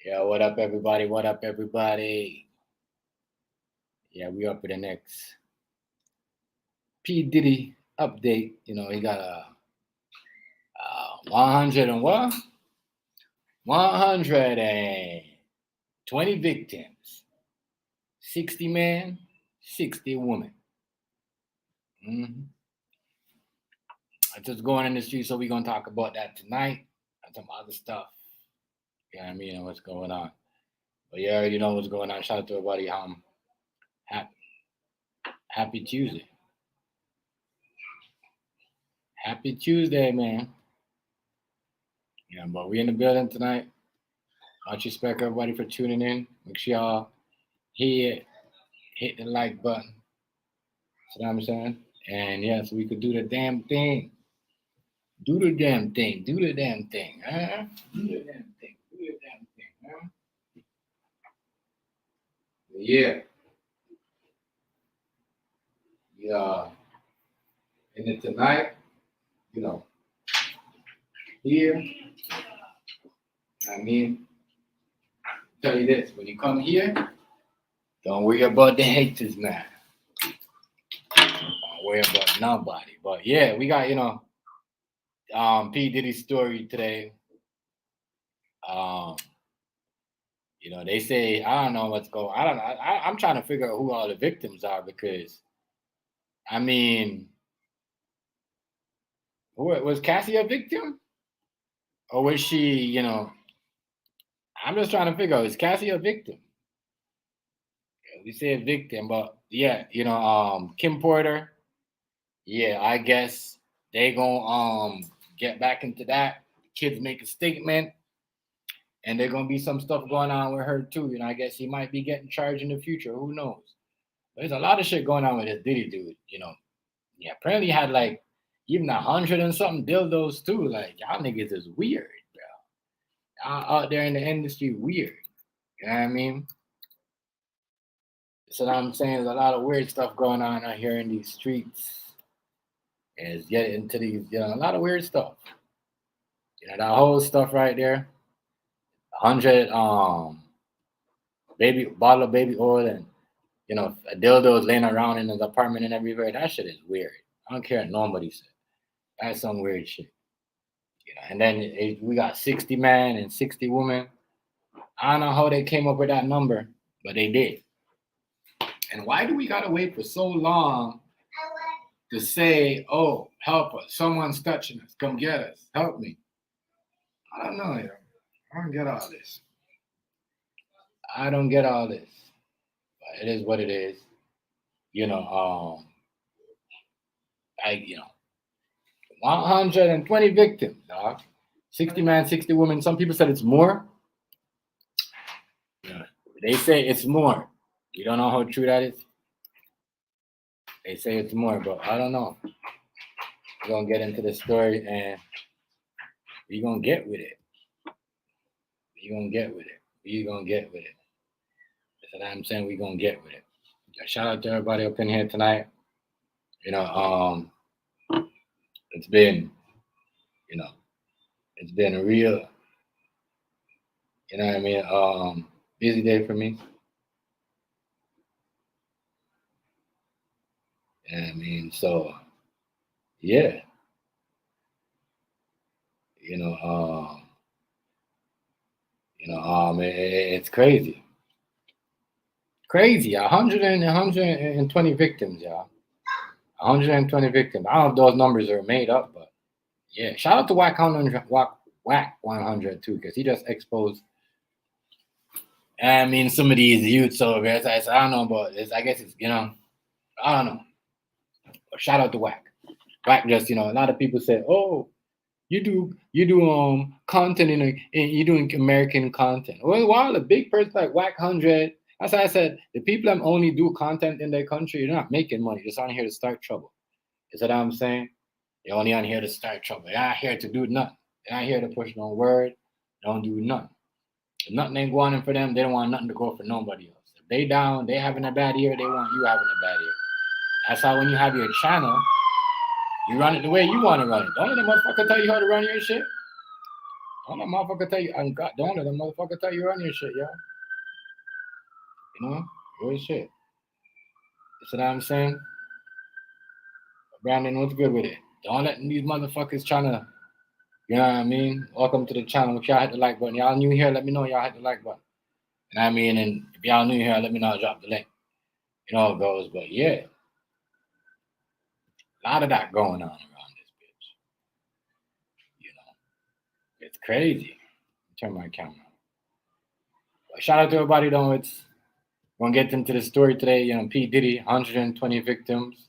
Yeah, what up, everybody? What up, everybody? Yeah, we up for the next P Diddy update. He got a 100 and what? 120 victims, 60 men, 60 women. That's what's going in the street. So we're gonna talk about that tonight and some other stuff. Yeah, I mean, what's going on. But you already know what's going on. Shout out to everybody. Happy, happy Tuesday. Happy Tuesday, man. Yeah, but we in the building tonight. Much respect everybody for tuning in. Make sure y'all hit the like button. See what I'm saying? And yeah, so we could do the damn thing. Do the damn thing. Do the damn thing. Huh? Do the damn thing. Do the damn thing. Huh? Yeah. Yeah. And then tonight, you know, here, I mean, tell you this, when you come here, don't worry about the haters, man. Don't worry about nobody. But yeah, we got, P. Diddy's story today. Um, they say I don't know what's going. I don't know. I'm trying to figure out who all the victims are because, I mean, was Cassie a victim, or was she? I'm just trying to figure out, is Cassie a victim? We say a victim, but yeah, Kim Porter. Yeah, I guess they gonna get back into that. Kids make a statement, and there's gonna be some stuff going on with her too. I guess she might be getting charged in the future. Who knows? There's a lot of shit going on with this Diddy dude. Yeah, apparently he had like even 100 and something dildos too. Like y'all niggas is weird, bro. Y'all out there in the industry weird. You know what I mean? So I'm saying there's a lot of weird stuff going on out here in these streets. And it's getting into these, a lot of weird stuff. That whole stuff right there. 100 baby bottle of baby oil and dildos laying around in his apartment and everywhere. That shit is weird. I don't care what nobody said. That's some weird shit. And then we got 60 men and 60 women. I don't know how they came up with that number, but they did. And why do we gotta wait for so long to say, "Oh, help us! Someone's touching us. Come get us. Help me." I don't know. I don't get all this. I don't get all this. But it is what it is. You know, I 120 victims, dog. 60 man, 60 women. Some people said it's more. They say it's more. You don't know how true that is. They say it's more, but I don't know. We're gonna get into the story and we're gonna get with it. We're gonna get with it. We're gonna get with it. That's what I'm saying. We're gonna get with it. Shout out to everybody up in here tonight. It's been, it's been a real, what I mean, busy day for me. I mean, so yeah, you know, um, it's crazy, crazy. 120 victims, y'all. 120 victims. I don't know if those numbers are made up, but yeah. Shout out to Whack 100 too, because he just exposed. I mean, some of these youths over there. I don't know about this. I guess it's I don't know. But shout out to Whack. Whack just a lot of people say, oh, you do content in you're doing American content. Well, while a big person like Whack 100, that's why I said the people that only do content in their country, you're not making money. You're just on here to start trouble. Is that what I'm saying? They're only on here to start trouble. They're not here to do nothing. They're not here to push no word. Don't do nothing. If nothing ain't going on for them, they don't want nothing to go for nobody else. If they down, they having a bad year, they want you having a bad year. That's how when you have your channel, you run it the way you want to run it. Don't let the motherfucker tell you how to run your shit. Don't let motherfucker tell you. Don't let the motherfucker tell you run your shit, yo. You know, real shit. You see what I'm saying? Brandon, what's good with it? Don't let these motherfuckers trying to, you know what I mean? Welcome to the channel. If y'all hit the like button, y'all new here, let me know y'all hit the like button. You know what I mean? And if y'all new here, let me know I'll drop the link. You know how it goes, but yeah. A lot of that going on around this bitch. You know, it's crazy. Turn my camera on. But shout out to everybody though. It's gonna get into the story today. You know, P. Diddy, 120 victims,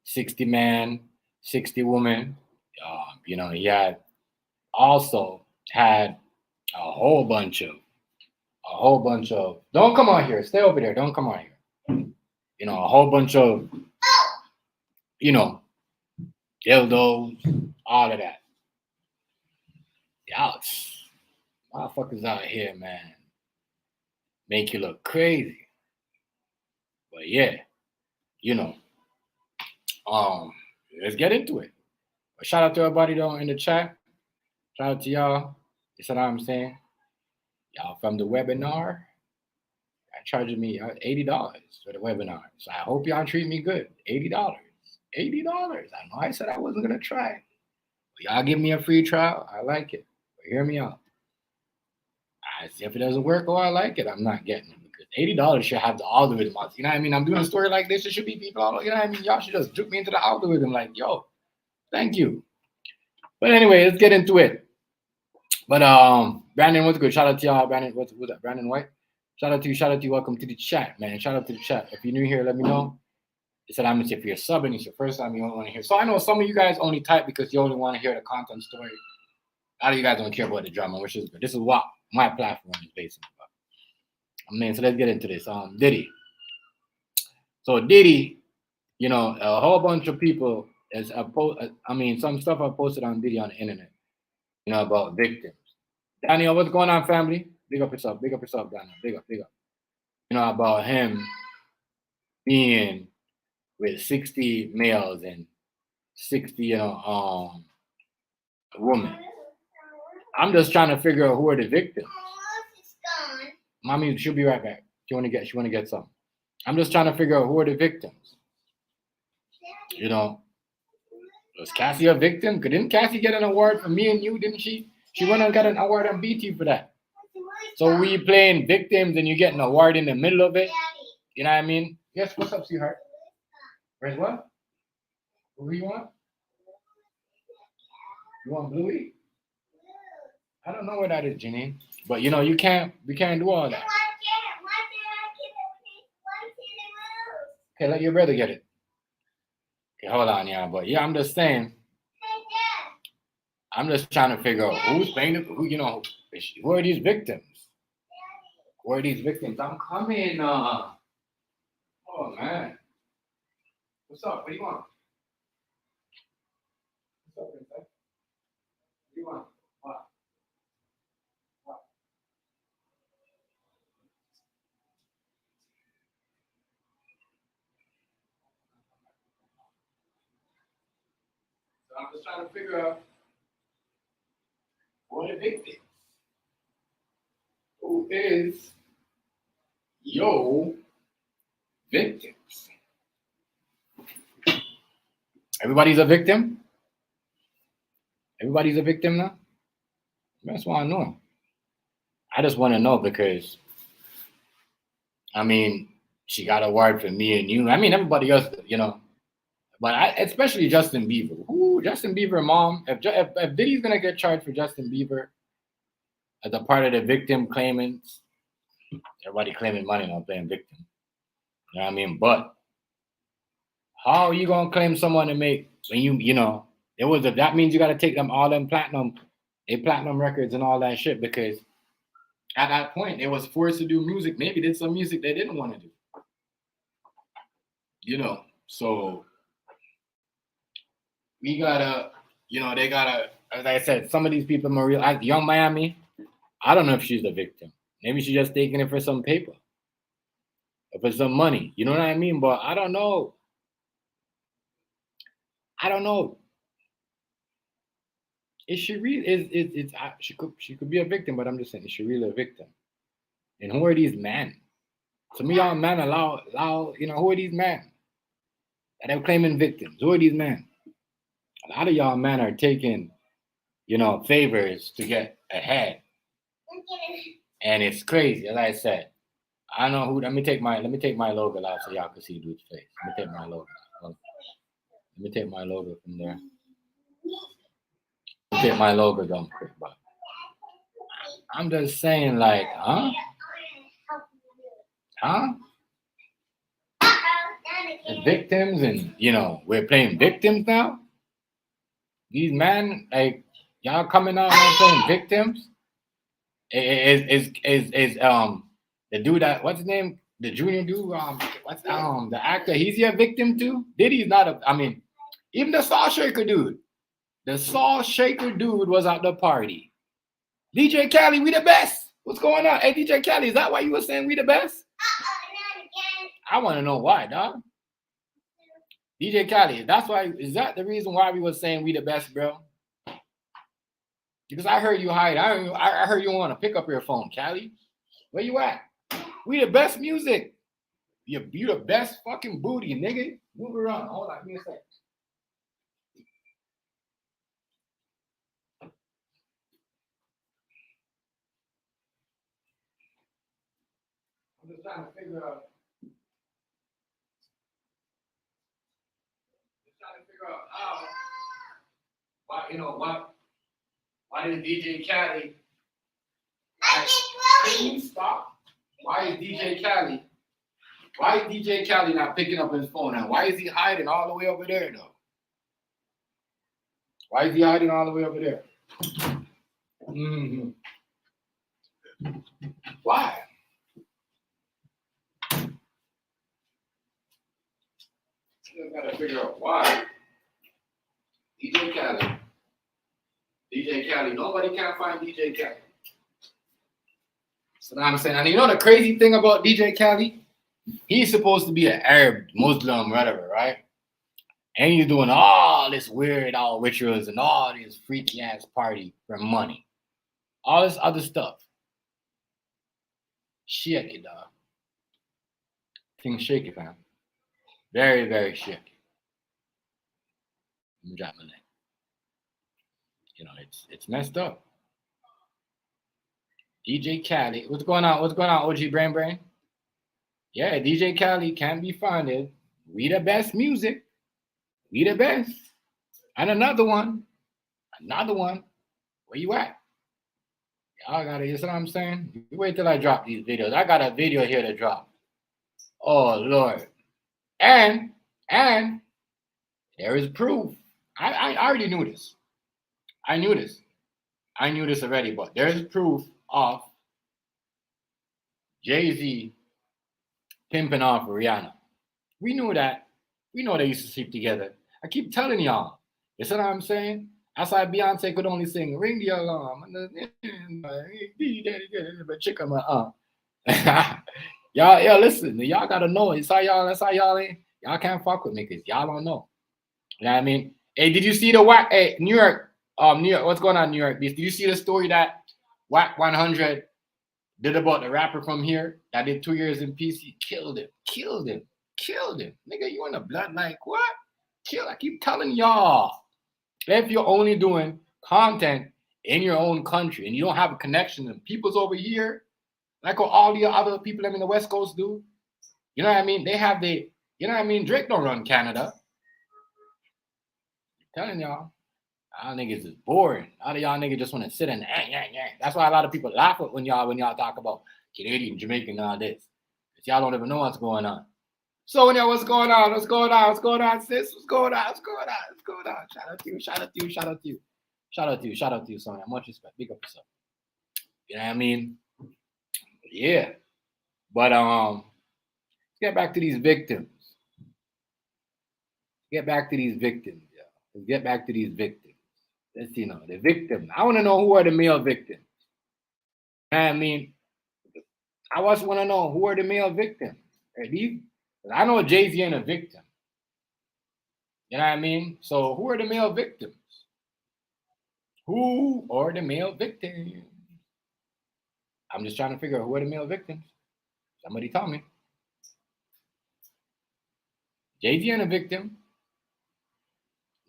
60 man, 60 woman. You know, he had also had a whole bunch of. Don't come on here. Stay over there. Don't come on here. You know, a whole bunch of, you know, dildos, all of that. Y'all, motherfuckers out here, man, make you look crazy. But yeah, you know, let's get into it. But shout out to everybody though in the chat. Shout out to y'all. You see what I'm saying? Y'all from the webinar. Charging me $80 for the webinar. So I hope y'all treat me good. $80. $80. I know I said I wasn't gonna try. But y'all give me a free trial. I like it. But hear me out. I see if it doesn't work or I like it, I'm not getting it because $80 should have the algorithm. You know what I mean? I'm doing a story like this. It should be people all, you know what I mean? Y'all should just juke me into the algorithm. Like, yo, thank you. But anyway, let's get into it. But Brandon, what's good? Shout out to y'all. Brandon, what's that? Brandon White. Shout out to you. Shout out to you. Welcome to the chat, man. Shout out to the chat. If you're new here, let me know. It said, I'm if you're subbing, it's your first time you don't want to hear. So I know some of you guys only type because you only want to hear the content story. A lot of you guys don't care about the drama, which is good. This is what my platform is basically about. I mean, so let's get into this. Diddy. So Diddy, you know, a whole bunch of people some stuff I posted on Diddy on the internet, you know, about victims. Daniel, what's going on, family? Big up yourself, Daniel. Big up. You know, about him being with 60 males and 60, women. I'm just trying to figure out who are the victims. Mommy, she'll be right back. She wanna get something. I'm just trying to figure out who are the victims. You know, was Cassie a victim? Didn't Cassie get an award for Me and You? Didn't she? She went and got an award on BT for that. So we playing victims and you get an award in the middle of it. You know what I mean? Yes, what's up, sweetheart? Where's what? What do you want? You want Bluey? I don't know where that is, Janine. But you know, we can't do all that. Okay, let your brother get it. Okay, hold on, yeah. But yeah, I'm just saying. I'm just trying to figure out who's playing it, who are these victims? Who are these victims? I'm coming. Oh man. What's up? What do you want? What's up, Princess? What do you want? What? So I'm just trying to figure out who are the victims. Who is your victims? Everybody's a victim? Everybody's a victim now? I just want to know. I just want to know because, I mean, she got a word for Me and You. I mean, everybody else, you know. But especially Justin Bieber. Ooh, Justin Bieber, mom. If Diddy's going to get charged for Justin Bieber as a part of the victim claimants, everybody claiming money, not playing victim. You know what I mean? But how are you going to claim someone to make, when that means you got to take them all them platinum records and all that shit because at that point they was forced to do music. Maybe did some music they didn't want to do. You know, so we gotta, they gotta, as I said, some of these people, like Young Miami, I don't know if she's the victim. Maybe she's just taking it for some paper or for some money. You know what I mean? But I don't know. Is she really she could be a victim, but I'm just saying, is she really a victim? And who are these men? Some of y'all men allow, who are these men that are claiming victims? Who are these men? A lot of y'all men are taking, favors to get ahead. And it's crazy. As I said, I know who. Let me take my logo out so y'all can see dude's face. Let me take my logo. Let me take my logo from there. Let me take my logo down quick, but I'm just saying, like, huh? The victims, and we're playing victims now. These men, like, y'all coming out and playing victims. Is the dude that, what's his name? The junior dude, what's the actor? He's a victim too. Diddy's not a. I mean, even the Salt Shaker dude. The Salt Shaker dude was at the party. DJ Khaled, we the best. What's going on? Hey, DJ Khaled, is that why you were saying we the best? I want to know why, dog. DJ Khaled, that's why. Is that the reason why we were saying we the best, bro? Because I heard you hide. I heard you want to pick up your phone, Khaled. Where you at? We the best music. You the best fucking booty, nigga. Move around. Hold on, give me a second. I'm just trying to figure out. How. Why did DJ Khaled? Can you stop? Why is DJ Khaled? Why is DJ Khaled not picking up his phone? And why is he hiding all the way over there, though? Why is he hiding all the way over there? Mm-hmm. Why? I gotta figure out why. DJ Khaled. Nobody can find DJ Khaled. So I'm saying, and you know the crazy thing about DJ Khaled? He's supposed to be an Arab, Muslim, whatever, right? And he's doing all this weird rituals and all this freaky ass party for money. All this other stuff. Shake it, dog. Things shaky, fam. Very, very shaky. Let me drop my leg. It's messed up. DJ Khaled. What's going on? OG Brain? Yeah, DJ Khaled can be funded. We the best music. We the best. And another one. Where you at? Y'all gotta, you see what I'm saying? You wait till I drop these videos. I got a video here to drop. Oh, Lord. And there is proof. I already knew this. I knew this already, but there's proof of Jay-Z pimping off Rihanna. We knew that. We know they used to sleep together. I keep telling y'all. You see what I'm saying? That's why Beyonce could only sing "Ring the Alarm." But chick on my y'all listen. Y'all gotta know. That's how y'all ain't. Y'all can't fuck with me because y'all don't know. You know what I mean? Hey, did you see the whack? Hey, New York, what's going on, New York? Did you see the story that Whack 100 did about the rapper from here that did 2 years in PC? Killed him. Nigga, you in the blood like what? I keep telling y'all. If you're only doing content in your own country and you don't have a connection to people's over here, like what all the other people in the West Coast do, you know what I mean? They have you know what I mean? Drake don't run Canada. I'm telling y'all. Y'all niggas is boring. A lot of y'all niggas just want to sit and That's why a lot of people laugh when y'all talk about Canadian, Jamaican, and all this. Because y'all don't even know what's going on. So what's going on, sis? What's going on? Shout out to you, Sonia. Much respect. Big up yourself. You know what I mean? Yeah. But let's get back to these victims. Let's get back to these victims. Let's see now. The victim. I want to know who are the male victims. You know what I mean? I also want to know who are the male victims. I know Jay-Z ain't a victim. You know what I mean? So who are the male victims? Who are the male victims? I'm just trying to figure out who are the male victims. Somebody tell me. Jay-Z and a victim.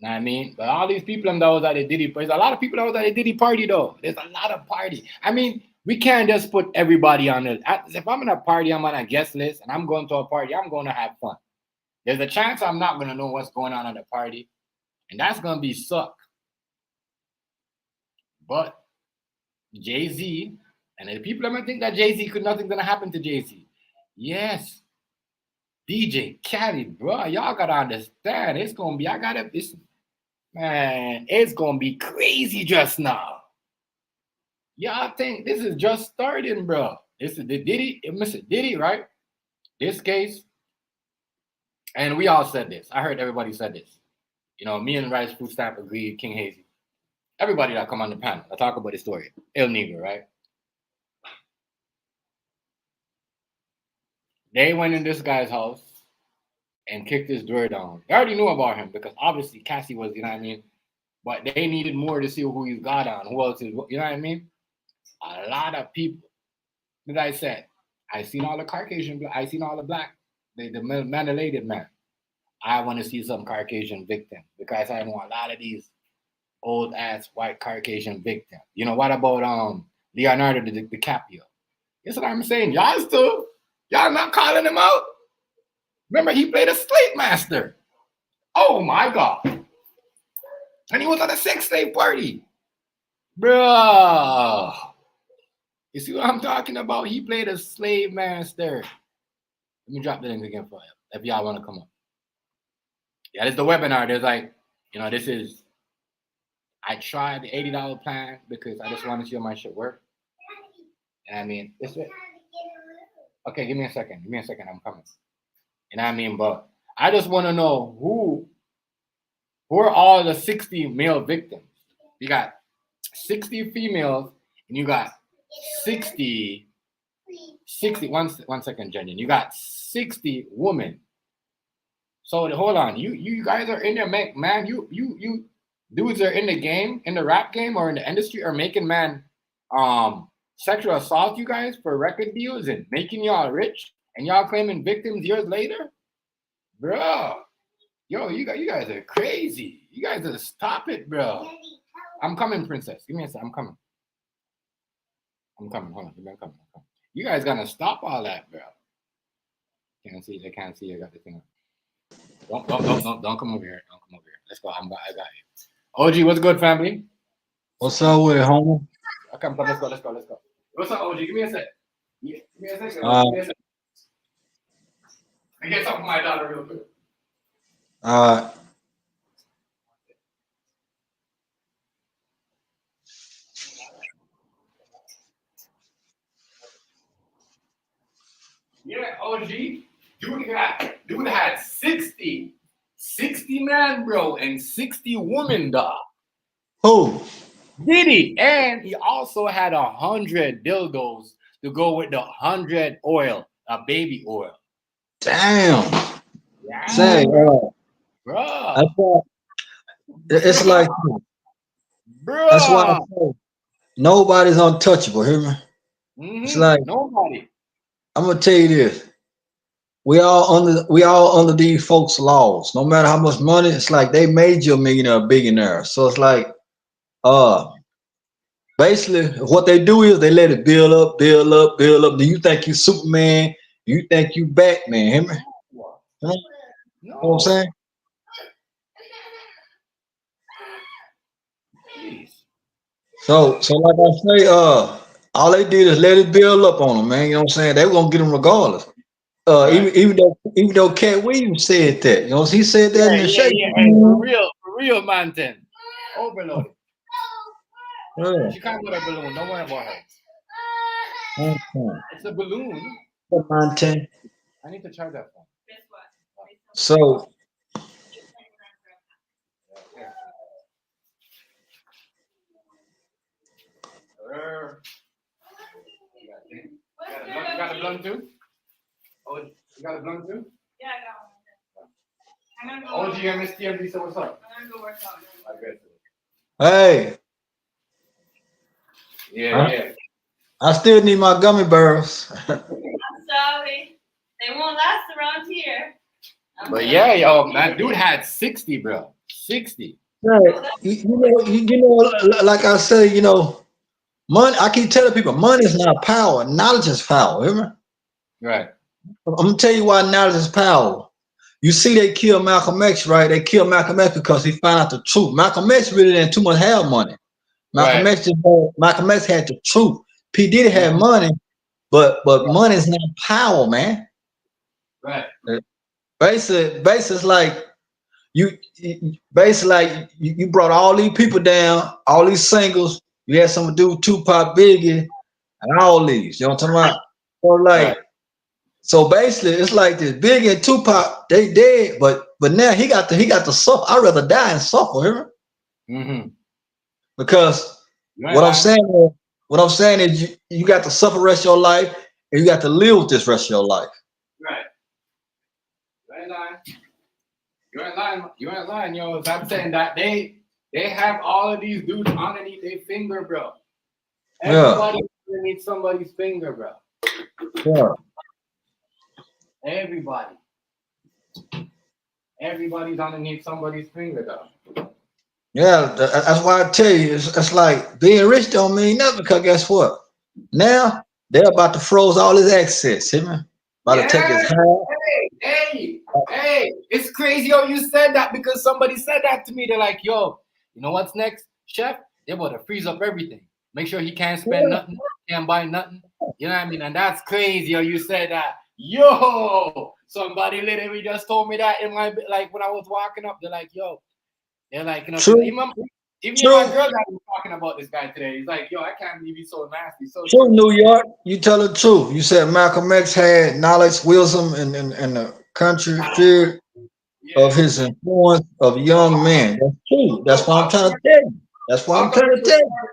Know what I mean? But all these people that was at the Diddy, there's a lot of people that was at the Diddy party though. There's a lot of party. I mean, we can't just put everybody on the. If I'm in a party, I'm on a guest list, and I'm going to a party, I'm going to have fun. There's a chance I'm not going to know what's going on at the party, and that's going to be suck. But Jay-Z, and the people are going to think that Jay-Z could nothing's going to happen to Jay-Z. Yes. DJ Khaled, bro, y'all got to understand. It's going to be, man, it's going to be crazy just now. Y'all think this is just starting, bro. This is the Diddy, Mr. Diddy, right? This case, and we all said this. I heard everybody said this. You know, me and Rice Food Stamp agreed, King Hazy. Everybody that come on the panel, I talk about the story. El Negro, right? They went in this guy's house and kicked his door down. They already knew about him because obviously Cassie was, you know what I mean? But they needed more to see who he's got on, who else is, you know what I mean? A lot of people. As I said, I seen all the Caucasian, I seen all the black, the melanated man. I want to see some Caucasian victims because I know a lot of these old ass white Caucasian victims. You know, what about Leonardo DiCaprio? That's what I'm saying. Y'all still, y'all not calling him out? Remember, he played a slave master. Oh my God. And he was at a sex slave party. Bruh. You see what I'm talking about? He played a slave master. Let me drop the link again for you if y'all want to come up. Yeah, this is the webinar. There's like, you know, this is, I tried the $80 plan because I just want to see how my shit work. And I mean, this is, okay, give me a second. Give me a second. I'm coming. And I mean, but I just want to know who are all the 60 male victims. You got 60 females and you got 60, one second, Jenny. You got 60 women. So hold on, you guys are in there, man. You dudes are in the game, in the rap game, or in the industry, or making man sexual assault you guys for record deals and making y'all rich, and y'all claiming victims years later, bro. Yo, you guys are crazy. You guys are stop it, bro. I'm coming, princess. Give me a second. I'm coming. Hold on. I'm coming. You guys gonna stop all that, bro. Can't see. They can't see. I got the thing. Don't come over here. Don't come over here. Let's go. I got you. OG, what's good, family? What's up with it, homie? Come. Let's go. What's up, OG? Give me a sec. Give me a second. Uh, Give me a second. I get something for my daughter real quick. uh, Yeah, OG. Dude had 60 man, bro, and 60 women, dog. who? Diddy, and he also had 100 dildos to go with the 100 oil, baby oil. Damn. Yeah, Say, bro. I thought it's like that's why I Bro. say nobody's untouchable. Hear me? It's like Nobody. I'm gonna tell you this. We all under these folks' laws. No matter how much money, it's like they made you a millionaire, a billionaire. So it's like, uh, basically what they do is they let it build up, build up, build up. Do you think you Superman? You think you Batman? Hear me? No. Huh? You know what I'm saying? Jeez. So like I say, all they did is let it build up on them, man. You know what I'm saying? They were gonna get them regardless. Right. Even though Cat Williams said that, you know, he said that in the shade. Yeah. Hey, for real, man. Then overloaded. Yeah. She can't with a balloon. Don't worry about her. Okay. It's a balloon. Mountain. I need to charge that phone. So You got a blunt too? Oh, you got a blunt too? Yeah, I got one. OG and Miss TMD, so what's up? I'm gonna go work out. hey, Yeah, I, yeah. I still need my gummy bears. I'm sorry. They won't last around here. But yeah, yo, that dude had 60, bro. 60. Right. Like I say, money. I keep telling people, money is not power. Knowledge is power. Hear me? Right. I'm gonna tell you why knowledge is power. You see, they killed Malcolm X, right? They killed Malcolm X because he found out the truth. Malcolm X really didn't too much have money. Malcolm Right. X Malcolm X had the truth. P Diddy had Mhm. money, but money is not power, man. Right. Basically, it's like basically like you brought all these people down, all these singles. You had something to do with Tupac, Biggie, and all these. You know what I'm talking about? So Right. like, so basically, it's like this: Biggie and Tupac, they dead, but now he got to suffer. I'd rather die and suffer, hear me? Mm-hmm. Because You ain't what I'm lying. saying is, you got to suffer the rest of your life, and you got to live with this rest of your life. Right. You ain't lying. You ain't lying. You ain't lying, yo. I'm saying that they have all of these dudes underneath their finger, bro. Yeah, Everybody underneath somebody's finger, bro. yeah. Everybody. Everybody's underneath somebody's finger, though. Yeah, that's why I tell you, it's like being rich don't mean nothing because guess what? Now they're about to froze all his access, see me? About to take Yeah. his house. Hey. It's crazy, yo. You said that because somebody said that to me. They're like, yo, you know what's next, Chef? They're about to freeze up everything. Make sure he can't spend nothing, can't buy nothing. You know what I mean? And that's crazy, yo. You said that. Yo, somebody literally just told me that in my like when I was walking up. They're like, yo, they're like, because True, even me and my true, girl guy was talking about this guy today. He's like, yo, I can't believe he's so nasty. So true, true. New York. You tell the truth. You said Malcolm X had knowledge, wisdom, and the country fear of Yeah. his influence of young men. That's true. That's Yo, what I'm trying to tell you. That's what I'm Malcolm trying X to was tell you.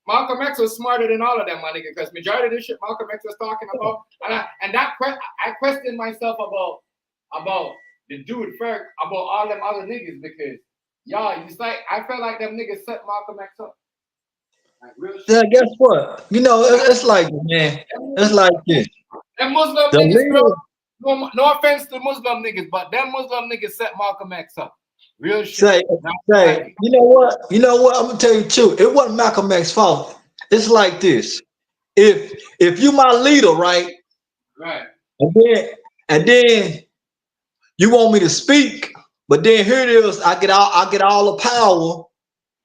Malcolm X was smarter than all of them, my nigga, because majority of this shit Malcolm X was talking about, I questioned myself about the dude Ferg, about all them other niggas because y'all, it's like I felt like them niggas set Malcolm X up. Like real Yeah, shit. guess what? It's like, man, it's like this. Them Muslim The niggas, bro. leader No offense to Muslim niggas, but them Muslim niggas set Malcolm X up. Real shit. say, Not say, bragging. you know what? You know what? I'm gonna tell you the truth. It wasn't Malcolm X's fault. It's like this. If you my leader, right? Right. And then you want me to speak, but then here it is. I get all the power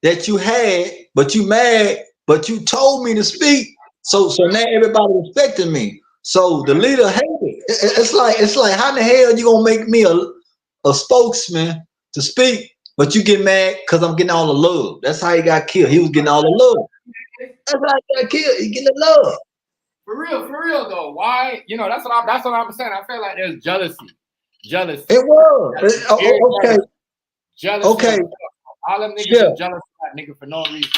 that you had, but you mad, but you told me to speak. So Right. now everybody respecting me. So the Right. leader hated it. It's like how the hell you gonna make me a spokesman to speak, but you get mad because I'm getting all the love. That's how he got killed. He was getting all the love. That's how he got killed. He getting the love. For real though. Why? You know, that's what I'm saying. I feel like there's jealousy, It was. very Okay. jealousy Okay. of all them niggas Chef. is jealous of that nigga for no reason.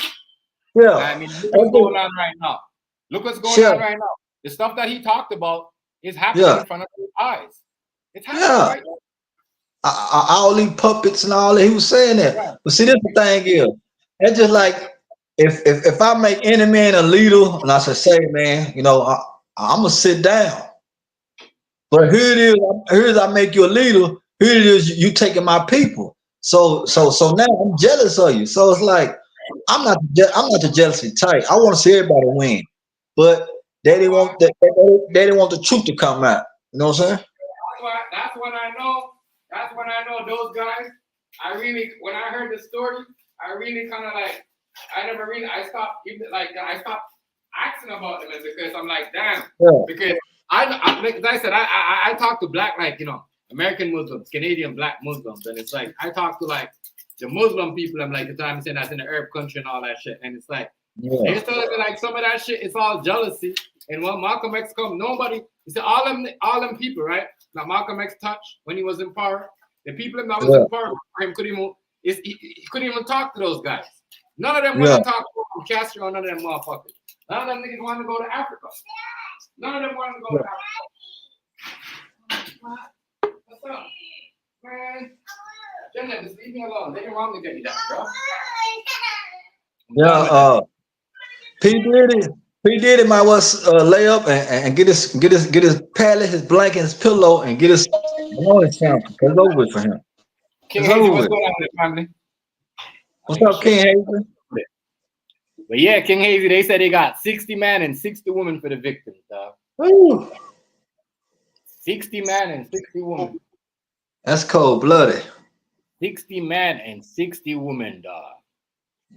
You know what Yeah. I mean? Look what's Okay. going on right now. Look what's going Chef. on right now. The stuff that he talked about is happening Yeah. in front of his eyes. It's happening Yeah. right now. All these puppets and all that. He was saying that. Right. But see, this the thing is, it's just like if I make any man a leader, and I say, man, I'm gonna sit down. But Right. here it is. Here's I make you a leader. Here it is. You taking my people. So Right. so so now I'm jealous of you. So it's like I'm not the jealousy type. I want to see everybody win, but they That's didn't why. want they didn't want the truth to come out. You know what I'm saying? That's when I know. That's when I know those guys. I really, when I heard the story, I really kind of like. I never really. I stopped. I stopped asking about them because I'm like, damn. Yeah. Because like I said, I talk to black, like American Muslims, Canadian black Muslims, and it's like I talk to like the Muslim people. I'm like the time I'm saying that's in the Arab country and all that shit, and it's like Yeah. they started like some of that shit. It's all jealousy. And when Malcolm X come, nobody. You see all them people, right? Now Malcolm X touched when he was in power. The people that was Yeah. in power for him he couldn't even talk to those guys. None of them Yeah. want to talk to Castro or none of them motherfuckers. None of them niggas want to go to Africa. None of them want to go to Africa. What's up? Man, Jenna, just leave me alone. They can wrong to get you that, bro. I'm Yeah. done with that. P Diddy might well lay up and get his pallet, his blanket, his pillow, and get his blood sample. It's over with for him. King It's Hazy, over what's with. going on with the family? I What's think up, King shit. Hazen? But yeah, King Hazy, they said they got 60 man and 60 women for the victims, dog. Woo, 60 man and 60 women. that's cold blooded. 60 man and 60 women, dog.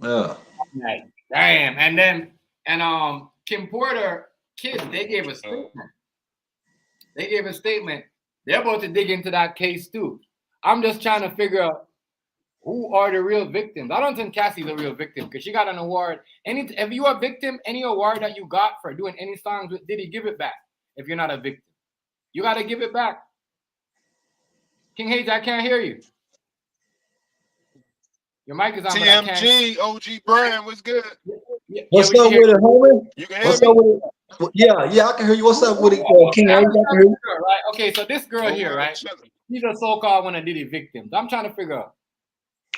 Yeah. Like, damn. And Kim Porter kids, they gave a statement. They gave a statement. They're about to dig into that case too. I'm just trying to figure out who are the real victims. I don't think Cassie's a real victim because she got an award. If you are a victim, any award that you got for doing any songs with Diddy, give it back. If you're not a victim, you got to give it back. King Hayes, I can't hear you. Your mic is on, but I can't. TMG, OG Brand, what's good? What's we up can with hear it, homie? You can hear What's me? up with it? Yeah, I can hear you. What's up with it, King I'm Hazen? I trying can to hear you. figure out, right? Okay, so this girl here, right? She's a so-called one of Diddy victims. I'm trying to figure out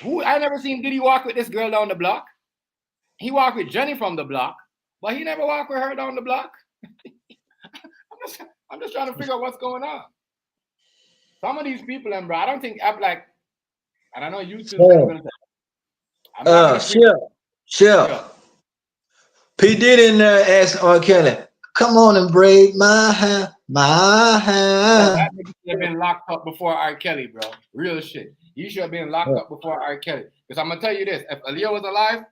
who. I never seen Diddy walk with this girl down the block. He walked with Jenny from the block, but he never walked with her down the block. I'm just trying to figure out what's going on. Some of these people, and bro, I don't think act like. I don't know. YouTube is never gonna. I'm not gonna. Chef. P Diddy in there asked R. Kelly, "Come on and braid my hair, my hair." That nigga should have been locked up before R. Kelly, bro. Real shit. You should have been locked up before R. Kelly. Because I'm gonna tell you this: if Aaliyah was alive,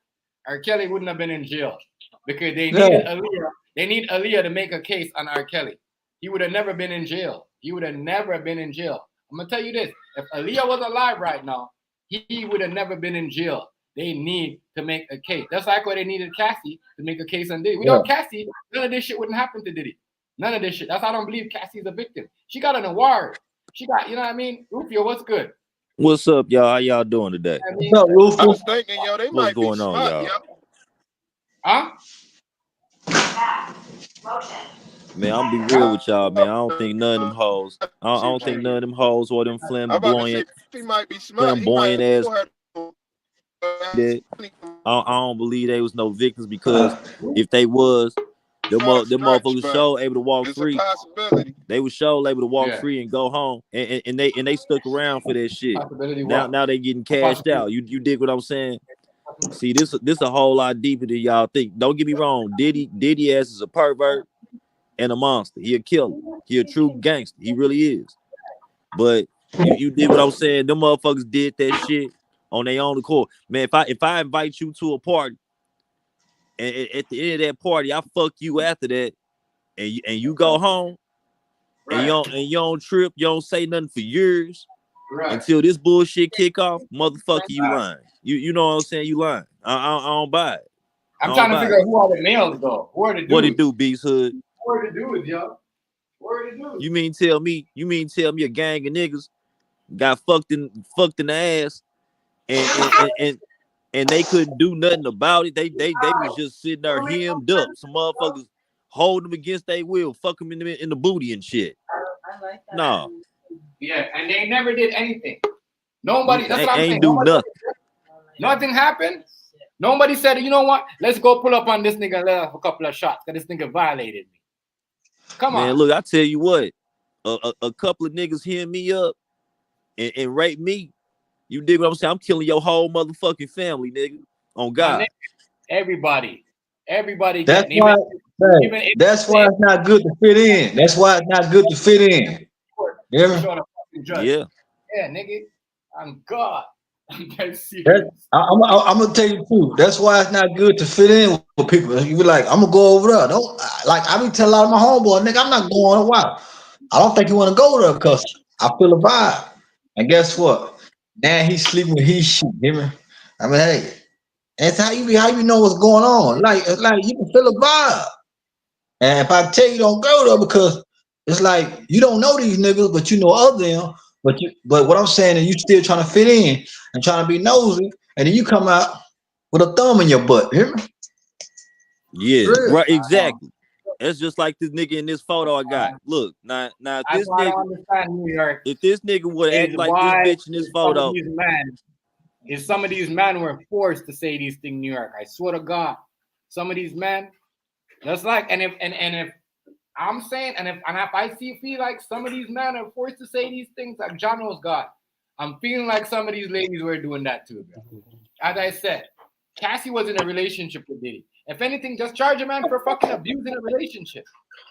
R. Kelly wouldn't have been in jail. Because they needed Aaliyah. They need Aaliyah to make a case on R. Kelly. He would have never been in jail. He would have never been in jail. I'm gonna tell you this: if Aaliyah was alive right now, he would have never been in jail. They need to make a case. That's like why they needed Cassie to make a case on Diddy. Without Cassie, none of this shit wouldn't happen to Diddy. None of this shit. That's why I don't believe Cassie's a victim. She got an award. She got, you know what I mean? Rufio, what's good? What's up, y'all? How y'all doing today? What's up, Rufio? I was thinking, yo, they What's might going be on, smart, y'all? yo. Huh? Man, I'm gonna be real with y'all, man. I don't think none of them hoes. I don't think none of them hoes or them I'm about to say, he might be smart. flamboyant ass. That. I don't believe they was no victims because if they was, them motherfuckers show able to walk free. They was show able to walk free and go home, and they stuck around for that shit. Now they getting cashed out. You dig what I'm saying? See, this a whole lot deeper than y'all think. Don't get me wrong. Diddy ass is a pervert and a monster. He a killer. He a true gangster. He really is. But you did what I'm saying. Them motherfuckers did that shit on their own accord. Man, if I invite you to a party, and at the end of that party, I fuck you after that, and you go home, and you don't trip, you don't say nothing for years until this bullshit kick off, motherfucker, you lying. You know what I'm saying? You lying. I don't buy it. I'm trying to figure out who are the males though. Who are the dudes? What it do, Beast Hood? Who are the dudes, yo? Who are the dudes? You mean tell me a gang of niggas got fucked in the ass and they couldn't do nothing about it. They was just sitting there hemmed up. Some motherfuckers hold them against their will, fuck them in the booty and shit. I like that. No. Yeah, and they never did anything. Nobody. That's what I'm saying. Do nothing. Nothing happened. Nobody said, you know what? Let's go pull up on this nigga and let off a couple of shots because this nigga violated me. Come on. Man, look, I tell you what, a couple of niggas hear me up and rape me. You dig what I'm saying? I'm killing your whole motherfucking family, nigga. On God. Everybody. That's why. That's why it's not good to fit in. That's why it's not good to fit in. Yeah. Yeah. Yeah, nigga. I'm God. I'm gonna tell you too. That's why it's not good to fit in with people. You be like, I'm gonna go over there. Don't like I be telling a lot of my homeboys, nigga, I'm not going a while. I don't think you want to go there because I feel a vibe. And guess what? Now he's sleeping with his shit. Hear me? I mean, hey, that's how you know what's going on. Like you can feel a vibe. And if I tell you don't go there because it's like you don't know these niggas, but you know of them. But what I'm saying is you still trying to fit in and trying to be nosy, and then you come out with a thumb in your butt. Hear me? Yeah, right, exactly. It's just like this nigga in this photo I got. Look, now if this nigga would have like this bitch in this photo. Some of these men were forced to say these things in New York. I swear to God. some of these men, just like, and if I'm saying, and if I feel like some of these men are forced to say these things like John knows God, I'm feeling like some of these ladies were doing that too, bro. As I said, Cassie was in a relationship with Diddy. If anything, just charge a man for fucking abusing a relationship.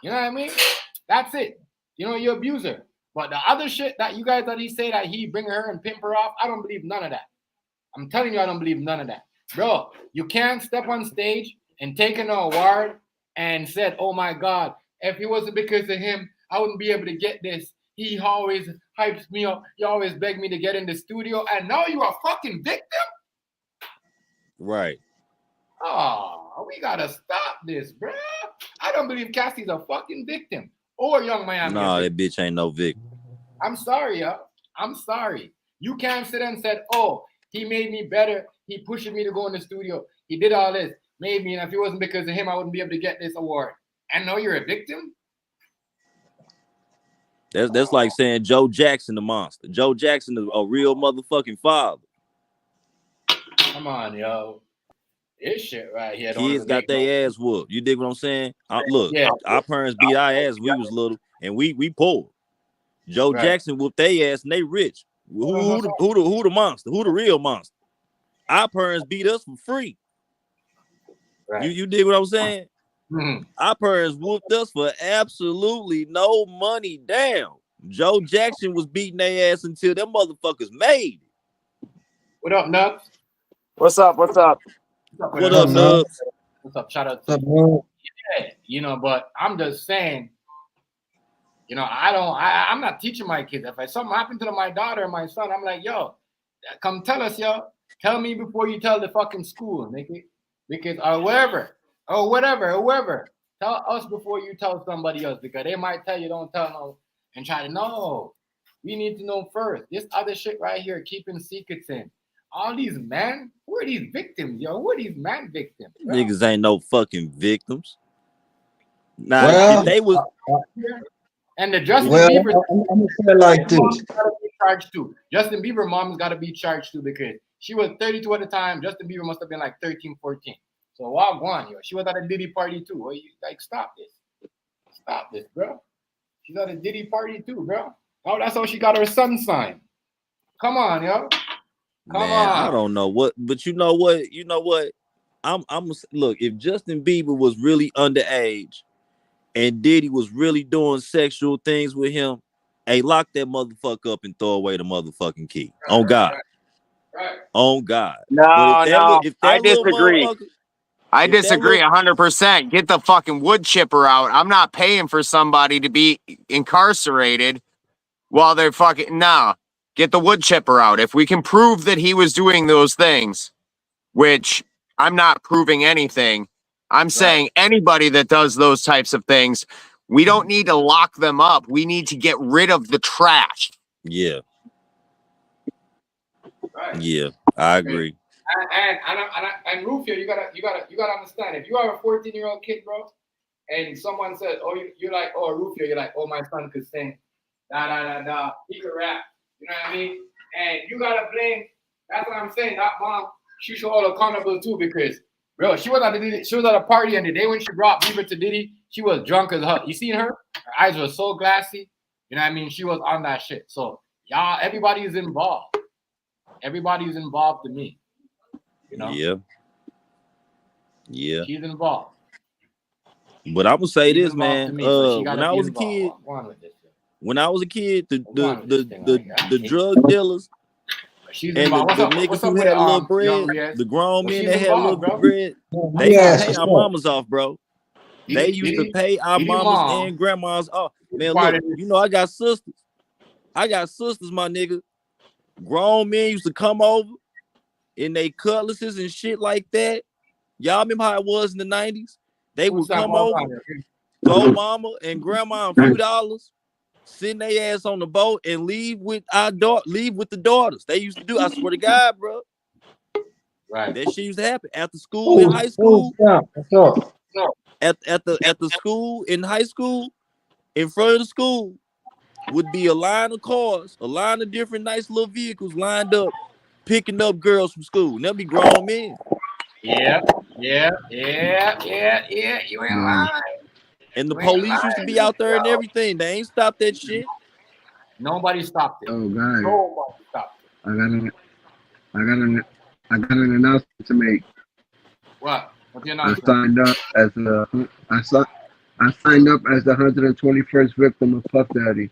You know what I mean? That's it. You know, you abuse her. But the other shit that you guys that he say that he bring her and pimp her off, I don't believe none of that. I'm telling you, I don't believe none of that. Bro, you can't step on stage and take an award and said, oh my God, if it wasn't because of him, I wouldn't be able to get this. He always hypes me up. He always begged me to get in the studio. And now you're a fucking victim? Right. Oh, we gotta stop this, bro. I don't believe Cassie's a fucking victim or Young Miami. Nah, that bitch ain't no victim. I'm sorry, yo. I'm sorry. You can't sit and say, oh, he made me better. He pushed me to go in the studio. He did all this. Made me, and if it wasn't because of him, I wouldn't be able to get this award. And now you're a victim? That's like saying Joe Jackson the monster. Joe Jackson is a real motherfucking father. Come on, yo. This shit right here. Kids got their ass whooped. You dig what I'm saying? Look, our parents beat our ass when we was little, and we poor. Joe Jackson whooped their ass, and they rich. Who the monster? Who the real monster? Our parents beat us for free. Right. You dig what I'm saying? Mm-hmm. Our parents whooped us for absolutely no money down. Joe Jackson was beating their ass until them motherfuckers made it. What up, Nubs? What's up? What up, Nubs? What's up? Shout out to you. Yeah, you know, but I'm just saying, you know, I'm not teaching my kids. If something happened to my daughter or my son, I'm like, yo, come tell us, yo. Tell me before you tell the fucking school, nigga. Because or whoever. Tell us before you tell somebody else, because they might tell you don't tell no and try to know. We need to know first. This other shit right here, keeping secrets in. All these men, who are these victims, yo? Who are these man victims? Bro? Niggas ain't no fucking victims. Nah, well, they was. And the Justin Bieber. I'm gonna say it like this. Gotta be charged too. Justin Bieber mom's got to be charged too because she was 32 at the time. Justin Bieber must have been like 13, 14. So walk on, yo. She was at a Diddy party too. Well, you like stop this, bro. She's at a Diddy party too, bro. Oh, that's how she got her sun sign. Come on, yo. Come on. I don't know what, but you know what? I'm look, if Justin Bieber was really underage and Diddy was really doing sexual things with him, hey, lock that motherfucker up and throw away the motherfucking key. Right, on God. Right. On God. No, I disagree. I disagree 100%. Get the fucking wood chipper out. I'm not paying for somebody to be incarcerated while they're fucking get the wood chipper out. If we can prove that he was doing those things, which I'm not proving anything, I'm saying anybody that does those types of things, we don't need to lock them up. We need to get rid of the trash. Yeah. Right. Yeah, I agree. And Rufio, you gotta understand. If you are a 14-year-old kid, bro, and someone says, "Oh, you're like, oh, Rufio," you're like, "Oh, my son could sing, he could rap." You know what I mean? And you gotta blame. That's what I'm saying. That mom, she should hold accountable too, because bro, she was at a party, and the day when she brought Bieber to Diddy, she was drunk as hell. You seen her? Her eyes were so glassy. You know what I mean? She was on that shit. So y'all, everybody is involved. Everybody's involved to me. You know? Yeah. She's involved. But I would say this, man. When I was a kid, the drug dealers and the niggas who had a little bread, the grown men that had a little bread, they used to pay our mamas off, bro. They used to pay our mamas and grandmas off. Man, look, you know I got sisters. My nigga. Grown men used to come over in they cutlasses and shit like that. Y'all remember how it was in the 90s? They would come over, throw mama and grandma a few dollars, send their ass on the boat, and leave with the daughters. They used to do. I swear to God, bro. Right. That shit used to happen after school in high school. At the school in high school, in front of the school, would be a line of cars, a line of different nice little vehicles lined up, picking up girls from school. And they'll be grown men. Yeah. You ain't lying. And the You ain't police used to be lying, out there and yo. everything. They ain't stopped that shit. Nobody stopped it. Oh, guys, Nobody stopped it. I got an announcement to make. What? What's the I announcement? signed up as I signed up as the 121st victim of Puff Daddy.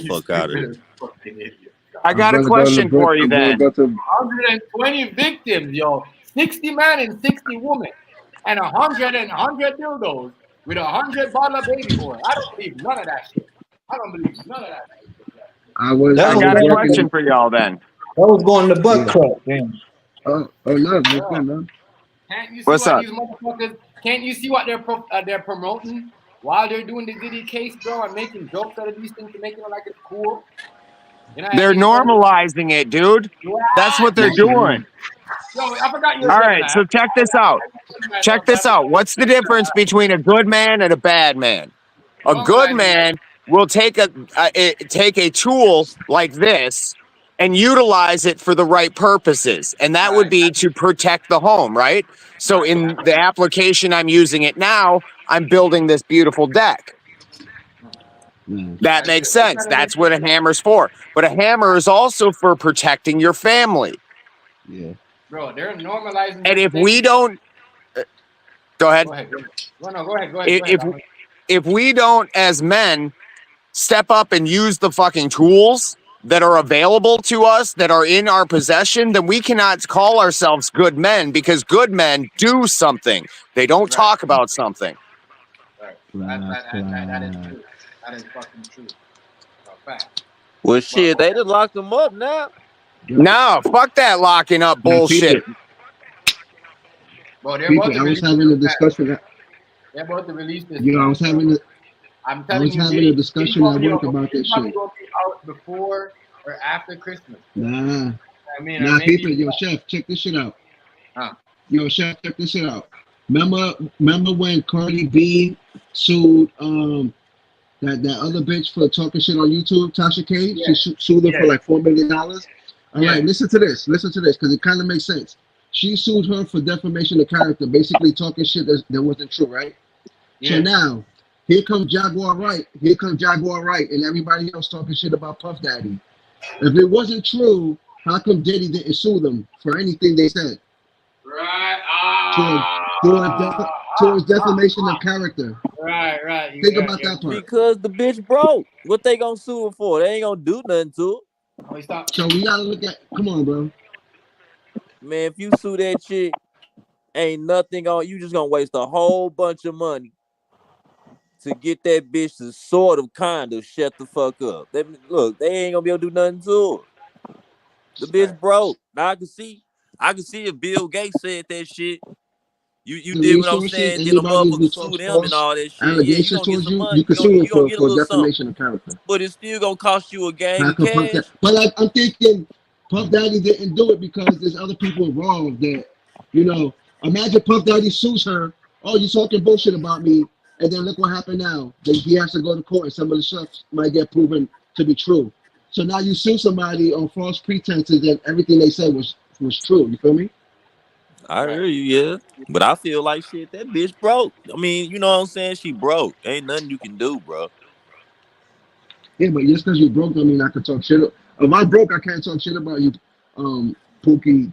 Fuck out of here. I got a question for you then. 120 victims, yo. 60 men and 60 women. And 100 dildos with 100 bottle of baby oil. I don't believe none of that shit. I don't believe none of that shit. I was I got a going question for y'all then. I was going to butt Yeah. crack. Damn. Oh no, that's good, man. Can't you see What's what up? these motherfuckers? Can't you see what they're promoting while they're doing the Diddy case, bro, and making jokes out of these things to make it look like it's cool? You know what I They're mean, bro? normalizing it, dude. That's what they're doing. Yo, I forgot you're All a good right, man. so check this out. Check this out. What's the difference between a good man and a bad man? A good man will take a tool like this and utilize it for the right purposes, and that would be to protect the home, right? So in the application I'm using it now, I'm building this beautiful deck. That makes sense. That's what a hammer's for. But a hammer is also for protecting your family. Yeah. Bro, they're normalizing. And if we don't, go ahead. Go ahead. Go ahead. If we don't, as men, step up and use the fucking tools that are available to us, that are in our possession, then we cannot call ourselves good men, because good men do something. They don't talk about something. Right. That is true. That is fucking true. Fact. Well, shit, they just locked them up now. No, fuck that locking up bullshit. Bro, I was having a discussion. They're about to release this. I was having a discussion at work about this shit. Going to be out before or after Christmas. Nah, maybe, yo, chef, check this shit out. Huh? Yo, chef, check this shit out. Remember when Cardi B sued that other bitch for talking shit on YouTube, Tasha K? Yeah. She sued her for like $4 million. All right, listen to this, because it kind of makes sense. She sued her for defamation of character, basically talking shit that wasn't true, right? Yeah. So now, here comes Jaguar Wright, and everybody else talking shit about Puff Daddy. If it wasn't true, how come Diddy didn't sue them for anything they said? Right. Towards defamation of character. Right. Think about that part. Because the bitch broke. What they gonna sue her for? They ain't gonna do nothing to her. So we gotta look at. Come on, bro. Man, if you sue that chick, ain't nothing on. You just gonna waste a whole bunch of money to get that bitch to sort of kind of shut the fuck up. Look, they ain't gonna be able to do nothing to her. The bitch broke. Now I can see if Bill Gates said that shit. You did what I'm saying. Did a motherfucker sue them and all that shit? Yeah, you gonna get some money. You can sue him for get a little defamation something. of character. But it's still gonna cost you a gang of cash. But like, I'm thinking Puff Daddy didn't do it because there's other people involved that, imagine Puff Daddy sues her. Oh, you talking bullshit about me. And then look what happened now. Then he has to go to court and some of the stuff might get proven to be true. So now you sue somebody on false pretenses and everything they said was true. You feel me? I hear you, yeah. But I feel like shit, that bitch broke. I mean, you know what I'm saying? She broke. Ain't nothing you can do, bro. Yeah, but just because you broke don't mean I can talk shit. If I'm broke, I can't talk shit about you, Pookie,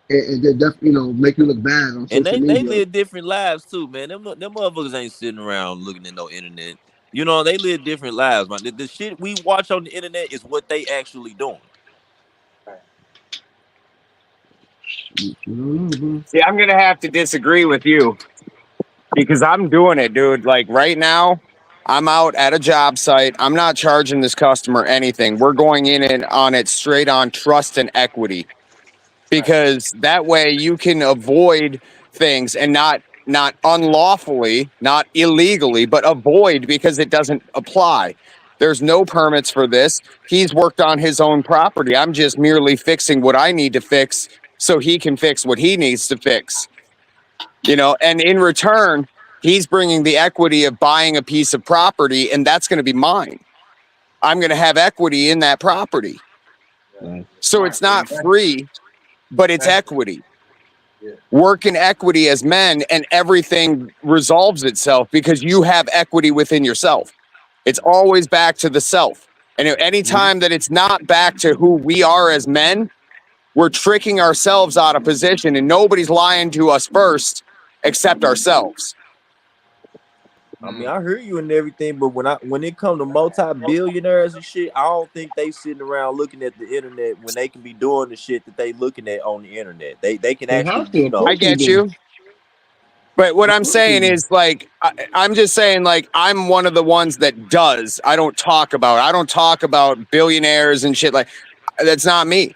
and then make you look bad on social media. They live different lives too, man. Them motherfuckers ain't sitting around looking at no internet. You know, they live different lives, man. The shit we watch on the internet is what they actually doing. See, I'm gonna have to disagree with you because I'm doing it, dude. Like right now, I'm out at a job site. I'm not charging this customer anything. We're going in and on it straight on trust and equity, because that way you can avoid things and not unlawfully, not illegally, but avoid because it doesn't apply. There's no permits for this. He's worked on his own property. I'm just merely fixing what I need to fix so he can fix what he needs to fix. And in return, he's bringing the equity of buying a piece of property, and that's going to be mine. I'm going to have equity in that property. So it's not free, but it's equity. Work in equity as men, and everything resolves itself because you have equity within yourself. It's always back to the self. And any time that it's not back to who we are as men, we're tricking ourselves out of position, and nobody's lying to us first except ourselves. I mean, I hear you and everything, but when it comes to multi-billionaires and shit, I don't think they sitting around looking at the internet when they can be doing the shit that they looking at on the internet. They can actually, you know. I get you. But what I'm saying is, like, I'm just saying, like, I'm one of the ones that does. I don't talk about billionaires and shit. Like, that's not me.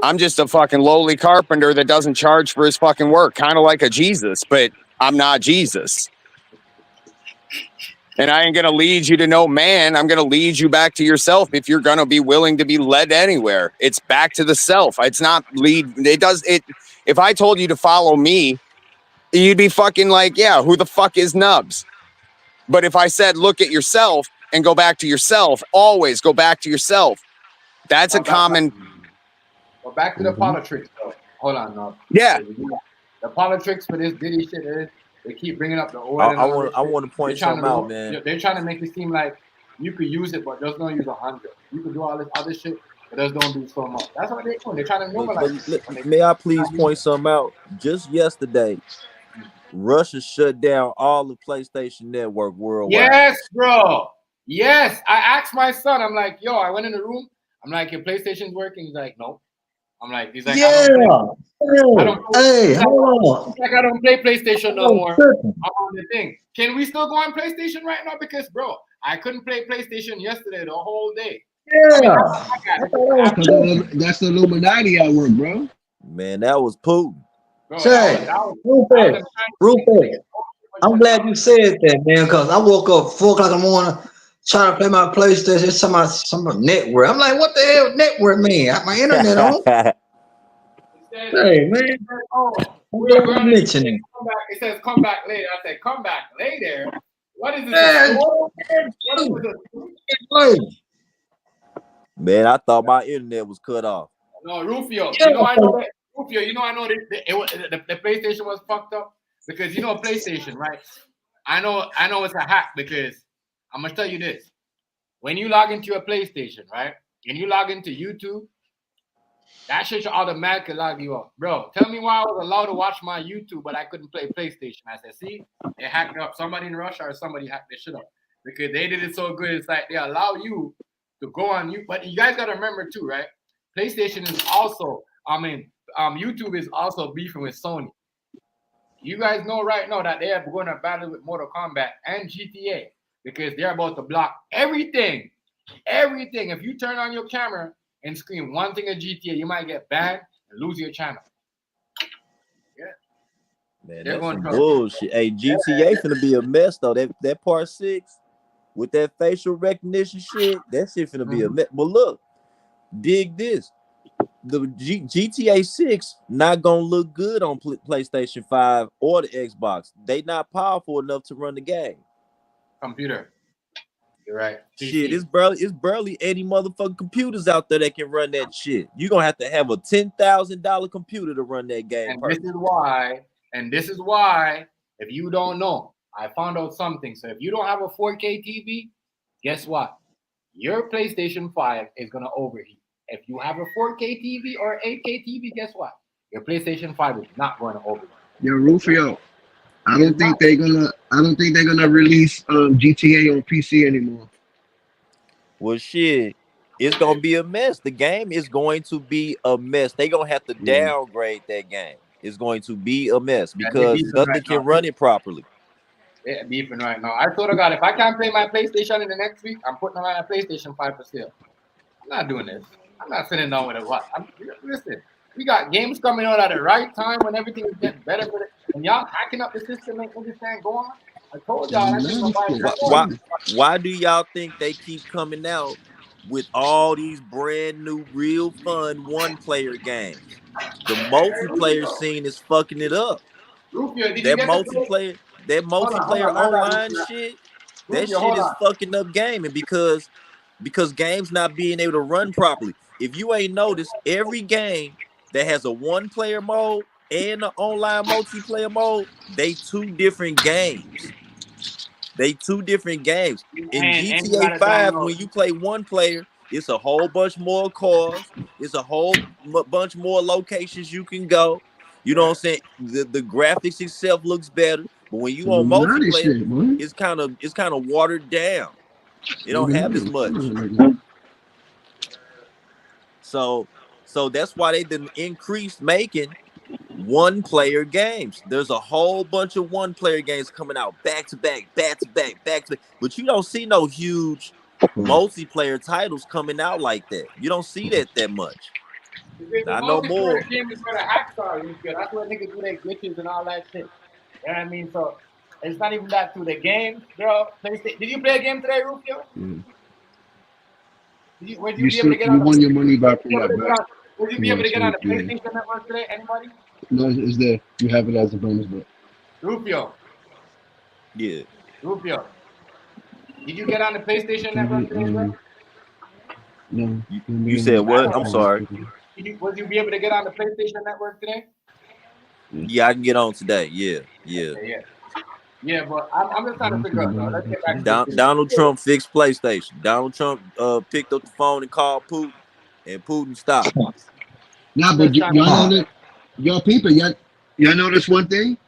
I'm just a fucking lowly carpenter that doesn't charge for his fucking work, kind of like a Jesus, but I'm not Jesus. And I ain't going to lead you to no man. I'm going to lead you back to yourself if you're going to be willing to be led anywhere. It's back to the self. It's not lead. If I told you to follow me, you'd be fucking like, yeah, who the fuck is Nubs? But if I said, look at yourself and go back to yourself, always go back to yourself. That's a common. Well, back to the politics, though. Hold on, Nubs. Yeah. The politics for this Diddy shit is they keep bringing up the oil. I want to point something out, man. They're trying to make it seem like you could use it, but just don't use 100. You could do all this other shit, but just don't do so much. That's what they're doing. They're trying to normalize. May I please point something out? Just yesterday, Russia shut down all the PlayStation Network worldwide. Yes, bro. Yes. I asked my son, I'm like, yo, I went in the room. I'm like, your PlayStation's working? He's like, no. I'm like, he's like, yeah. I don't hold on. Like, I don't play PlayStation no more. I'm on the thing. Can we still go on PlayStation right now? Because, bro, I couldn't play PlayStation yesterday the whole day. Yeah. That's the Illuminati at work, bro. Man, that was Putin. Say, Rupert, I'm glad you said that, man, because I woke up 4 o'clock in the morning trying to play my PlayStation. It's some network. I'm like, what the hell network mean? I have my internet on. Hey, man. We're mentioning. It says come back later. I said, come back later? What is this? Man, I thought my internet was cut off. No, Rufio. You know, I know that. Rufio, you know, I know the PlayStation was fucked up because you know PlayStation, right? I know it's a hack because I'm gonna tell you this: when you log into a PlayStation, right, and you log into YouTube, that shit should automatically log you up, bro. Tell me why I was allowed to watch my YouTube, but I couldn't play PlayStation. I said, see, they hacked up. Somebody in Russia or somebody hacked this shit up because they did it so good. It's like they allow you to go on you, but you guys gotta remember too, right? PlayStation is also, YouTube is also beefing with Sony. You guys know right now that they are going to battle with Mortal Kombat and GTA because they're about to block everything. Everything. If you turn on your camera and scream one thing of GTA, you might get banned and lose your channel. Yeah. Man, they're going to bullshit. Hey, GTA finna be a mess though. That part 6 with that facial recognition shit, that shit finna be a mess. But look, dig this. The GTA 6 not gonna look good on PlayStation 5 or the Xbox. They not powerful enough to run the game. Computer. You're right. Shit, it's barely any motherfucking computers out there that can run that shit. You're gonna have to have a $10,000 computer to run that game. And this is why, if you don't know, I found out something. So if you don't have a 4K TV, guess what? Your PlayStation 5 is gonna overheat. If you have a 4K TV or 8K TV, guess what? Your PlayStation 5 is not going to overheat. Yo, Rufio, I don't think they're gonna release GTA on PC anymore. Well, shit, it's gonna be a mess. The game is going to be a mess. They're gonna have to downgrade that game. It's going to be a mess because nothing can run it properly. They're beefing right now. I swear to God, if I can't play my PlayStation in the next week, I'm putting on my PlayStation 5 for sale. I'm not doing this. I'm not sitting down with a what. Listen, we got games coming out at the right time when everything is getting better for it. And y'all hacking up the system and everything go on. I told y'all. Why do y'all think they keep coming out with all these brand new, real fun one-player games? The multiplayer scene is fucking it up. That multiplayer online shit, that shit is fucking up gaming because games not being able to run properly. If you ain't noticed, every game that has a one-player mode and the online multiplayer mode, they two different games. They two different games. In And you GTA gotta 5, download. when you play one player, it's a whole bunch more cars. It's a whole bunch more locations you can go. You know what I'm saying? The graphics itself looks better, but when you on Illuminati multiplayer, shit, boy. it's kind of watered down. It don't have as much. Illuminati. So that's why they didn't increase making one player games. There's a whole bunch of one player games coming out back to back, back to back, back to back. But you don't see no huge multiplayer titles coming out like that. You don't see that much. The I know more. multiplayer game is where the hacks are. That's where niggas do their glitches and all that shit. You know what I mean? So it's not even that through the game, bro. Did you play a game today, Rufio? Yeah. Would you be able to get You on? won your money back from that bet. Would you be able to get on the Yeah. PlayStation Network today? Anybody? No, it's there. You have it as a bonus bet. Rufio. Yeah. Rufio. Did you get on the PlayStation Network today, bro? No. You said what? I'm sorry. Would you be able to get on the PlayStation Network today? Yeah, I can get on today. Yeah. Okay, yeah, but I'm just trying to figure out, bro. Let's get back to this. Donald Trump fixed PlayStation. Donald Trump picked up the phone and called Putin, and Putin stopped. Nah, but y'all know that, y'all people, y'all notice one thing?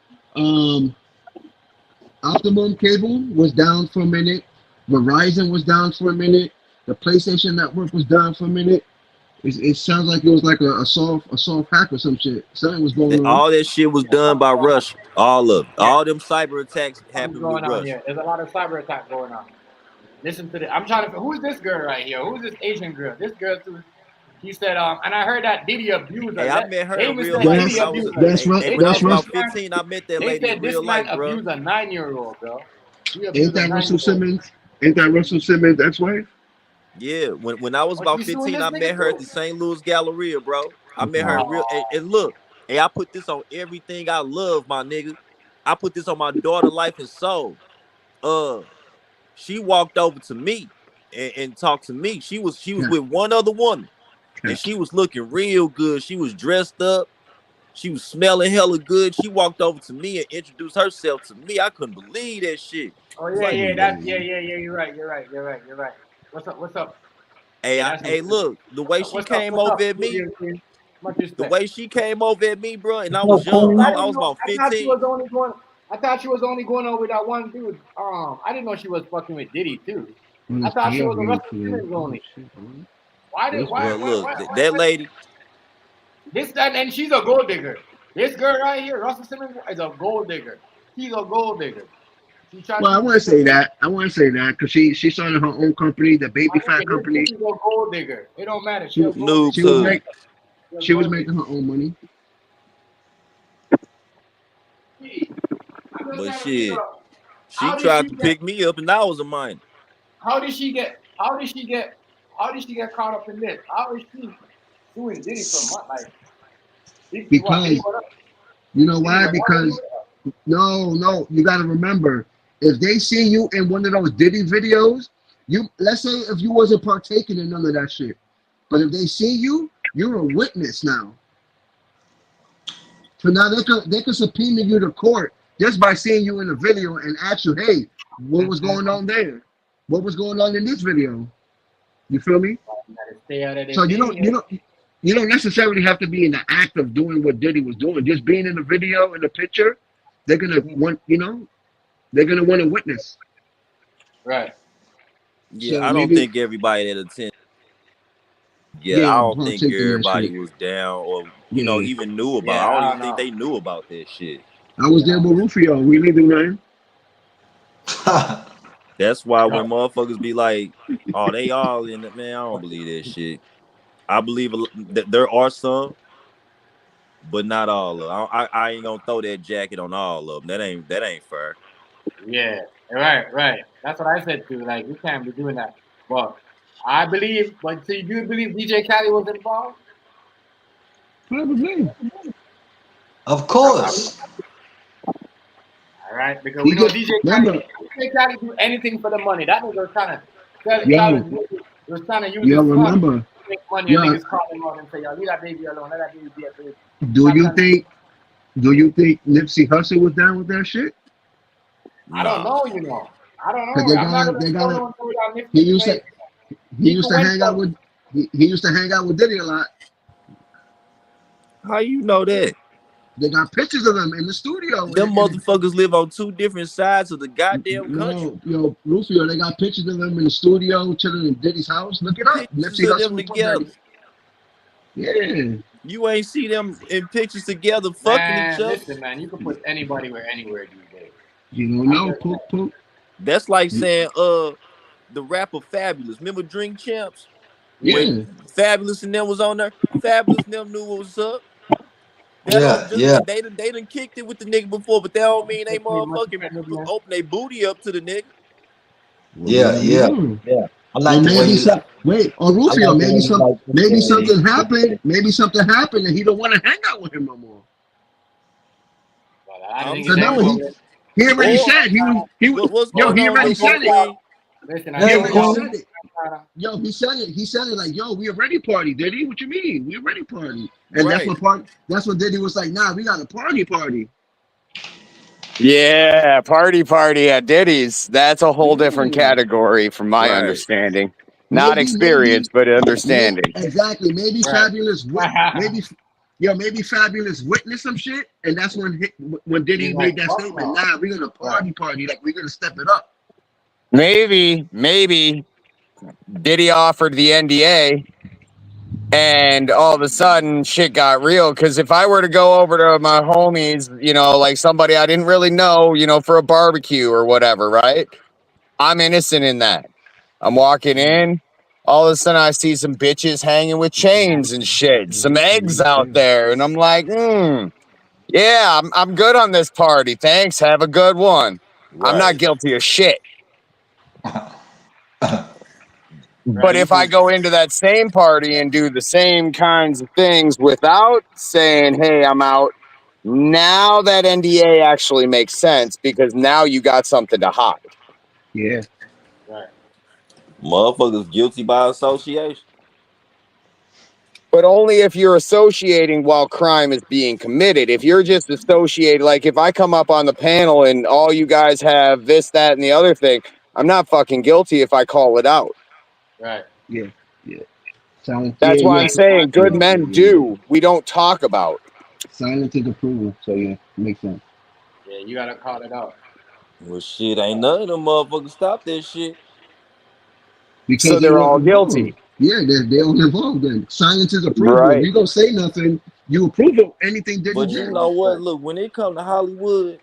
Optimum cable was down for a minute. Verizon was down for a minute. The PlayStation Network was down for a minute. It sounds like it was like a soft hack or some shit. Something was going on. All that shit was done by Russia. All of it. All them cyber attacks happened with Russia. Yeah, there's a lot of cyber attack going on. Listen to this. I'm trying to. Who's this girl right here? Who's this Asian girl? This girl too. He said, and I heard that Diddy abused her. Hey, I met her in real life. life. That's right. When I was about 15, I met that lady in real life, bro. Abused a 9-year-old, bro. Ain't that Russell Simmons? Ain't that Russell Simmons' ex-wife? Yeah, when I was about 15, I met her at the St. Louis Galleria, bro. I met her in real. And look, hey, I put this on everything I love, my nigga. I put this on my daughter, life and soul. She walked over to me and talked to me. She was with one other woman, and she was looking real good. She was dressed up. She was smelling hella good. She walked over to me and introduced herself to me. I couldn't believe that shit. Oh yeah, You're right. What's up? Hey, look, the way she came over at me, bro, and I was young. I was about 15. I thought she was only going over with that one dude. I didn't know she was fucking with Diddy too. I thought she was a Russell Simmons only. Why? That lady. And she's a gold digger. This girl right here, Russell Simmons, is a gold digger. She's a gold digger. Well, I want to say that. Because she started her own company, the Baby Fat Company. She's a gold digger. It don't matter. She was making her own money. But shit, she tried to pick me up, and I was a minor. How did she get caught up in this? How is she doing Diddy for what? Like, because you know why? Because no, you got to remember, if they see you in one of those Diddy videos, let's say if you wasn't partaking in none of that shit, but if they see you, you're a witness now. So now they could subpoena you to court just by seeing you in a video and ask you, hey, what was going on there? What was going on in this video? You feel me? So you don't necessarily have to be in the act of doing what Diddy was doing. Just being in the video, in the picture, they're gonna want a witness. Right. Yeah, so I don't think everybody that attended. Yeah, I don't think everybody was down or even knew about. I don't even think they knew about that shit. I was there with Rufio. We didn't do nothing. That's why when motherfuckers be like, "Oh, they all in it," man, I don't believe that shit. I believe that there are some, but not all of them. I ain't gonna throw that jacket on all of them. That ain't fair. Yeah, right. That's what I said too. Like, you can't be doing that. But I believe. But so you believe DJ Khaled was involved? Probably. Of course. All right, because we know DJ Khaled do anything for the money. That was trying to use his fund to make money, and niggas call him out and say, "Yo, leave that baby alone. Let that baby be a baby." Do you think Do you think Nipsey Hussle was down with that shit? I don't know, you know. I don't Cause know. I'm not gonna they got go on without he Nipsey used to played. he used People to went hang out from with he used to hang out with Diddy a lot. How you know that? They got pictures of them in the studio. Them motherfuckers live on two different sides of the goddamn country. Yo, Rufio, they got pictures of them in the studio, chilling in Diddy's house. Look it up. Pictures Nipsey of them Hussle put that. together. Yeah. You ain't see them in pictures together fucking each man, other. listen, man, you can put anybody where anywhere these days. You don't know, poop. That's like saying the rapper Fabulous. Remember Drink Champs? Yeah. When Fabulous and them was on there, Fabulous and them knew what was up. That Yeah, don't just yeah, they done kicked it with the nigga before, but that don't mean they Pretty much motherfucking friends, man. open their booty up to the nigga. Well, yeah, maybe yeah, not. yeah. I Or like the way maybe you some wait, or I Rufio, like the way you like to maybe say something happened. Maybe something happened and he don't want to hang out with him no more. But I I'm think Cause it's saying, remember over. he already or said what's yo, going he on, already Lil Bo said it. Queen? Listen, He Hey, already Queen. said it. Yo, he said it like, yo, we a ready party, Diddy. What you mean? We a ready party. And Right. that's what Diddy was like, nah, we got a party. Yeah, party at Diddy's. That's a whole different category from my Right. understanding. Not experience, Maybe, but understanding. exactly. Maybe Right. maybe Fabulous witnessed some shit, and that's when Diddy He's like, made that fuck statement. no. Nah, we're gonna party, like we're gonna step it up. Maybe Diddy offered the NDA and all of a sudden shit got real. Cause if I were to go over to my homies, you know, like somebody I didn't really know, you know, for a barbecue or whatever, right? I'm innocent in that. I'm walking in. All of a sudden, I see some bitches hanging with chains and shit, some eggs out there, and I'm like, yeah, I'm good on this party. Thanks. Have a good one. I'm not Right. guilty of shit. But Right. if I go into that same party and do the same kinds of things without saying, hey, I'm out, now that NDA actually makes sense because now you got something to hide. Yeah. Right. Motherfuckers guilty by association. But only if you're associating while crime is being committed. If you're just associated, like if I come up on the panel and all you guys have this, that, and the other thing, I'm not fucking guilty if I call it out. Right. Yeah. Silence. That's why I'm saying good Yeah. men do. We don't talk about. Silence is approval. So yeah, makes sense. Yeah, you gotta call it out. Well, shit, ain't none of them motherfuckers stop that shit. Because So they they're weren't all involved. guilty. Yeah, they all involved. Then silence is approval. Right. If you don't say nothing, you approve of anything Diddy But did. you know what? Look, when it comes to Hollywood,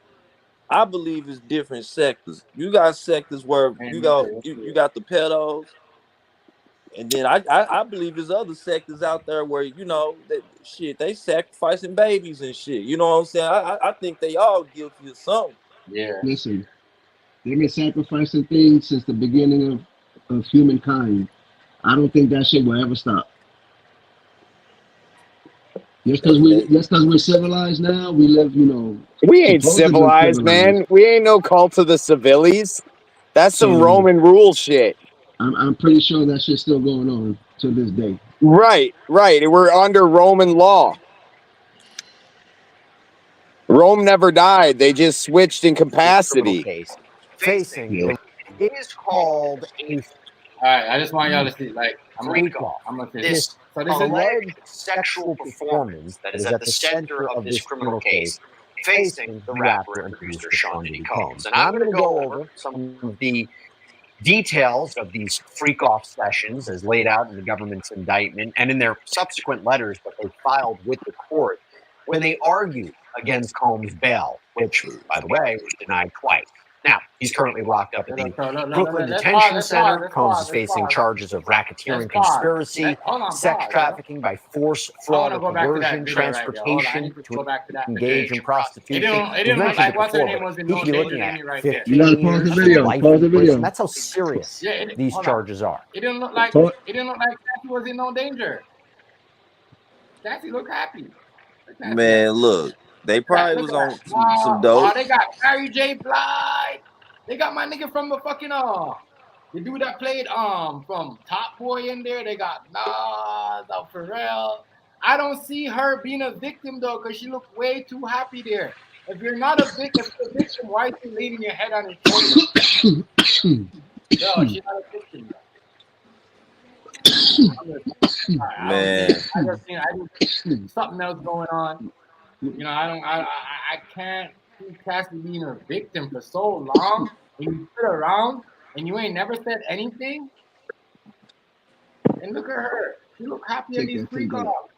I believe it's different sectors. You got sectors where you got the pedos, and then I believe there's other sectors out there where you know that shit they sacrificing babies and shit. You know what I'm saying? I think they all guilty of something. Yeah. Listen, they've been sacrificing things since the beginning of humankind. I don't think that shit will ever stop. Just because we're civilized now, we live, We ain't supposedly civilized, civilized. man. We ain't no cult of the civilians. That's some So Roman rule shit. I'm pretty sure that shit's still going on to this day. Right. We're under Roman law. Rome never died. They just switched in capacity. Case facing the, it is called a All right. I just want y'all to see. Like, I'm gonna say this So this is alleged sexual performance that is at the center of this criminal case facing the rapper and producer Sean Diddy Combs. And I'm going to go over some of the details of these freak-off sessions as laid out in the government's indictment and in their subsequent letters that they filed with the court when they argued against Combs' bail, which, by the way, was denied twice. Now, he's currently locked up at the Brooklyn Detention Center. Combs is facing charges of racketeering, conspiracy, sex trafficking by force, fraud, or coercion, transportation to engage in prostitution. We mentioned it before, but he could be looking at 15 years to life in prison. That's how serious these charges are. It didn't look like Cassie was in no danger. Cassie looked happy. Man, look, they probably was on some dope. They got Mary J. Blige. They got my nigga from the fucking the dude that played from Top Boy in there. They got Nas, Pharrell. I don't see her being a victim though, because she looked way too happy there. If you're not a victim, why is she leaning your head on his shoulder? No, she's not a victim. Man, I just something else going on. You know, I can't see Cassie being a victim for so long, and you sit around and you ain't never said anything. And look at her. She look happy in these free calls.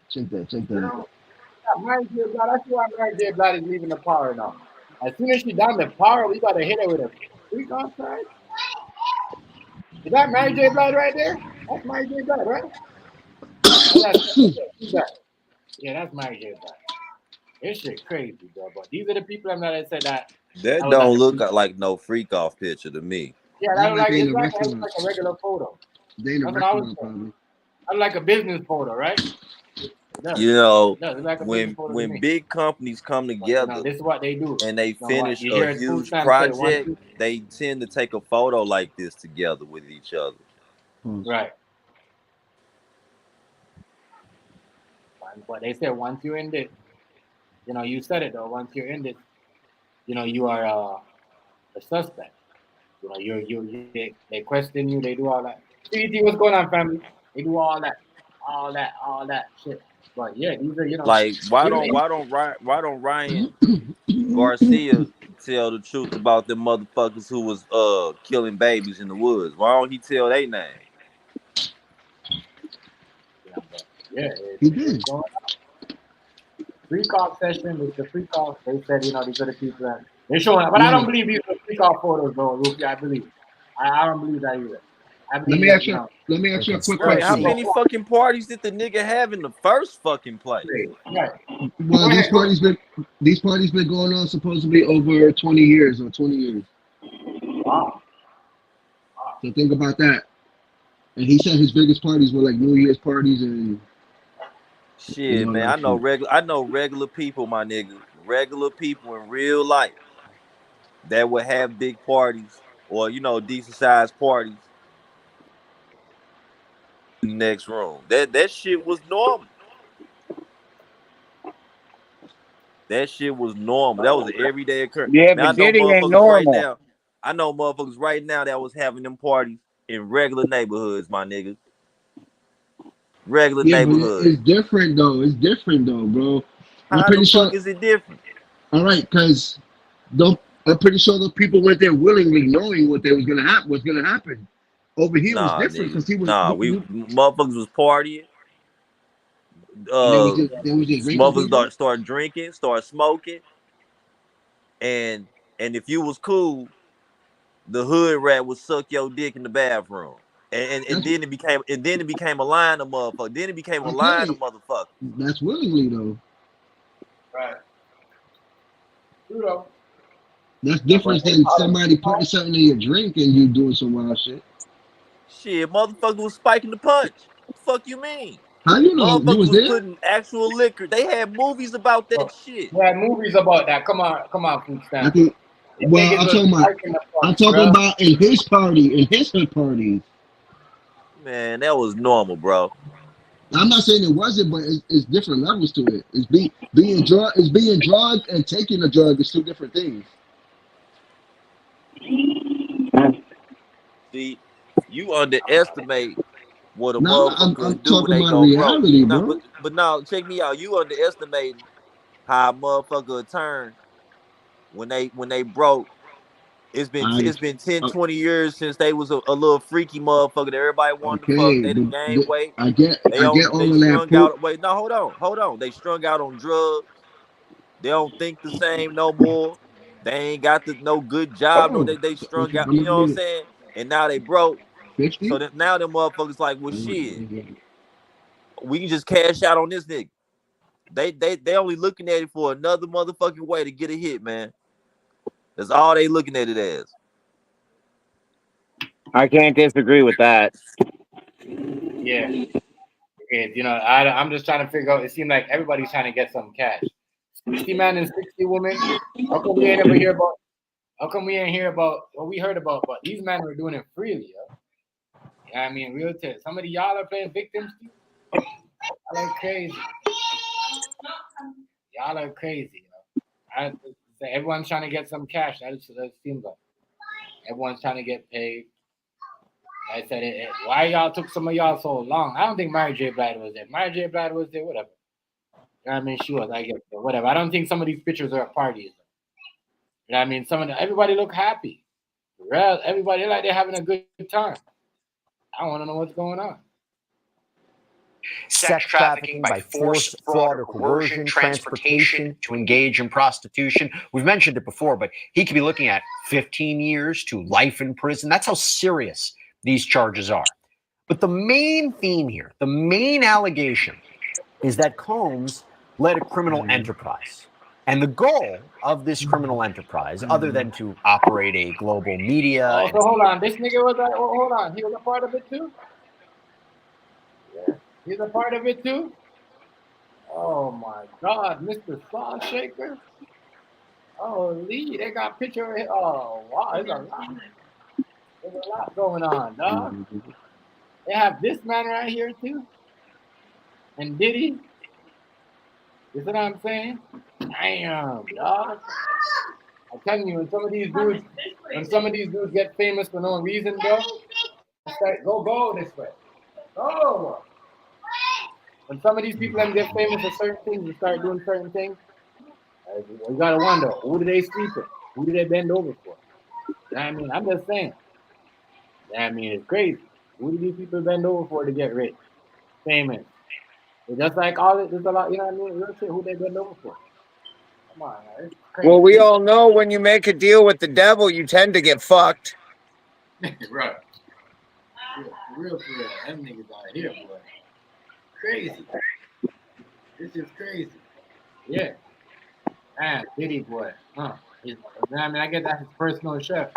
Check that. You know, Mary J. Blige, that's why Mary J. Blige is leaving the power now. As soon as she done the power, we gotta hit her with a free call side. Is that Mary J. Blige right there? That's Mary J. Blige, right? Yeah, that's Mary J. Blige. This shit crazy, bro. But these are the people that said that. that don't look like no freak off picture to me. Yeah, that like it's like a regular photo. That's what I was saying. That's like a business photo, right? You know, like when big companies come together, this is what they do, and they finish a huge project, they tend to take a photo like this together with each other. Right. But they said once you're in this, you know, you said it though. Once you're in this, you know, you are a suspect. You know, they question you. They do all that. CDT, what's going on, family? They do all that shit. But yeah, these are, you know, like why don't Ryan Garcia tell the truth about them motherfuckers who was killing babies in the woods? Why don't he tell their name? Yeah, he did. Free call session with the free call. They said, you know, these are the people that they're showing. But I don't believe these are free call photos, though, Rufy. I believe. I don't believe that either. Let me ask you a quick question. How many fucking parties did the nigga have in the first fucking place? Right. Well, these parties been going on supposedly over 20 years or 20 years. Wow. So think about that. And he said his biggest parties were like New Year's parties and shit, man. I know regular people, my nigga. Regular people in real life that would have big parties or, you know, decent sized parties in the next room. That shit was normal. That shit was normal. That was an everyday occurrence. Yeah, now, but Diddy ain't normal. I know motherfuckers right now that was having them parties in regular neighborhoods, my nigga. Regular neighborhoods. It's different though. It's different though, bro. How the fuck is it different? All right, because I'm pretty sure those people went there willingly, knowing what they was gonna happen. What's gonna happen? Over here was different because he was. Motherfuckers was partying. Motherfuckers start drinking, start smoking, and if you was cool, the hood rat would suck your dick in the bathroom. And then it became a line of motherfuckers. Then it became a line of motherfuckers. That's willingly though. Right. True though. That's different than somebody putting something in your drink and you doing some wild shit. Shit, motherfuckers was spiking the punch. What the fuck you mean? How you know? Motherfuckers You was there? putting actual liquor. They had movies about that shit. They had movies about that. Come on, food stand. I'm talking about in his party, in his hood parties. Man, that was normal, bro. I'm not saying it wasn't, but it's different levels to it. It's being drugged and taking a drug is two different things. See, you underestimate what a motherfucker do when they go reality, broke. But now, check me out. You underestimating how a motherfucker turn when they broke. It's been 10, 20 years since they was a little freaky motherfucker that everybody wanted to fuck. They done gained weight. I get all that. Wait, no, hold on. They strung out on drugs. They don't think the same no more. They ain't got no good job. No, they strung out. You know what I'm saying? And now they broke. 50? So that now them motherfuckers like, well, shit, we can just cash out on this nigga. They only looking at it for another motherfucking way to get a hit, man. That's all they looking at it as. I can't disagree with that. Yeah. You know, I'm just trying to figure out. It seems like everybody's trying to get some cash. 60 men and 60 women. How come we ain't ever hear about? How come we ain't hear about what we heard about? But these men were doing it freely, yo. You know what I mean, real talk. Some of y'all are playing victims too. Y'all are crazy. Y'all are crazy. Everyone's trying to get some cash. That seems like everyone's trying to get paid. I said, why y'all took some of y'all so long? I don't think Mary J. Blige was there. Mary J. Blige was there, whatever. You know what I mean? She was, I guess, whatever. I don't think some of these pictures are at parties. You know what I mean? Everybody look happy. Everybody like they're having a good time. I want to know what's going on. Sex trafficking by force, fraud, or coercion, transportation to engage in prostitution. We've mentioned it before, but he could be looking at 15 years to life in prison. That's how serious these charges are. But the main theme here, the main allegation, is that Combs led a criminal enterprise. And the goal of this criminal enterprise, other than to operate a global media... So hold on. This nigga was like, hold on. He was a part of it too? Yeah. He's a part of it too? Oh my God, Mr. Saw Shaker. Holy, they got a picture of it. Oh wow, there's a lot going on, dog. They have this man right here too. And Diddy. You see what I'm saying? Damn, dog. I'm telling you, when some of these dudes get famous for no reason, bro, go this way. Go. When some of these people get famous for certain things and start doing certain things, you gotta wonder, who do they sleep with? Who do they bend over for? You know what I mean? I'm just saying. I mean, it's crazy. Who do these people bend over for to get rich? Famous. It's just like there's a lot, you know what I mean? Real shit, who they bend over for? Come on, man. It's crazy. Well, we all know when you make a deal with the devil, you tend to get fucked. Right. Yeah, for real. Them niggas out here, boy. Crazy. This is crazy. Yeah. Man, Diddy, boy. I mean, I guess that's his personal chef.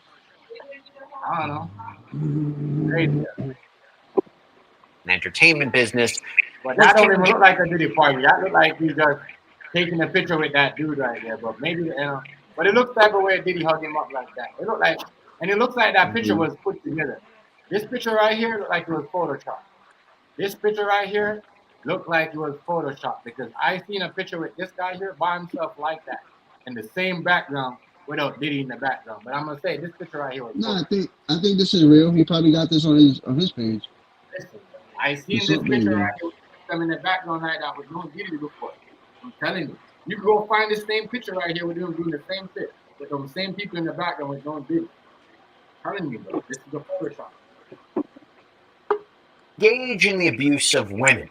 I don't know. Crazy. An entertainment business. But that don't even look like a Diddy party. That look like he's just taking a picture with that dude right there. But maybe, but it looks like the way Diddy hugged him up like that. It looks like that picture was put together. This picture right here looked like it was photoshopped. This picture right here looked like it was photoshopped because I seen a picture with this guy here by himself like that in the same background without Diddy in the background. But I'm gonna say this picture right here was photoshopped. I think this is real. He probably got this on his page. Listen, I seen this picture right here with them in the background like that with no Diddy before. I'm telling you, you can go find this same picture right here with them doing the same shit with those same people in the background with no Diddy. I'm telling you, bro, this is a photoshopp. Engage in the abuse of women,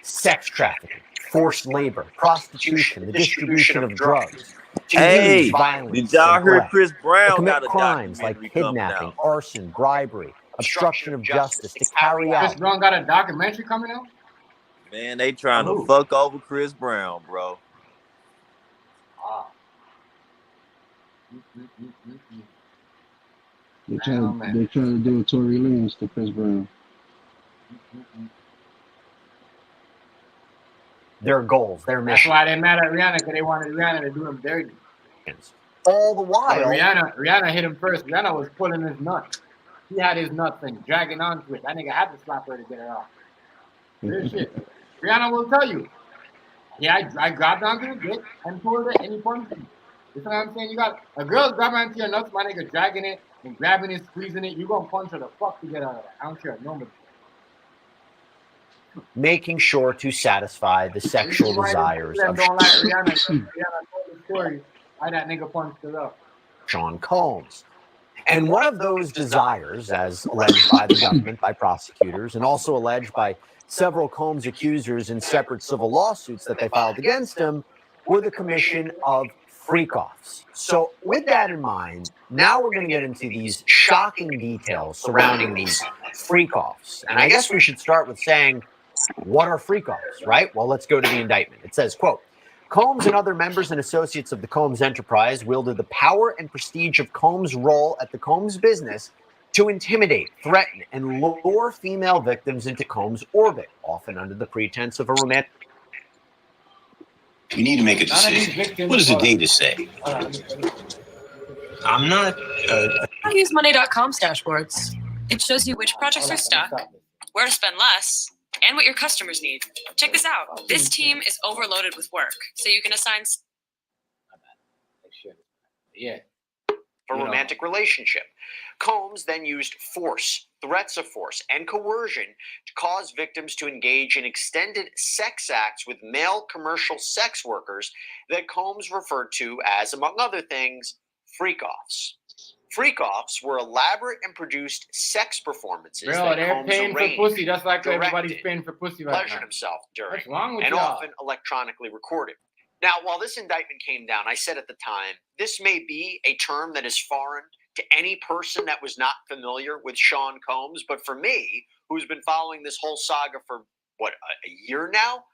sex trafficking, forced labor, prostitution, the distribution of drugs. Hey, violence, did y'all hear Chris Brown got a crimes like kidnapping, arson, bribery, obstruction of justice to carry out. Chris Brown got a documentary coming out? Man, they trying to fuck over Chris Brown, bro. They're trying to do a Tory Lanez to Chris Brown. Their goals, their mission. That's why they mad at Rihanna, because they wanted Rihanna to do them dirty. All the while, Rihanna hit him first. Rihanna was pulling his nuts. He had his nuts and dragging onto it. That nigga had to slap her to get her off. Real shit. Rihanna will tell you. Yeah, I grabbed onto the dick and pulled it, and he punched me. You know what I'm saying? You got a girl grabbing onto your nuts, my nigga dragging it and grabbing it, squeezing it. You gonna punch her the fuck to get out of that. I don't care. Nobody. Making sure to satisfy the sexual desires of don't like Rihanna. Rihanna told the story why that nigga punched her up. Sean Combs. And one of those desires, as alleged by the government, by prosecutors, and also alleged by several Combs accusers in separate civil lawsuits that they filed against him, were the commission of freak-offs. So with that in mind, now we're going to get into these shocking details surrounding these freak-offs. And I guess we should start with saying, what are freak-offs, right? Well, let's go to the indictment. It says, quote, Combs and other members and associates of the Combs enterprise wielded the power and prestige of Combs' role at the Combs business to intimidate, threaten, and lure female victims into Combs' orbit, often under the pretense of a romantic. You need to make a decision. What does the data say? I'm not. I use money.com's dashboards. It shows you which projects are stuck, where to spend less, and what your customers need. Check this out. This team is overloaded with work, so you can assign... Yeah. For romantic relationship. Combs then used force, threats of force, and coercion to cause victims to engage in extended sex acts with male commercial sex workers that Combs referred to as, among other things, freak-offs. Freak-offs were elaborate and produced sex performances Bro, that they're Combs paying for arranged, pussy. That's like everybody's directed, paying for pussy right pleasured now. himself during, What's wrong with and y'all? often electronically recorded. Now, while this indictment came down, I said at the time, this may be a term that is foreign to any person that was not familiar with Sean Combs, but for me, who's been following this whole saga for, what, a year now?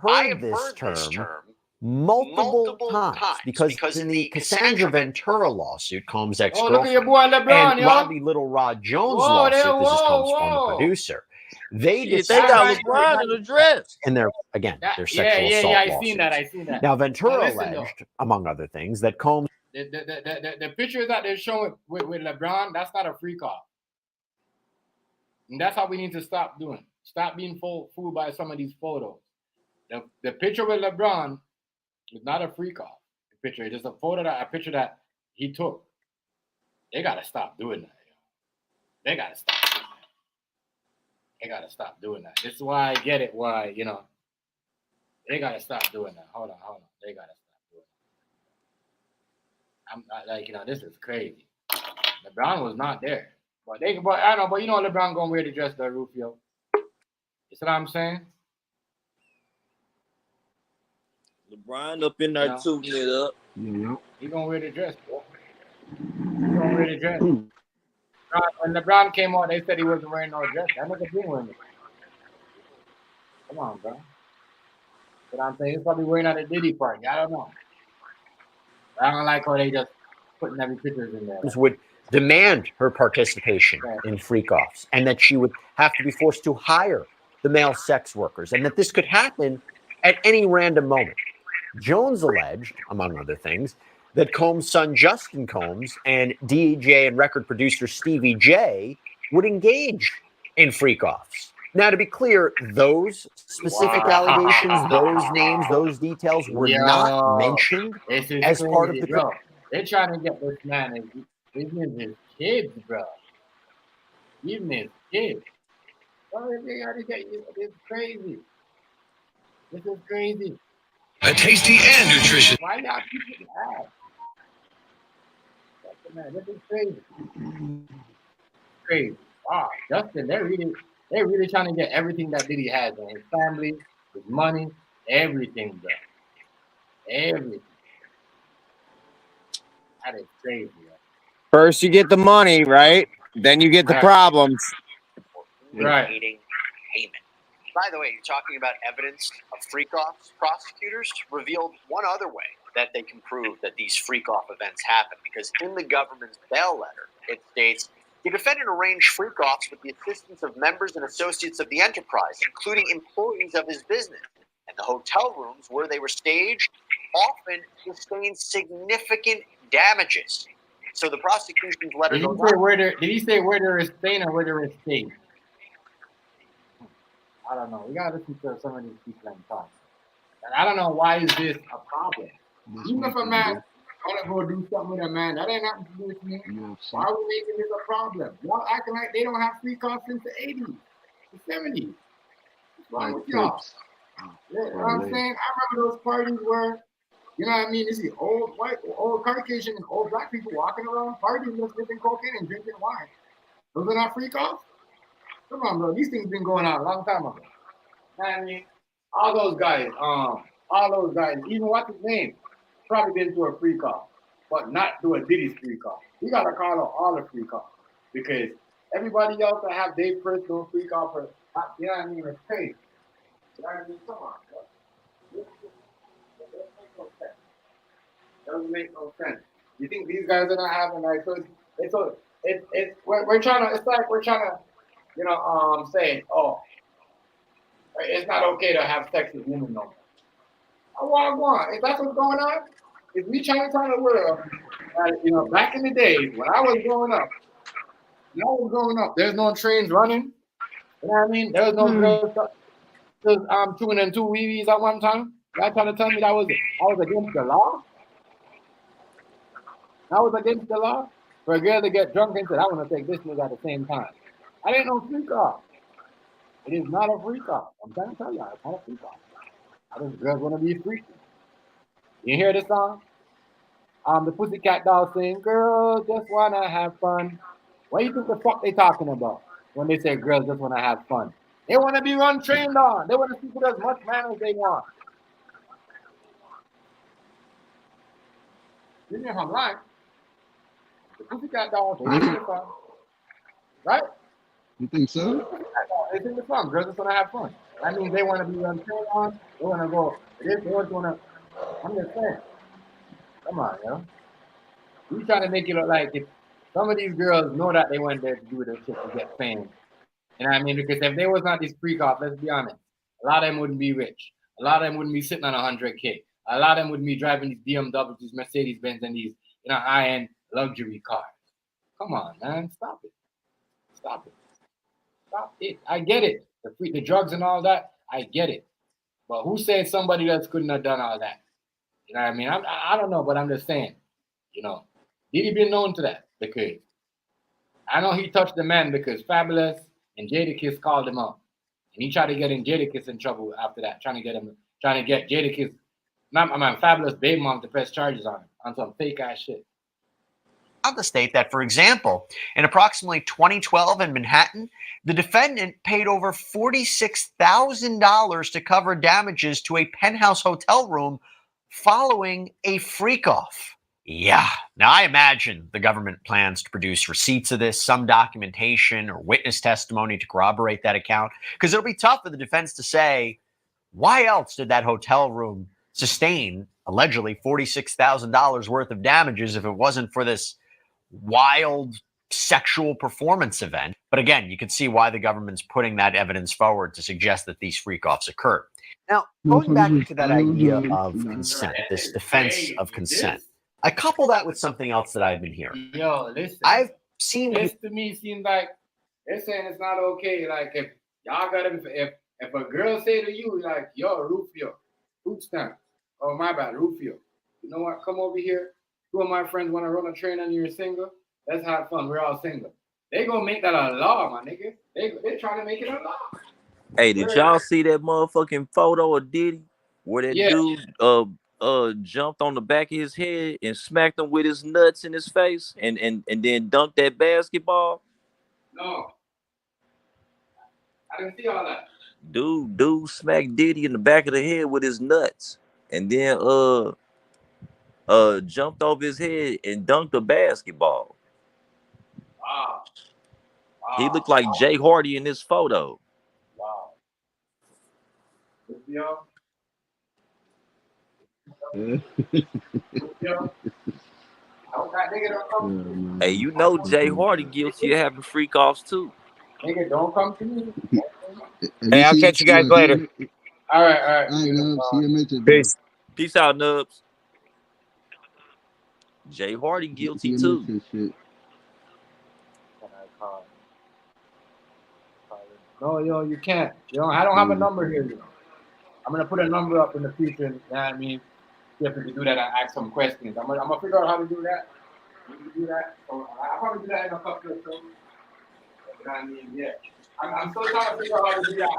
I have heard this term multiple times because in the Cassandra Ventura lawsuit, Combs' ex-girlfriend, look at your boy LeBron, and yo. Robbie Little Rod Jones lawsuit, this is Combs' former producer, they Shit, decided they got LeBron in the dress. and they're sexual assault I lawsuits. seen that. I seen that. Now, Ventura listen, alleged, among other things, that Combs... The pictures that they're showing with LeBron, that's not a freak off. And that's how we need to stop doing. Stop being fooled by some of these photos. The picture with LeBron is not a freak off. The picture is just a picture that he took. They gotta stop doing that. They gotta stop doing that. They gotta stop doing that. This is why I get it. Why they gotta stop doing that. Hold on. They gotta stop doing that. I'm like, this is crazy. LeBron was not there. But I know, but LeBron gonna wear the dress, the Rufio. You see what I'm saying? LeBron up in there tooting it up. He gonna wear the dress, bro. He gonna wear the dress. When LeBron came out, they said he wasn't wearing no dress. That nigga been wearing it. Come on, bro. But I'm saying he's probably wearing at a Diddy party. I don't know. I don't like how they just putting every pictures in there. would demand her participation in freak-offs, and that she would have to be forced to hire the male sex workers, and that this could happen at any random moment. Jones alleged, among other things, that Combs' son Justin Combs and DJ and record producer Stevie J would engage in freak-offs. Now, to be clear, those specific allegations, those names, those details were not mentioned as part of the... Bro. They're trying to get this man his kids, bro. Even his kids. Bro, they gotta get you. It's crazy. This is crazy. A tasty and nutritious. Why y'all keep it ass? Man, this is crazy. Crazy. Wow, Justin, they're really trying to get everything that Diddy has, man. His family, his money, everything, bro. Everything. That is crazy, bro. First, you get the money, right? Then you get the problems. Right. Payment. By the way, you're talking about evidence of freak-offs. Prosecutors revealed one other way that they can prove that these freak-off events happen, because in the government's bail letter, it states, the defendant arranged freak-offs with the assistance of members and associates of the enterprise, including employees of his business, and the hotel rooms where they were staged often sustained significant damages. So the prosecution's letter Did he say where they're staying or where they're staying? I don't know. We gotta listen to some of these people and talk. And I don't know why is this a problem. Even if a man wanna go do something with a man, that ain't nothing to do with me. Why are we making this a problem? Y'all acting like they don't have free costs since the 80s, the 70s. What's wrong with y'all? You know what I'm saying? I remember those parties where, you know what I mean? You see old Caucasian and old black people walking around partying, just sniffing cocaine and drinking wine. Those are not free costs? Come on, bro. These things been going on a long time ago. You know what I mean? All those guys, even what's his name, probably been through a free call, but not through a Diddy's free call. We gotta call out all the free calls because everybody else that have their personal free call for, you know what I mean, it's crazy. You know what I mean? Come on, bro. Doesn't make no sense. You think these guys are not having like we're trying to say, oh, it's not okay to have sex with women no more. If that's what's going on, if we trying to tell the world, back in the days when I was growing up, there's no trains running. You know what I mean? There was no girl stuff. chewing in 2 weebies at one time? Y'all trying to tell me that was against the law? That was against the law for a girl to get drunk and say, "I want to take this nigga at the same time." I ain't no freak off. It is not a freak off. I'm trying to tell y'all, it's not a freak off. I just girls want to be freaky. You hear this song? The Pussycat Dolls sing, "Girls just wanna have fun." What do you think the fuck they talking about when they say girls just wanna have fun? They wanna be run trained on. They wanna sleep with as much man as they want. You know if I'm lying. The Pussycat Dolls, they sing the song. Right? You think so? They sing the song, girls just wanna have fun. That means they wanna be run trained on. They wanna go this, they just wanna. I'm just saying. Come on, yo. You trying to make it look like if some of these girls know that they went there to do this shit to get fame. You know what I mean? Because if they was not this freak off, let's be honest, a lot of them wouldn't be rich. A lot of them wouldn't be sitting on 100K. A lot of them wouldn't be driving these BMWs, these Mercedes Benz, and these high-end luxury cars. Come on, man, stop it. Stop it. Stop it. I get it. The drugs and all that, I get it. But who said somebody else couldn't have done all that? You know what I mean? I don't know, but I'm just saying. Diddy been known to that because I know he touched the man because Fabulous and Jadakiss called him up. And he tried to get Jadakiss in trouble after that, trying to get Jadakiss, Fabulous baby mom to press charges on him on some fake ass shit. To state that, for example, in approximately 2012 in Manhattan, the defendant paid over $46,000 to cover damages to a penthouse hotel room following a freak-off. Yeah. Now, I imagine the government plans to produce receipts of this, some documentation or witness testimony to corroborate that account, because it'll be tough for the defense to say, why else did that hotel room sustain allegedly $46,000 worth of damages if it wasn't for this wild sexual performance event? But again, you can see why the government's putting that evidence forward to suggest that these freak-offs occur. Now, going back to that idea of consent, this defense of consent, I couple that with something else that I've been hearing. Yo, listen. I've seen this to me seems like they're saying it's not okay. Like if y'all gotta, if a girl say to you like, "Yo, Rufio, food stamp," oh my bad, Rufio. You know what? Come over here. 2 of my friends want to run a train and you're single. Let's have fun. We're all single. They gonna make that a law, my nigga. They trying to make it a law. Hey, did y'all see that motherfucking photo of Diddy where that dude jumped on the back of his head and smacked him with his nuts in his face and then dunked that basketball? No. I didn't see all that. Dude smacked Diddy in the back of the head with his nuts and then jumped off his head and dunked a basketball. Wow. He looked like Jay Hardy in this photo. Wow. Rufio. Hey, you know Jay Hardy guilty of having freak offs too. Nigga, don't come to me. Hey, I'll catch you guys later. All right. Peace. Peace out, Nubs. Jay Hardy guilty too. No, yo, you can't. I don't have a number here. I'm gonna put a number up in the future. You know what I mean? You have to do that and ask some questions. I'm gonna figure out how to do that. So I'll probably do that in a couple of shows. You know what I mean? Yeah. I'm still trying to figure out how to do that.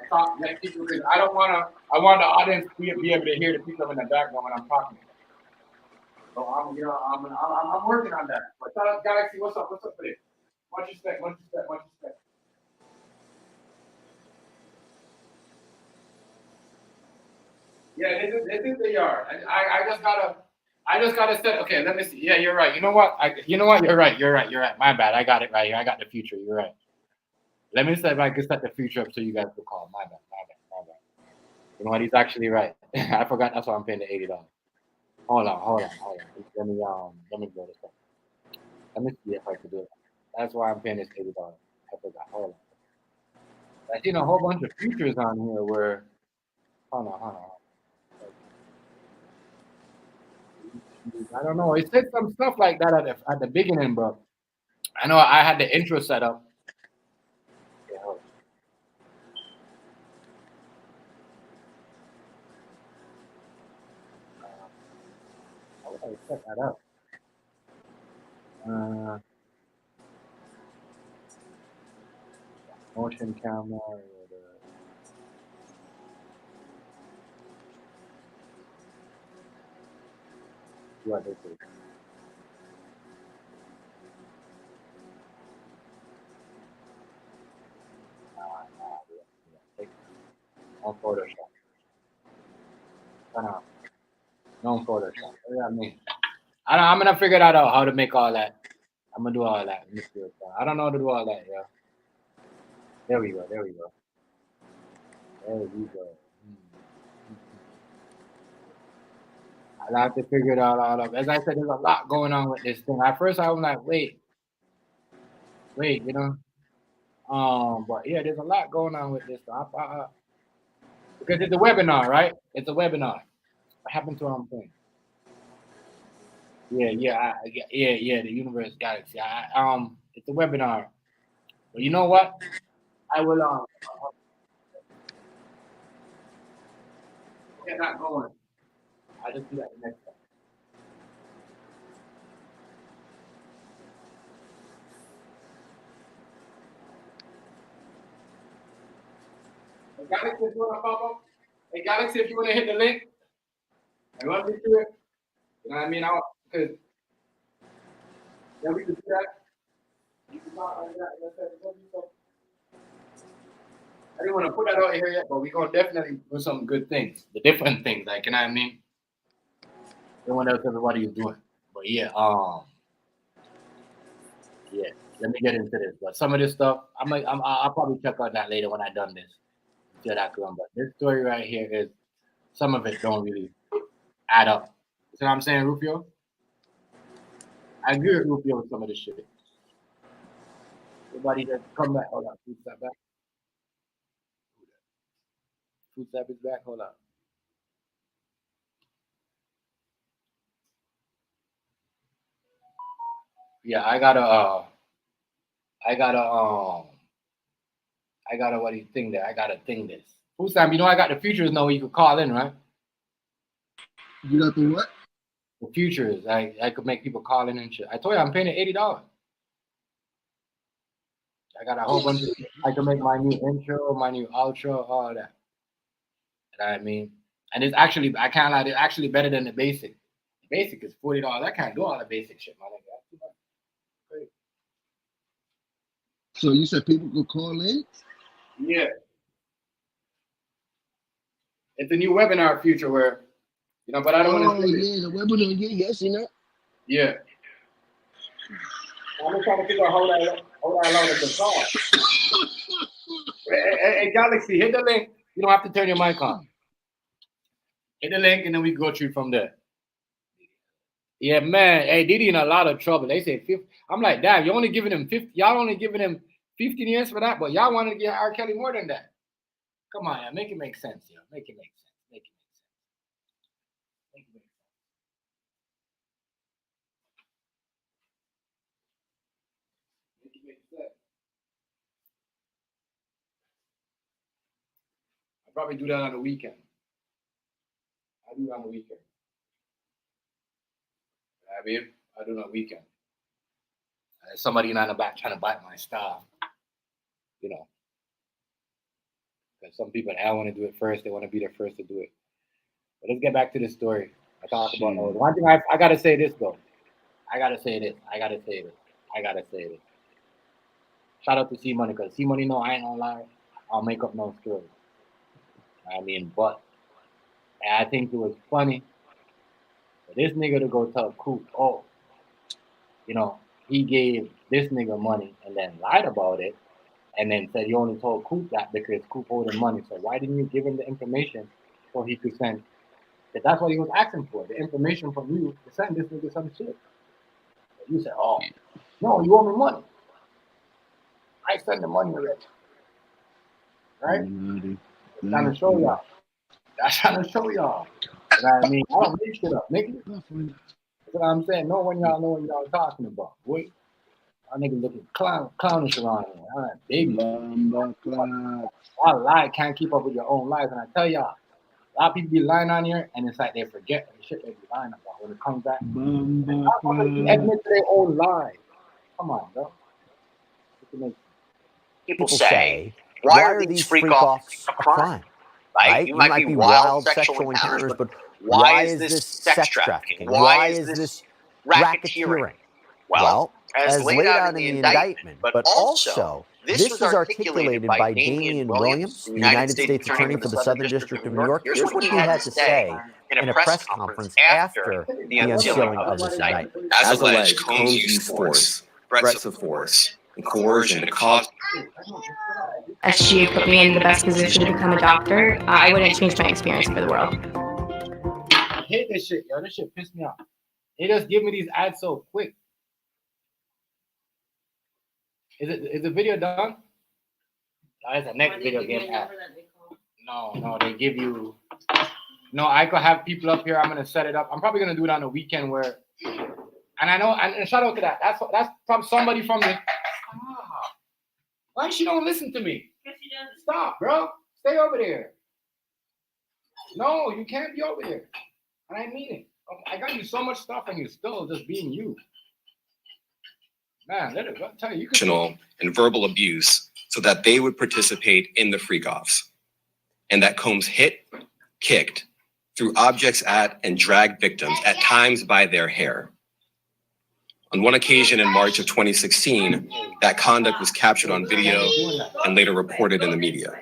Talk to people because I want the audience to be able to hear the people in the background when I'm talking. So I'm working on that. But tell us, Galaxy, what's up with it? Much respect. Yeah, this is the yard. I just gotta set. Okay, let me see. Yeah, you're right. You know what? You're right. My bad. I got it right here. I got the future. You're right. Let me see if I can set the future up so you guys will call. My bad. You know what? He's actually right. I forgot. That's why I'm paying the $80. Hold on. Let me go this way. Let me see if I can do it. That's why I'm paying this $80. I forgot. Hold on. I've seen a whole bunch of features on here where. Hold on. I don't know. It said some stuff like that at the beginning, but I know I had the intro set up. check that out. Motion camera or the what this is. On Photoshop. No Photoshop. What does that mean? I'm gonna figure that out how to make all that. I'm gonna do all that. I don't know how to do all that, yeah. There we go. There we go. I'll have to figure it all out. As I said, there's a lot going on with this thing. At first, I was like, wait, you know. But yeah, there's a lot going on with this stuff. Because it's a webinar, right? It's a webinar. What happened to thing? Yeah. The Universe Galaxy. It's a webinar. But you know what? I will get that going. I'll just do that next time. Hey, Galaxy, if you want to pop up. Hey, Galaxy, if you want to hit the link. I love you to it. You know what I mean? Because we can do that. You can talk like that. I didn't want to put that out here yet, but we're going to definitely do some good things. The different things, like, you know what I mean? Than what else everybody is doing. But yeah, let me get into this. But some of this stuff, I'll probably check on that later when I done this. See how that going. But this story right here is, some of it don't really add up. You see what I'm saying, Rufio? I agree with Rufio with some of this shit. Everybody just come back. Hold on. Food step back. Food step is back. Hold on. Yeah, I gotta what do you think there? I gotta think this. Food stamp, you know I got the futures now you could call in, right? You got the what? The futures. I could make people call in and shit. I told you I'm paying it $80. I got a whole bunch of I can make my new intro, my new outro, all that. You know what I mean? And it's actually, I can't lie, it's actually better than the basic. The basic is $40. I can't do all the basic shit, my nigga. So you said people could call in? Yeah. It's a new webinar future where, you know, but I don't want to. Oh yeah, the webinar. Yes, you know. Yeah. I'm just trying to figure out how that allowed us to call. Hey, Galaxy, hit the link. You don't have to turn your mic on. Hit the link and then we go through from there. Yeah, man. Hey, Diddy in a lot of trouble. They say 50. I'm like, damn, you're only giving him 50. Y'all only giving him 15 years for that, but y'all wanted to get R. Kelly more than that. Come on, yeah, make it make sense, yo. Make it make sense. Make it make sense. Make it make sense. I probably do that on the weekend. I do it on the weekend. I do it on the weekend. Somebody in the back trying to bite my style, you know. Because some people, I want to do it first. They want to be the first to do it. But let's get back to the story. I talked about one thing. I gotta say this though. I gotta say this. Shout out to C Money, because C Money know I ain't gonna lie. I'll make up no story. I mean, but I think it was funny for this nigga to go tell Coop, oh, you know, he gave this nigga money and then lied about it, and then said you only told Coop that because Coop owed him money. So why didn't you give him the information so he could send? Because that's what he was asking for, the information from you to send this nigga some shit. But you said, oh, no, you owe me money. I send the money already. Right? That's trying to show y'all. That's trying to show y'all. You know what I mean? I don't make shit up, nigga. That's what I'm saying. No one y'all know what y'all talking about. Boy, y'all niggas looking clownish around here. All right, baby. Y'all lie, can't keep up with your own life. And I tell y'all, A lot of people be lying on here, and it's like they forget the shit they be lying about when it comes back. Admit to their own lie. Come on, bro. People say, why are these freak-offs a crime? Right? You might be wild sexual encounters, but why is this sex trafficking? Why is this racketeering? Well, as laid out in the indictment, but also this was articulated by Damian Williams, the United States Attorney for the Southern District of New York. Here's what he had to say in a press conference after the unsealing of this indictment. As alleged, Combs used force, threats of force, and coercion to cause. SG put me in the best position to become a doctor. I wouldn't change my experience for the world. I hate this shit, yo. This shit pissed me off. They just give me these ads so quick. Is the video done? Oh, it's a next video game ad. No, they give you. No, I could have people up here. I'm gonna set it up. I'm probably gonna do it on the weekend where. And I know, and shout out to that. That's from somebody from the. Why she don't listen to me? Stop, bro. Stay over there. No, you can't be over there. And I mean it. I got you so much stuff, and you're still just being you. Man, I'll tell you, and verbal abuse so that they would participate in the freak-offs. And that Combs hit, kicked, threw objects at, and dragged victims, at times by their hair. On one occasion in March of 2016, that conduct was captured on video and later reported in the media.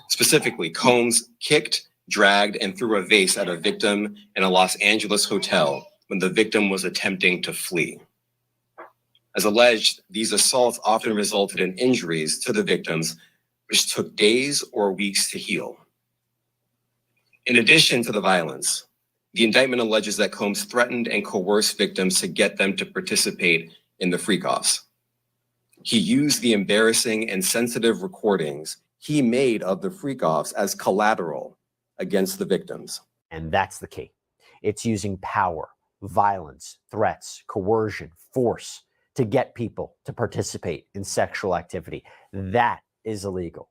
Specifically, Combs kicked, dragged, and threw a vase at a victim in a Los Angeles hotel when the victim was attempting to flee. As alleged, these assaults often resulted in injuries to the victims, which took days or weeks to heal. In addition to the violence, the indictment alleges that Combs threatened and coerced victims to get them to participate in the freak-offs. He used the embarrassing and sensitive recordings he made of the freak-offs as collateral against the victims. And that's the key. It's using power, violence, threats, coercion, force to get people to participate in sexual activity. That is illegal.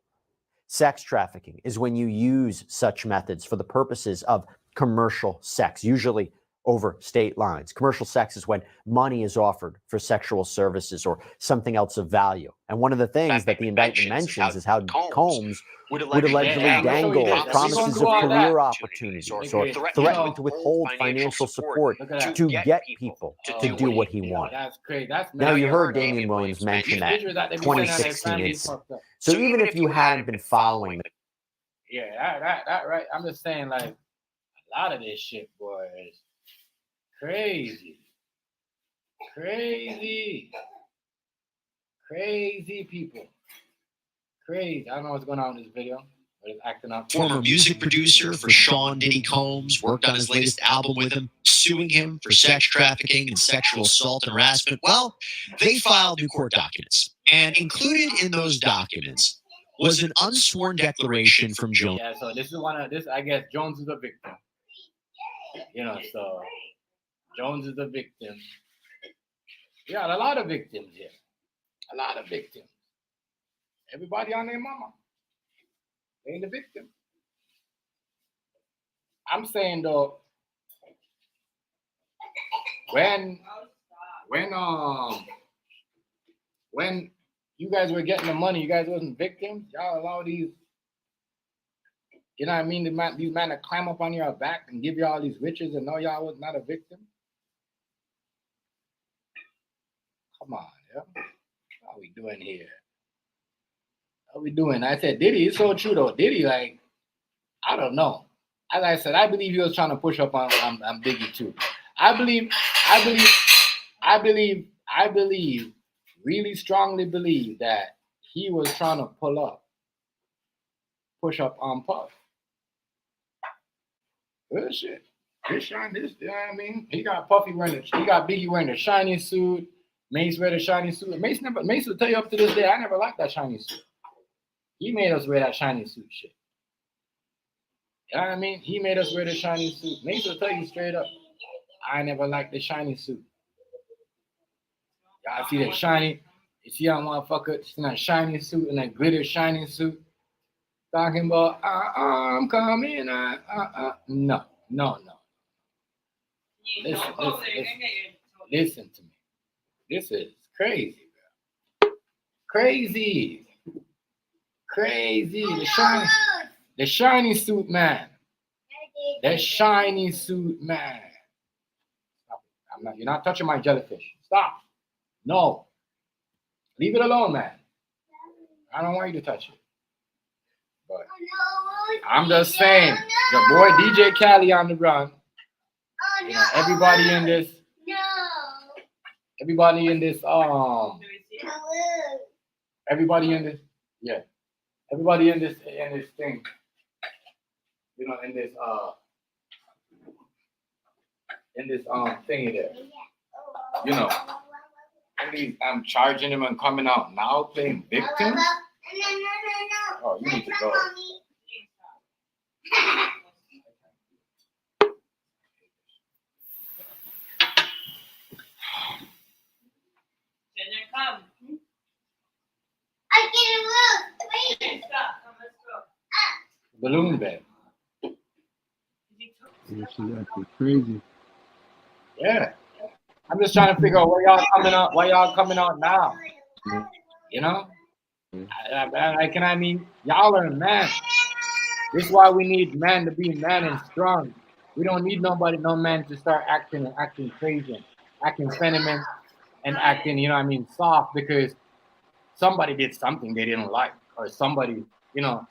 Sex trafficking is when you use such methods for the purposes of commercial sex, usually over state lines. Commercial sex is when money is offered for sexual services or something else of value. And one of the things that the indictment mentions is how Combs would allegedly dangle promises of career opportunities or threaten to withhold financial support to get people to do what he wanted. That's crazy. Now, you heard Damian Williams mention that 2016 incident. So even if you hadn't been following it. Yeah, that right. I'm just saying, like, a lot of this shit, boy, is crazy people. Crazy. I don't know what's going on in this video, but it's acting up. Former music producer for Sean Diddy Combs worked on his latest album with him, suing him for sex trafficking and sexual assault and harassment. Well, they filed new court documents, and included in those documents was an unsworn declaration from Jones. Yeah, so this is one of this. I guess Jones is a victim. So Jones is a victim. We got a lot of victims here. A lot of victims. Everybody on their mama. They ain't the victim. I'm saying though, when you guys were getting the money, you guys wasn't victims. Y'all allow these, you know what I mean? These men to climb up on your back and give you all these riches and know y'all was not a victim. Come on, yeah. What are we doing here? What are we doing? I said, Diddy, it's so true though. Diddy, like, I don't know. As I said, I believe he was trying to push up on Biggie too. I believe, really strongly believe that he was trying to push up on Puff. Good shit. You know what I mean? He got Biggie wearing the shiny suit. Mace wear the shiny suit. Mace will tell you up to this day, I never liked that shiny suit. He made us wear that shiny suit shit. You know what I mean? He made us wear the shiny suit. Mace will tell you straight up, I never liked the shiny suit. Y'all see that shiny? You see that motherfucker in that shiny suit and that glitter shiny suit? talking about I'm coming. No. Listen to me. This is crazy, bro. Crazy. The shiny suit man. You're not touching my jellyfish. Stop. No. Leave it alone, man. I don't want you to touch it. But I'm just saying, your boy DJ Cali on the run. You know, everybody in this, everybody in this thing, you know, in this thingy there, you know, I'm charging him and coming out now playing victims. Oh, you need to go. Come. Balloon bed. Yeah, she acting crazy. Yeah. I'm just trying to figure out why y'all coming out now. You know? I mean, y'all are men. This is why we need men to be men and strong. We don't need no man to start acting crazy, acting feminine and acting, you know what I mean, soft because somebody did something they didn't like. Or somebody, you know,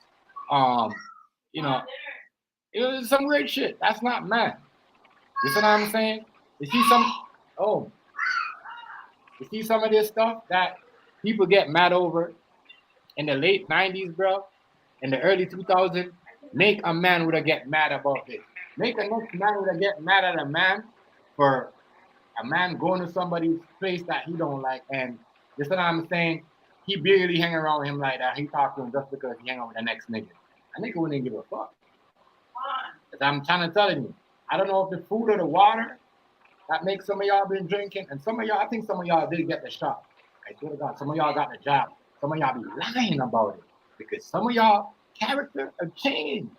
it was some weird shit. That's not man. You see what I'm saying? You see some of this stuff that people get mad over in the late 90s, bro, in the early 2000s. Make a man would have get mad about this. Make a next man would have get mad at a man for a man going to somebody's place that he don't like. And you see what I'm saying? He barely hang around with him like that. He talk to him just because he hang out with the next nigga. A nigga wouldn't give a fuck. Because I'm trying to tell you, I don't know if the food or the water that makes some of y'all been drinking, and some of y'all, I think some of y'all did get the shot. I swear to God, some of y'all got the job. Some of y'all be lying about it because some of y'all character have changed.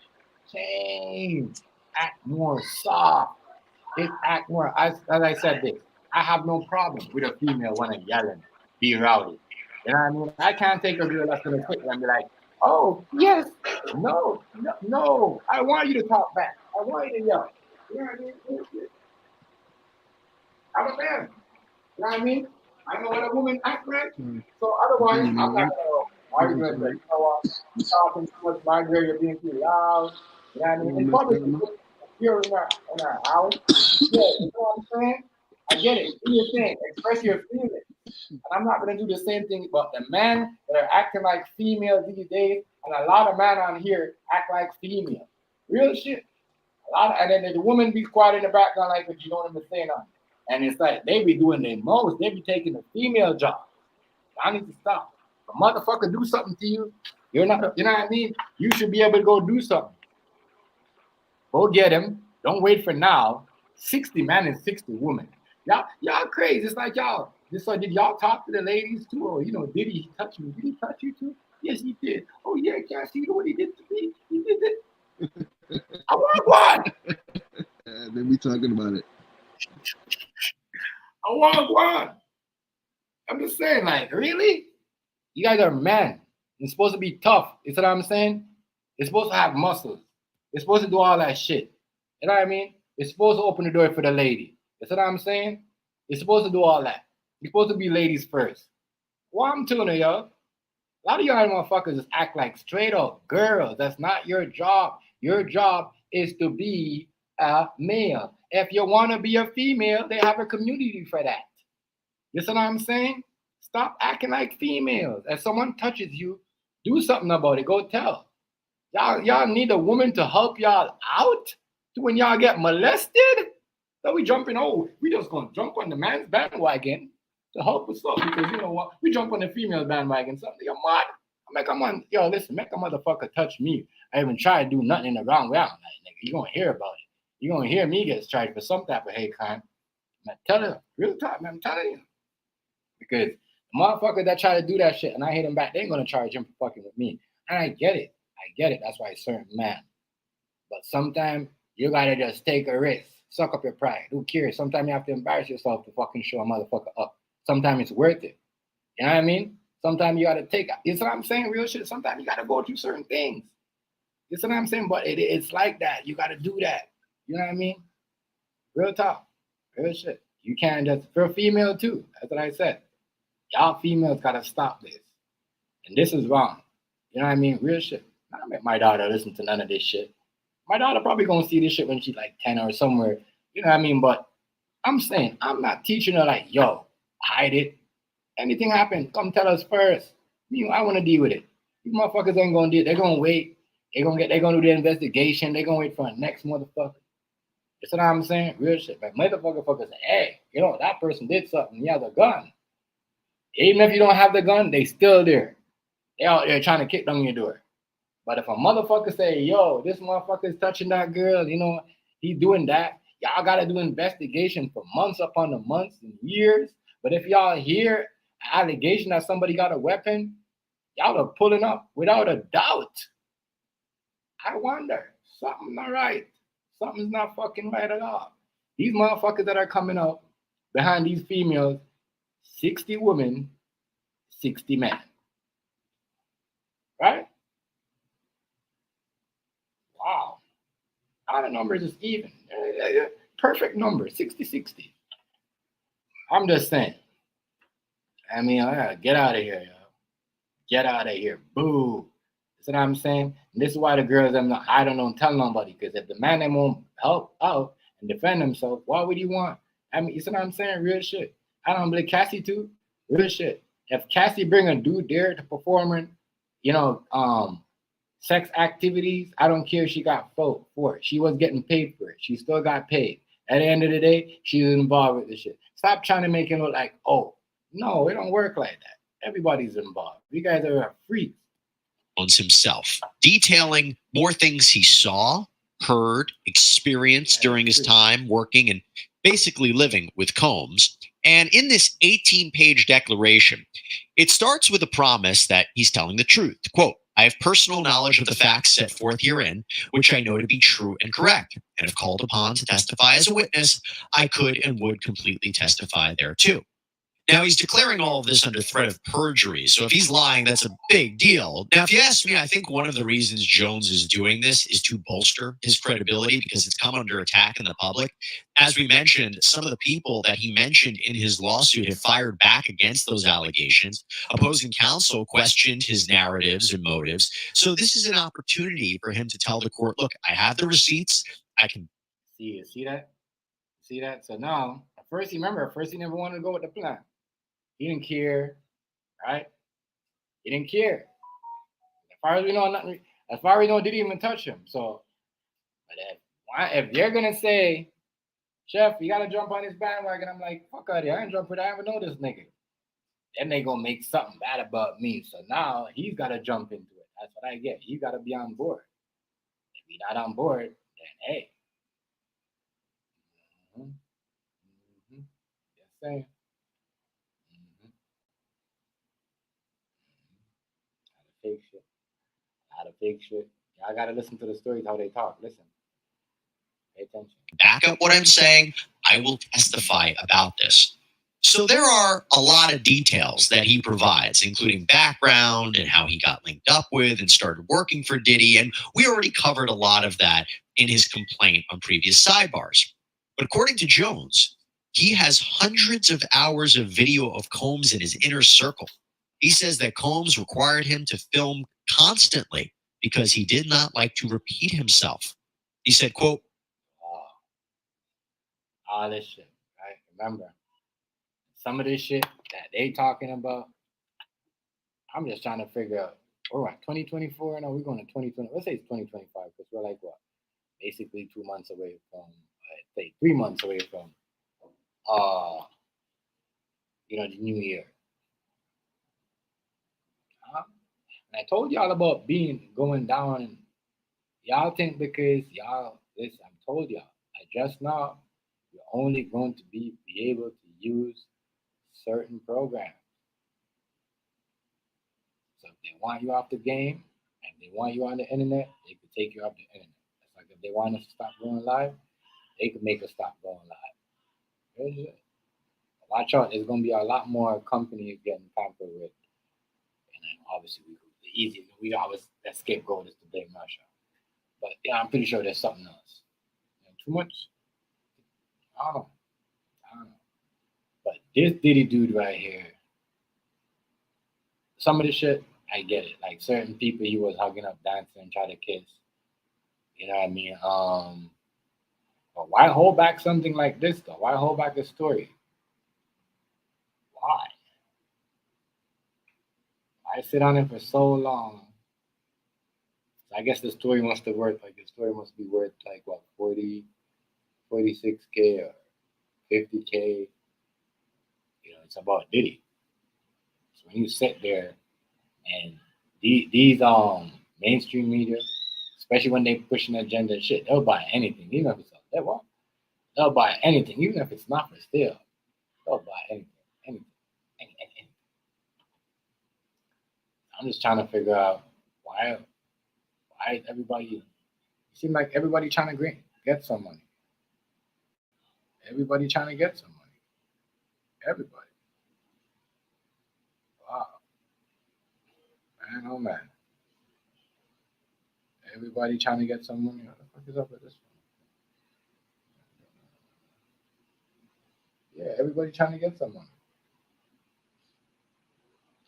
Act more soft. Act more. As I said this, I have no problem with a female when I'm yelling, be rowdy. You know what I mean? I can't take a girl that's gonna quit and be like, oh yes, no. I want you to talk back. I want you to yell. You know what I mean? I'm a man. You know what I mean? I know what a woman acts like. So otherwise, I'm not gonna argue with her. You know what? You're talking too much, my girl, you're being too loud. You know what I mean? In public, you're in our house. Yeah, you know what I'm saying? I get it. Do your thing. Express your feelings. And I'm not gonna do the same thing, but the men that are acting like females these days, and a lot of men on here act like females. Real shit. And then the woman be quiet in the background like, but you don't even say nothing. And it's like they be doing their most. They be taking the female job. I need to stop. If a motherfucker do something to you, you're not. You know what I mean? You should be able to go do something. Go get him. Don't wait for now. 60 men and 60 women. Y'all crazy. It's like y'all. Did y'all talk to the ladies too? Or did he touch me? Did he touch you too? Yes, he did. Oh yeah, can I see what he did to me? He did it. I want one. They be talking about it. I want one. I'm just saying, like, really? You guys are men. You're supposed to be tough. You see what I'm saying? You're supposed to have muscles. You're supposed to do all that shit. You know what I mean? You're supposed to open the door for the lady. You see what I'm saying? You're supposed to do all that. You're supposed to be ladies first. Well, I'm telling you, y'all. A lot of y'all motherfuckers just act like straight up girls. That's not your job. Your job is to be a male. If you want to be a female, they have a community for that. You see what I'm saying? Stop acting like females. If someone touches you, do something about it. Go tell. Y'all need a woman to help y'all out when y'all get molested. So we jumping, we just gonna jump on the man's bandwagon to help us up because you know what? We jump on the female bandwagon. Something you're mad. I'm like, come on, yo, listen, make a motherfucker touch me. I even try to do nothing in the wrong way. I'm like, nigga, you gonna hear about it. You gonna hear me get charged for some type of hate crime. I'm telling you, real talk, man, I'm telling you. Because the motherfucker that try to do that shit and I hit him back, they ain't gonna charge him for fucking with me. And I get it. I get it. That's why it's certain man. But sometimes you gotta just take a risk. Suck up your pride. Who cares? Sometimes you have to embarrass yourself to fucking show a motherfucker up. Sometimes it's worth it. You know what I mean? Sometimes you gotta take. You know what I'm saying? Real shit. Sometimes you gotta go through certain things. You know what I'm saying? But it's like that. You gotta do that. You know what I mean? Real talk. Real shit. You can't just for a female too. That's what I said. Y'all females gotta stop this. And this is wrong. You know what I mean? Real shit. I don't make my daughter listen to none of this shit. My daughter probably gonna see this shit when she's like 10 or somewhere. You know what I mean? But I'm saying I'm not teaching her like, yo, hide it. Anything happen, come tell us first. I want to deal with it. These motherfuckers ain't gonna do it. They're gonna wait. They're gonna do the investigation. They're gonna wait for the next motherfucker. That's what I'm saying. Real shit. Like motherfuckers say, hey, that person did something. He has a gun. Even if you don't have the gun, they still there. They out there trying to kick down your door. But if a motherfucker say, yo, this motherfucker is touching that girl, he's doing that, y'all gotta do investigation for months upon the months and years. But if y'all hear an allegation that somebody got a weapon, y'all are pulling up without a doubt. I wonder, something's not right. Something's not fucking right at all. These motherfuckers that are coming up behind these females, 60 women, 60 men. Right? Wow. All the numbers is even. Perfect number, 60-60. I'm just saying. I mean, get out of here, yo. Get out of here. Boo. That's what I'm saying. And this is why the girls, I don't tell nobody. Because if the man them won't help out and defend himself, what would he want? I mean, you see what I'm saying? Real shit. I don't believe Cassie too. Real shit. If Cassie bring a dude there to perform, sex activities, I don't care if she got for it. She was getting paid for it. She still got paid. At the end of the day, she was involved with this shit. Stop trying to make it look like, oh, no, it don't work like that. Everybody's involved. You guys are freaks. Himself, detailing more things he saw, heard, experienced during his time working and basically living with Combs. And in this 18-page declaration, it starts with a promise that he's telling the truth. Quote, I have personal knowledge of the facts set forth herein, which I know to be true and correct, and if called upon to testify as a witness, I could and would completely testify thereto. Now, he's declaring all of this under threat of perjury. So if he's lying, that's a big deal. Now, if you ask me, I think one of the reasons Jones is doing this is to bolster his credibility because it's come under attack in the public. As we mentioned, some of the people that he mentioned in his lawsuit have fired back against those allegations. Opposing counsel questioned his narratives and motives. So this is an opportunity for him to tell the court, look, I have the receipts. I can see that? So now, at first he never wanted to go with the plan. He didn't care, right? He didn't care. As far as we know, nothing. As far as we know, didn't even touch him. So, but if they're gonna say, Chef, you gotta jump on this bandwagon, I'm like, fuck out of here. I ain't jumping. I even know this nigga. Then they gonna make something bad about me. So now he's gotta jump into it. That's what I get. He gotta be on board. If he's not on board, then hey. Just saying. Fake shit. A lot of fake shit. Y'all gotta listen to the stories how they talk. Listen. Pay attention. Back up what I'm saying. I will testify about this. So there are a lot of details that he provides, including background and how he got linked up with and started working for Diddy. And we already covered a lot of that in his complaint on previous sidebars. But according to Jones, he has hundreds of hours of video of Combs in his inner circle. He says that Combs required him to film constantly because he did not like to repeat himself. He said, quote, all this shit, right? Remember, some of this shit that they talking about, I'm just trying to figure out, we're at 2024, no, we're going to 2020. Let's say it's 2025, because we're like, what? Basically 2 months away from, say 3 months away from, the new year. And I told y'all about going down, and y'all think because listen, I told y'all, I just now, you're only going to be able to use certain programs. So if they want you off the game and they want you on the internet, they could take you off the internet. It's like if they want us to stop going live, they could make us stop going live. Watch out, there's gonna be a lot more companies getting tampered with, and then obviously we always that scapegoat is to blame Russia. But yeah, I'm pretty sure there's something else. Too much? I don't know. But this Diddy dude right here, some of the shit, I get it. Like certain people he was hugging up, dancing, trying to kiss. You know what I mean? But why hold back something like this though? Why hold back a story? Why? I sit on it for so long. I guess the story must be worth like 40, 46K or 50K. You know, it's about Diddy. So when you sit there and these mainstream media, especially when they push an agenda and shit, they'll buy anything, even if it's they'll buy anything, even if it's not for sale. They'll buy anything. I'm just trying to figure out why is everybody. It seems like everybody trying to get some money. Everybody trying to get some money. Everybody. Wow. Man, oh man. Everybody trying to get some money. What the fuck is up with this one? Yeah, everybody trying to get some money.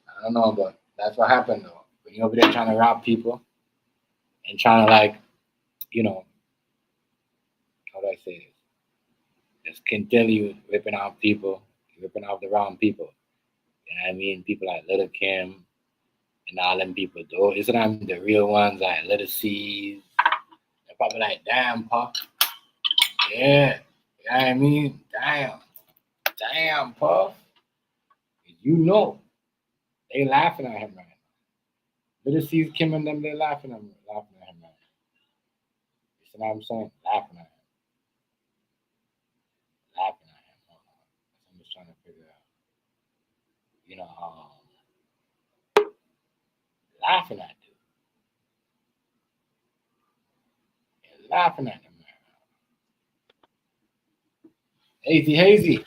I don't know, but that's what happened though. When you're over there trying to rob people and trying to like, you know, how do I say this? Just continue ripping off people, ripping off the wrong people. You know what I mean? People like Little Kim and all them people, though. Isn't them the real ones like Little C's? They're probably like, damn, Puff. Yeah. You know what I mean? Damn, Puff. You know. They laughing at him right now. Little C's, Kim and them, they laughing at him right now. You see what I'm saying? Laughing at him. I'm just trying to figure out. You know, laughing at dude. They're laughing at him right now. Hazy.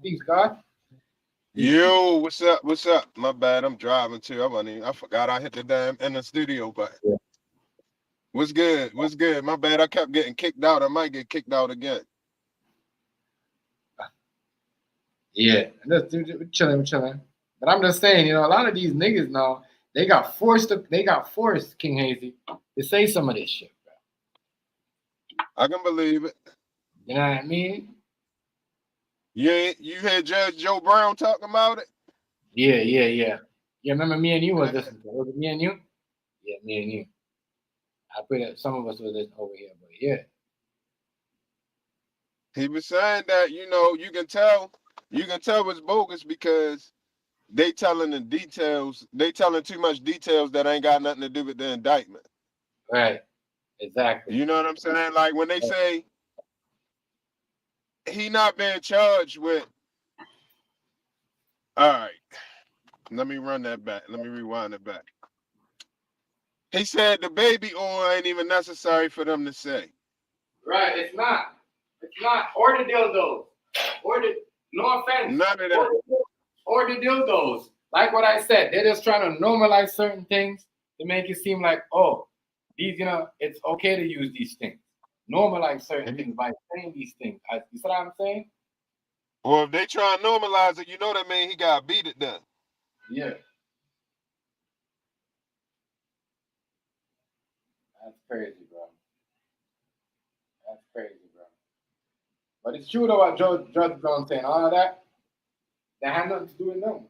Peace, God. Yo, what's up? What's up? My bad. I'm driving too. I forgot I hit the damn in the studio button. Yeah. What's good? What's good? My bad. I kept getting kicked out. I might get kicked out again. Yeah, we're chilling. But I'm just saying, you know, a lot of these niggas now, they got forced, King Hazy, to say some of this shit, bro. I can believe it. You know what I mean? Yeah, you had Judge Joe Brown talking about it? Yeah. Yeah, remember me and you was listening to it? Was it me and you? Yeah, me and you. I put it, some of us were listening over here, but yeah. He was saying that, you know, you can tell it's bogus because they telling the details, they telling too much details that ain't got nothing to do with the indictment. Right. Exactly. You know what I'm saying? Like when they say he not being charged with. All right. Let me run that back. Let me rewind it back. He said the baby oil ain't even necessary for them to say. Right, it's not. Or the dildos. No offense. None of that. Or the dildos. Like what I said, they're just trying to normalize certain things to make it seem like, oh, these, you know, it's okay to use these things. Normalize certain things by saying these things. You see what I'm saying? Well, if they try and normalize it, you know that mean he got beat it done. Yeah. That's crazy, bro. But it's true though what Judge Brown saying. All of that had nothing to do with them.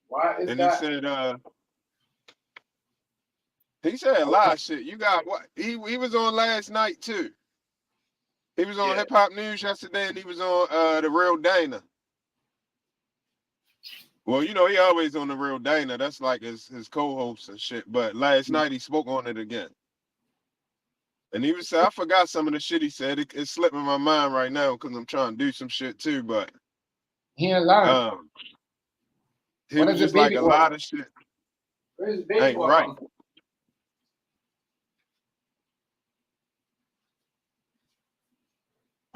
Why is and that? He said a lot of shit. You got what? He was on last night too. He was on Hip Hop News yesterday, and he was on The Real Dana. Well, you know, he always on The Real Dana. That's like his co-host and shit. But last night he spoke on it again. And he was saying, I forgot some of the shit he said. It's slipping my mind right now because I'm trying to do some shit too. But he ain't lying. He was just like a lot of shit. ain't right.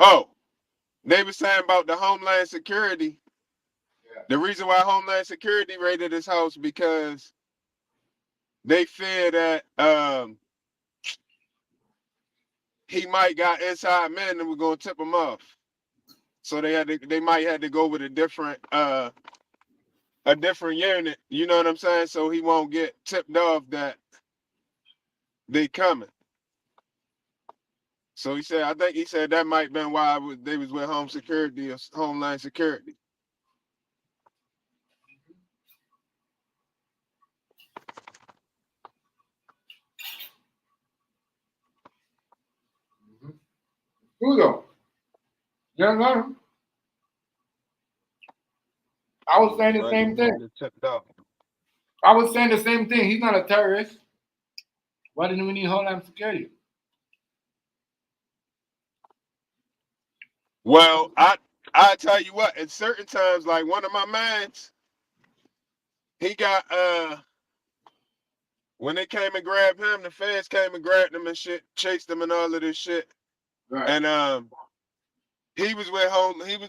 Oh, they were saying about the Homeland Security. Yeah. The reason why Homeland Security raided his house because they fear that he might got inside men and we're gonna tip him off. So they might have to go with a different unit. You know what I'm saying? So he won't get tipped off that they coming. So he said, I think he said that might have been why they was with Homeland Security. Who though? Yeah, no. I was saying the same thing. I was saying the same thing. He's not a terrorist. Why didn't we need Homeland Security? Well, I tell you what, at certain times, like one of my mans, he got when they came and grabbed him, the feds came and grabbed him and shit, chased him and all of this shit. Right. And he was with Homeland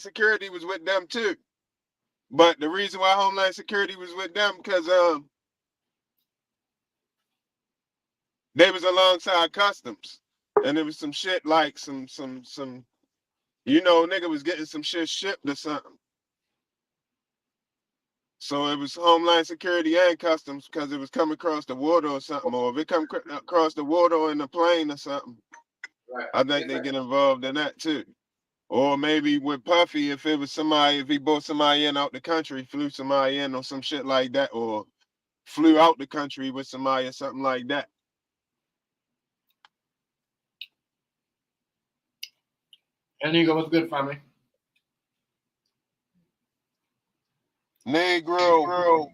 Security was with them too. But the reason why Homeland Security was with them because they was alongside customs. And there was some shit like some nigga was getting some shit shipped or something. So it was Homeland Security and Customs because it was coming across the water or something. Or if it come across the water or in the plane or something, right. I think they get involved in that too. Or maybe with Puffy, if he brought somebody in out the country, flew somebody in or some shit like that, or flew out the country with somebody or something like that. And Negro, what's good, family? Negro.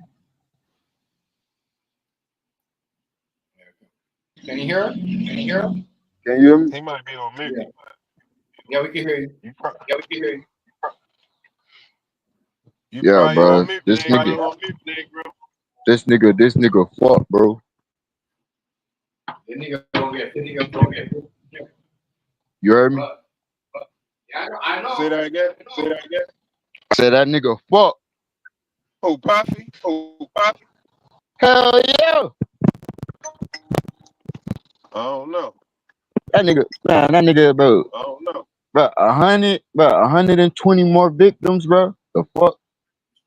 Can you hear him? Can you hear me? He might be on mute. Yeah, we can hear you. Yeah, bro. This nigga fuck, bro. This nigga don't get. You heard me? Yeah, I know. Say that again. I said that nigga fuck. Oh, Puffy. Hell yeah. I don't know. That nigga, bro. I don't know. Bro, 120 more victims, bro. The fuck?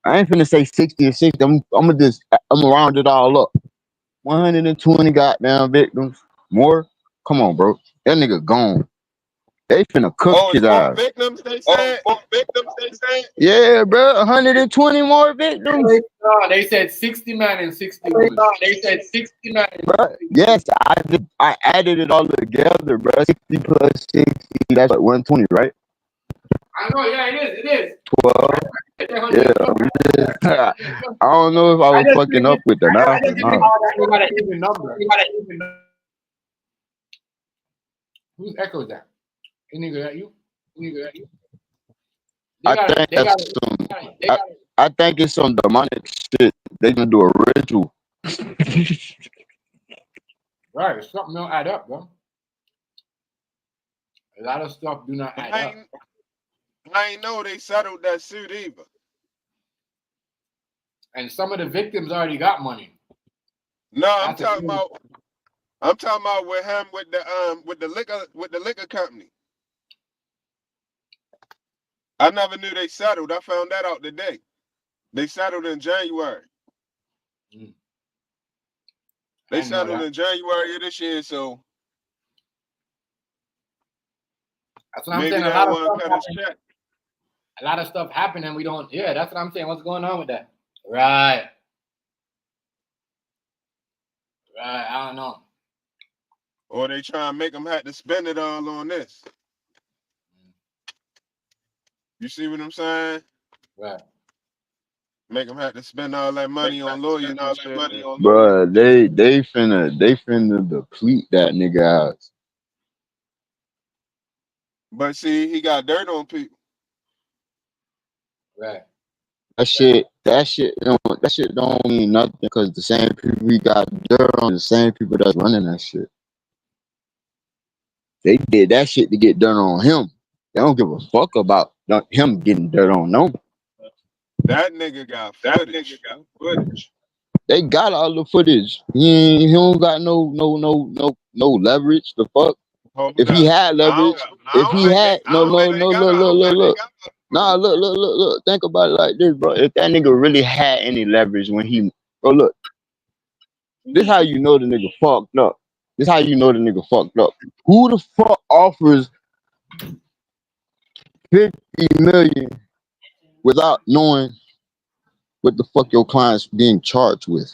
I ain't finna say 60 or 60. I'm gonna round it all up. 120 goddamn victims. More? Come on, bro. That nigga gone. They finna cook his ass. Victims, they said? Yeah, bro. 120 more victims. No, they said 60 man and 60 women. Bro, yes, I added it all together, bro. 60 plus 60, that's like 120, right? I know, yeah, it is. 12. Yeah. I don't know if I was fucking up with the math or not. You got an even number. Whose echo is that? Any nigga that you? I think it's some demonic shit. They gonna do a ritual. Right, something don't add up, bro. A lot of stuff do not add up. I ain't know they settled that suit either. And some of the victims already got money. No, I'm talking about with him with the liquor company. I never knew they settled. I found that out today. They settled in January. They settled in January of this year, so that's what I'm saying. A lot of stuff happened and we don't. Yeah, that's what I'm saying. What's going on with that? Right. I don't know. Or they try and make them have to spend it all on this. You see what I'm saying? Right. Make them have to spend all that money on lawyers and shit. Bro, they finna deplete that nigga ass. But see, he got dirt on people. Right. That shit, that shit don't mean nothing because the same people we got dirt on, the same people that's running that shit. They did that shit to get dirt on him. They don't give a fuck about him getting dirt on them. That nigga got footage. They got all the footage. He don't got no leverage. The fuck. Hold If he up. had leverage, if he had look. Nah, look. Think about it like this, bro. If that nigga really had any leverage when he, bro, look. This how you know the nigga fucked up. This how you know the nigga fucked up. Who the fuck offers 50 million without knowing what the fuck your client's being charged with?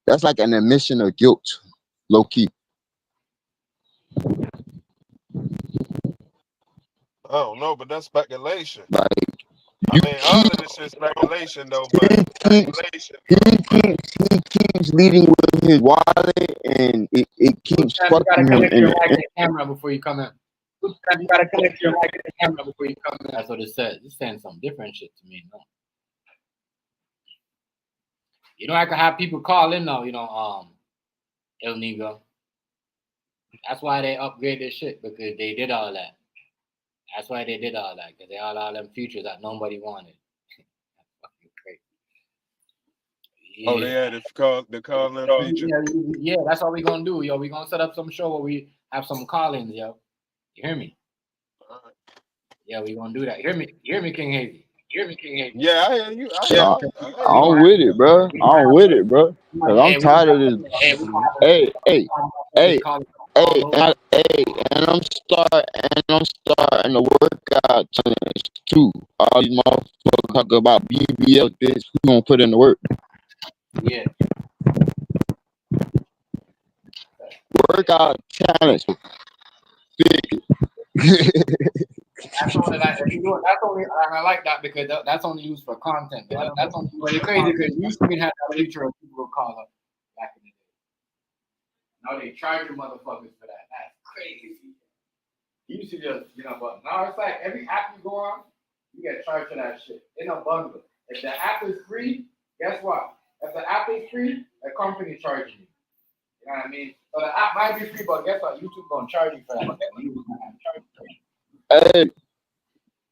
That's like an admission of guilt, low key. I don't know, but that's speculation. Like, I mean, all of this is speculation though, but he keeps leading with his wallet, and it keeps You gotta fucking him. connect your mic to the camera before you come in. You gotta connect your mic to the camera before you come in. That's what it says. It's saying some different shit to me. No. You know, I can have people call in though. You know, El Negro. That's why they upgrade their shit because they did all that. That's why they did all that because they all them features that nobody wanted. That's fucking crazy. Yeah. Oh, they had the call-in feature. Yeah, that's what we gonna do, yo. We gonna set up some show where we have some call-ins, yo. You hear me? Yeah, we gonna do that. You hear me, King Hazy? Yeah, I hear you. I'm with it, bro. Cause I'm tired of this. Hey, and I'm starting to work out challenge too. All these motherfuckers talk about BBL, bitch. Who gonna put in the work? Yeah. Workout challenge. That's only like if you do it. That's only I like that because that's only used for content. But it's crazy because you used to have that feature of people who call up back in the day. Now they charge you motherfuckers for that. That's crazy. You used to just but now it's like every app you go on, you get charged for that shit in a bundle. If the app is free, guess what? If the app is free, the company charges you. You know what I mean? So the app might be free, but guess what? YouTube gonna charge you for that.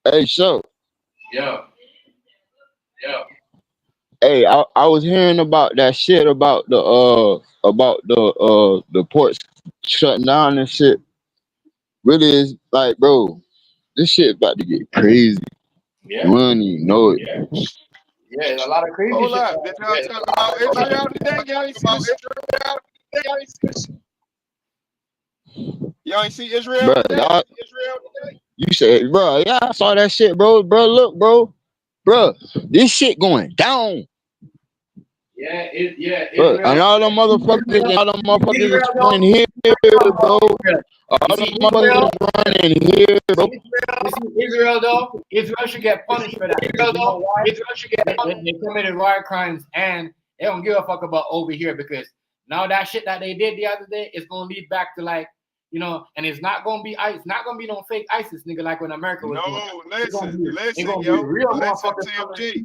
Hey, so. Yeah. Hey, I was hearing about that shit about the ports shutting down and shit. Really is like, bro, this shit about to get crazy. Yeah. You don't even know it. Yeah, a lot of crazy Hold shit. up. Did y'all talk about Israel today? Y'all ain't see this? Y'all ain't see Israel Bro, today? you said, bro, yeah, I saw that shit, bro. Bro, look, bro, this shit going down. Yeah, bro, and all them motherfuckers is running here, bro. All them motherfuckers is running here, bro. Israel though, Israel should get punished for that. You know why? They committed war crimes and they don't give a fuck about over here because now that shit that they did the other day is gonna lead back to like, and it's not gonna be no fake ISIS nigga like when America was doing. No, listen, yo, listen, TMG.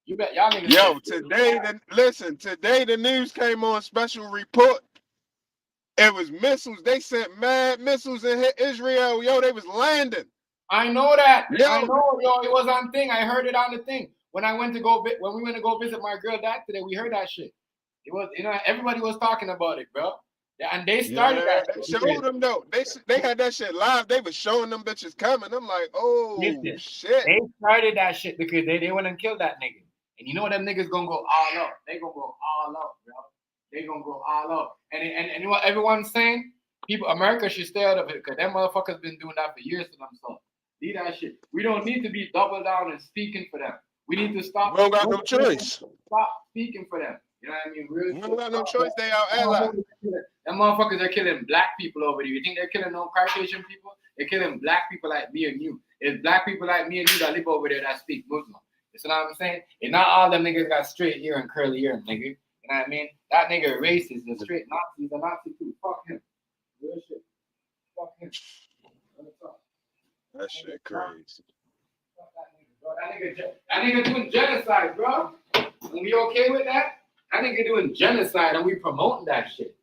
You bet y'all niggas. Yo, today the news came on special report. It was missiles. They sent mad missiles and hit Israel. Yo, they was landing. I know that. Yo. I know, yo. It was on thing. I heard it on the thing. When we went to go visit my girl dad today, we heard that shit. It was, everybody was talking about it, bro. Yeah, and they started that. They showed them though. They had that shit live. They was showing them bitches coming. I'm like, oh shit. They started that shit because they went and killed that nigga. And you know them niggas gonna go all out. They gonna go all out, bro. They gonna go all out. And you know what everyone's saying? America should stay out of it because them motherfuckers been doing that for years to themselves. Leave that shit. We don't need to be double down and speaking for them. We need to stop. We don't got no choice. Stop speaking for them. You know what I mean? Really, we don't got no choice. They our allies. Them motherfuckers are killing black people over there. You think they're killing no Caucasian people? They're killing black people like me and you. It's black people like me and you that live over there that speak Muslim. You see what I'm saying? And not all them niggas got straight hair and curly hair, nigga. You know what I mean? That nigga racist, the straight Nazi, he's a Nazi too. Fuck him. Real shit. Fuck him. That shit crazy. That nigga doing genocide, bro. And we okay with that? That nigga doing genocide and we promoting that shit.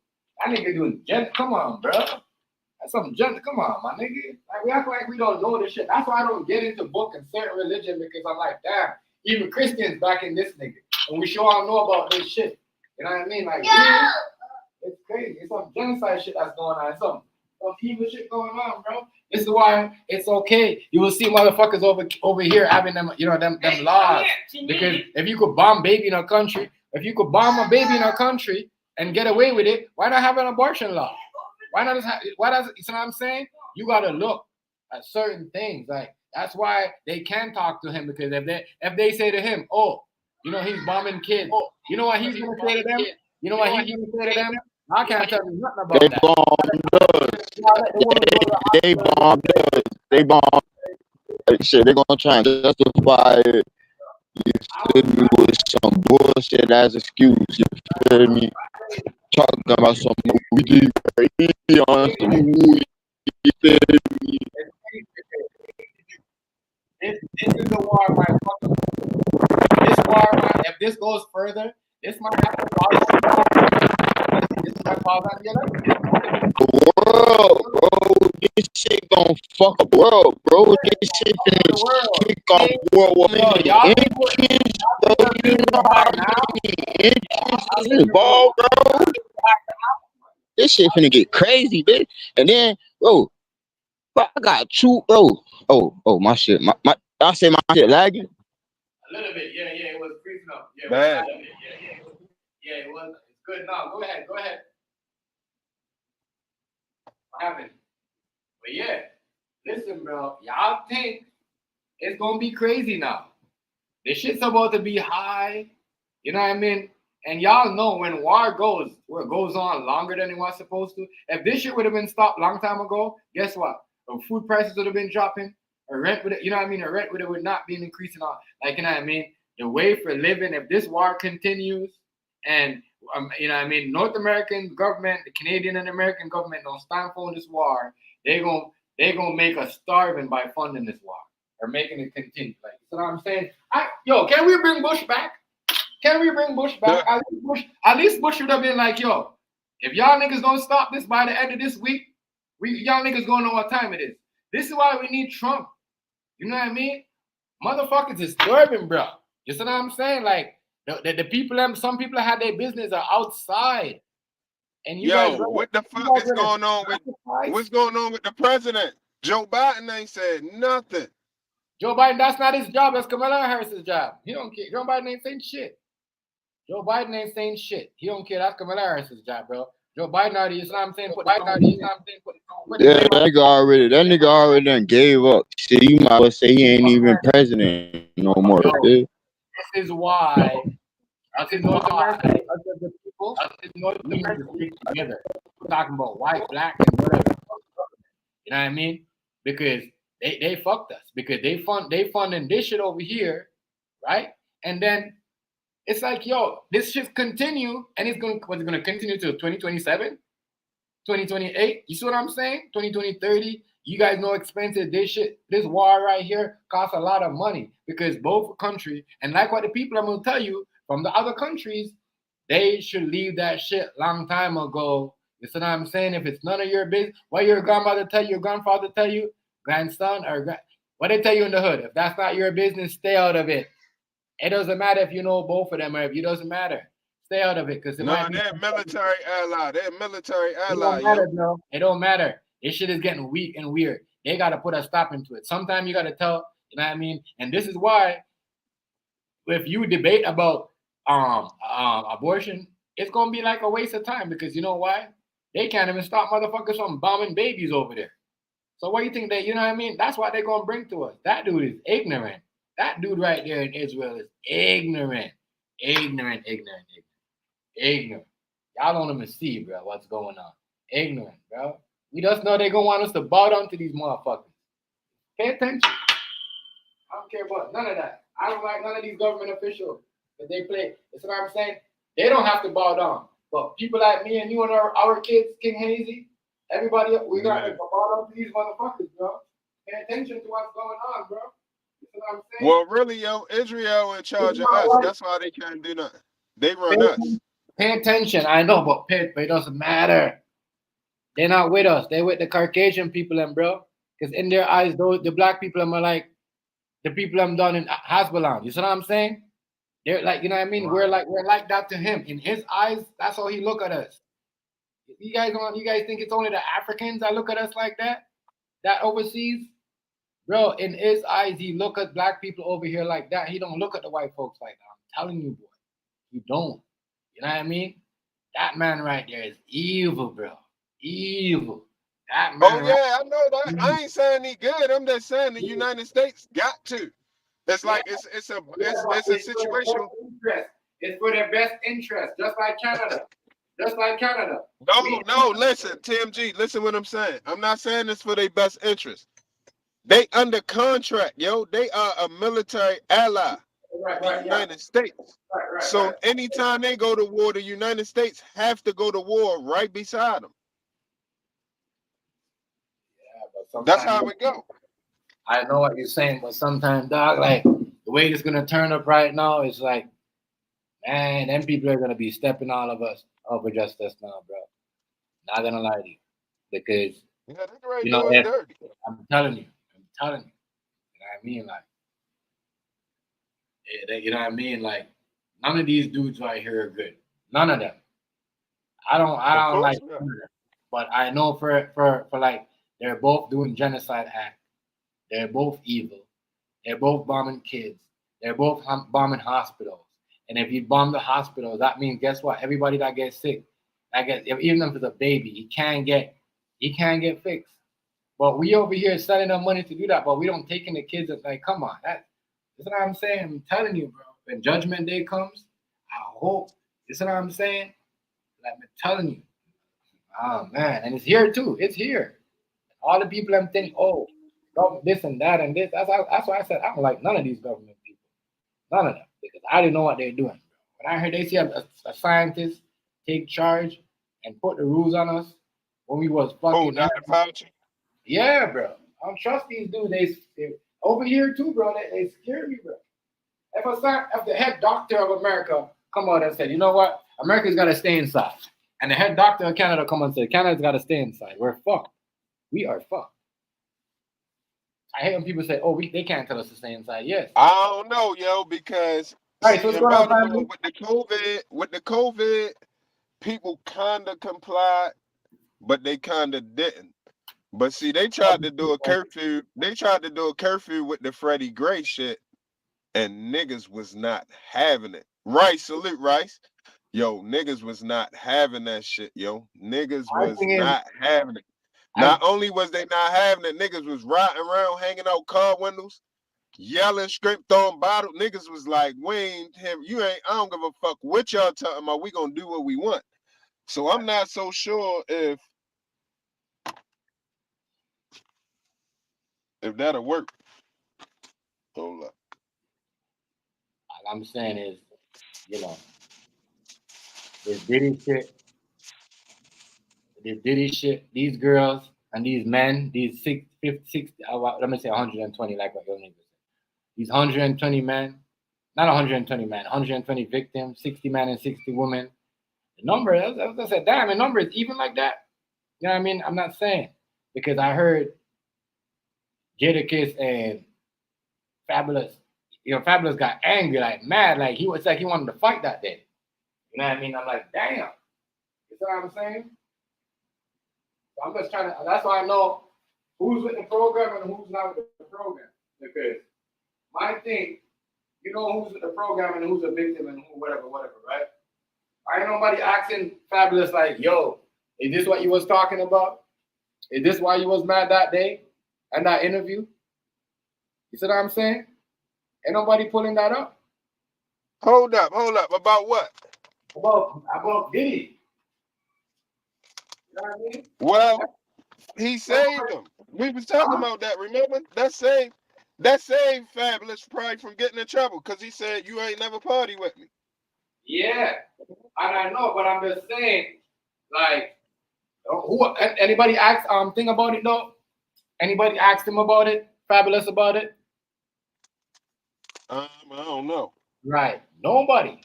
That nigga doing come on, bro. That's some come on, my nigga. Like we act like we don't know this shit. That's why I don't get into book and certain religion because I'm like, damn, even Christians back in this nigga. And we sure all know about this shit. You know what I mean? Like, yeah. It's crazy. It's some genocide shit that's going on. Some evil shit going on, bro. This is why it's okay. You will see motherfuckers over here having them, them laws. Because if you could bomb baby in a country, if you could bomb a baby in a country and get away with it, why not have an abortion law? Why not? You know what I'm saying? You gotta look at certain things. Like that's why they can talk to him because if they say to him, oh, he's bombing kids. You know what he's gonna say to them? You know what he's gonna say to them? I can't tell you nothing about that. They bombed us. They bombed. Shit, they're gonna try and justify it. You feel me with some bullshit as excuse. You feel me? Talking about some we did crazy on some you feel me? This is the war, my fucking. This war, if this goes further, this might have to cause. This might cause on the election. The world, bro. This shit gonna fuck up the world, bro. This shit finna kick off World War. You know how many inches is involved, bro. This shit finna get crazy, bitch. And then, bro, I got two, bro. Oh, my shit. I say my shit lagging. A little bit, yeah, it was freezing up. Yeah, bad. Yeah, it was. It's good now. Go ahead. What happened? But yeah, listen, bro. Y'all think it's gonna be crazy now. This shit's about to be high. You know what I mean? And y'all know when war goes on longer than it was supposed to. If this shit would have been stopped long time ago, guess what? The food prices would have been dropping. Or rent would, you know what I mean? Or rent would not be increasing. Like, you know what I mean? The way for living, if this war continues, and you know what I mean, North American government, the Canadian and American government don't stand for this war, they gonna make us starving by funding this war or making it continue. Like, you know what I'm saying? Can we bring Bush back? Can we bring Bush back? At least Bush should have been like, yo, if y'all niggas don't stop this by the end of this week, y'all niggas gonna know what time it is. This is why we need Trump. You know what I mean? Motherfuckers is disturbing, bro. You see what I'm saying? Like the people, some people had their business are outside. And you guys, what the fuck is going on with what's going on with the president? Joe Biden ain't said nothing. Joe Biden, that's not his job. That's Kamala Harris's job. He don't care. Joe Biden ain't saying shit. Joe Biden ain't saying shit. He don't care. That's Kamala Harris's job, bro. Joe Biden already, you know what I'm saying? Yeah, that nigga already done gave up. Shit, you might well say he ain't even president no more. This is why us in North America, us as the people, we need to stick together. We're talking about white, black, and whatever. You know what I mean? Because they fucked us. Because they funding this shit over here, right? And then it's like, yo, this shit continue, and it's gonna continue till 2027, 2028. You see what I'm saying? 2020, 30. You guys know expensive this war right here costs a lot of money because both countries, and like what the people are gonna tell you from the other countries, they should leave that shit long time ago. You see what I'm saying? If it's none of your business, what your grandmother tell you, your grandfather tell you, grandson, or what they tell you in the hood, if that's not your business, stay out of it. It doesn't matter if you know both of them or if it doesn't matter. Stay out of it because they're military ally. They're military ally. It don't matter, bro. It don't matter. This shit is getting weak and weird. They gotta put a stop into it. Sometimes you gotta tell, you know what I mean? And this is why if you debate about abortion, it's gonna be like a waste of time because you know why? They can't even stop motherfuckers from bombing babies over there. So what do you think you know what I mean? That's what they're gonna bring to us. That dude is ignorant. That dude right there in Israel is ignorant. Ignorant. Y'all don't even see, bro, what's going on. Ignorant, bro. We just know they're gonna want us to bow down to these motherfuckers. Pay attention. I don't care about none of that. I don't like none of these government officials that they play. That's what I'm saying. They don't have to bow down. But people like me and you and our kids, King Hazy, everybody, we got to bow down to these motherfuckers, bro. Pay attention to what's going on, bro. You what I'm saying? Well, really, yo, Israel in charge of us. That's why they can't do nothing. They run us. Pay attention. I know, but it doesn't matter. They're not with us. They're with the Caucasian people, and bro. Because in their eyes, the black people are like the people I'm done in Hezbollah. You see what I'm saying? They're like, you know what I mean? Right. We're like that to him. In his eyes, that's how he look at us. You guys think it's only the Africans that look at us like that? That overseas? Bro, in his eyes, he look at black people over here like that. He don't look at the white folks like that. I'm telling you, boy. You don't. You know what I mean? That man right there is evil, bro. Evil. That man. Oh yeah, I know that. I ain't saying he good. I'm just saying the United States got to. It's like it's a situation. It's for their best interest, just like Canada. Just like Canada. No, listen, TMG, listen what I'm saying. I'm not saying this for their best interest. They under contract, yo. They are a military ally of the United States. So anytime they go to war, the United States have to go to war right beside them. That's how it go. I know what you're saying, but sometimes, dog, like the way it's gonna turn up right now is like, man, them people are gonna be stepping all of us over just us now, bro. Not gonna lie to you, because you know, I'm telling you, you know what I mean, like, you know what I mean, like, none of these dudes right here are good. None of them. I don't like none of them. But I know for like they're both doing genocide act. They're both evil. They're both bombing kids. They're both bombing hospitals. And if you bomb the hospitals, that means guess what? Everybody that gets sick, even if it's a baby, he can't get fixed. But we over here selling them money to do that, but we don't take in the kids and like, come on, that's what I'm saying. I'm telling you, bro. When Judgment Day comes, I hope. You see what I'm saying? Like, I'm telling you. Oh man, and it's here too. It's here. All the people I'm thinking, oh, this and that and this. That's why I said I don't like none of these government people. None of them. Because I didn't know what they're doing. When I heard they see a scientist take charge and put the rules on us when we was fucking. Oh, Dr. Fauci? Yeah, bro. I don't trust these dudes. They over here too, bro. They scare me, bro. If the head doctor of America come out and said, you know what? America's got to stay inside. And the head doctor of Canada come and say, Canada's got to stay inside. We're fucked. We are fucked. I hate when people say, oh, they can't tell us to stay inside. Yes. I don't know, yo, because right, so with the COVID, people kind of complied, but they kind of didn't. But see, they tried to do a curfew. They tried to do a curfew with the Freddie Gray shit, and niggas was not having it. Rice, salute Rice. Yo, niggas was not having that shit, yo. Niggas was not having it. Not only was they not having it, niggas was riding around, hanging out car windows, yelling, screaming, throwing bottles. Niggas was like, we ain't him. I don't give a fuck what y'all talking about. We gonna do what we want. So I'm not so sure if that'll work. Hold up. All I'm saying is, you know, this Diddy shit, these girls and these men, these 60, let me say 120, like what your neighbor said. These 120 men, not 120 men, 120 victims, 60 men and 60 women. The number, I said, damn, the number is even like that. You know what I mean? I'm not saying, because I heard Jadakiss and Fabulous, Fabulous got angry, like mad, like he wanted to fight that day. You know what I mean? I'm like, damn. You see what I'm saying? So I'm just trying to, that's why I know who's with the program and who's not with the program. Because my thing, you know who's with the program and who's a victim and who, whatever, right? I ain't nobody asking Fabulous like, yo, is this what you was talking about? Is this why you was mad that day and that interview? You see what I'm saying? Ain't nobody pulling that up. Hold up. About what? About Diddy. You know what I mean? Well, he saved him. We was talking about that, remember? That saved Fabulous probably from getting in trouble, because he said, you ain't never party with me. Yeah, and I know, but I'm just saying, like, anybody asked thing about it though? Anybody asked him about it? Fabulous about it? I don't know. Right. Nobody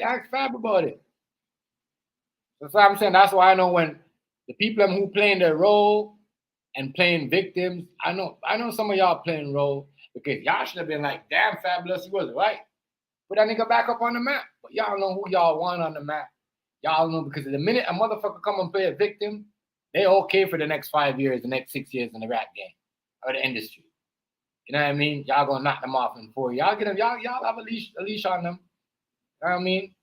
asked Fab about it. That's what I'm saying. That's why I know when the people who playing their role and playing victims, I know some of y'all playing role because y'all should have been like, damn, Fabulous, he was right. Put that nigga back up on the map. But y'all know who y'all want on the map. Y'all know because the minute a motherfucker come and play a victim, they okay for the next 5 years, the next 6 years in the rap game or the industry. You know what I mean? Y'all gonna knock them off in 4 years. Y'all get them. Y'all have a leash on them. You know what I mean?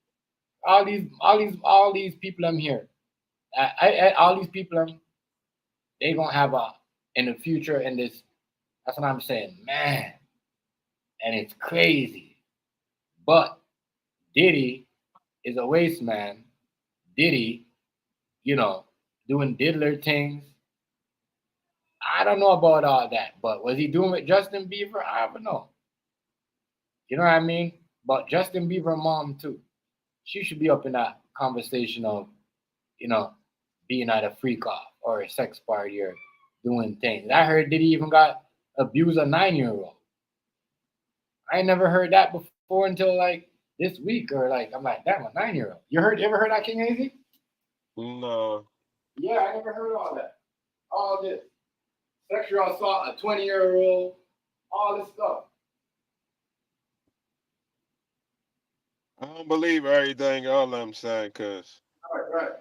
All these people I'm here. All these people they gonna have in the future in this. That's what I'm saying, man. And it's crazy. But Diddy is a waste man. Diddy, doing diddler things. I don't know about all that, but was he doing with Justin Bieber? I don't know. You know what I mean? But Justin Bieber mom too. She should be up in that conversation of, being at a freak off or a sex party or doing things. I heard Diddy even got abused a 9-year-old. I never heard that before until like this week or like I'm like, damn, a 9-year-old. You ever heard that, King Hazy? No. Yeah, I never heard all that. All this. Sexual assault, a 20-year-old, all this stuff. I don't believe everything all of them saying, cuz. Right.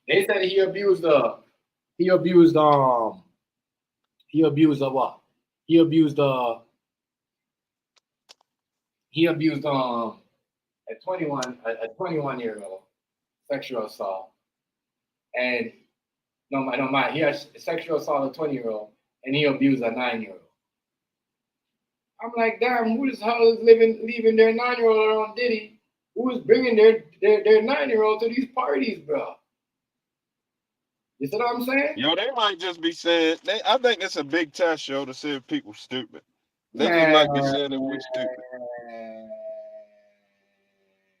They said he abused what? He abused a 21-year-old sexual assault. And no, he has sexual assault a 20-year-old and he abused a 9-year-old. I'm like, damn, who the hell is leaving their 9-year-old around Diddy? Who is bringing their 9-year-old to these parties, bro? You see what I'm saying? Yo, they might just be saying, I think it's a big test show to see if people stupid. They just might be saying if we stupid.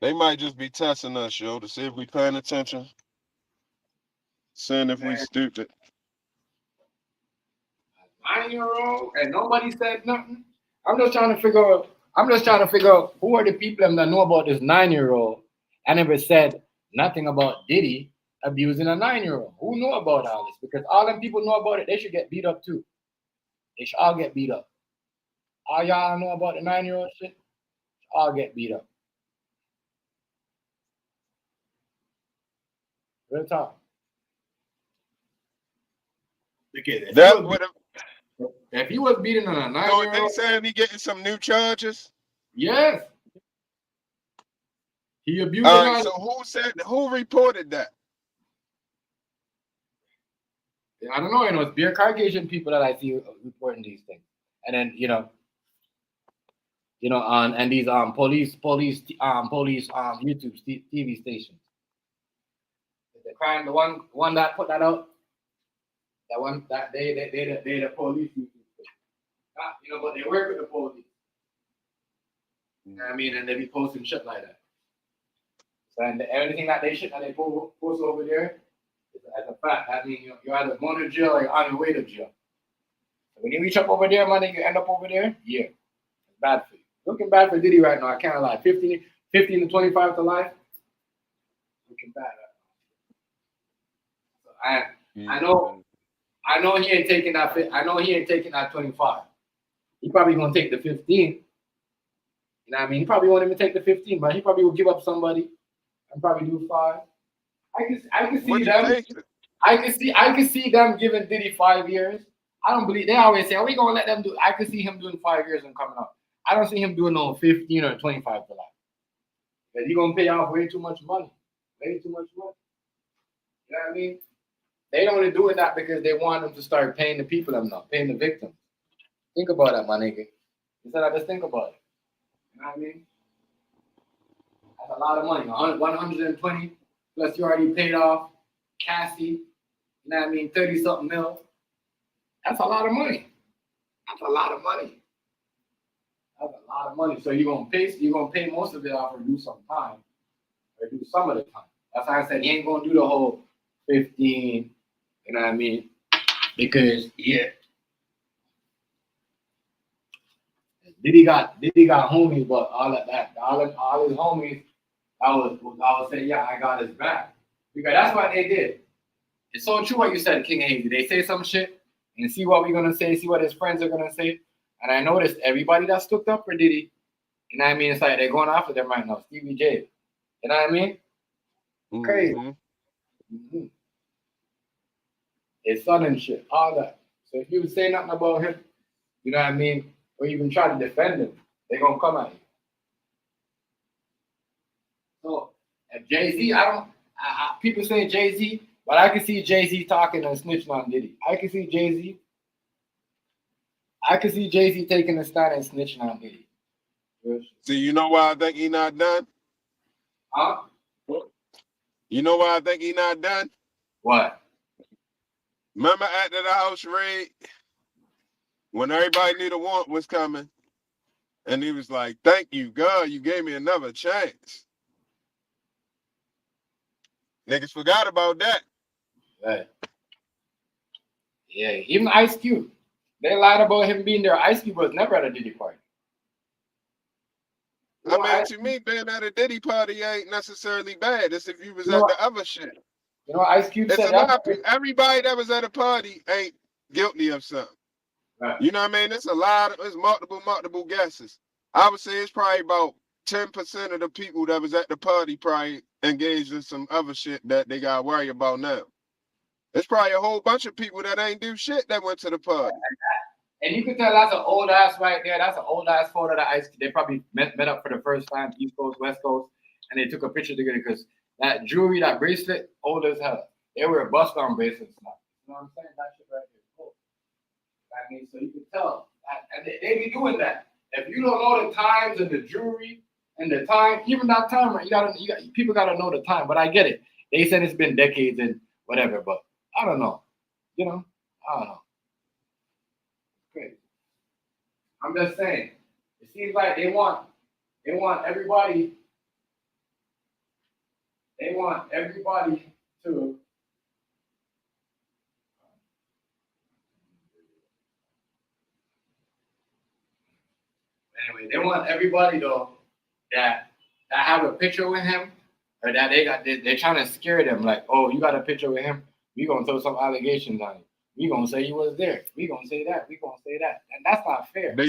They might just be testing us, yo, to see if we paying attention. Saying if we stupid. 9-year-old and nobody said nothing. I'm just trying to figure out who are the people that know about this 9-year-old. I never said nothing about Diddy abusing a 9-year-old. Who know about all this? Because all them people know about it, they should get beat up too. They should all get beat up. All y'all know about the 9-year-old shit, all get beat up. Real talk. Because if he was beating on a 9-year-old, they saying he getting some new charges? Yes. He abused. All right, so who reported that? I don't know. It's beer Caucasian people that I see reporting these things, and then and these police YouTube TV stations. The crime, the one that put that out, that one that they the police YouTube. But they work with the police. You know what I mean? And they be posting shit like that. So, and everything that they post over there, as a fact, that means you're either going to jail or you're on your way to jail. So when you reach up over there, man, you end up over there, yeah, it's bad for you. Looking bad for Diddy right now, I can't lie. 15 to 25 to life, looking bad right now. So I know he ain't taking that. I know he ain't taking that 25. He probably gonna take the 15. You know what I mean? He probably won't even take the 15, but he probably will give up somebody and probably do 5. I can see them. I can see them giving Diddy 5 years. I don't believe they always say, "Are we gonna let them do?" I can see him doing 5 years and coming up. I don't see him doing no 15 or 25 for life. Because he's gonna pay off way too much money. Way too much money. You know what I mean? They only doing that because they want them to start paying the people them now, paying the victims. Think about that, my nigga. Instead of just think about it. You know what I mean? That's a lot of money. 120 plus you already paid off Cassie. You know what I mean? 30-something mil. That's a lot of money. That's a lot of money. That's a lot of money. So you're gonna pay most of it off or do some time. Or do some of the time. That's why I said he ain't gonna do the whole 15, you know what I mean? Because Diddy got homies, but all his homies, I was saying, yeah, I got his back. Because that's what they did. It's so true what you said, King Hazy. They say some shit and see what we're gonna say, see what his friends are gonna say. And I noticed everybody that stood up for Diddy, you know what I mean? It's like they're going after them right now. Stevie J. You know what I mean? Crazy. Mm-hmm. His son and shit, all that. So if you say nothing about him, you know what I mean, or even try to defend him, they're gonna come at you. So if Jay-Z, people say Jay-Z, but I can see Jay-Z talking and snitching on Diddy. I can see Jay-Z taking a stand and snitching on Diddy. So you know why I think he not done? Huh? You know why I think he not done? What? Remember after the house raid, when everybody knew the warrant was coming, and he was like, "Thank you, God, you gave me another chance." Niggas forgot about that. Right. Yeah, even Ice Cube. They lied about him being there. Ice Cube was never at a Diddy party. I mean, to me, being at a Diddy party ain't necessarily bad. It's if you was at the other shit. You know, Ice Cube it's said a lot of people, everybody that was at a party ain't guilty of something. Right. You know what I mean? It's multiple guesses. I would say it's probably about 10% of the people that was at the party probably engaged in some other shit that they got to worry about now. There's probably a whole bunch of people that ain't do shit that went to the party. And you can tell that's an old ass right there. That's an old ass photo that Ice Cube. They probably met up for the first time, East Coast, West Coast, and they took a picture together because that jewelry, that bracelet, old as hell. They were a bust on bracelets now. You know what I'm saying? That shit right there is cool. I mean, so you can tell. And they be doing that. If you don't know the times and the jewelry and the time, even that time, right? People gotta know the time. But I get it. They said it's been decades and whatever, but I don't know. You know, I don't know. Crazy. I'm just saying. It seems like they want everybody. They want everybody to. Anyway, they want everybody though that have a picture with him, or that they're trying to scare them. Like, oh, you got a picture with him? We gonna throw some allegations on you. We gonna say you was there. We gonna say that. We gonna say that, and that's not fair. They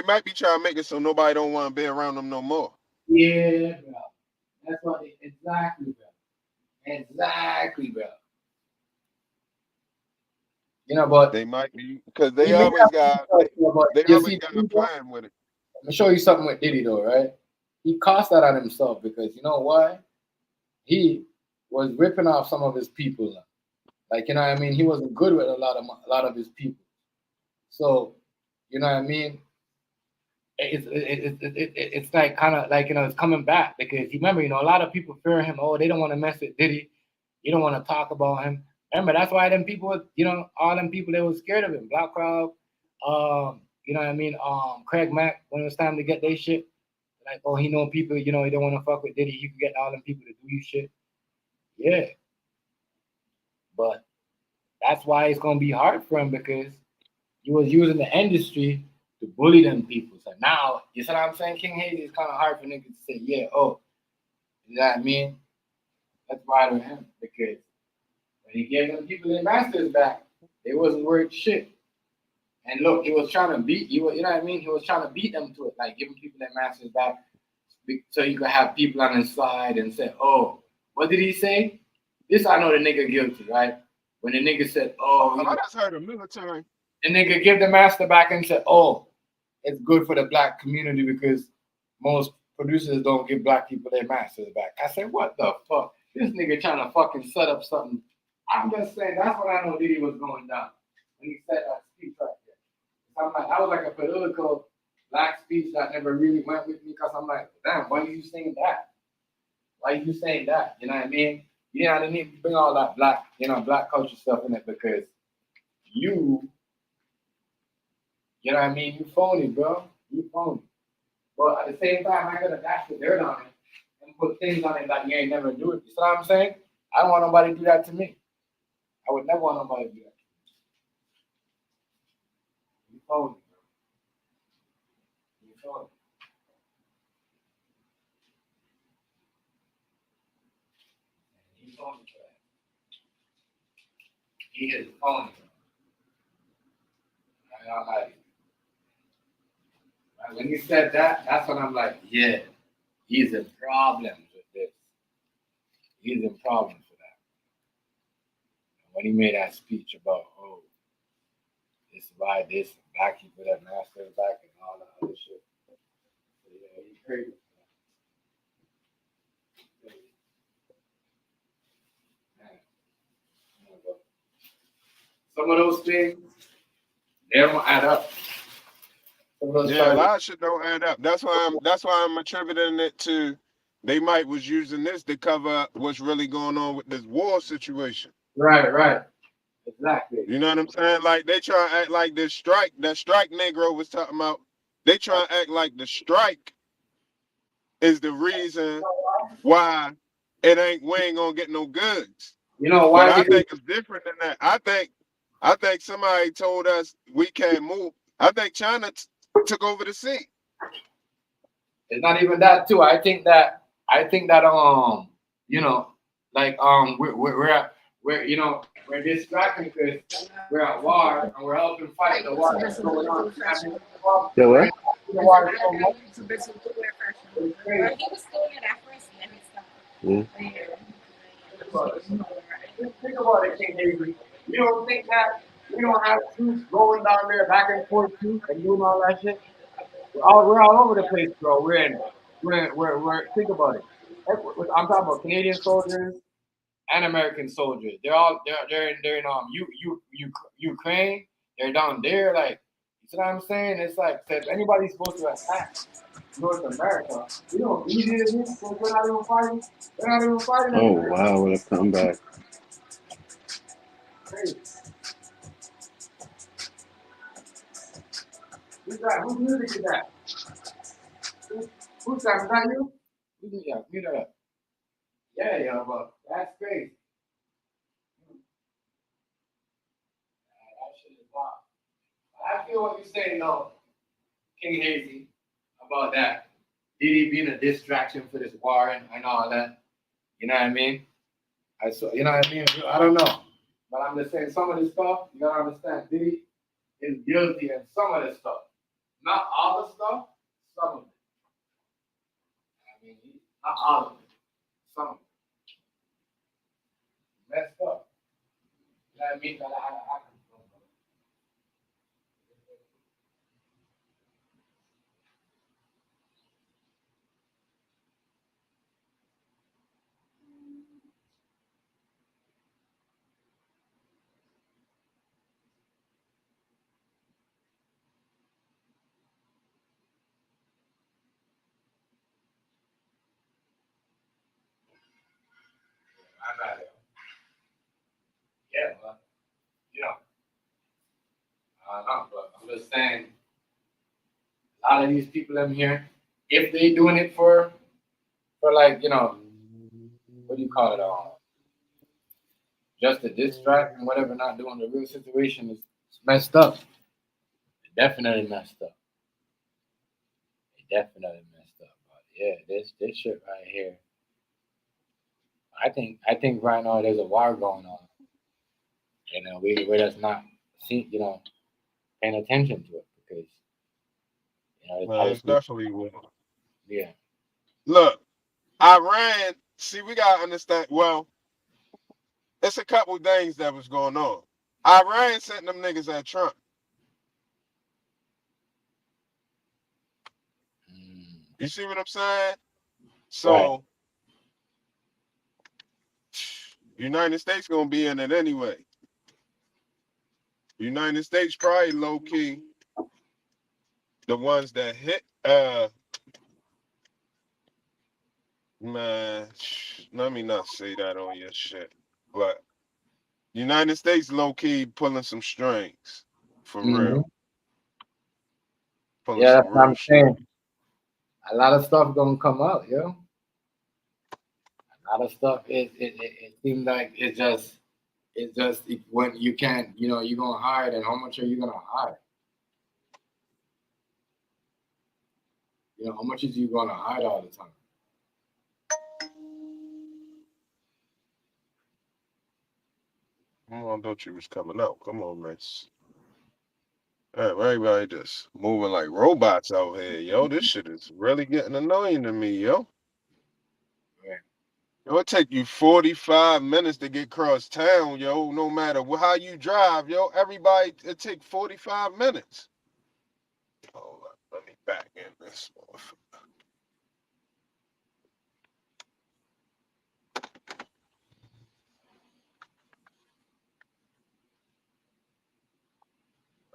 might be trying to make it so nobody don't want to be around them no more. Yeah, bro. That's what exactly, bro. Exactly, bro. You know, but they might be because they always got a plan with it. Let me show you something with Diddy though, right? He cost that on himself because you know why? He was ripping off some of his people. Like, you know what I mean? He wasn't good with a lot of his people. So, you know what I mean? It's like kind of like, you know, it's coming back because remember, you know, a lot of people fear him. Oh, they don't want to mess with Diddy. You don't want to talk about him. Remember, that's why them people, you know, all them people, they were scared of him. Black Crowd, you know what I mean? Craig Mack, when it was time to get their shit, like, oh, he know people, you know, he don't want to fuck with Diddy. You can get all them people to do you shit. Yeah. But that's why it's going to be hard for him because he was using the industry to bully them people. So now, you see what I'm saying? King Hazy is kind of hard for niggas to say, yeah, oh, you know what I mean? Let's ride with him because when he gave them people their masters back, they wasn't worth shit. And look, he was trying to beat you know what I mean? He was trying to beat them to it, like giving people their masters back so you could have people on his side and say, oh, what did he say? This I know the nigga guilty, right? When the nigga said, oh, I just heard a military. The nigga give the master back and said, oh, it's good for the black community because most producers don't give black people their masters back. I said, what the fuck? This nigga trying to fucking set up something. I'm just saying, that's when I know Diddy was going down. When he said that speech right there. I'm like, I was like a political black speech that never really went with me because I'm like, damn, why are you saying that? Why are you saying that? You know what I mean? Yeah, I didn't need to bring all that black, you know, black culture stuff in it because you know what I mean? You phony, bro. You phony. But at the same time, I gotta dash the dirt on it and put things on it that you ain't never do it. You see what I'm saying? I don't want nobody to do that to me. I would never want nobody to do that to me. You phony, He is phony. When he said that, that's when I'm like, yeah, he's in problems with this. He's in problems with that. When he made that speech about, oh, this is why this back, he put that master back and all that other shit. So, yeah, he's crazy. Some of those things, they don't add up. Yeah, a lot of shit don't add up. That's why I'm attributing it to they might was using this to cover up what's really going on with this war situation. Right. Exactly. You know what I'm saying? Like they try to act like this strike, that strike Negro was talking about. They try to act like the strike is the reason why we ain't gonna get no goods. You know why? But I think it's different than that. I think somebody told us we can't move. I think China took over the sea. It's not even that too. I think that you know, like we're you know, we're distracting because we're at war and we're helping fight the war that's going on. Yeah, what? The war is so much. Yeah. Think about it, King Avery. You don't think that we don't have troops going down there back and forth too and doing all that shit? We're all over the place, bro. We're think about it. I'm talking about Canadian soldiers and American soldiers. They're in Ukraine. They're down there, like, you see what I'm saying? It's like if anybody's supposed to attack North America, we don't need it in because we're not even fighting. They're not even fighting. Oh wow, what a comeback! Crazy. Who's that? Whose music is that? Who's that? Is that you? Mute that up. Yeah, but that's crazy. That shit is wild. I feel what you're saying, though, King Hazy, about that. Diddy being a distraction for this war and all that. You know what I mean? You know what I mean? I don't know. But I'm just saying some of this stuff, you gotta understand, Diddy is guilty in some of this stuff. Not all the stuff, some of it. I mean, not all of it. Some of it. Messed up. You know what I mean? That had to happen. I got it. Yeah, but, you know, I don't know, but I'm just saying, a lot of these people in here, if they doing it for like, you know, what do you call it? Just a distract and whatever, not doing the real situation is messed up. It definitely messed up. It definitely messed up. But yeah, this shit right here. I think right now there's a war going on. And we're just not paying attention to it because It's definitely will. Yeah. Look, Iran, see, we gotta understand. Well, it's a couple things that was going on. Iran sent them niggas at Trump. You see what I'm saying? So, Right. United States gonna be in it anyway. United States probably low key the ones that hit. Man, let me not say that on your shit, but United States low key pulling some strings for real. Pulling Yeah, some that's what I'm strings. saying. A lot of stuff gonna come out, yo. A lot of stuff. It seems like it's just when you can't, you're gonna hide, and how much are you gonna hide? You know, how much is you gonna hide all the time? I thought you was coming out. Come on, man. Everybody just moving like robots out here, yo. This shit is really getting annoying to me, yo. Yo, it take you 45 minutes to get across town, yo. No matter how you drive, yo. Everybody, it take 45 minutes. Hold on, let me back in this motherfucker.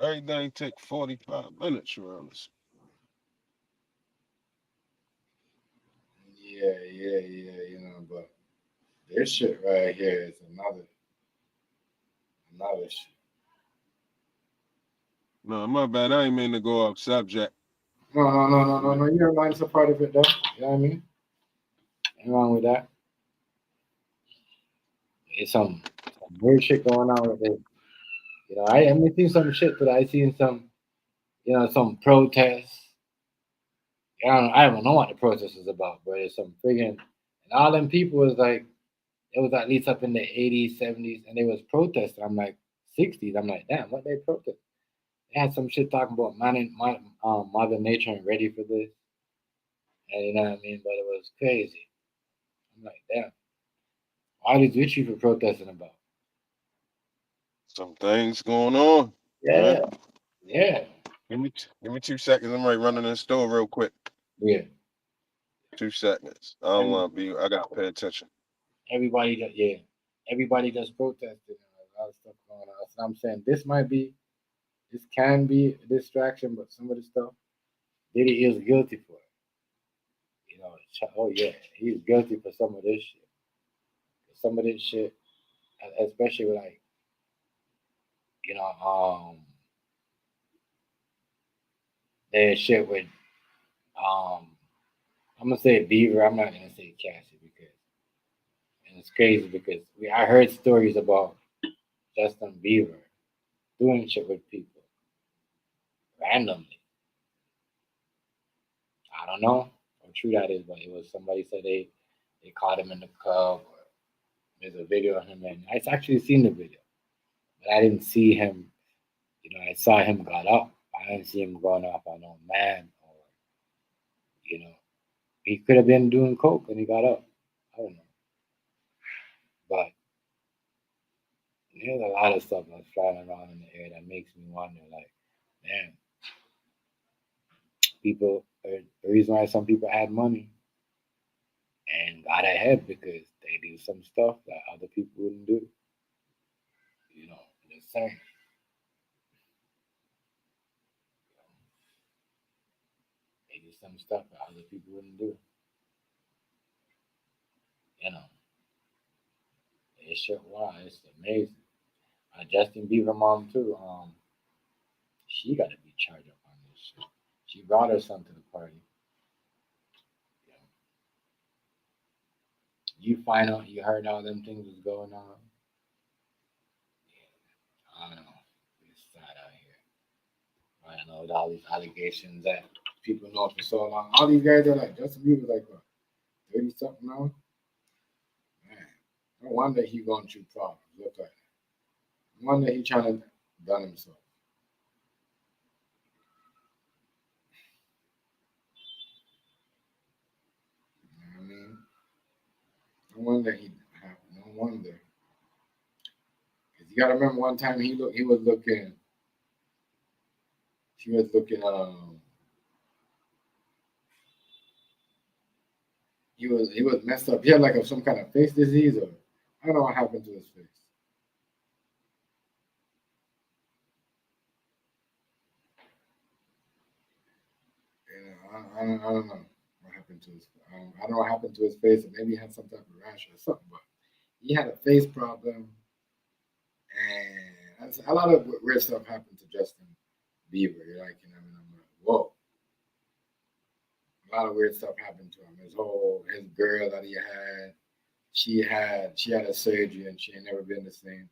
Everything take 45 minutes around this. Yeah, you know, but this shit right here is another shit. No, my bad. I ain't mean to go off subject. No. Your mind's a part of it, though. You know what I mean? Ain't wrong with that. It's some weird shit going on with it. You know, I seen some shit today. I seen some, you know, some protests. I don't know what the protest is about, but it's some friggin' and all them people was like, it was at least up in the 80s, 70s, and they was protesting. I'm like 60s. I'm like, damn, what they protest? They had some shit talking about Mother Nature and ready for this, and you know what I mean. But it was crazy. I'm like, damn, all these rich people protesting about. Some things going on. Yeah, Right? yeah. Give me 2 seconds. I'm right running in the store real quick. Yeah. 2 seconds. I don't want to be. I gotta pay attention. Everybody just protested and a lot of stuff going on. That's what I'm saying. This can be a distraction, but some of the stuff Diddy is guilty for it. You know, oh yeah, he's guilty for some of this shit. Some of this shit, especially with like, you know, there's shit with I'm gonna say Beaver. I'm not gonna say Cassie because and it's crazy because I heard stories about Justin Bieber doing shit with people randomly. I don't know how true that is, but it was somebody said they caught him in the club. Or there's a video of him, and I actually seen the video, but I didn't see him. You know, I saw him got up. I didn't see him going off on no man, or you know, he could have been doing coke and he got up. I don't know, but there's a lot of stuff that's flying around in the air that makes me wonder, like, man, people. The reason why some people had money and got ahead because they do some stuff that other people wouldn't do. You know, just saying. They do some stuff that other people wouldn't do. You know, it's shit. Wow, it's amazing. Justin Bieber mom too. She got to be charged up on this shit. She brought her son to the party. You find out, you heard all them things was going on. I don't know. It's sad out here. I don't know with all these allegations that people know for so long. All these guys are like Justin Bieber's like what, 30 something now? Man, no wonder he going through problems. Look like that. No wonder he trying to done himself. You know what I mean? No wonder no wonder. Cause you gotta remember one time he was looking he was messed up. He had like some kind of face disease or I don't know what happened to his face. You know, I don't know what happened to his. I don't know what happened to his face, or maybe he had some type of rash or something. But he had a face problem, and a lot of weird stuff happened to Justin Bieber. You're like, you know, and I'm like, whoa. A lot of weird stuff happened to him. His girl that he had, she had a surgery and she ain't never been the same.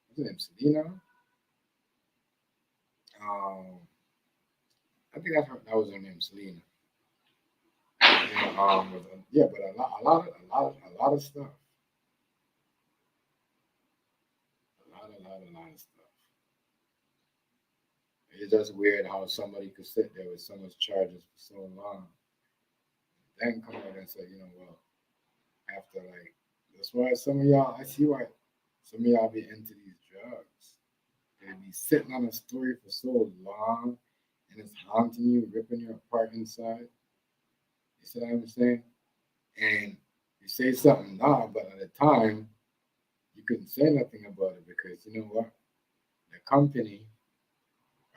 What's her name? Selena? I think that was her name, Selena. Yeah, but a lot of stuff. A lot of stuff. It's just weird how somebody could sit there with so much charges for so long, then come out and say, well, after that's why some of y'all, I see why some of y'all be into these drugs. They be sitting on a story for so long, and it's haunting you, ripping you apart inside. You see what I'm saying? And you say something now, but at the time, you couldn't say nothing about it because you know what? The company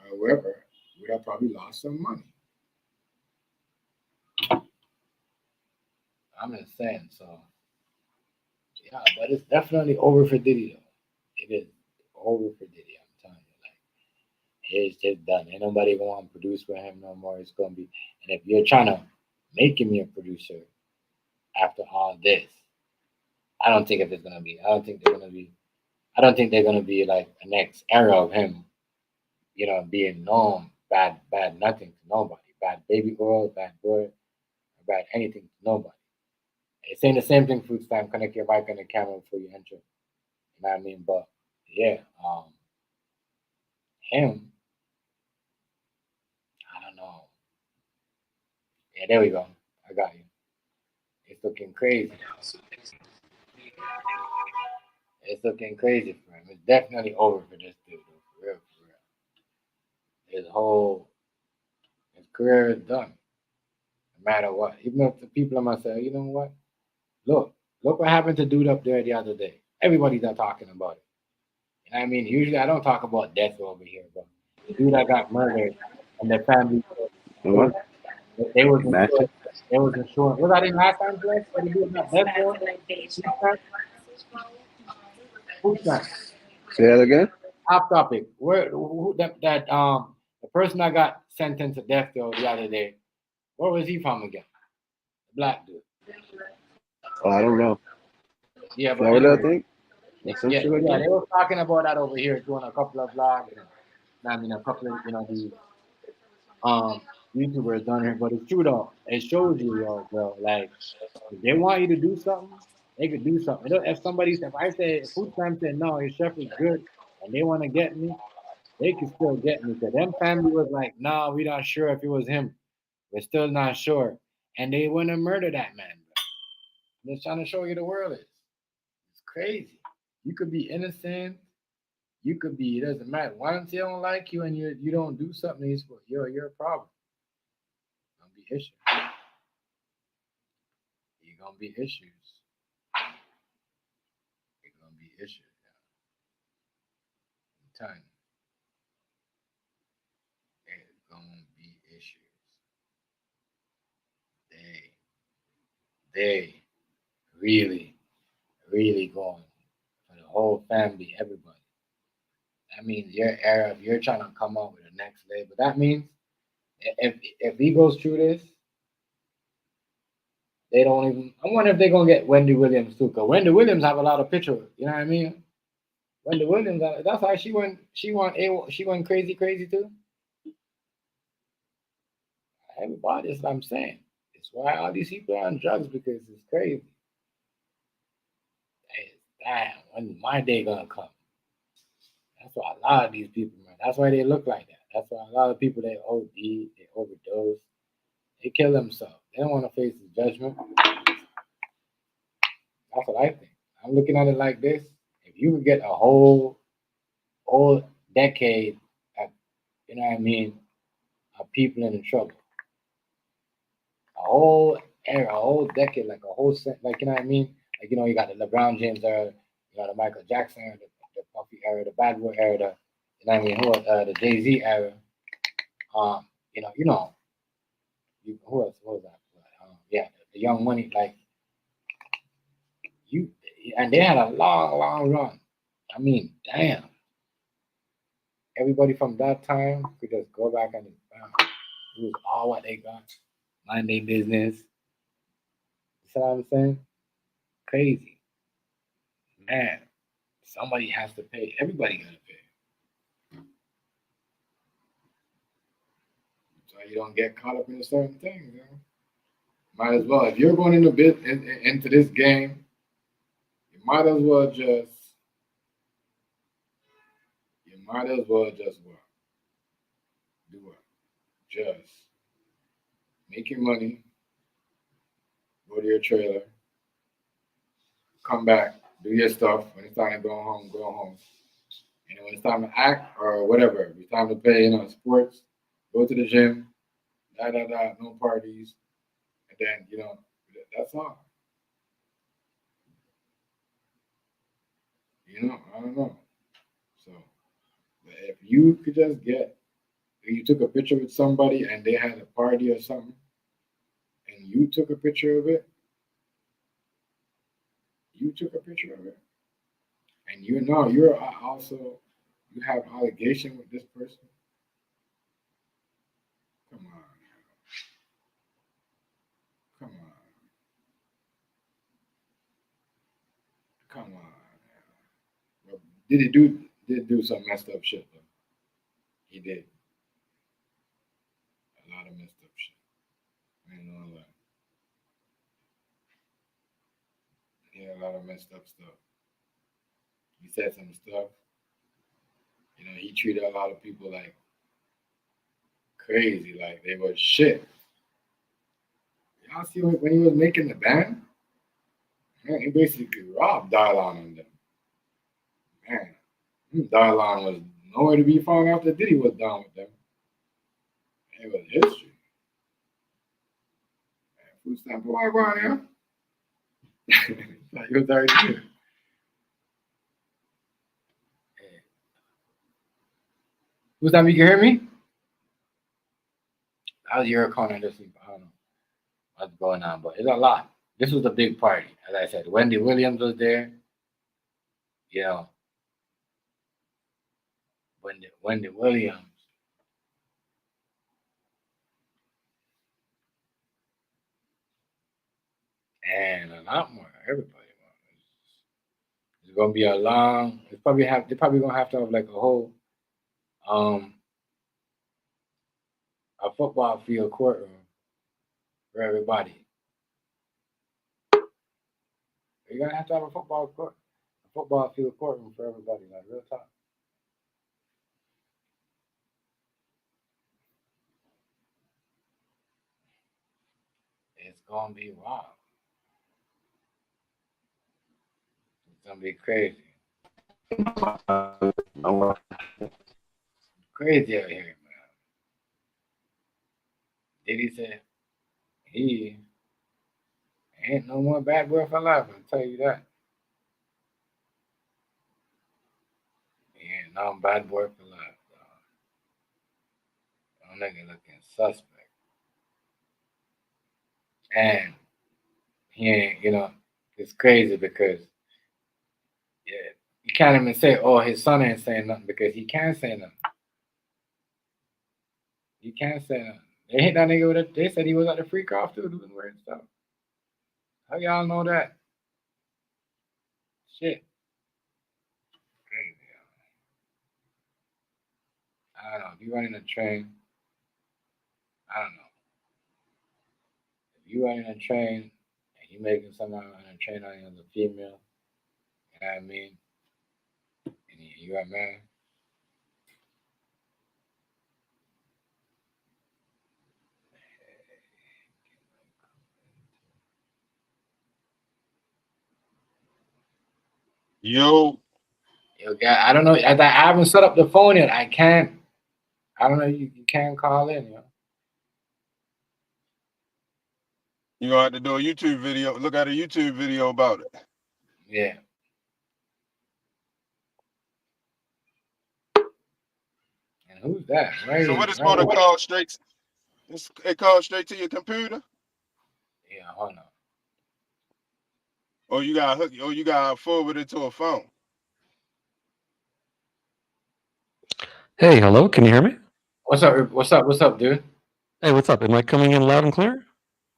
or whoever would have probably lost some money. I'm just saying, so yeah, but it's definitely over for Diddy though. It is over for Diddy. I'm telling you, it's just done. Ain't nobody gonna want to produce with him no more. It's gonna be, and if you're trying to make him your producer after all this, I don't think if it's gonna be. I don't think they're gonna be like a next era of him, being known bad nothing to nobody, bad baby girl, bad boy, or bad anything to nobody. It's saying the same thing food stamp, connect your mic and the camera before you enter. You know what I mean? But yeah, him, I don't know. Yeah, there we go. I got you. It's looking crazy. It's looking crazy for him. It's definitely over for this dude, though, for real, for real. His career is done. No matter what. Even if the people are gonna say, you know what? Look what happened to dude up there the other day. Everybody's not talking about it. You know what I mean? Usually I don't talk about death over here, but the dude that got murdered and their family, What? they was Master? insured. They was insured. Was that in Los Angeles? Where the dude got death for? Who's that? Say that again? Off topic. The person that got sentenced to death though the other day, where was he from again? The black dude. Oh, I don't know. Yeah, but Florida, I anyway. think. Or some shit like Yeah, that. they were talking about that over here, doing a couple of vlogs. And, I mean, a couple of these YouTubers done here, but it's true though. It shows you, bro. Like if they want you to do something, they could do something. If I say if food time said no, your chef is good, and they want to get me, they could still get me. Cause them family was like, no, we not sure if it was him. We're still not sure, and they want to murder that man. Bro. I'm just trying to show you the world is. It's crazy. You could be innocent. You could be. It doesn't matter. Once they don't like you and you don't do something, you're a problem. Gonna be issues. You're gonna be issues. You're gonna be issues. I'm telling you, it's gonna be issues. They really, really going for the whole family, everybody. That means your era. If you're trying to come up with the next label, that means if he goes through this, they don't even. I wonder if they're gonna get Wendy Williams too. Cause Wendy Williams have a lot of pictures. You know what I mean? Wendy Williams. That's why she went. She went crazy too. Everybody. That's what I'm saying. It's why all these people are on drugs because it's crazy. Hey, damn. When's my day gonna come? That's why a lot of these people, man. That's why they look like that. That's why a lot of people they OD, they overdose, they kill themselves. They don't want to face the judgment. That's what I think. I'm looking at it like this. If you could get a whole decade of, you know what I mean, of people in trouble. A whole era, a whole decade, like a whole set, like you know what I mean? Like you got the LeBron James era, the Michael Jackson era, the Puffy era, the Bad Boy era, you know what I mean? The Jay-Z era. You know, who else? What was that? Yeah, the Young Money, like you, and they had a long run. I mean, damn. Everybody from that time could just go back and it was all what they got. Mind their business. You see what I'm saying? Crazy. Man, somebody has to pay. Everybody gotta pay. So you don't get caught up in certain things, Might as well. If you're going into this game, you might as well just what? Do what? Just make your money, go to your trailer, come back, do your stuff. When it's time to go home, go home. And when it's time to act or whatever, it's time to play, sports, go to the gym, no parties, and then, that's all. I don't know. So, if you could just you took a picture with somebody and they had a party or something, and you took a picture of it, and you're also, you have allegation with this person. Come on. Well, did do some messed up shit though. He did a lot of messed up shit. I ain't gonna lie. He had a lot of messed up stuff. He said some stuff. He treated a lot of people like crazy, like they were shit. Y'all see when he was making the band? Man, he basically robbed Dylon on them. Man, Dylon was nowhere to be found after Diddy was done with them. It was history. Food stamp, boy, go on here. He was already here. Who's that? You can hear me? That was your corner this week. I don't know what's going on, but it's a lot. This was a big party. As I said, Wendy Williams was there. Wendy Williams. And a lot more. Everybody. It's gonna be a long. They're probably gonna have to have like a whole a football field courtroom for everybody. You're gonna have to have a football field courtroom for everybody, like real talk. It's gonna be wild. It's gonna be crazy. Crazy out here, man. Diddy said he ain't no more bad boy for life, I'll tell you that. He ain't no bad boy for life, dog. No nigga looking suspect. And he ain't, it's crazy because you can't even say, oh, his son ain't saying nothing, because he can't say nothing. He can't say nothing. They hit that nigga with it. They said he was at the freak off too, doing weird stuff. How y'all know that? Shit. Crazy. I don't know. If you running a train, I don't know. If you running a train and you making someone on a train on you as a female, you know what I mean? And you're a man. Yo, guy, I don't know. I haven't set up the phone yet. I can't. I don't know. You can't call in. You gonna have to do a YouTube video. Look at a YouTube video about it. Yeah. And who's that? So what it's gonna call straight? It calls straight to your computer. Yeah, hold on. Or you gotta forward it to a phone. Hey, hello. Can you hear me? What's up? What's up, dude? Hey, what's up? Am I coming in loud and clear?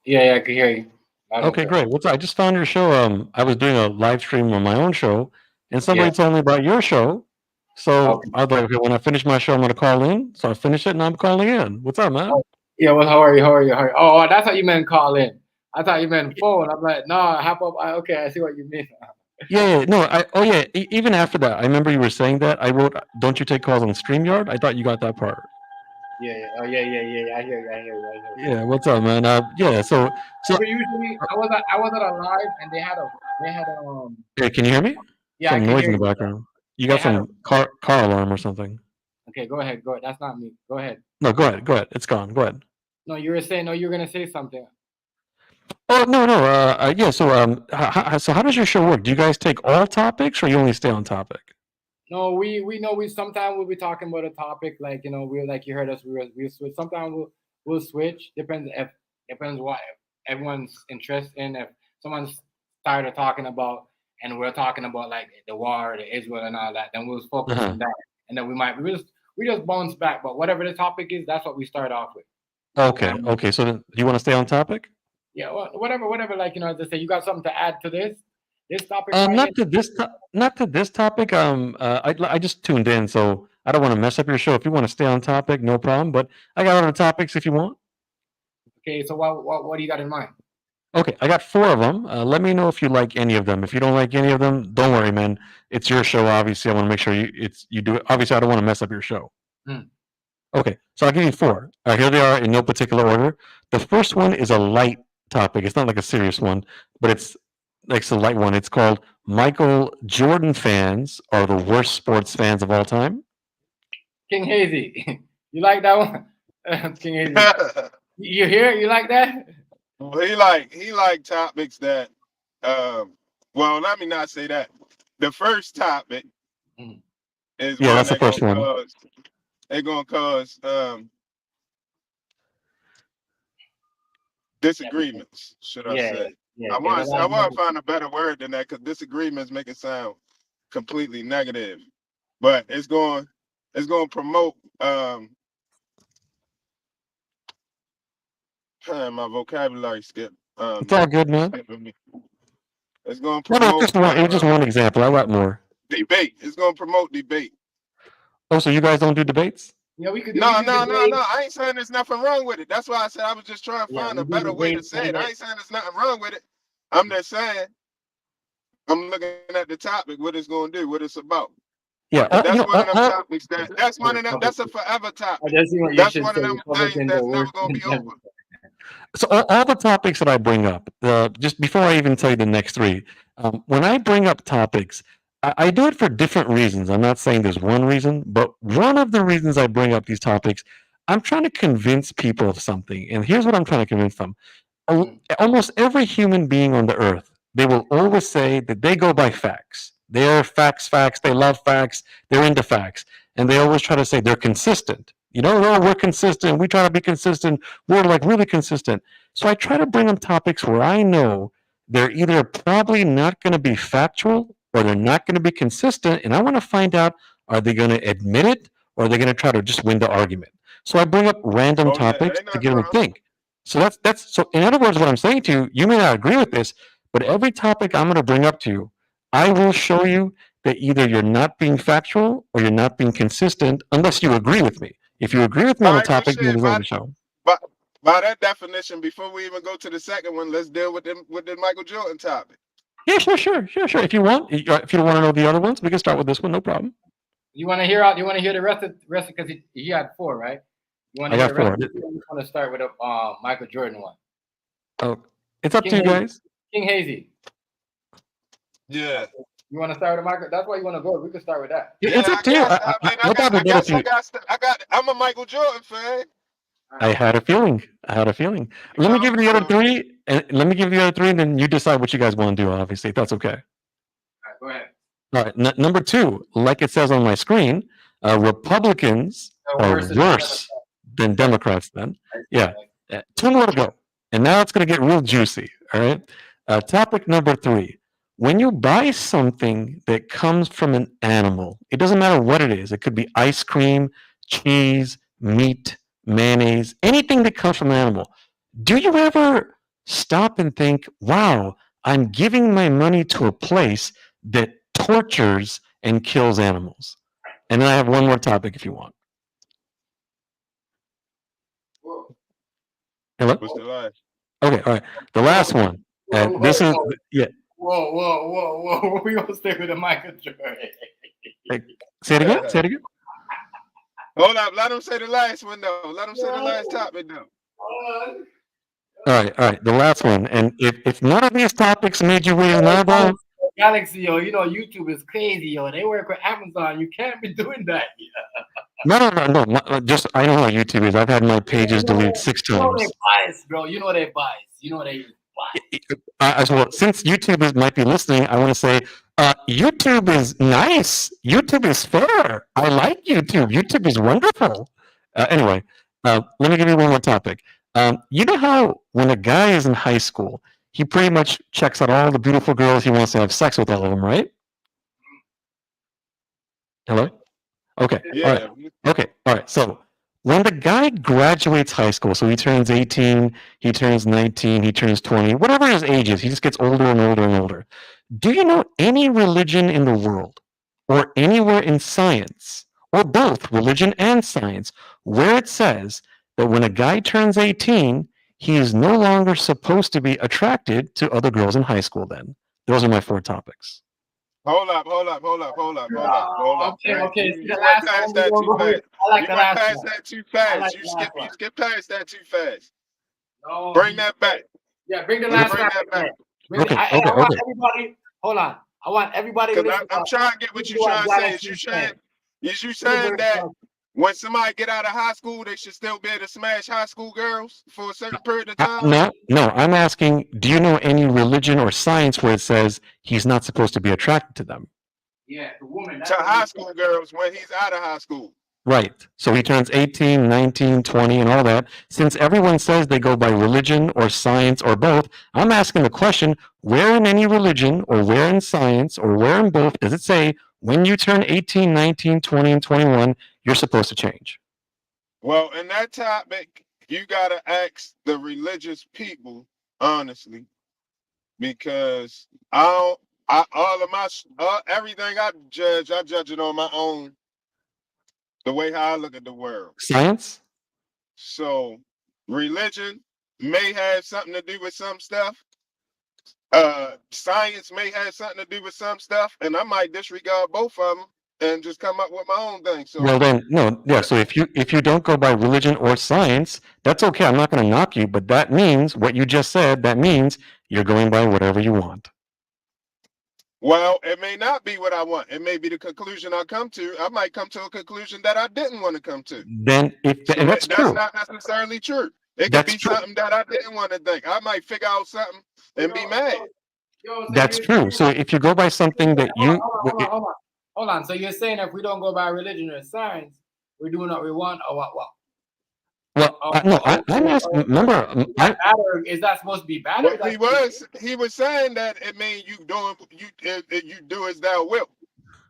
Yeah, I can hear you. Okay, great. What's up? I just found your show. I was doing a live stream on my own show, and somebody told me about your show. So I thought, okay, when I finish my show, I'm gonna call in. So I finished it, and I'm calling in. What's up, man? Yeah. Well, how are you? Oh, that's how you meant call in. I thought you meant phone. I'm like, no, hop up. Okay, I see what you mean. Yeah, no, even after that, I remember you were saying that. I wrote, "Don't you take calls on StreamYard?" I thought you got that part. Yeah. Oh, yeah. I hear you. Yeah, what's up, man? Yeah, so But usually, I wasn't alive, and they had Hey, can you hear me? Yeah, I Some can noise hear in the you. background. You They got had a. some car alarm or something. Okay, go ahead. That's not me. Go ahead. No, go ahead. It's gone. Go ahead. No, you were saying. No, you were gonna say something. Oh no. Yeah. So so how does your show work? Do you guys take all topics, or you only stay on topic? No, we know we sometimes we'll be talking about a topic like we like you heard us we switch. Sometimes we'll switch. Depends what everyone's interest in. If someone's tired of talking about and we're talking about like the war, the Israel and all that, then we'll focus on that. And then we just bounce back. But whatever the topic is, that's what we start off with. Okay. So then, do you want to stay on topic? Yeah, whatever. Like as I say, you got something to add to this topic? Not to this topic. I just tuned in, so I don't want to mess up your show. If you want to stay on topic, no problem. But I got other topics if you want. Okay, so what do you got in mind? Okay, I got 4 of them. Let me know if you like any of them. If you don't like any of them, don't worry, man. It's your show. Obviously, I want to make sure you do it. Obviously, I don't want to mess up your show. Okay, so I'll give you 4. Here they are in no particular order. The first one is a light topic. It's not like a serious one, but it's a light one. It's called Michael Jordan fans are the worst sports fans of all time. King Hazy, you like that one? King Hazy, you hear? You like that? Well, he like topics that. Well, let me not say that. The first topic is Yeah, one that's the first one. They're gonna cause disagreements, should I say? I want to find a better word than that because disagreements make it sound completely negative. But it's going to promote my vocabulary skip. It's all good, man. It's going to No, promote it's just one example. I got more. Debate. It's going to promote debate. Oh, so you guys don't do debates? Yeah, we could. No. I ain't saying there's nothing wrong with it. That's why I said I was just trying to find a better way to say it. I ain't saying there's nothing wrong with it. I'm just saying I'm looking at the topic, what it's going to do, what it's about. Yeah, that's one of them topics that's one of them. That's a forever topic. That's one of them things that's never going to be over. So all the topics that I bring up, just before I even tell you the next 3, when I bring up topics, I do it for different reasons. I'm not saying there's one reason, but one of the reasons I bring up these topics, I'm trying to convince people of something. And here's what I'm trying to convince them. Almost every human being on the earth, they will always say that they go by facts. They're facts. They love facts. They're into facts. And they always try to say they're consistent. We're consistent. We try to be consistent. We're like really consistent. So I try to bring them topics where I know they're either probably not going to be factual or they're not going to be consistent. And I want to find out, are they going to admit it or are they going to try to just win the argument? So I bring up random topics to get them to think. So so in other words, what I'm saying to you, you may not agree with this, but every topic I'm going to bring up to you, I will show you that either you're not being factual or you're not being consistent unless you agree with me. If you agree with me on the topic, then there's no show. But by that definition, before we even go to the second one, let's deal with the Michael Jordan topic. Yeah, sure. If you want to know the other ones, we can start with this one, no problem. You want to hear the rest because he had 4, right? You want to hear the rest? You want to start with a Michael Jordan one. Oh, it's up to you guys. King Hazy. Yeah. You want to start with Michael? That's why you want to go. We can start with that. Yeah, it's up to you. I'm a Michael Jordan fan. I had a feeling. Let me give you the other 3, and then you decide what you guys want to do. Obviously, if that's okay. All right, go ahead. All right, number 2, like it says on my screen, Republicans are worse than Democrats. Then, yeah, 2 more to go, and now it's going to get real juicy. All right, topic number 3. When you buy something that comes from an animal, it doesn't matter what it is. It could be ice cream, cheese, meat, mayonnaise, anything that comes from an animal. Do you ever stop and think, wow, I'm giving my money to a place that tortures and kills animals? And then I have one more topic if you want. Hello? What's the last? Okay, all right. The last one. And this is yeah. Whoa. We gonna stay with the Michael Jordan. Hey, say it again. Say it again. Hold up. Let him say the last one though. Let him say the last topic though. All right. The last one. And if none of these topics made you raise an eyebrow, Galaxy, yo, you know YouTube is crazy, yo. They work with Amazon. You can't be doing that. no. Just I know how YouTube is. I've had my pages deleted 6 You know they times. bias, bro. You know they bias. You know they bias. Well, since YouTube might be listening, I want to say YouTube is nice. YouTube is fair. I like YouTube. YouTube is wonderful. Anyway, let me give you one more topic. You know how when a guy is in high school, he pretty much checks out all the beautiful girls. He wants to have sex with all of them, right? Hello? Okay. Yeah. All right. So when the guy graduates high school, so he turns 18, he turns 19, he turns 20, whatever his age is, he just gets older and older and older. Do you know any religion in the world or anywhere in science, or both religion and science, where it says that when a guy turns 18, he is no longer supposed to be attracted to other girls in high school then? Those are my 4 topics. Hold up. Okay. You went past that too fast. You went past that too fast. You skipped past that too fast. No, bring that back. Yeah, bring the last bring that back. I want everybody. Hold on. I want everybody to listen. I'm trying to get what you're trying to say. Is you saying that when somebody get out of high school, they should still be able to smash high school girls for a certain period of time? No. I'm asking, do you know any religion or science where it says he's not supposed to be attracted to them? Yeah, the woman. To high school girls when he's out of high school. Right. So he turns 18, 19, 20, and all that. Since everyone says they go by religion or science or both, I'm asking the question, where in any religion or where in science or where in both does it say when you turn 18, 19, 20, and 21, you're supposed to change? Well, in that topic, you got to ask the religious people, honestly, because everything I judge it on my own, the way how I look at the world. Science? So religion may have something to do with some stuff. Science may have something to do with some stuff, and I might disregard both of them and just come up with my own thing. So well then, no, yeah. So if you don't go by religion or science, that's okay. I'm not going to knock you, but that means what you just said. That means you're going by whatever you want. Well, it may not be what I want. It may be the conclusion I come to. I might come to a conclusion that I didn't want to come to. Then that's true. Not necessarily true. It could be something that I didn't want to think. I might figure out something and be mad. That's true. So if you go by something that you hold on. So you're saying if we don't go by religion or science, we're doing what we want, or what? Well, I'm asking. Remember, is that supposed to be bad? Well, he was saying that it means you do as thou wilt,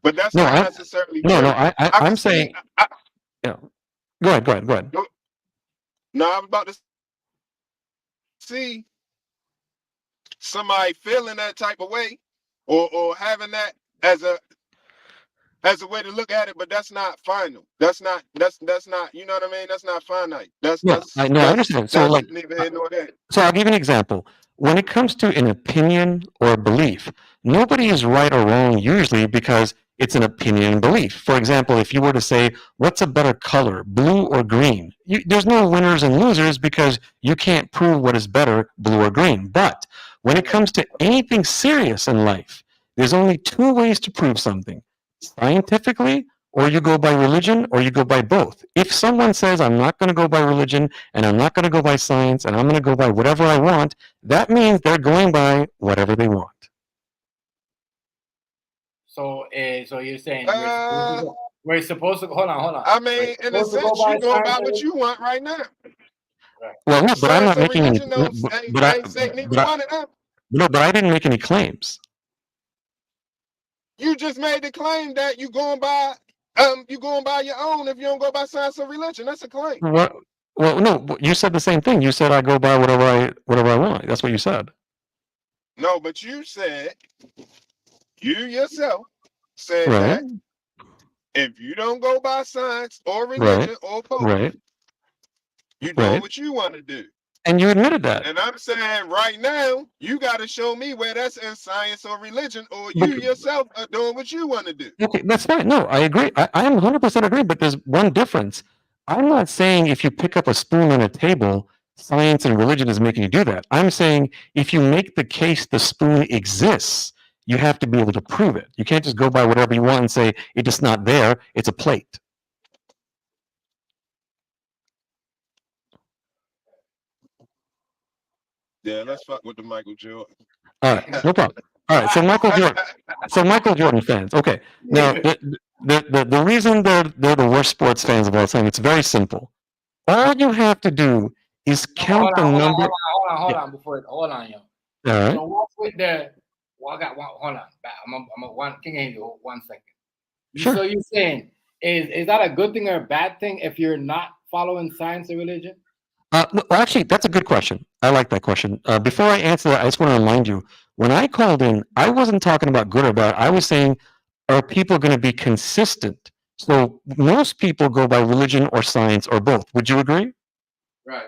but that's not necessarily true. I'm saying. Go ahead. No, I'm about to see somebody feeling that type of way, or having that as a way to look at it, but that's not final. That's not. You know what I mean? That's not finite. I understand. So neither here nor there. So I'll give you an example. When it comes to an opinion or a belief, nobody is right or wrong usually because it's an opinion and belief. For example, if you were to say, what's a better color, blue or green? There's no winners and losers because you can't prove what is better, blue or green. But when it comes to anything serious in life, there's only 2 ways to prove something: scientifically, or you go by religion, or you go by both. If someone says, I'm not going to go by religion, and I'm not going to go by science, and I'm going to go by whatever I want, that means they're going by whatever they want. So you're saying we're supposed to hold on. I mean, in a sense, you go about what you want right now. Well, no, but I'm not making any. But I didn't make any claims. You just made the claim that you going by your own if you don't go by science or religion. That's a claim. What? Well, no, you said the same thing. You said I go by whatever I want. That's what you said. No, but you said you yourself said right. that if you don't go by science or religion or both, you doing what you want to do. And you admitted that. And I'm saying right now, you got to show me where that's in science or religion, or But- you yourself are doing what you want to do. Okay, that's fine. No, I agree. I am 100% agree, but there's one difference. I'm not saying if you pick up a spoon on a table, science and religion is making you do that. I'm saying if you make the case the spoon exists, you have to be able to prove it. You can't just go by whatever you want and say it's just not there, it's a plate. Yeah, let's fuck with the Michael Jordan. All right, no problem. All right, so Michael Jordan. So Michael Jordan fans. Okay, now the reason they're the worst sports fans of all time, it's very simple. All you have to do is count the number. Hold on, before hold on, yo. All right. So what's with the? Well, I got one. Hold on, I'm a one. Can you hold 1 second? Sure. So you're saying is that a good thing or a bad thing if you're not following science or religion? Well, actually, that's a good question. I like that question. Before I answer that, I just want to remind you, when I called in, I wasn't talking about good or bad. I was saying, are people going to be consistent? So most people go by religion or science or both. Would you agree? Right.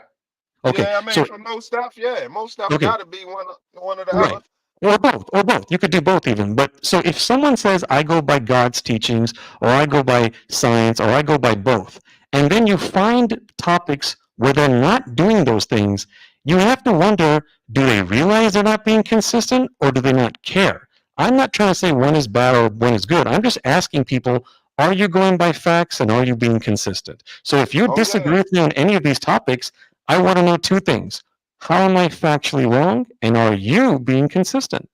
Okay. Yeah, I mean, So, for most stuff, yeah, most stuff Okay. got to be one of the right. other. Or both. You could do both even. But so if someone says, I go by God's teachings, or I go by science, or I go by both, and then you find topics where they're not doing those things, you have to wonder, do they realize they're not being consistent, or do they not care? I'm not trying to say one is bad or one is good. I'm just asking people, are you going by facts and are you being consistent? So if you disagree with me on any of these topics, I want to know two things. How am I factually wrong? And are you being consistent?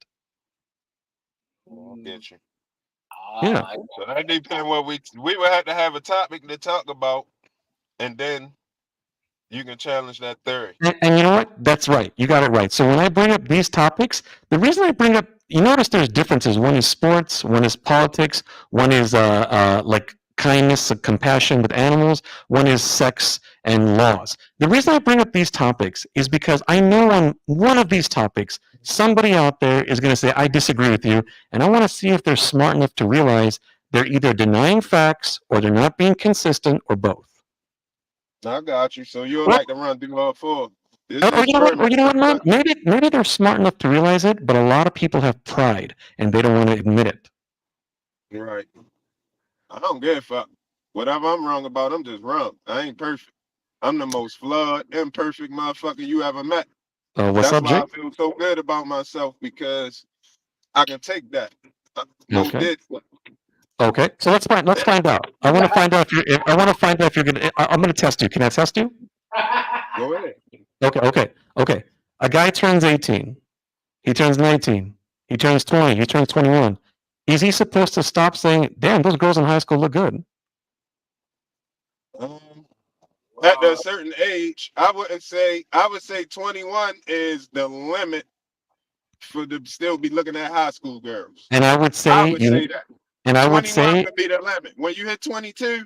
I'll get you. Yeah. So that depends what we would have to have a topic to talk about, and then you can challenge that theory. And you know what? That's right. You got it right. So when I bring up these topics, the reason I bring up, you notice there's differences. One is sports, one is politics, one is like kindness, compassion with animals, one is sex and laws. The reason I bring up these topics is because I know on one of these topics, somebody out there is going to say, I disagree with you. And I want to see if they're smart enough to realize they're either denying facts or they're not being consistent or both. I got you. So you'll like to run through all four. You know what, man? Maybe they're smart enough to realize it, but a lot of people have pride and they don't want to admit it. Right. I don't give a fuck. Whatever I'm wrong about, I'm just wrong. I ain't perfect. I'm the most flawed, imperfect motherfucker you ever met. What's That's up, why Jake? I feel so good about myself, because I can take that. Okay. Okay. So let's find out. I want to find out if you're gonna. I'm gonna test you. Can I test you? Go ahead. Okay. A guy turns 18. He turns 19. He turns 20. He turns 21. Is he supposed to stop saying, "Damn, those girls in high school look good"? At a certain age, I would say 21 is the limit for to still be looking at high school girls. And I would say that. And I would 21 say, would be the limit. When you hit 22,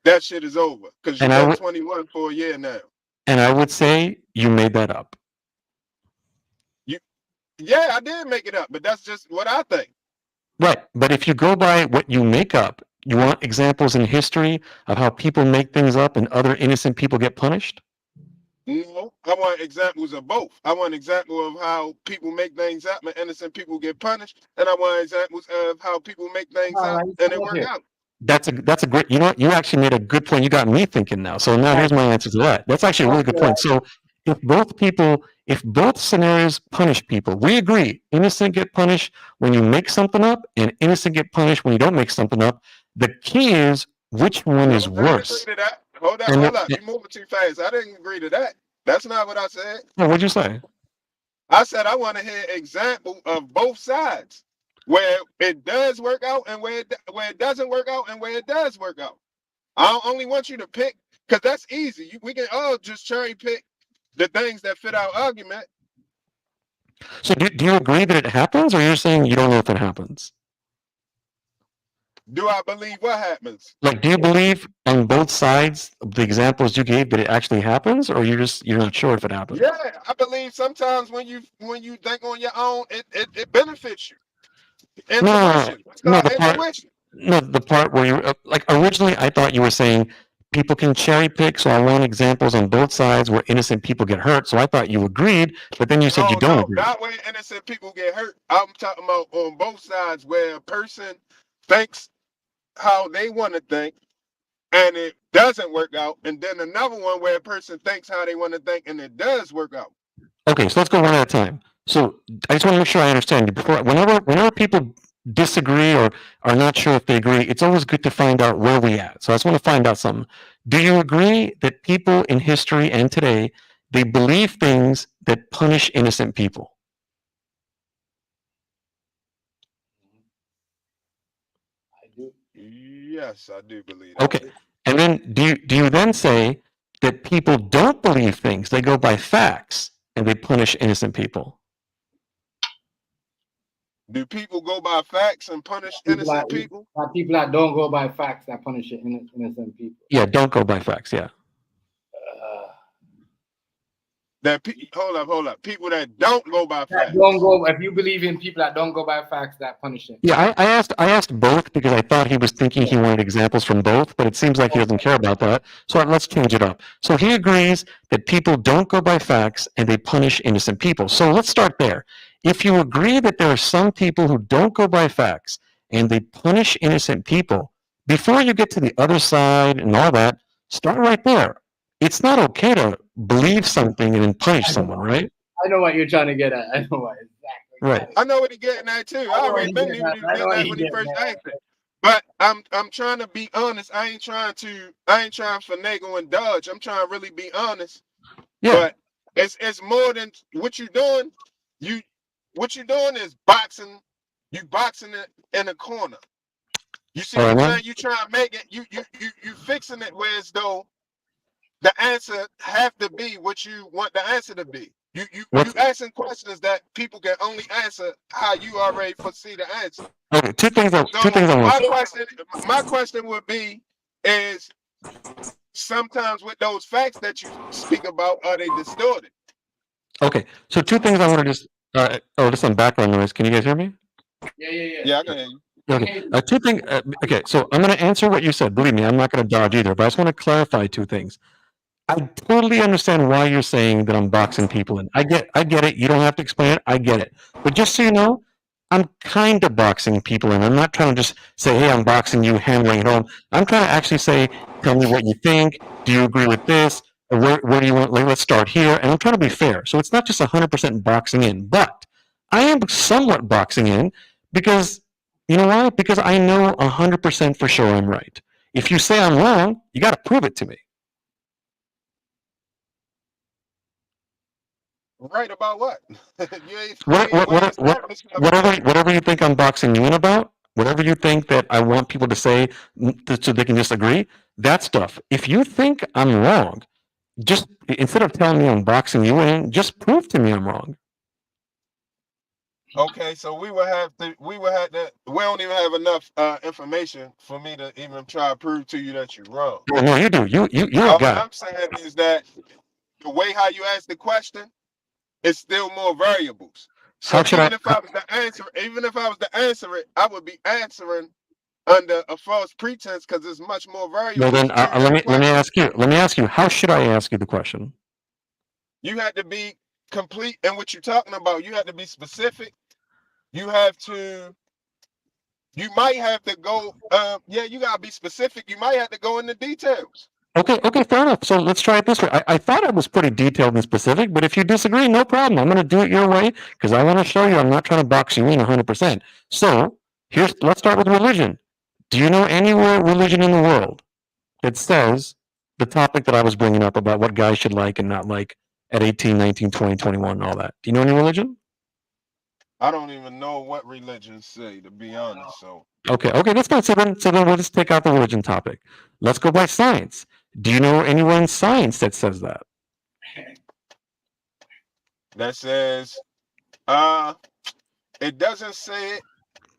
that shit is over, because And you I got would- 21 for a year now. and I would say you made that up. Yeah, I did make it up, but that's just what I think. Right. But if you go by what you make up, you want examples in history of how people make things up and other innocent people get punished? No, I want examples of both. I want example of how people make things up and innocent people get punished, and I want examples of how people make things up and it work out. That's a great, you know what? You actually made a good point. You got me thinking now. So now here's my answer to that. That's actually a really good point. So if both scenarios punish people, we agree, innocent get punished when you make something up and innocent get punished when you don't make something up. The key is which one is worse. Agree to that. Hold up. You're moving too fast. I didn't agree to that. That's not what I said. What'd you say? I said I want to hear example of both sides, where it does work out and where it doesn't work out and where it does work out. I don't only want you to pick, because that's easy. We can all just cherry pick the things that fit our argument. So do you agree that it happens, or you're saying you don't know if it happens? Do I believe what happens? Like, do you believe on both sides of the examples you gave that it actually happens, or you're not sure if it happens? Yeah, I believe sometimes when you think on your own, it benefits you. No, the part where you like originally I thought you were saying people can cherry pick. So I want examples on both sides where innocent people get hurt. So I thought you agreed, but then you said you don't agree. Not where innocent people get hurt. I'm talking about on both sides where a person thinks how they want to think and it doesn't work out, and then another one where a person thinks how they want to think and it does work out. Okay, so let's go one at a time. So I just want to make sure I understand you. Before, whenever people disagree or are not sure if they agree, it's always good to find out where we at. So I just want to find out something. Do you agree that people in history and today, they believe things that punish innocent people? I do. Yes, I do believe that. Okay, and then do you then say that people don't believe things, they go by facts and they punish innocent people? Do people go by facts and punish innocent people? People that don't go by facts that punish innocent people. Yeah, don't go by facts, yeah. Hold up. People that don't go by facts. If you believe in people that don't go by facts, that punish it. Yeah, I asked both because I thought he was thinking he wanted examples from both, but it seems like he doesn't care about that. So let's change it up. So he agrees that people don't go by facts and they punish innocent people. So let's start there. If you agree that there are some people who don't go by facts and they punish innocent people, before you get to the other side and all that, start right there. It's not okay to believe something and then punish someone, right? I know what you're trying to get at. I know what exactly. Right. I know what he's getting at too. I already been knew he was getting at when he first asked it. But I'm trying to be honest. I ain't trying to finagle and dodge. I'm trying to really be honest. Yeah. But it's more than what you're doing. What you're doing is boxing. You boxing it in a corner. You see what I'm saying? You trying to make it. You fixing it where as though the answer have to be what you want the answer to be. You asking questions that people can only answer how you already foresee the answer. Okay, two things I want. My question would be is sometimes with those facts that you speak about, are they distorted? Okay, so two things I want to just just some background noise. Can you guys hear me? Yeah, I can hear you. Okay, two things. Okay, so I'm going to answer what you said. Believe me, I'm not going to dodge either, but I just want to clarify two things. I totally understand why you're saying that I'm boxing people in. I get it. You don't have to explain it. I get it. But just so you know, I'm kind of boxing people in. I'm not trying to just say, hey, I'm boxing you, handling it home. I'm trying to actually say, tell me what you think. Do you agree with this? Or where do you want? Like, let's start here. And I'm trying to be fair. So it's not just 100% boxing in, but I am somewhat boxing in because, you know why? Because I know 100% for sure I'm right. If you say I'm wrong, you got to prove it to me. Right about what? Whatever you think I'm boxing you in about, whatever you think that I want people to say so they can disagree, that stuff. If you think I'm wrong, just instead of telling me I'm boxing you in, just prove to me I'm wrong. Okay, so we don't even have enough information for me to even try to prove to you that you're wrong. No, you do. You're a guy. What I'm saying is that the way how you ask the question, it's still more variables. So even if I was to answer it, I would be answering under a false pretense because there's much more variables. Well, then let me ask you. How should I ask you the question? You had to be complete in what you're talking about. You had to be specific. You might have to go. You gotta be specific. You might have to go into details. Okay, fair enough. So let's try it this way. I thought I was pretty detailed and specific, but if you disagree, no problem. I'm going to do it your way because I want to show you I'm not trying to box you in 100%. So let's start with religion. Do you know any religion in the world that says the topic that I was bringing up about what guys should like and not like at 18, 19, 20, 21 and all that? Do you know any religion? I don't even know what religions say, to be honest. So Okay, that's fine. So then we'll just take out the religion topic. Let's go by science. Do you know anyone in science that says that? That says, it doesn't say it.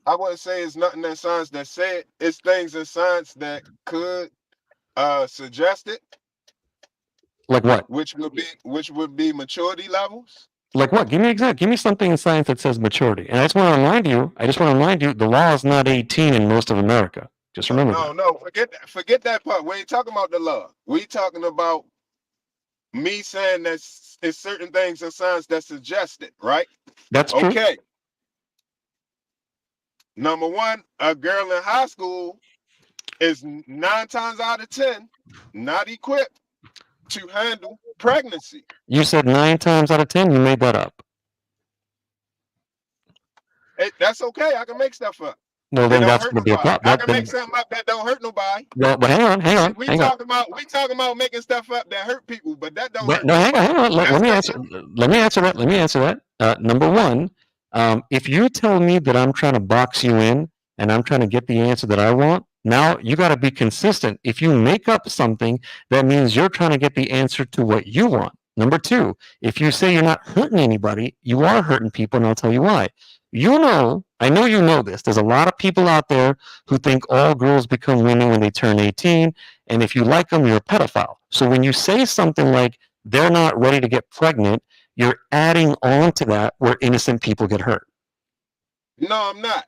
I wouldn't say it's nothing in science that say it. It's things in science that could suggest it. Like what? Which would be maturity levels. Like what? Give me something in science that says maturity. And I just want to remind you, the law is not 18 in most of America. Just remember that. No, forget that part. We ain't talking about the law. We talking about me saying that it's certain things in science that suggest it, right? That's true. Okay. Number one, a girl in high school is 9 times out of 10 not equipped to handle pregnancy. You said 9 times out of 10. You made that up. That's okay. I can make stuff up. Well, then that's going to be a problem. I can make something up that don't hurt nobody. Well, but hang on. We talking about making stuff up that hurt people, but that don't hurt No, nobody. hang on. Let me answer that. Number one, if you tell me that I'm trying to box you in and I'm trying to get the answer that I want, now you got to be consistent. If you make up something, that means you're trying to get the answer to what you want. Number two, if you say you're not hurting anybody, you are hurting people, and I'll tell you why. I know you know this. There's a lot of people out there who think all girls become women when they turn 18, and if you like them, you're a pedophile. So when you say something like they're not ready to get pregnant, you're adding on to that where innocent people get hurt. No, I'm not.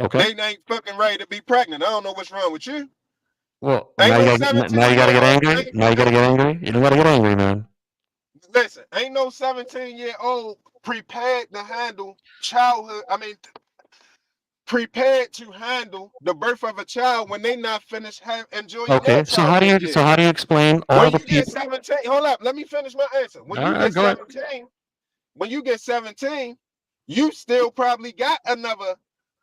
Okay. They ain't fucking ready to be pregnant. I don't know what's wrong with you. Well, now you gotta get angry. Now you gotta get angry. You don't gotta get angry, man. Listen, ain't no 17-year-old prepared to handle childhood. Prepared to handle the birth of a child when they not finished enjoying their childhood. So how do you explain all the people? Get 17, hold up, let me finish my answer. When you get 17, you still probably got another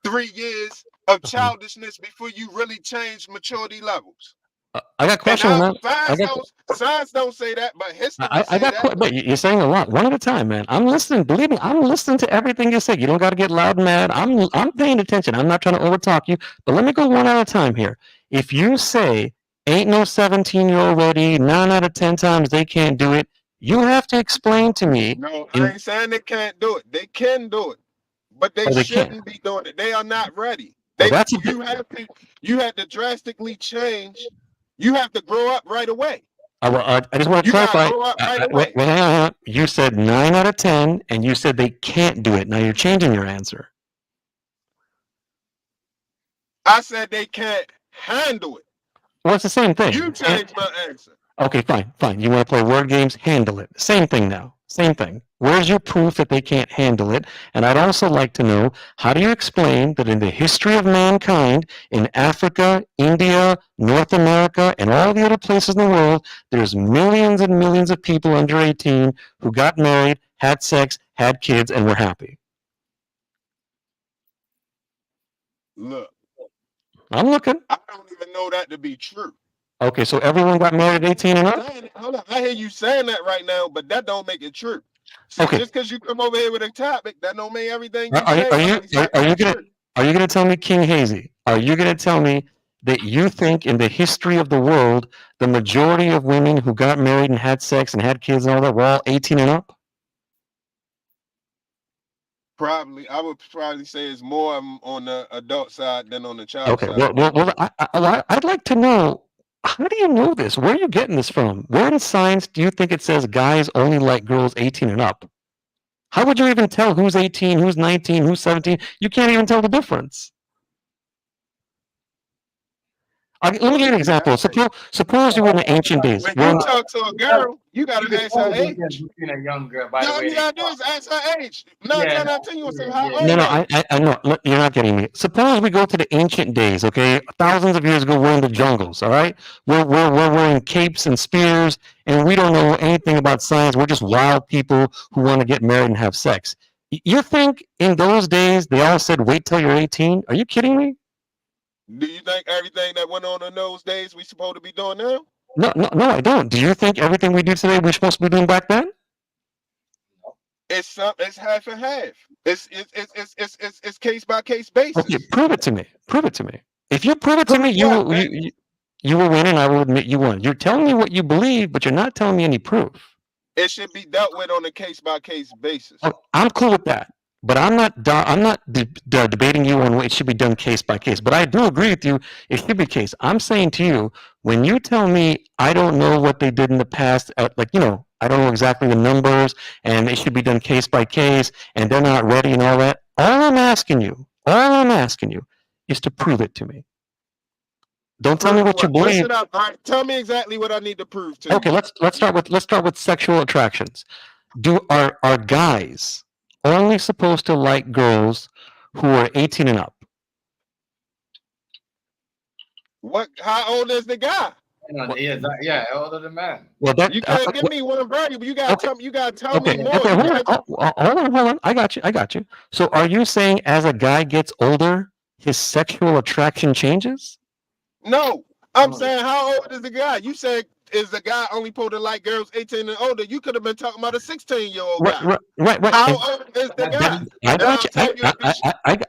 3 years of childishness before you really change maturity levels. I got questions, man. Science don't say that, but history but you're saying a lot. One at a time, man. I'm listening. Believe me, I'm listening to everything you say. You don't got to get loud and mad. I'm paying attention. I'm not trying to overtalk you. But let me go one at a time here. If you say ain't no 17-year-old ready, 9 out of 10 times they can't do it, you have to explain to me. No, I ain't saying they can't do it. They can do it, but they shouldn't be doing it. They are not ready. You have to drastically change. You have to grow up right away. I just want to clarify. You said 9 out of 10, and you said they can't do it. Now you're changing your answer. I said they can't handle it. Well, it's the same thing. You changed my answer. Okay, fine. You want to play word games? Handle it. Same thing now. Same thing. Where's your proof that they can't handle it? And I'd also like to know, how do you explain that in the history of mankind, in Africa, India, North America, and all the other places in the world, there's millions and millions of people under 18 who got married, had sex, had kids, and were happy? Look. I'm looking. I don't even know that to be true. Okay, so everyone got married at 18 and up? Hold on. I hear you saying that right now, but that don't make it true. So just because you come over here with a topic, that don't mean everything you say. Are you gonna tell me, King Hazy? Are you gonna tell me that you think in the history of the world, the majority of women who got married and had sex and had kids and all that were all 18 and up? Probably, I would probably say it's more on the adult side than on the child side. Okay, well, I'd like to know, how do you know this? Where are you getting this from? Where in science do you think it says guys only like girls 18 and up? How would you even tell who's 18, who's 19, who's 17? You can't even tell the difference. Let me give you an example. Suppose you were in the ancient days. When you talk to a girl, you gotta ask her age. A young girl, by All you gotta do is ask her age. No, you say how old. No, I know. You're not getting me. Suppose we go to the ancient days, okay? Thousands of years ago, we're in the jungles, all right? We're wearing capes and spears, and we don't know anything about science. We're just wild people who want to get married and have sex. You think in those days they all said, wait till you're 18? Are you kidding me? Do you think everything that went on in those days we supposed to be doing now? No, I don't. Do you think everything we do today we're supposed to be doing back then? It's half and half. It's case by case basis. Okay, prove it to me. If you prove it to me, you will win, and I will admit you won. You're telling me what you believe, but you're not telling me any proof. It should be dealt with on a case by case basis. Oh, I'm cool with that. But I'm not debating you on what it should be done case by case. But I do agree with you. It should be case. I'm saying to you, when you tell me I don't know what they did in the past, I don't know exactly the numbers, and it should be done case by case, and they're not ready and all that. All I'm asking you is to prove it to me. Don't tell me what you believe. Listen up. All right, tell me exactly what I need to prove to you. Okay, let's start with sexual attractions. Are guys only supposed to like girls who are 18 and up? What? How old is the guy? Yeah, older than man. Well, that You can't give me one variable. You gotta tell me. You gotta tell me more. Okay, hold on. I got you. So, are you saying as a guy gets older, his sexual attraction changes? No, I'm saying how old is the guy? You said is the guy only supposed to like girls 18 and older? You could have been talking about a 16-year-old guy. Right. How old is the guy? I got you.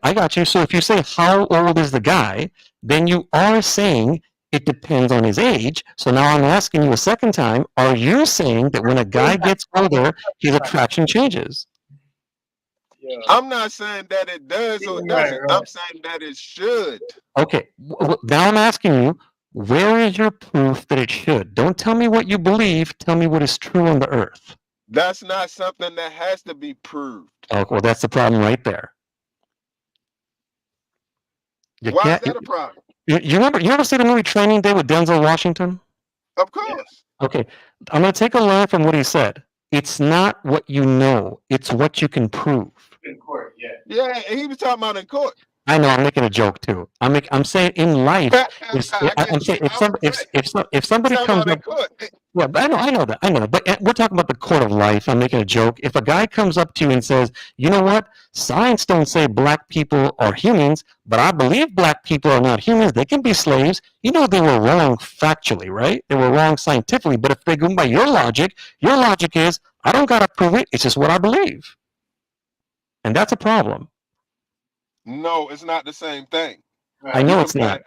I got you. So if you say how old is the guy, then you are saying it depends on his age. So now I'm asking you a second time, are you saying that when a guy gets older, his attraction changes? I'm not saying that it does or doesn't. I'm saying that it should. Okay. Now I'm asking you, where is your proof that it should? Don't tell me what you believe. Tell me what is true on the earth. That's not something that has to be proved. Oh, well, that's the problem right there. Why is that a problem? You ever see the movie Training Day with Denzel Washington? Of course. Okay. I'm going to take a line from what he said. It's not what you know. It's what you can prove. In court, yeah. Yeah, he was talking about in court. I know. I'm making a joke too. I'm saying in life. If somebody comes up, yeah, but I know that. But we're talking about the court of life. I'm making a joke. If a guy comes up to you and says, "You know what? Science don't say black people are humans, but I believe black people are not humans. They can be slaves." You know they were wrong factually, right? They were wrong scientifically. But if they go by your logic is, I don't gotta prove it. It's just what I believe, and that's a problem. No, it's not the same thing. I know it's not.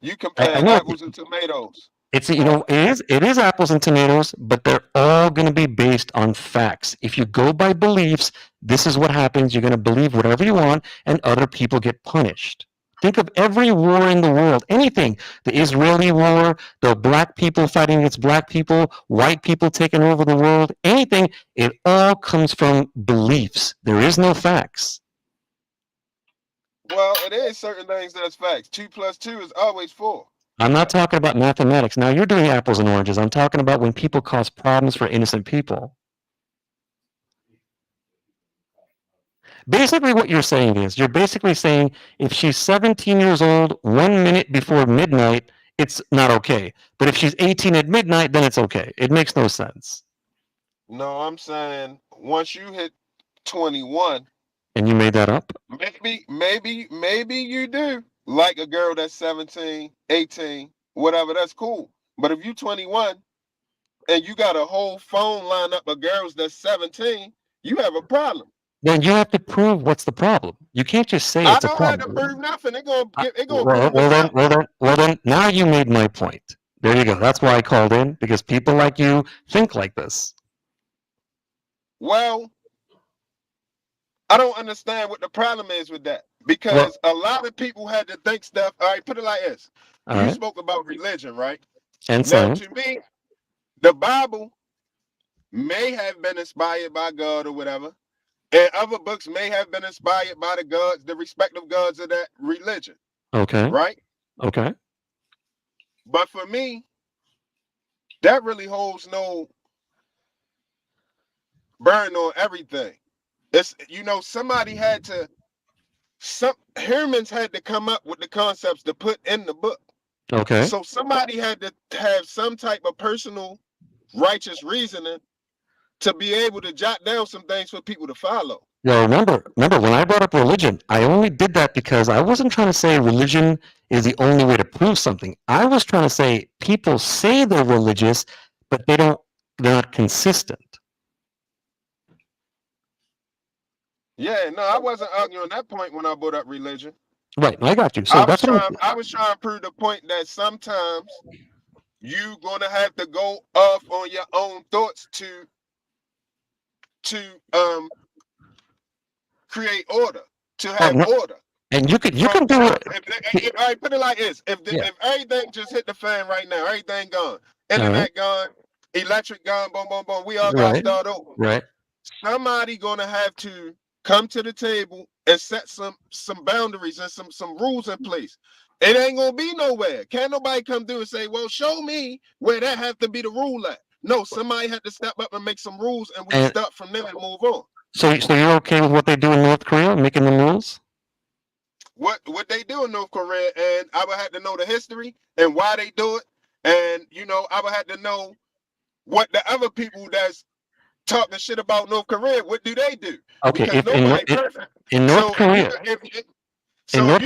You compare apples and tomatoes. It's it is apples and tomatoes, but they're all going to be based on facts. If you go by beliefs, this is what happens. You're going to believe whatever you want, and other people get punished. Think of every war in the world, anything. The Israeli war, the black people fighting against black people, white people taking over the world, anything. It all comes from beliefs. There is no facts. Well, it is certain things that's facts. 2 + 2 is always 4. I'm not talking about mathematics. Now you're doing apples and oranges. I'm talking about when people cause problems for innocent people. Basically what you're saying is, you're basically saying if she's 17 years old, 1 minute before midnight, it's not okay. But if she's 18 at midnight, then it's okay. It makes no sense. No, I'm saying once you hit 21. And you made that up? Maybe you do. Like a girl that's 17, 18, whatever, that's cool. But if you 21 and you got a whole phone lineup of girls that's 17, you have a problem. Then you have to prove what's the problem. You can't just say it's a problem. I don't have to prove nothing. They're gonna well then, now you made my point. There you go. That's why I called in, because people like you think like this. Well, I don't understand what the problem is with that, because a lot of people had to think stuff. All right, put it like this. You spoke about religion, right? And now, to me, the Bible may have been inspired by God or whatever, and other books may have been inspired by the gods, the respective gods of that religion. Okay. Right? Okay. But for me, that really holds no burn on everything. It's, humans had to come up with the concepts to put in the book. Okay. So somebody had to have some type of personal righteous reasoning to be able to jot down some things for people to follow. Well, remember when I brought up religion, I only did that because I wasn't trying to say religion is the only way to prove something. I was trying to say people say they're religious, but they're not consistent. Yeah, no, I wasn't arguing that point when I brought up religion. Right, I got you. So I was trying to prove the point that sometimes you're gonna have to go off on your own thoughts to create order, to have order. And you can do it. All right, put it like this: if everything just hit the fan right now, everything gone, internet gone, electric gone, boom, boom, boom, we all gotta start over. Right. Somebody gonna have to come to the table and set some boundaries and some rules in place It ain't gonna be nowhere. Can't nobody come through and say, well, show me where that have to be the rule at. No, somebody had to step up and make some rules, and we start from there and move on. So you're okay with what they do in North Korea, making the rules? What they do in North Korea, and I would have to know the history and why they do it, and I would have to know what the other people that's talking shit about North Korea, what do they do? Okay, Because nobody perfect. In North Korea, if you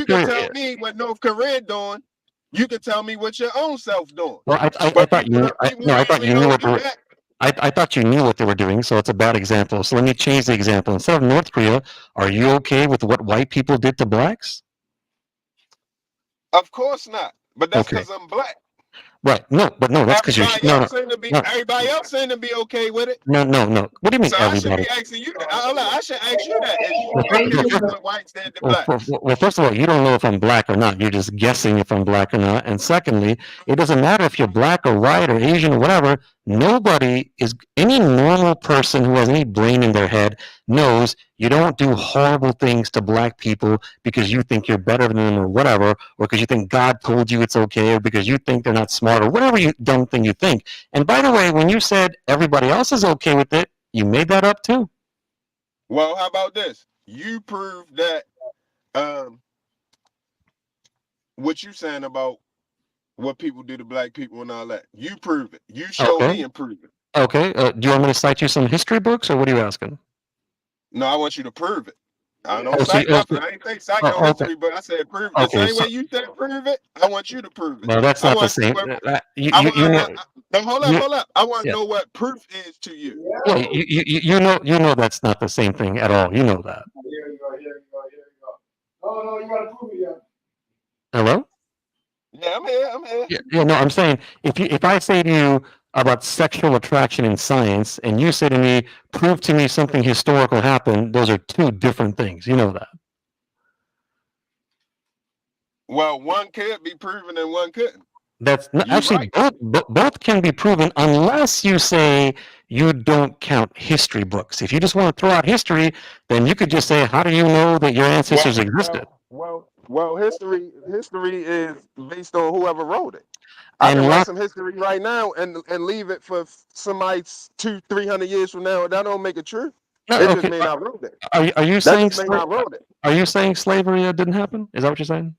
can tell me what North Korea doing, you can tell me what your own self doing. Well, I thought you knew. I thought you knew what they were. I thought you knew what they were doing, so it's a bad example. So let me change the example. Instead of North Korea, are you okay with what white people did to blacks? Of course not. But that's because I'm black. Right. No, that's because you're everybody else seem to be okay with it. No. What do you mean so everybody? I should be asking you that. I should ask you that. Is you okay with what whites did to blacks? Well, first of all, you don't know if I'm black or not. You're just guessing if I'm black or not. And secondly, it doesn't matter if you're black or white or Asian or whatever. Any normal person who has any brain in their head knows you don't do horrible things to black people because you think you're better than them or whatever, or because you think God told you it's okay, or because you think they're not smart, or whatever dumb thing you think. And by the way, when you said everybody else is okay with it, you made that up too. Well, how about this? You proved that what you saying about what people do to black people and all that. You prove it. You show me and prove it. Okay. Do you want me to cite you some history books, or what are you asking? No, I want you to prove it. I don't cite nothing. I ain't think cite no history, but I said prove it. The same way you said prove it, I want you to prove it. Well, that's not the same. Hold up. I want to know what proof is to you. Yeah, you know that's not the same thing at all. You know that. Here you go. No, you gotta prove it yet. Hello? Yeah, I'm here. Yeah, no, I'm saying if I say to you about sexual attraction in science, and you say to me, prove to me something historical happened, those are two different things. You know that. Well, one could be proven and one couldn't. That's not, actually right. both can be proven unless you say you don't count history books. If you just want to throw out history, then you could just say, how do you know that your ancestors existed? Well, history is based on whoever wrote it. I can write some history right now and leave it for somebody 200-300 years from now. That don't make it true. No, it just mean I wrote it. Are you saying I wrote it? Are you saying slavery didn't happen? Is that what you're saying?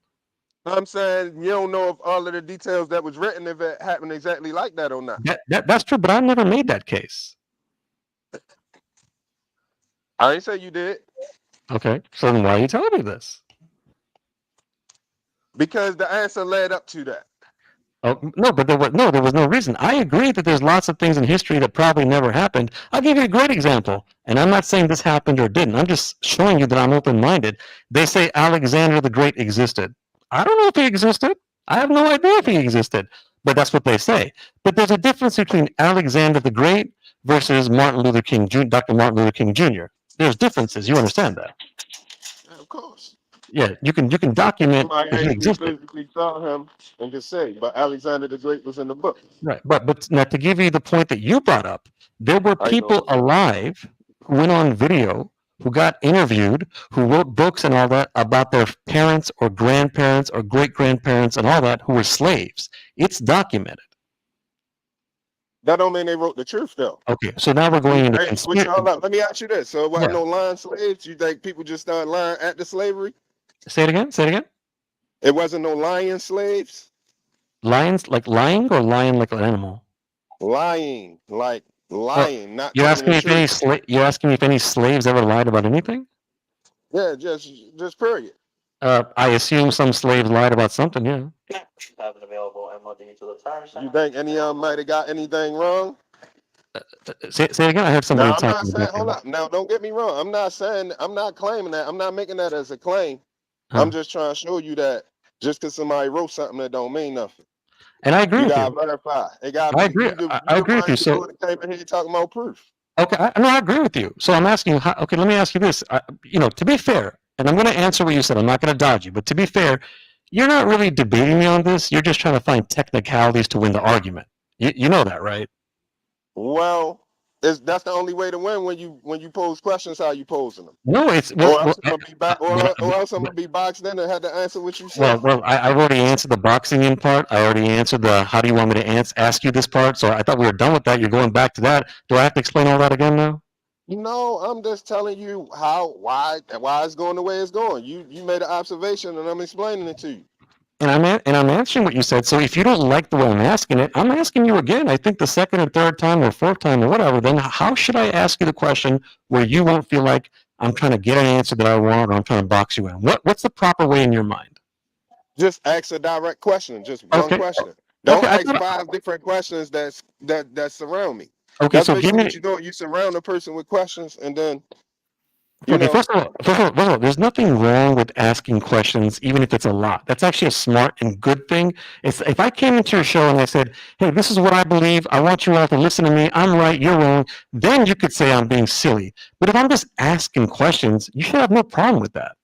I'm saying you don't know if all of the details that was written, if it happened exactly like that or not. That's true, but I never made that case. I ain't say you did. Okay, so then why are you telling me this? Because the answer led up to that. Oh, no, but there was no reason. I agree that there's lots of things in history that probably never happened. I'll give you a great example, and I'm not saying this happened or didn't. I'm just showing you that I'm open-minded. They say Alexander the Great existed. I don't know if he existed. I have no idea if he existed, but that's what they say. But there's a difference between Alexander the Great versus Dr. Martin Luther King Jr. There's differences. You understand that? Of course. Yeah, you can document that he existed. Physically saw him and just say, but Alexander the Great was in the book. Right, but now to give you the point that you brought up, there were people alive who went on video, who got interviewed, who wrote books and all that about their parents or grandparents or great-grandparents and all that who were slaves. It's documented. That don't mean they wrote the truth, though. Okay, so now we're going into conspiracy. Hold up. Let me ask you this. So it wasn't no lying slaves? You think people just started lying at the slavery? Say it again. It wasn't no lying slaves? Lions, like lying, or lion like an animal? Lying, like lying, not you're asking me if you're asking me if any slaves ever lied about anything? Yeah, just period. I assume some slaves lied about something, yeah. Have an available MOD to the tire center. You think any of them might have got anything wrong? Say again. I heard somebody talking. Hold up. Now, don't get me wrong. I'm not claiming that. I'm not making that as a claim. I'm just trying to show you that just because somebody wrote something, that don't mean nothing. And I agree with you. You gotta verify. I agree. I agree with you. So came in here talking about proof. Okay, I agree with you. So I'm asking you. Okay, let me ask you this. To be fair, and I'm going to answer what you said. I'm not going to dodge you, but to be fair, you're not really debating me on this. You're just trying to find technicalities to win the argument. You know that, right? Well, That's the only way to win when you pose questions how you posing them. No, it's Or else I'm gonna be back, or else I'm gonna be boxed in and have to answer what you said. I've already answered the boxing in part. I already answered the how do you want me to ask you this part. So I thought we were done with that. You're going back to that. Do I have to explain all that again now? No, I'm just telling you why it's going the way it's going. You made an observation and I'm explaining it to you. And I'm answering what you said. So if you don't like the way I'm asking it, I'm asking you again. I think the second or third time or fourth time or whatever. Then how should I ask you the question where you won't feel like I'm trying to get an answer that I want or I'm trying to box you in? What's the proper way in your mind? Just ask a direct question, just one question. Don't ask 5 different questions that surround me. Okay, that's so basically give me. what you do. You surround a person with questions, and then First of all, there's nothing wrong with asking questions, even if it's a lot. That's actually a smart and good thing. If I came into your show and I said, "Hey, this is what I believe. I want you all to listen to me. I'm right, you're wrong," then you could say I'm being silly. But if I'm just asking questions, you should have no problem with that.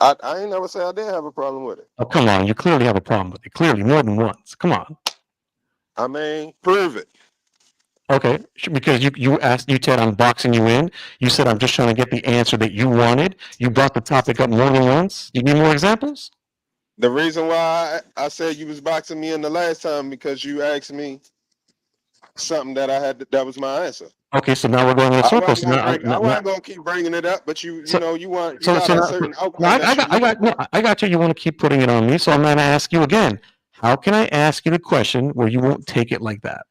I ain't never say I did have a problem with it. Oh, come on. You clearly have a problem with it. Clearly, more than once. Come on. I mean, prove it. Okay, because you said I'm boxing you in. You said I'm just trying to get the answer that you wanted. You brought the topic up more than once. You need more examples? The reason why I said you was boxing me in the last time because you asked me something that I had. That was my answer. Okay, so now we're going in a circle. I wasn't gonna keep bringing it up, but you got a certain outcome. I got you. You want to keep putting it on me, so I'm going to ask you again. How can I ask you the question where you won't take it like that?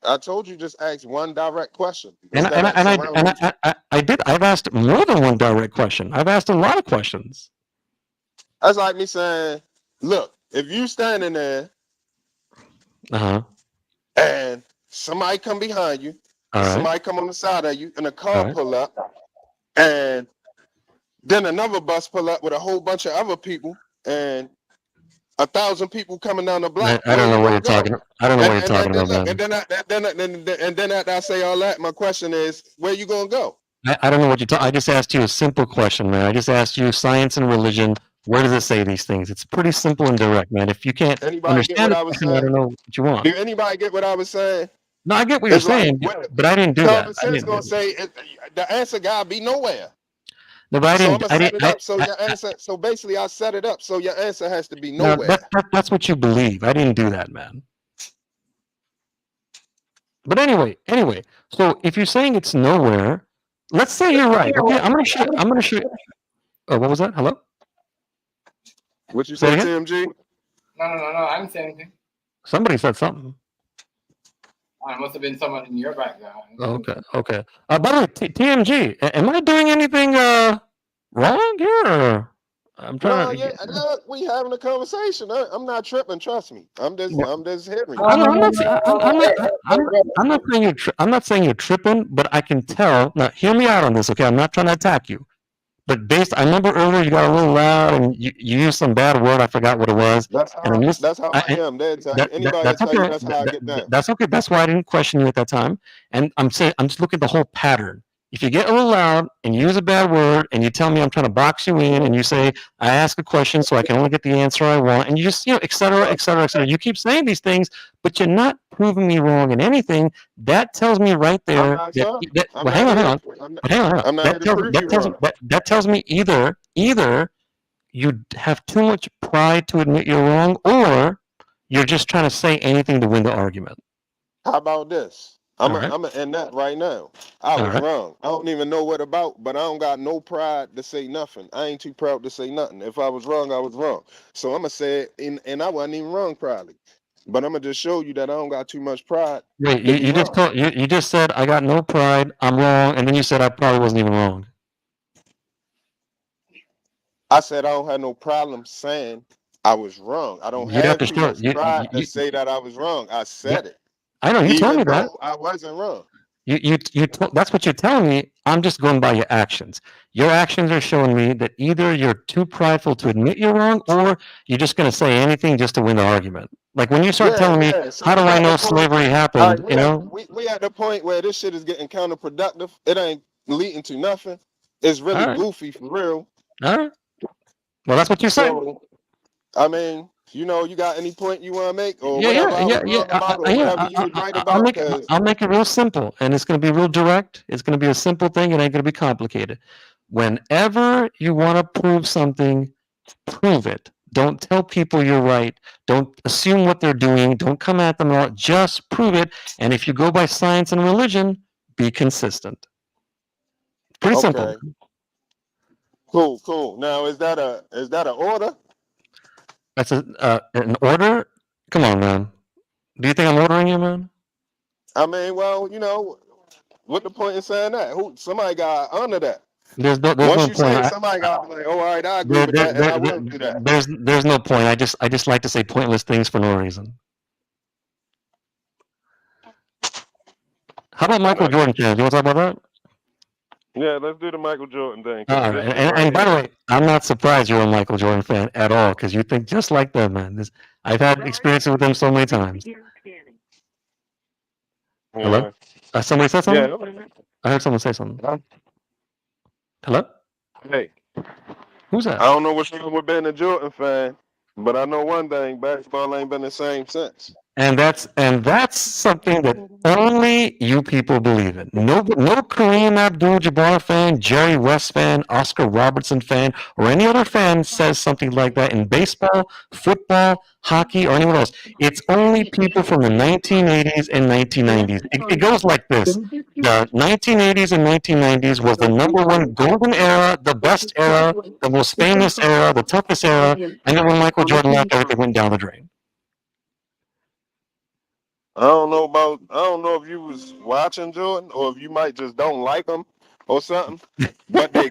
I told you just ask one direct question. I did. I've asked more than one direct question. I've asked a lot of questions. That's like me saying, look, if you standing there and somebody come behind you, somebody come on the side of you, and a car pull up, and then another bus pull up with a whole bunch of other people, and 1,000 people coming down the block. I don't know what you're talking about. I don't know what you're talking about. And then after I say all that, my question is, where you gonna go? I don't know what you're talking. I just asked you a simple question, man. I just asked you science and religion. Where does it say these things? It's pretty simple and direct, man. If you can't understand it, I don't know what you want. Do anybody get what I was saying? No, I get what you're saying, but I didn't do that. Common sense gonna say the answer gotta be nowhere. No, but I'm gonna set it up so your answer. So basically, I set it up so your answer has to be nowhere. No, that's what you believe. I didn't do that, man. But anyway. So if you're saying it's nowhere, let's say you're right. Okay, I'm gonna show you. Oh, what was that? Hello? What you say, TMG? No. I didn't say anything. Somebody said something. It must have been someone in your background. Okay. By the way, TMG, am I doing anything wrong here? Or I'm trying to. Look, we having a conversation. I'm not tripping. Trust me. I'm just hearing. I'm not saying you're tripping, but I can tell. Now, hear me out on this, okay? I'm not trying to attack you. But I remember earlier you got a little loud and you used some bad word. I forgot what it was. That's how I am. Anybody tell you that's how I get down. That's okay. That's why I didn't question you at that time. And I'm just looking at the whole pattern. If you get a little loud and you use a bad word and you tell me I'm trying to box you in and you say I ask a question so I can only get the answer I want and you just et cetera. You keep saying these things, but you're not proving me wrong in anything. That tells me right there. Hang on. That tells me either you have too much pride to admit you're wrong, or you're just trying to say anything to win the argument. How about this? I'm gonna end that right now. I was wrong. I don't even know what about, but I don't got no pride to say nothing. I ain't too proud to say nothing. If I was wrong, I was wrong. So I'm gonna say it, and I wasn't even wrong probably. But I'm gonna just show you that I don't got too much pride. Wait, you just said I got no pride, I'm wrong, and then you said I probably wasn't even wrong. I said I don't have no problem saying I was wrong. I don't have too much pride to say that I was wrong. I said it. I know you told me that. I wasn't wrong. That's what you're telling me. I'm just going by your actions. Your actions are showing me that either you're too prideful to admit you're wrong, or you're just going to say anything just to win the argument. Like when you start telling me, so how do I know slavery happened? We at the point where this shit is getting counterproductive. It ain't leading to nothing. It's really goofy for real. All right. Well, that's what you say. So, I mean, You know, you got any point you want to make or Yeah, whatever yeah, I was yeah, wrong yeah. about or whatever you was right I'll about? make it. Because I'll make it real simple, and it's going to be real direct. It's going to be a simple thing. It ain't going to be complicated. Whenever you want to prove something, prove it. Don't tell people you're right. Don't assume what they're doing. Don't come at them all. Just prove it. And if you go by science and religion, be consistent. Pretty simple. okay, cool. Now is that a order? That's an order. Come on, man. Do you think I'm ordering you, man? I mean, well, you know, what the point in saying that? Somebody got to honor that. There's Once no you point. say it, somebody got to be like, oh, all right, I agree There, with there, that, and there, I there, will do that. there's no point. I just like to say pointless things for no reason. How about Michael Jordan fans? You want to talk about that? Yeah, let's do the Michael Jordan thing because All this right. was right And by the here. way, I'm not surprised you're a Michael Jordan fan at all because you think just like them, man. I've had experiences with them so many times. Hello? Yeah. Somebody said something? Yeah. I heard someone say something. Hello? Hey, Who's that? I don't know what's wrong with being a Jordan fan, but I know one thing: basketball ain't been the same since. And that's something that only you people believe in. No Kareem Abdul-Jabbar fan, Jerry West fan, Oscar Robertson fan, or any other fan says something like that in baseball, football, hockey, or anyone else. It's only people from the 1980s and 1990s. It goes like this. The 1980s and 1990s was the number one golden era, the best era, the most famous era, the toughest era, and then when Michael Jordan left, everything went down the drain. I don't know if you was watching Jordan or if you might just don't like him or something. But the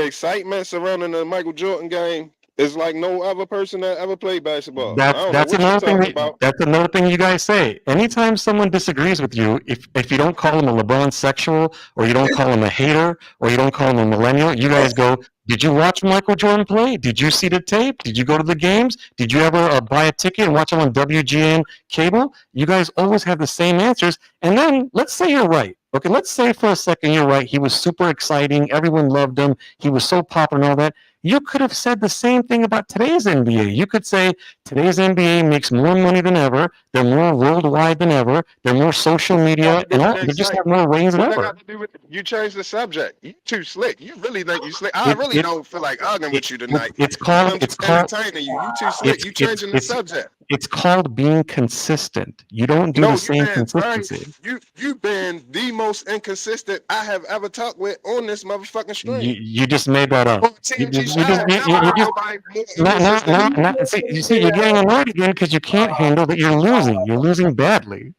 excitement surrounding the Michael Jordan game is like no other person that ever played basketball. I don't know That's what you're another talking thing. about. That's another thing you guys say. Anytime someone disagrees with you, if you don't call them a LeBron sexual, or you don't call them a hater, or you don't call them a millennial, you guys go, "Did you watch Michael Jordan play? Did you see the tape? Did you go to the games? Did you ever buy a ticket and watch him on WGN cable?" You guys always have the same answers. And then let's say you're right. Okay, let's say for a second you're right. He was super exciting. Everyone loved him. He was so popular and all that. You could have said the same thing about today's NBA. You could say today's NBA makes more money than ever. They're more worldwide than ever. They're more social media, and they just have more ratings than What that ever. got to do with you? Changed the subject. You too slick. You really think you slick? I really don't feel like arguing with you tonight. It's I'm called just entertaining you. You too slick. You changing the subject. it's called being consistent. You don't do No, the you same been very consistency. you've been the most inconsistent I have ever talked with on this motherfucking stream. You just made that up. On TNG, I have never heard nobody more inconsistent than you. See, you're getting annoyed again because you can't handle that you're losing. You're losing badly.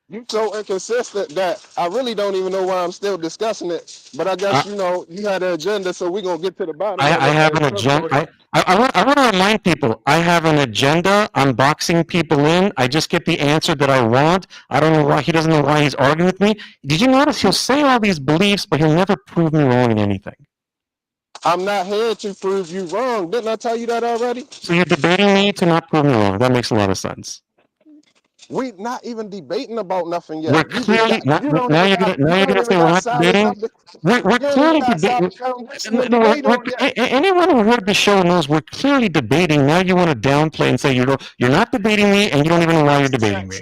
You so inconsistent that I really don't even know why I'm still discussing it. But I guess you know you had an agenda, so we're gonna get to the bottom of I it have at an some point. agenda. I want to remind people, I have an agenda. I'm boxing people in. I just get the answer that I want. I don't know why he doesn't know why he's arguing with me. Did you notice he'll say all these beliefs, but he'll never prove me wrong in anything? I'm not here to prove you wrong. Didn't I tell you that already? So you're debating me to not prove me wrong. That makes a lot of sense. We not even debating about nothing We're yet. You just clearly got you don't even got you now you're don't gonna even say we're got not solid debating. subject. We're You don't even clearly got debating. solid foundation to debate on yet. Anyone who heard the show knows we're clearly debating. Now you want to downplay and say you're not debating me, and you don't even know why you're debating me.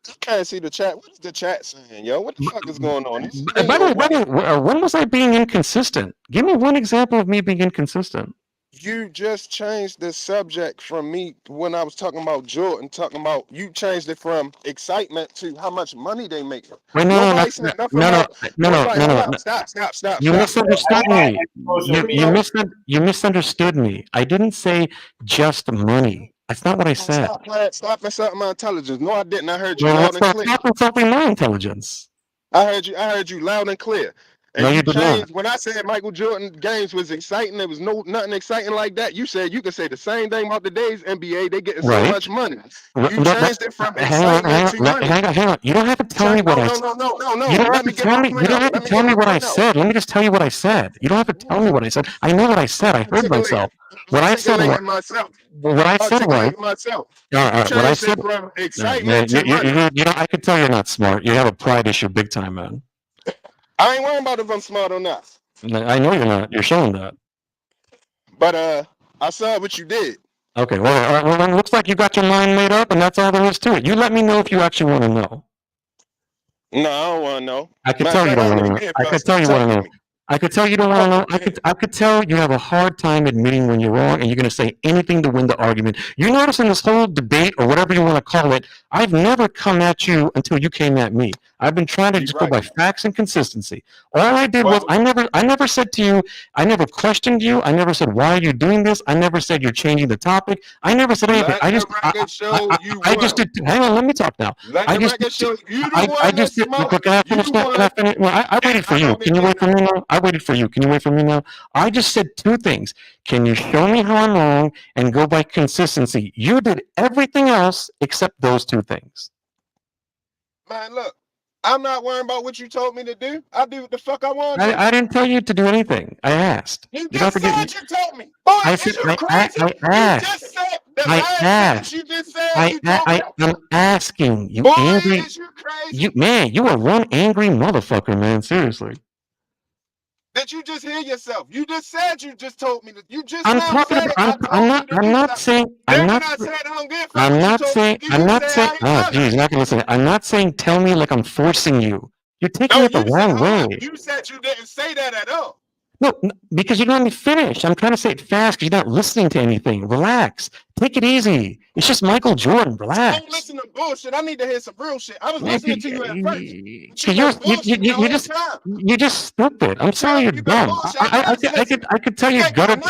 I can't see the chat. What is the chat saying, yo? What the fuck is going on? This is By the way, when was I being inconsistent? Give me one example of me being inconsistent. You just changed the subject from me when I was talking about Jordan, talking about you changed it from excitement to how much money they make. Wait, Nobody said nothing about nobody. Hold up, stop. You misunderstood me. You misunderstood me. I didn't say just money. That's not what I said. Stop insulting my intelligence. No, I didn't. I heard you Well, loud let's and stop clear. insulting my intelligence. I heard you loud and clear. And No, you you did not. changed when I said Michael Jordan games was exciting. There was nothing exciting like that. You said you could say the same thing about today's NBA. They getting so much money. You changed it from excitement to money. Hang on. You don't have to tell me what I said. No. You don't have Let to me get tell my me. point You don't out. have to tell me what I said. Let me just tell you what I said. You don't have to tell me what I said. I know what I said. I heard myself. What I said was. What I said was. Myself. What I said. From excitement to money. You know, I can tell you're not smart. You have a pride issue, big time, man. I ain't worrying about if I'm smart or not. I know you're not. You're showing that. But I saw what you did. Okay, well, it looks like you got your mind made up, and that's all there is to it. You let me know if you actually want to know. No, I don't want to know. I could tell you don't want to know. I could tell you want to know. I could tell you don't want to know. I could tell you have a hard time admitting when you're wrong, and you're going to say anything to win the argument. You notice in this whole debate, or whatever you want to call it, I've never come at you until you came at me. I've been trying to just go by facts and consistency. All I did was I never said to you, I never questioned you. I never said, why are you doing this? I never said you're changing the topic. I never said anything. I just did. Hang on, let me talk now. I just did. Can I finish now? Can I finish? Well, I waited for you. Can you wait for me now? I waited for you. Can you wait for me now? I just said two things. Can you show me how I'm wrong and go by consistency? You did everything else except those two things. Man, look, I'm not worrying about what you told me to do. I do what the fuck I want to do. I didn't tell you to do anything. I asked. You just said you told me. Boy, is you crazy? I asked. You just said the last sentence you just said you told me. I'm asking. You boy, angry? Is you crazy? You are one angry motherfucker, man. Seriously. Did you just hear yourself? You just said you just told me that. You just I'm now talking said about. it. I'm not saying. Oh, geez, not gonna listen. I'm not saying. Tell me like I'm forcing you. You're taking it the wrong way. You said you didn't say that at all. No, because you don't let me finish. I'm trying to say it fast because you're not listening to anything. Relax. Take it easy. It's just Michael Jordan. Relax. Don't listen to bullshit. I need to hear some real shit. I was listening to you at first. You're just stupid. I'm sorry, you're dumb. I could tell you gutter.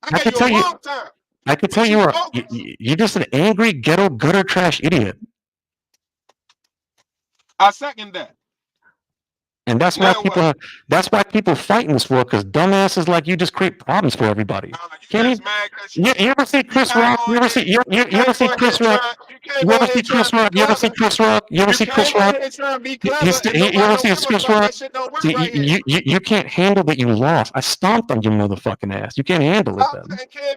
I could tell you. I could tell you're just an angry ghetto gutter trash idiot. I second that. And that's why people fight in this world, because dumbasses like you just create problems for everybody. You ever see Chris Rock? You ever see Chris Rock? You ever see Chris Rock? You ever see Chris Rock? You ever see Chris Rock? You can't handle that you lost. I stomped on your motherfucking ass. You can't handle it then.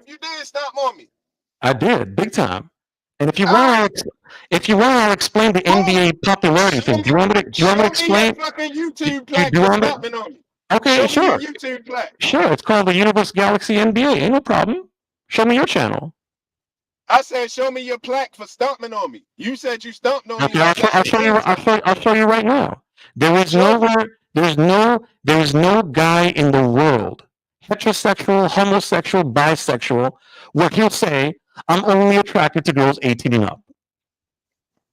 You did stomp on me. I did, big time. And if you want, I'll explain the NBA popularity thing. Do you want me to explain? Okay, sure. Sure, it's called the Universe Galaxy NBA. Ain't no problem. Show me your channel. I said, show me your plaque for stomping on me. You said you stomped on me. I'll show you right now. There is no guy in the world, heterosexual, homosexual, bisexual, where he'll say, I'm only attracted to girls 18 and up.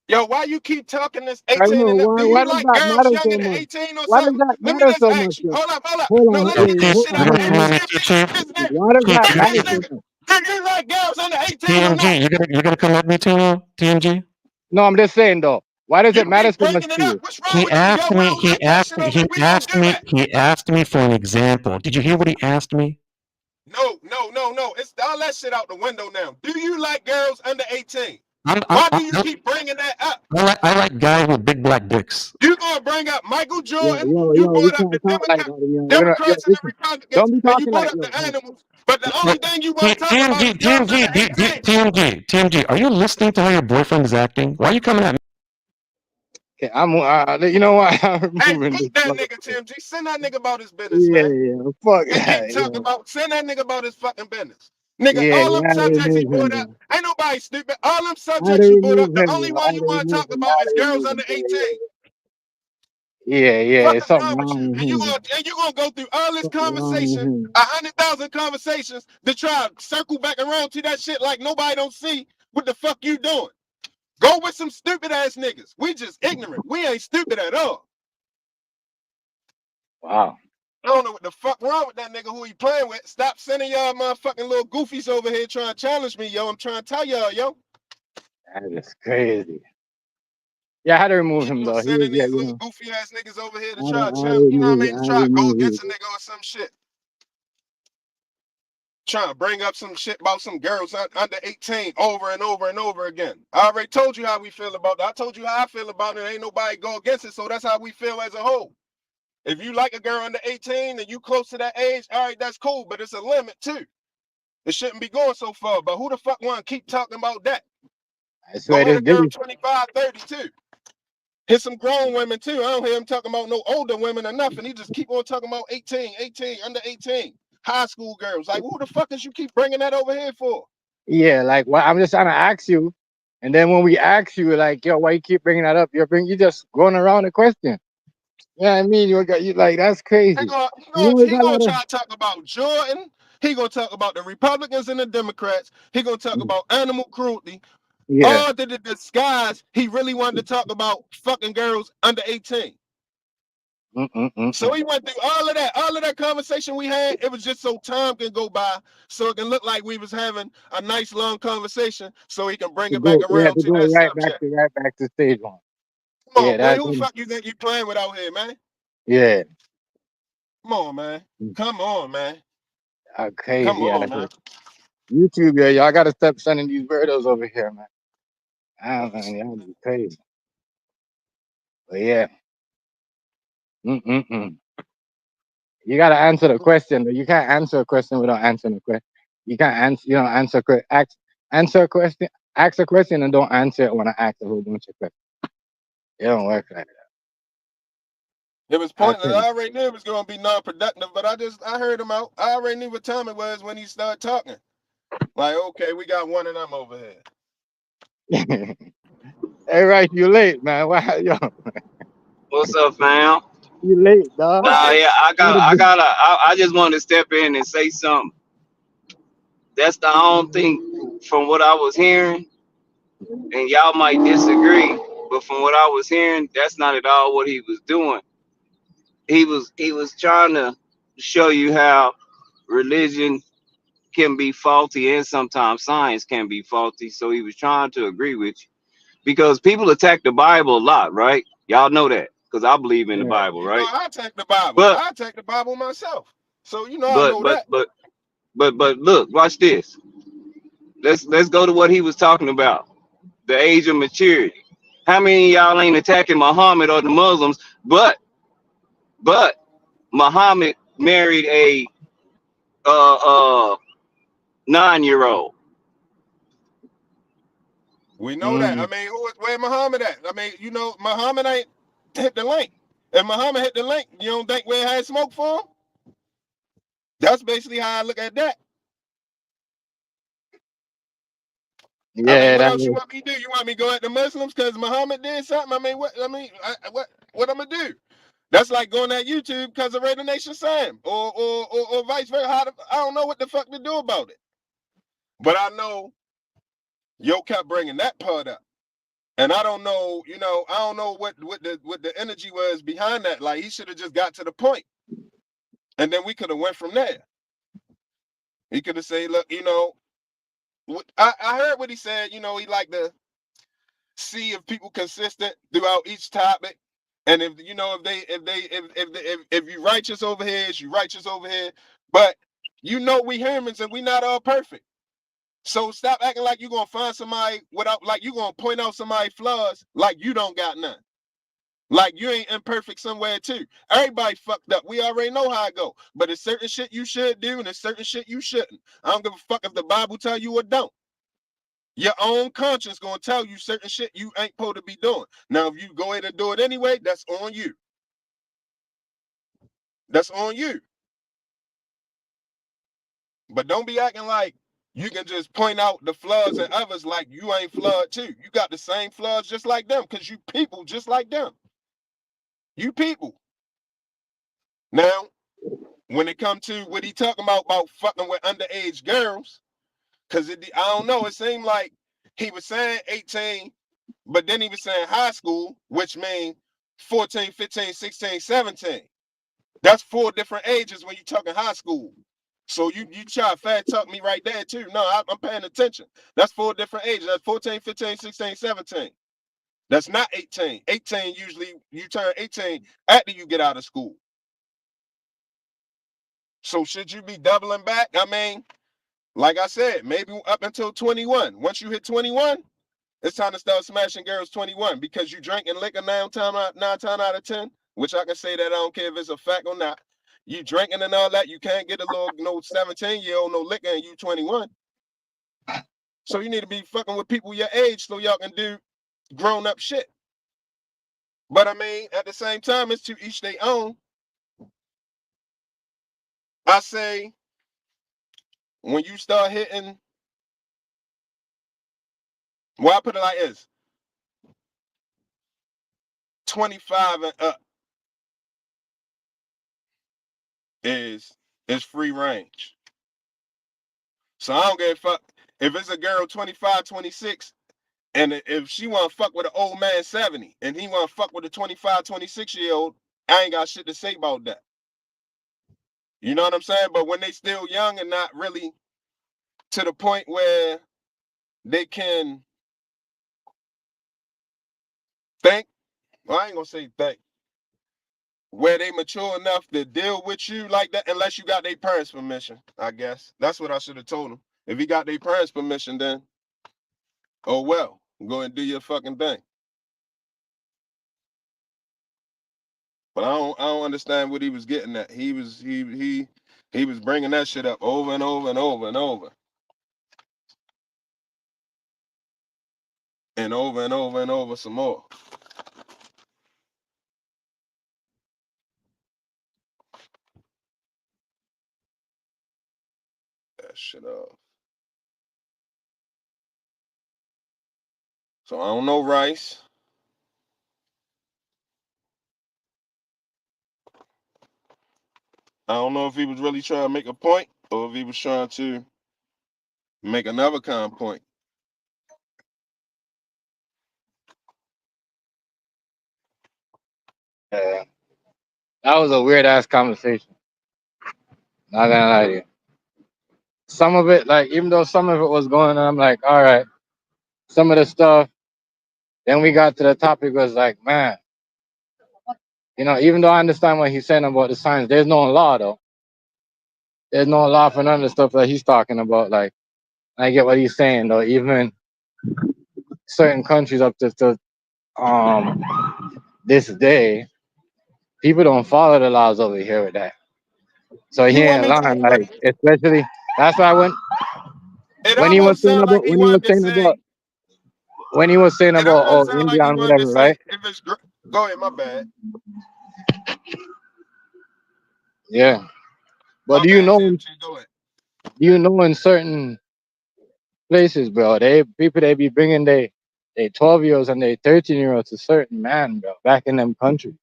Yo, why you keep talking this 18 and up? Do you like girls younger than 18 or something? Let me just ask you. Hold up. No, let me get this shit out. Why does that matter so much? Do you like girls under 18 TMG, you're gonna come at me too now? TMG? No, I'm just saying though. Why does it matter so much to you? He asked me for an example. Did you hear what he asked me? No. It's all that shit out the window now. Do you like girls under 18? Why do you keep bringing that up? I like guys with big black dicks. You gonna bring up Michael Jordan? You brought up the Democrats and the Republicans, and you brought up the animals. But the only thing you want to talk about is girls under 18. TMG, are you listening to how your boyfriend is acting? Why are you coming at me? Okay, you know what? Hey, fuck that nigga, TMG. Send that nigga about his business, man. Fuck that. Send that nigga about his fucking business. Nigga, all them subjects he brought up, ain't nobody stupid. All them subjects you brought up, the only one you want to talk about is girls under 18. Yeah, it's something wrong with him. And you gonna go through all this conversation, 100,000 conversations, to try to circle back around to that shit like nobody don't see what the fuck you doing. Go with some stupid ass niggas. We just ignorant. We ain't stupid at all. Wow. I don't know what the fuck wrong with that nigga who he playing with. Stop sending y'all motherfucking little goofies over here trying to challenge me, yo. I'm trying to tell y'all, yo. That is crazy. Yeah, I had to remove him though. Sending these little goofy ass niggas over here to try to challenge, you know what I mean? Try to go against a nigga or some shit. Trying to bring up some shit about some girls under 18 over and over and over again. I already told you how we feel about that. I told you how I feel about it. Ain't nobody go against it, so that's how we feel as a whole. If you like a girl under 18 and you close to that age, all right, that's cool, but it's a limit too. It shouldn't be going so far, but who the fuck want to keep talking about that? I swear this girl 25, 30 too. Hit some grown women too. I don't hear him talking about no older women or nothing. He just keep on talking about 18, under 18. High school girls. Like, who the fuck is you keep bringing that over here for? Yeah, like what I'm just trying to ask you, and then when we ask you, like, yo, why you keep bringing that up? You just going around the question. Yeah, I mean, you like that's crazy. He gonna try to talk about Jordan. He gonna talk about the Republicans and the Democrats. He gonna talk about animal cruelty. Yeah. All to the disguise, he really wanted to talk about fucking girls under 18. So he went through all of that conversation we had. It was just so time can go by, so it can look like we was having a nice long conversation, so he can bring it back around to that subject. Right back to stage one. Come on, boy, who the fuck you think you playing with out here, man? Yeah. Come on, man. Come on, man. Crazy. Come on, man. YouTube, yeah, y'all gotta stop sending these weirdos over here, man. Man, y'all be crazy. But yeah. You gotta answer the question. You can't answer a question without answering the question. You can't answer. You don't answer. Answer a question. Ask a question and don't answer it when I ask a whole bunch of questions. It don't work like that. It was pointless. I already knew it was gonna be non-productive, but I heard him out. I already knew what time it was when he started talking. Like, okay, we got one of them over here. Hey, right, you late, man. Why, yo? What's up, fam? You late, dog? Nah, yeah, I just wanted to step in and say something. That's the only thing from what I was hearing, and y'all might disagree, but from what I was hearing, that's not at all what he was doing. He was trying to show you how religion can be faulty and sometimes science can be faulty. So he was trying to agree with you because people attack the Bible a lot, right? Y'all know that because I believe in the Bible, right? I attack the Bible. But I attack the Bible myself. So I but know but that. but look, watch this. Let's go to what he was talking about. The age of maturity. How many of y'all ain't attacking Muhammad or the Muslims? But Muhammad married a 9-year-old. We know that. I mean, where Muhammad at? I mean, Muhammad ain't hit the link. If Muhammad hit the link, you don't think we had smoke for him? That's basically how I look at that. Yeah, I mean, what else you want me to do? You want me to go at the Muslims because Muhammad did something? I mean, what I'm gonna do? That's like going at YouTube because of Raider Nation Sam or vice versa. I don't know what the fuck to do about it. But I know Yo kept bringing that part up. And I don't know, I don't know what the energy was behind that. Like he should have just got to the point. And then we could have went from there. He could have said, look, I heard what he said, he like to see if people consistent throughout each topic. And if if you righteous over here, you righteous over here. But we humans and we not all perfect. So stop acting like you're gonna find somebody like you're gonna point out somebody's flaws like you don't got none. Like you ain't imperfect somewhere too. Everybody fucked up. We already know how it go. But there's certain shit you should do and there's certain shit you shouldn't. I don't give a fuck if the Bible tell you or don't. Your own conscience gonna tell you certain shit you ain't supposed to be doing. Now, if you go ahead and do it anyway, that's on you. That's on you. But don't be acting like you can just point out the flaws in others like you ain't flawed too. You got the same flaws just like them because you people just like them. You people. Now, when it comes to what he talking about fucking with underage girls, because I don't know, it seemed like he was saying 18, but then he was saying high school, which means 14, 15, 16, 17. That's 4 different ages when you're talking high school. So you try to fat talk me right there too. No, I'm paying attention. That's 4 different ages. That's 14, 15, 16, 17. That's not 18. 18, usually you turn 18 after you get out of school. So should you be doubling back? I mean, like I said, maybe up until 21. Once you hit 21, it's time to start smashing girls 21 because you drinking liquor 9 times out of 10, which I can say that I don't care if it's a fact or not. You drinking and all that, you can't get a little 17-year-old no liquor and you 21. So you need to be fucking with people your age so y'all can do grown up shit. But I mean, at the same time, it's to each their own. I say when you start hitting Well, I put it like this: 25 and up is free range. So I don't give a fuck if it's a girl 25, 26, and if she want to fuck with an old man 70 and he want to fuck with a 25, 26-year-old, I ain't got shit to say about that. You know what I'm saying? But when they still young and not really to the point where they can think, well, I ain't gonna say think, where they mature enough to deal with you like that, unless you got their parents' permission, I guess. That's what I should have told him. If he got their parents' permission, then, oh well, go and do your fucking thing. But I don't understand what he was getting at. He was bringing that shit up over and over and over and over. And over and over and over some more. That shit off. So I don't know Rice. I don't know if he was really trying to make a point or if he was trying to make another kind of point. Yeah. That was a weird ass conversation. Not gonna lie to you. Some of it, like, even though some of it was going on, I'm like, all right. Some of the stuff, then we got to the topic was like, man, even though I understand what he's saying about the science, there's no law though. There's no law for none of the stuff that he's talking about. Like, I get what he's saying though. Even certain countries up to this day, people don't follow the laws over here with that. So he You want ain't me to lying. Like, especially that's why it when he was almost saying sound like about he wanted to say oh like India he and wanted to whatever, say right? if it's go ahead, my bad. Yeah. But My do you bad, know go ahead. in certain places, bro, people they be bringing they 12-year-olds and they 13-year-olds to certain man, bro, back in them countries.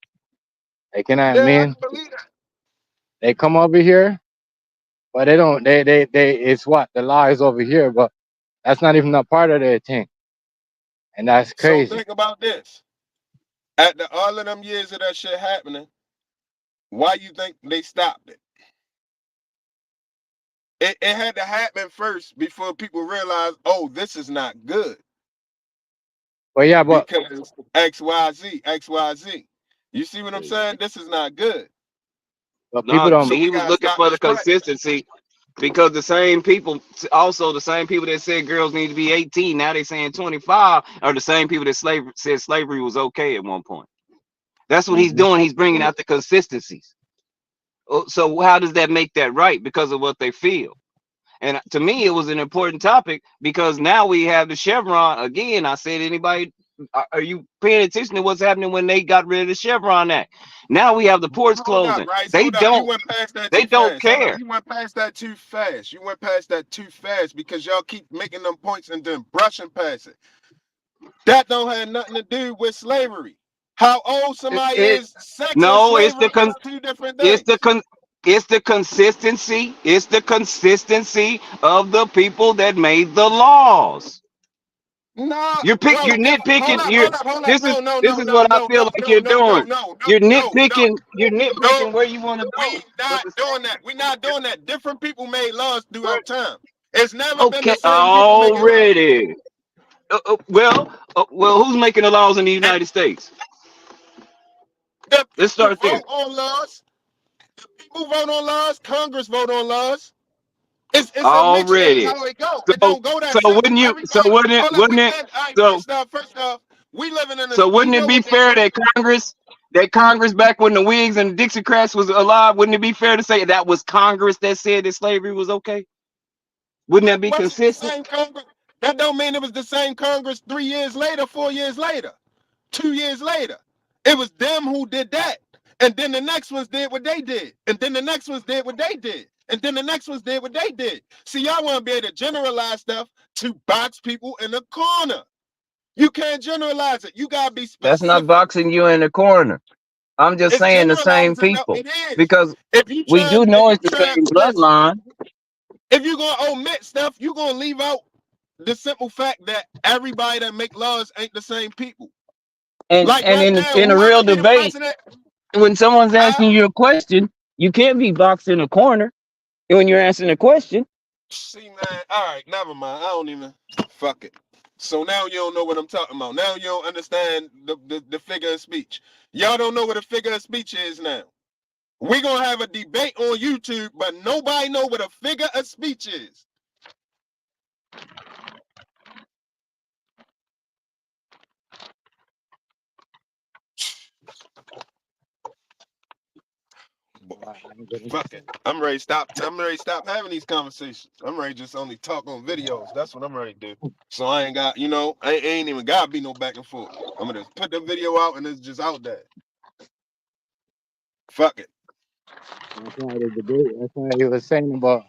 They cannot Yeah, I mean can believe that. they come over here, but they don't they it's what the law is over here, but that's not even a part of their thing. And that's So crazy. think about this. At all of them years of that shit happening, why you think they stopped it? It had to happen first before people realize, oh, this is not good. But yeah, but because XYZ. You see what I'm saying? This is not good. But No, people don't. So he we was gotta looking stop for the this practice. consistency because the same people that said girls need to be 18, now they saying 25, are the same people that said slavery was okay at one point. That's what he's doing. He's bringing out the consistencies. So how does that make that right? Because of what they feel. And to me, it was an important topic because now we have the Chevron again. I said, anybody, are you paying attention to what's happening when they got rid of the Chevron Act? Now we have the ports closing. They Hold up. You don't. went past that They too don't fast. Hold care. up. You went past that too fast. You went past that too fast because y'all keep making them points and then brushing past it. That don't have nothing to do with slavery. How old somebody is, sex and slavery is two different things. It's the consistency. It's the consistency of the people that made the laws. No, You're nitpicking. Hold up. This is what I feel like you're doing. You're nitpicking. You're nitpicking where you want to go. We not doing that. We not doing that. Different people made laws throughout time. It's never been Okay, the same people making laws. already. Well, who's making the laws in the United States? Let's start there. Vote on laws. People vote on laws. Congress vote on laws. It's a mixture of how it go. It don't go that simple. First off, we living in a. So wouldn't it be fair that Congress back when the Whigs and the Dixiecrats was alive, wouldn't it be fair to say that was Congress that said that slavery was okay? Wouldn't that be consistent? That don't mean it was the same Congress 3 years later, 4 years later, 2 years later. It was them who did that. And then the next ones did what they did. And then the next ones did what they did. And then the next ones did what they did. See, y'all want to be able to generalize stuff to box people in the corner. You can't generalize it. You gotta be specific. That's not boxing you in the corner. I'm just It's saying the same generalizing. people. It is. Because If you we do know it's the try same bloodline. if you're gonna omit stuff, you're gonna leave out the simple fact that everybody that make laws ain't the same people. And like and right in now, in a real debate, when someone's asking you a question, you can't be boxed in a corner when you're answering a question. See, man, all right, never mind. I don't even fuck it. So now you don't know what I'm talking about. Now you don't understand the figure of speech. Y'all don't know what a figure of speech is now. We're gonna have a debate on YouTube, but nobody know what a figure of speech is. Fuck it. I'm ready to stop having these conversations. I'm ready to just only talk on videos. That's what I'm ready to do. So I ain't got, I ain't even gotta be no back and forth. I'm gonna just put the video out and it's just out there. Fuck it. That's why the debate. That's why he was saying about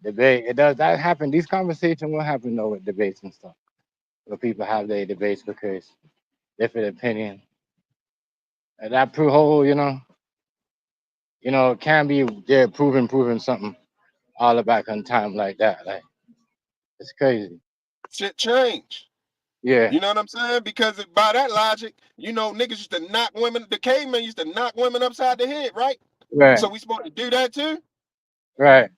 debate. It does that happen. These conversations will happen though with debates and stuff. Where people have their debates because different opinion. And that whole, it can be they're proving something all back on time like that. Like it's crazy. Shit change. Yeah. You know what I'm saying? Because by that logic, niggas used to knock women. The cavemen used to knock women upside the head, right? Right. So we supposed to do that too? Right.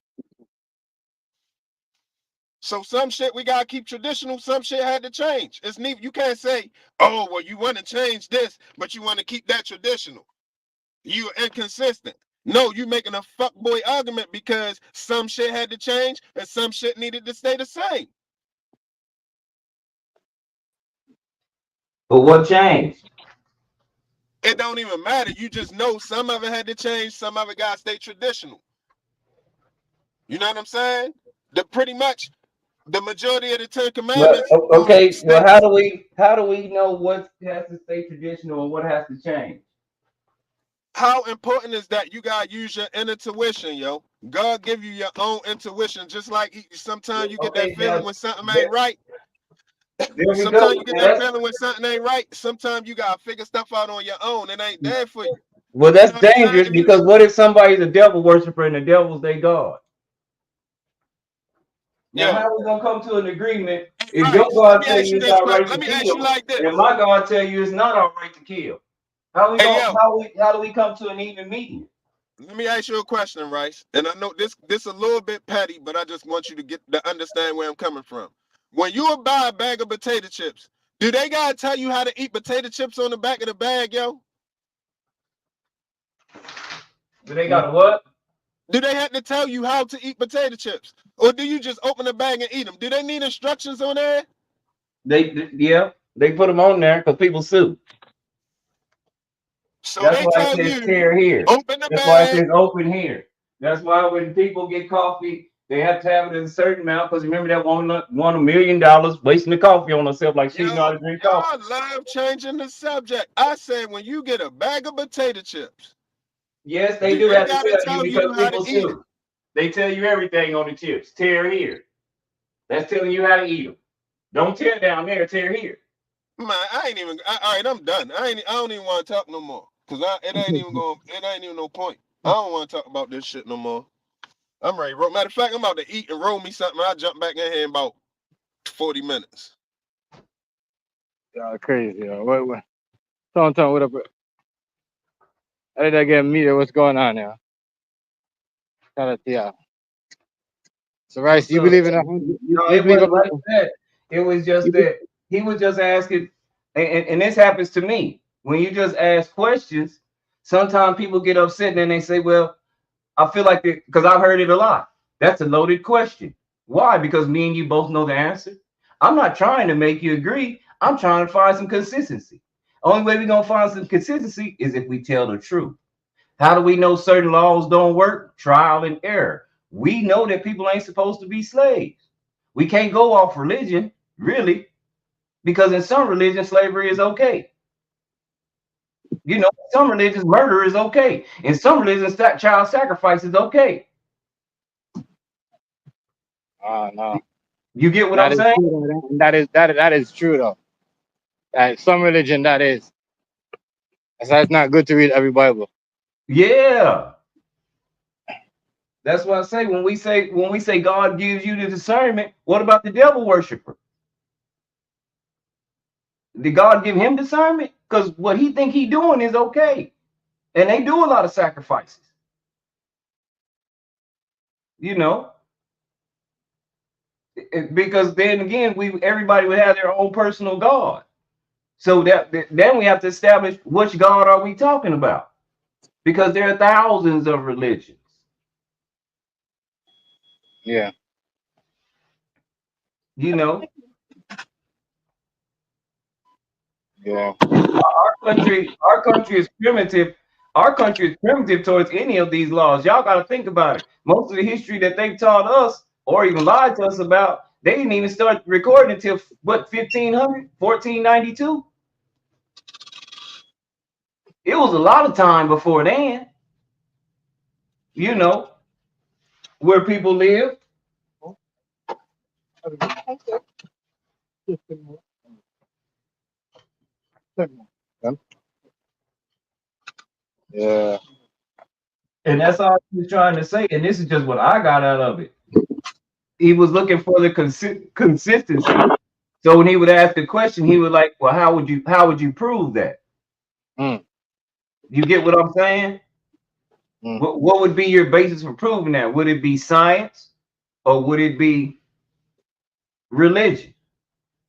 So some shit we gotta keep traditional. Some shit had to change. It's neat. You can't say, "Oh, well, you want to change this, but you want to keep that traditional." You inconsistent. No, you making a fuckboy argument because some shit had to change and some shit needed to stay the same. But what changed? It don't even matter. You just know some of it had to change, some of it got to stay traditional. You know what I'm saying? Pretty much the majority of the 10 Commandments. Okay, well, how do we know what has to stay traditional and what has to change? How important is that you gotta use your intuition, yo? God give you your own intuition, just like sometimes you get that feeling when something ain't right. Sometimes you get that feeling when something ain't right. Sometimes you gotta figure stuff out on your own. It ain't there for you. Well, that's dangerous because what if somebody's a devil worshiper and the devil's their God? Now, how are we gonna come to an agreement if your God tell you it's all right to kill, and my God tell you it's not all right to kill? How do we come to an even medium? Let me ask you a question, Rice. And I know this a little bit petty, but I just want you to get to understand where I'm coming from. When you buy a bag of potato chips, do they gotta tell you how to eat potato chips on the back of the bag, yo? Do they got what? Do they have to tell you how to eat potato chips? Or do you just open the bag and eat them? Do they need instructions on there? They put them on there because people sue. So that's they why tell it says you, tear here. Open the That's bag. why it says open here. That's why when people get coffee, they have to have it in a certain amount because remember that one $1 million wasting the coffee on herself like she know how to drink coffee. Y'all love changing the subject. I said when you get a bag of potato chips. Yes, they do have to tell you because people sue. They tell you everything on the chips. Tear here. That's telling you how to eat them. Don't tear down there, tear here. Man, all right, I'm done. I don't even want to talk no more. Cause it ain't even no point. I don't want to talk about this shit no more. I'm ready. Matter of fact, I'm about to eat and roll me something. I'll jump back in here in about 40 minutes. Y'all crazy, yo. What? Tell what up? How did I get media? What's going on now? Shout out to y'all. So, Rice, you believe in that? No, it wasn't like that. It was just that he was just asking, and this happens to me. When you just ask questions, sometimes people get upset and then they say, well, I feel like it, because I've heard it a lot. That's a loaded question. Why? Because me and you both know the answer. I'm not trying to make you agree. I'm trying to find some consistency. Only way we're going to find some consistency is if we tell the truth. How do we know certain laws don't work? Trial and error. We know that people ain't supposed to be slaves. We can't go off religion, really, because in some religions, slavery is okay. You know, some religions, murder is okay. In some religions, child sacrifice is okay. No. You get what I'm saying? That is true though. Some religion that is. That's why it's not good to read every Bible. Yeah. That's why I say when we say God gives you the discernment, what about the devil worshiper? Did God give him discernment? Because what he think he doing is okay. And they do a lot of sacrifices. You know. Because then again, everybody would have their own personal God. So then we have to establish which God are we talking about? Because there are thousands of religions. Yeah. You know. Yeah. Our country is primitive. Our country is primitive towards any of these laws. Y'all got to think about it. Most of the history that they've taught us or even lied to us about, they didn't even start recording until what, 1500, 1492? It was a lot of time before then. You know, where people live. Yeah. And that's all he was trying to say. And this is just what I got out of it. He was looking for the consistency. So when he would ask the question, he would like, well, how would you prove that? You get what I'm saying? What would be your basis for proving that? Would it be science or would it be religion?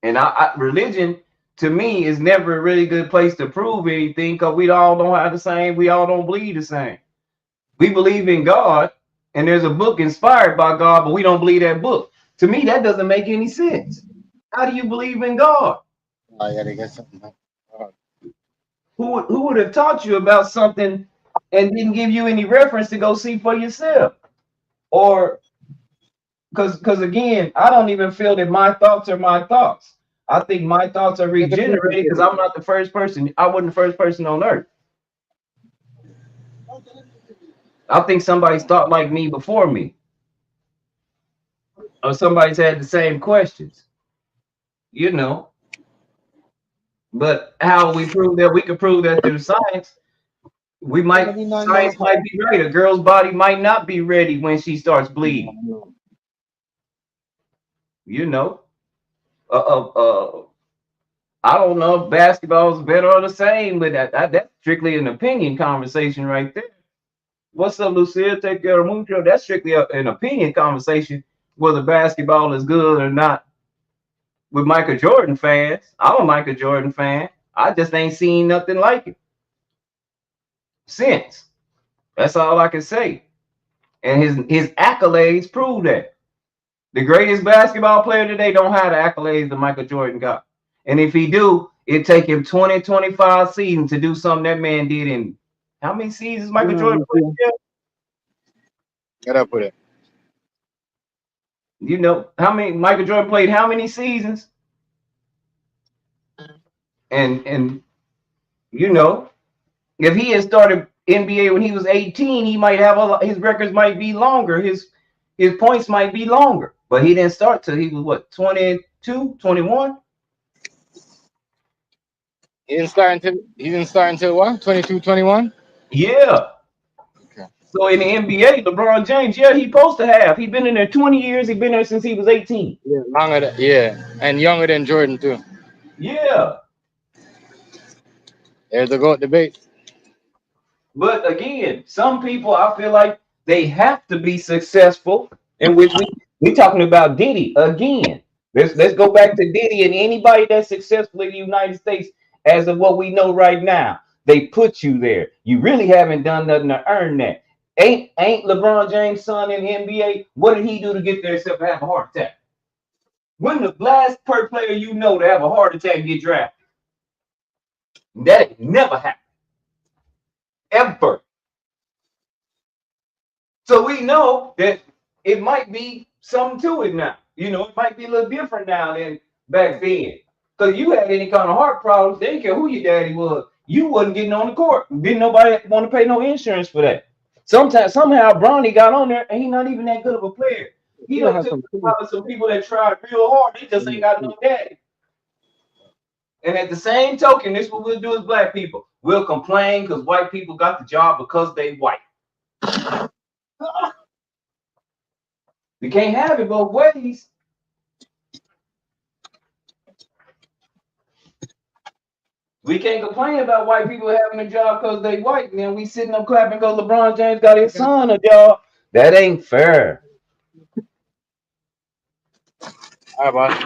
And religion to me is never a really good place to prove anything because we all don't have the same. We all don't believe the same. We believe in God and there's a book inspired by God, but we don't believe that book. To me, that doesn't make any sense. How do you believe in God? I gotta get something. Who would have taught you about something and didn't give you any reference to go see for yourself? Or because again, I don't even feel that my thoughts are my thoughts. I think my thoughts are regenerated because I'm not the first person. I wasn't the first person on earth. I think somebody's thought like me before me. Or somebody's had the same questions. You know. But how we prove that? We can prove that through science. Science might be right. A girl's body might not be ready when she starts bleeding. You know. I don't know if basketball is better or the same, but that's strictly an opinion conversation right there. What's up, Lucille? Take care of Mucho. That's strictly an opinion conversation, whether basketball is good or not. With Michael Jordan fans, I'm a Michael Jordan fan. I just ain't seen nothing like it since. That's all I can say. And his accolades prove that. The greatest basketball player today don't have the accolades that Michael Jordan got. And if he do, it take him 20, 25 seasons to do something that man did in how many seasons Michael Jordan played? Get up with it. You know, how many Michael Jordan played how many seasons? And you know, if he had started NBA when he was 18, he might have his records might be longer. His points might be longer. But he didn't start till he was what, 22, 21? He didn't start until what? 22, 21? Yeah. Okay. So in the NBA, LeBron James, yeah, he supposed to have. He been in there 20 years. He been there since he was 18. Yeah, and younger than Jordan too. Yeah. There's the GOAT debate. But again, some people I feel like they have to be successful. And we talking about Diddy again. Let's go back to Diddy and anybody that's successful in the United States as of what we know right now. They put you there. You really haven't done nothing to earn that. Ain't LeBron James' son in the NBA? What did he do to get there except to have a heart attack? When the last per player you know to have a heart attack get drafted? That never happened. Ever. So we know that it might be something to it now. You know, it might be a little different now than back then. Because you had any kind of heart problems, they didn't care who your daddy was. You wasn't getting on the court. Didn't nobody want to pay no insurance for that. Somehow Bronny got on there and he's not even that good of a player. He done took some people that tried real hard. They just ain't got no daddy. And at the same token, this is what we'll do as black people. We'll complain because white people got the job because they white. We can't have it both ways. We can't complain about white people having a job because they white, and then we sitting up clapping because LeBron James got his son a job. That ain't fair. All right, boss.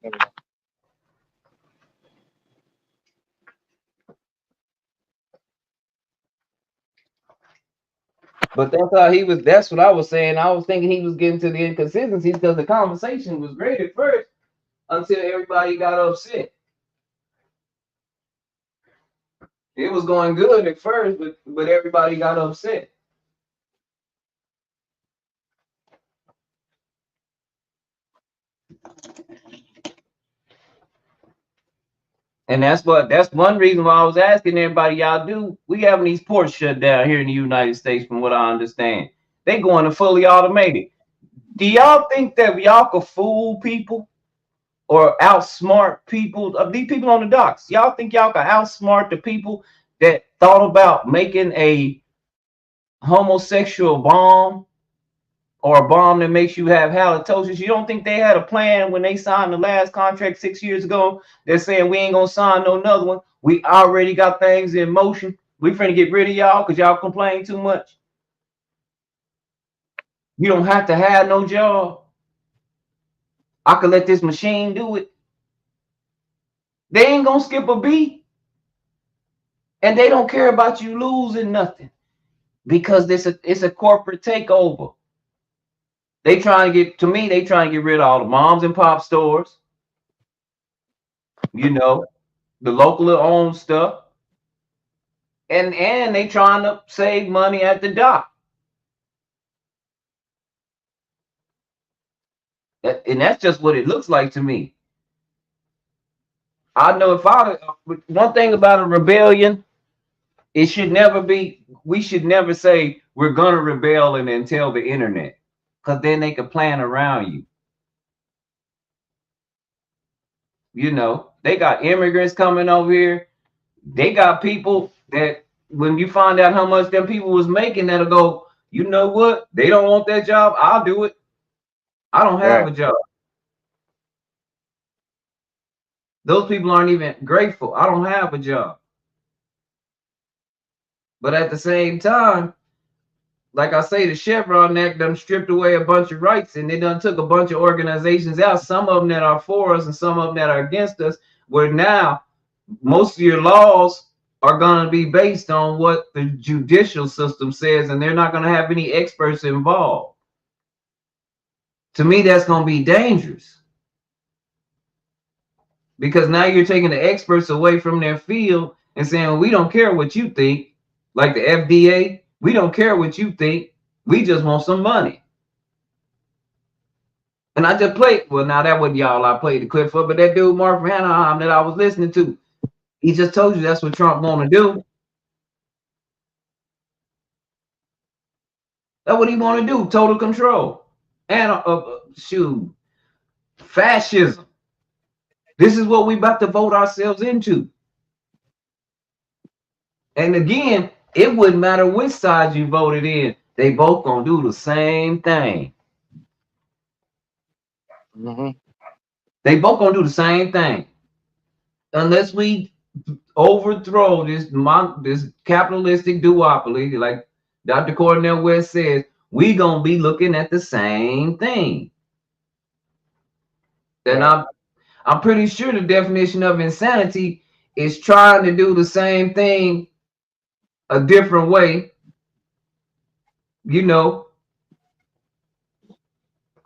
There we go. But that's how he was. That's what I was saying. I was thinking he was getting to the inconsistencies because the conversation was great at first until everybody got upset. It was going good at first, but everybody got upset. And that's one reason why I was asking everybody, y'all do. We having these ports shut down here in the United States, from what I understand. They going to fully automated. Do y'all think that y'all could fool people or outsmart people? Of these people on the docks, y'all think y'all can outsmart the people that thought about making a homosexual bomb or a bomb that makes you have halitosis? You don't think they had a plan when they signed the last contract 6 years ago? They're saying we ain't gonna sign no another one. We already got things in motion. We finna get rid of y'all because y'all complain too much. You don't have to have no job. I could let this machine do it. They ain't gonna skip a beat. And they don't care about you losing nothing because it's a corporate takeover. They trying to get rid of all the moms and pop stores, you know, the locally owned stuff. And they trying to save money at the dock. And that's just what it looks like to me. I know one thing about a rebellion, it should never be, we should never say we're gonna rebel and then tell the internet, because then they can plan around you. You know, they got immigrants coming over here. They got people that when you find out how much them people was making, that'll go, you know what? They don't want that job. I'll do it. I don't have a job. Those people aren't even grateful. I don't have a job. But at the same time, like I say, the Chevron Act done stripped away a bunch of rights, and they done took a bunch of organizations out, some of them that are for us and some of them that are against us, where now most of your laws are going to be based on what the judicial system says, and they're not going to have any experts involved. To me, that's going to be dangerous, because now you're taking the experts away from their field and saying, well, we don't care what you think. Like the FDA, we don't care what you think. We just want some money. And I just played, well, now that wasn't y'all I played the clip for, but that dude, Mark from Anaheim, that I was listening to, he just told you that's what Trump want to do. That's what he want to do, total control. And shoot, fascism. This is what we about to vote ourselves into. And again, it wouldn't matter which side you voted in. They both gonna do the same thing. They both gonna do the same thing. Unless we overthrow this capitalistic duopoly, like Dr. Cornel West says, we gonna be looking at the same thing. And I'm pretty sure the definition of insanity is trying to do the same thing a different way, you know,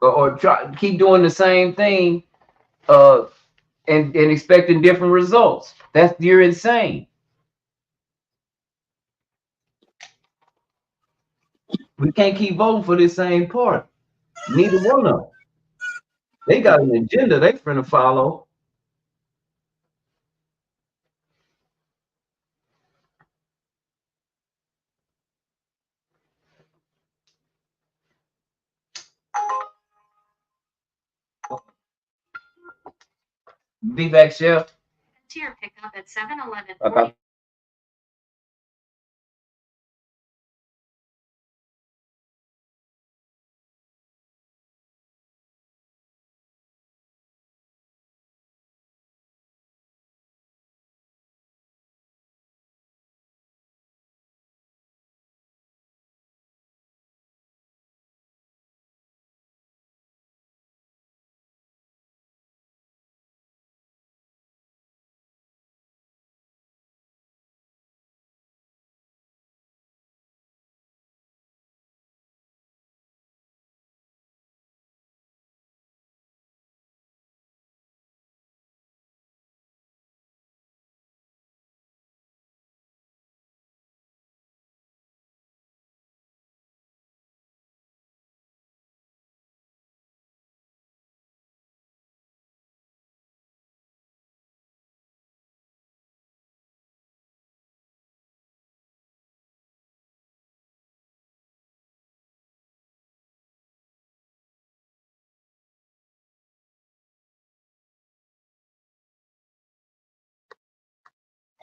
or try keep doing the same thing and expecting different results. You're insane. We can't keep voting for this same party. Neither one of them. They got an agenda they finna follow. Be back, Chef. Tier pickup at 7-Eleven. I thought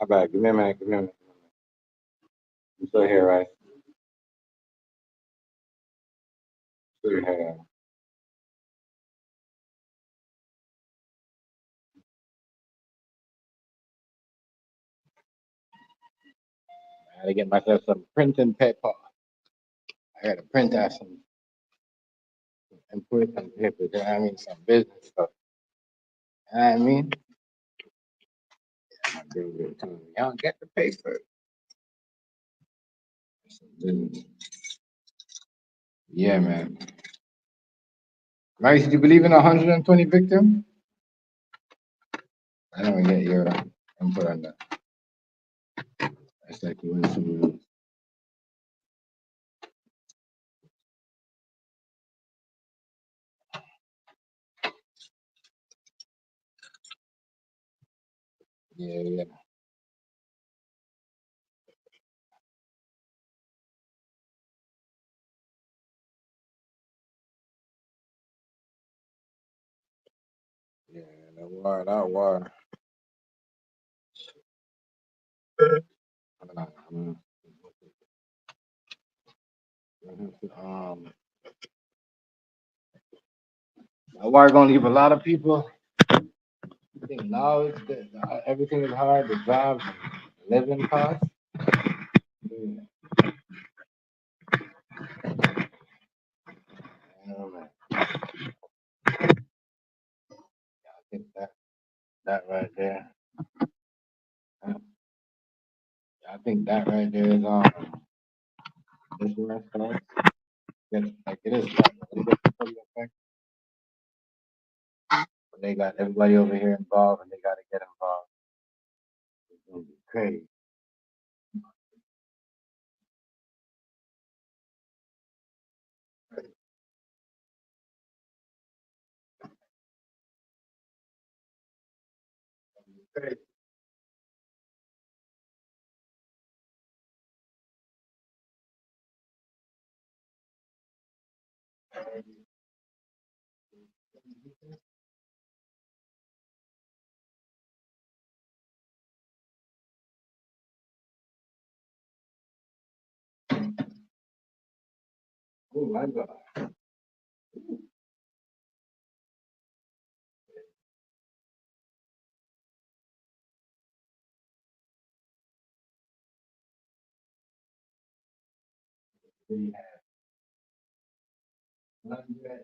my bad. Give me a minute. Give me a minute. I'm still here, right? Still here. I gotta get myself some printing paper. I gotta print out some and put some paper. You know what I mean? Some business stuff. You know what I mean? My baby telling me, y'all get the paper. Some business. Yeah, man. Maurice, do you believe in 120 victims? I don't get your input on that. That's like you win some. Yeah, yeah. Yeah, that war, that war. That war gonna leave a lot of people. I think now it's everything is hard. The jobs, living costs. Yeah, I know, man. I think that right there. I think that right there is this where it starts. Like it is effect. But they got everybody over here involved, and they got to get involved. It's gonna be crazy. Crazy. Oh my God. We have 100.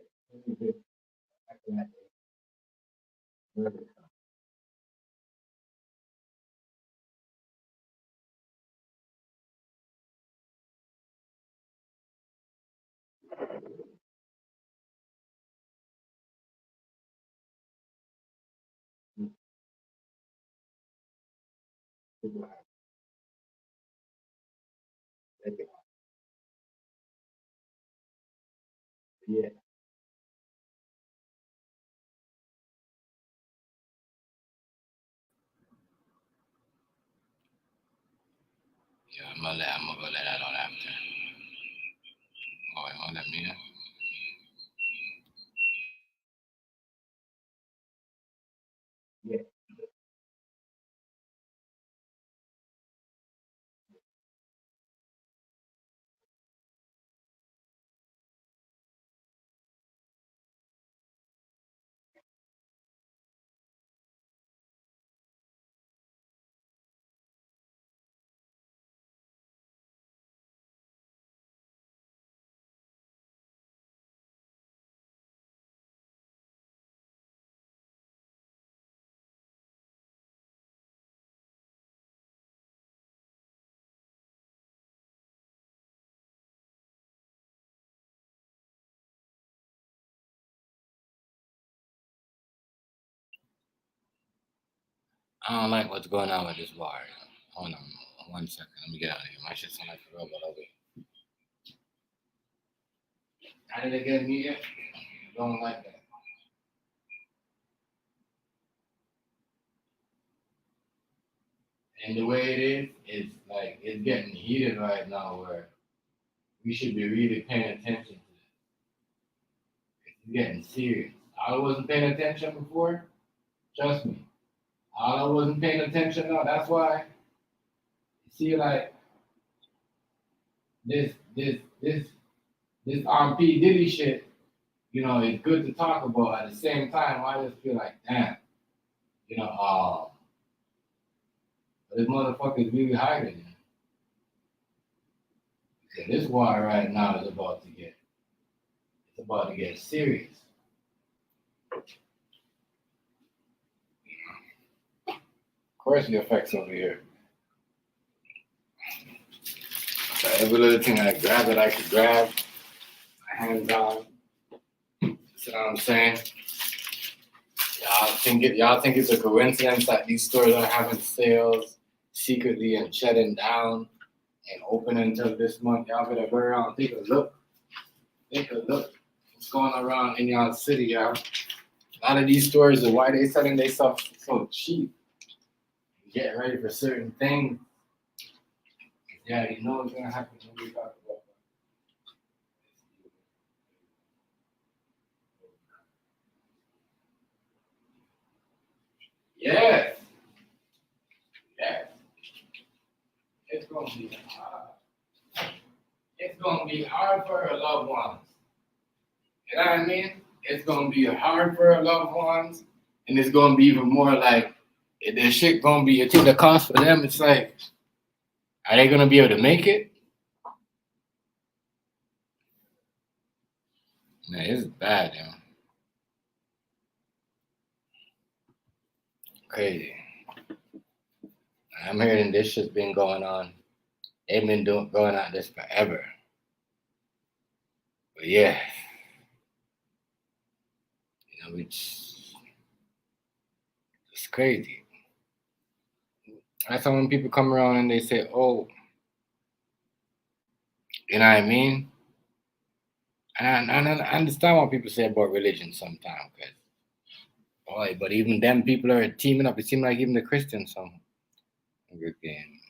Yeah. Yeah, I'm gonna go let that on after. Oh, you wanna let me in? Yeah. I don't like what's going on with this water. Hold on 1 second. Let me get out of here. My shit sound like a robot over here. How did they get me yet? Don't like that. And the way it is like it's getting heated right now where we should be really paying attention to this. It's getting serious. I wasn't paying attention before. Trust me. I wasn't paying attention. No, that's why. See, like this P Diddy shit. You know, it's good to talk about. At the same time, I just feel like, damn. You know, this motherfucker is really hiding. Because this water right now is about to get serious. Of course, the effects over here. So every little thing I grab that I could grab, my hands on. You know what I'm saying? Y'all think it's a coincidence that these stores are having sales secretly and shutting down and open until this month? Y'all better go around and take a look. Take a look. What's going around in y'all city, y'all? A lot of these stores are why they selling their stuff so cheap. Getting ready for certain things. Yeah, you know what's gonna happen when we talk about that. Yes. Yes. It's gonna be hard. It's gonna be hard for our loved ones. You know what I mean? It's gonna be hard for our loved ones, and it's gonna be even more like the shit gonna be. You think the cost for them? It's like, are they gonna be able to make it? Man, it's bad, yo. Crazy. I'm hearing this shit's been going on. They've been going on this forever. But yeah, you know, it's crazy. That's how when people come around and they say, "Oh," you know what I mean? And I understand what people say about religion sometimes, because, boy, but even them people are teaming up. It seems like even the Christians, some again.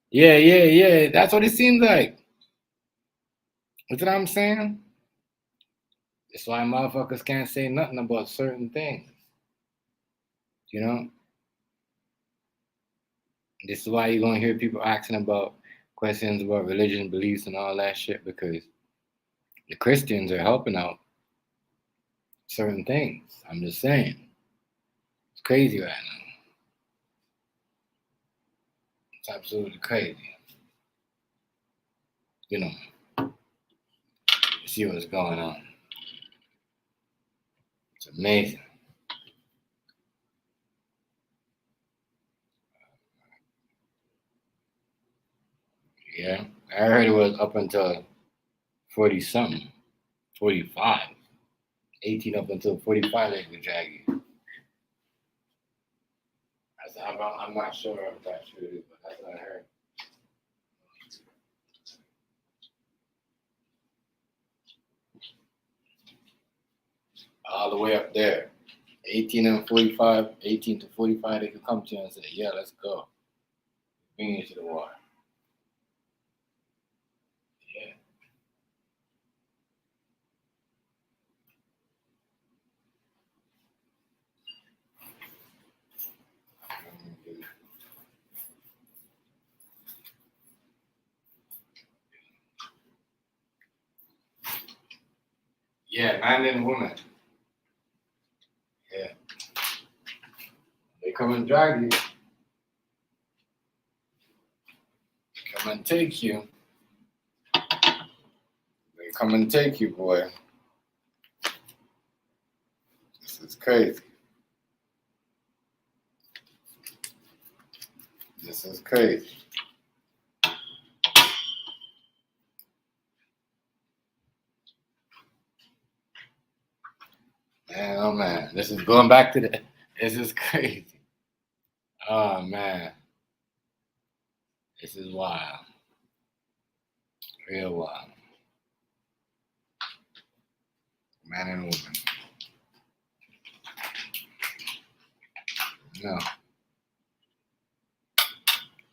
Yeah. That's what it seems like. You know what I'm saying? That's why motherfuckers can't say nothing about certain things. You know? This is why you're gonna hear people asking about questions about religion, beliefs, and all that shit, because the Christians are helping out certain things. I'm just saying. It's crazy right now. It's absolutely crazy. You know, you see what's going on. It's amazing. Yeah, I heard it was up until 40 something, 45, 18 up until 45 they could drag you. I'm not sure if that's true, but that's what I heard. All the way up there. 18 and 45, 18 to 45, they could come to you and say, yeah, let's go. Bring you to the water. Yeah. Yeah, man and woman. Yeah. They come and drag you. Come and take you. They come and take you, boy. This is crazy. This is crazy. Man, oh man. This is going back to the. This is crazy. Oh man, this is wild, real wild, man and woman. No,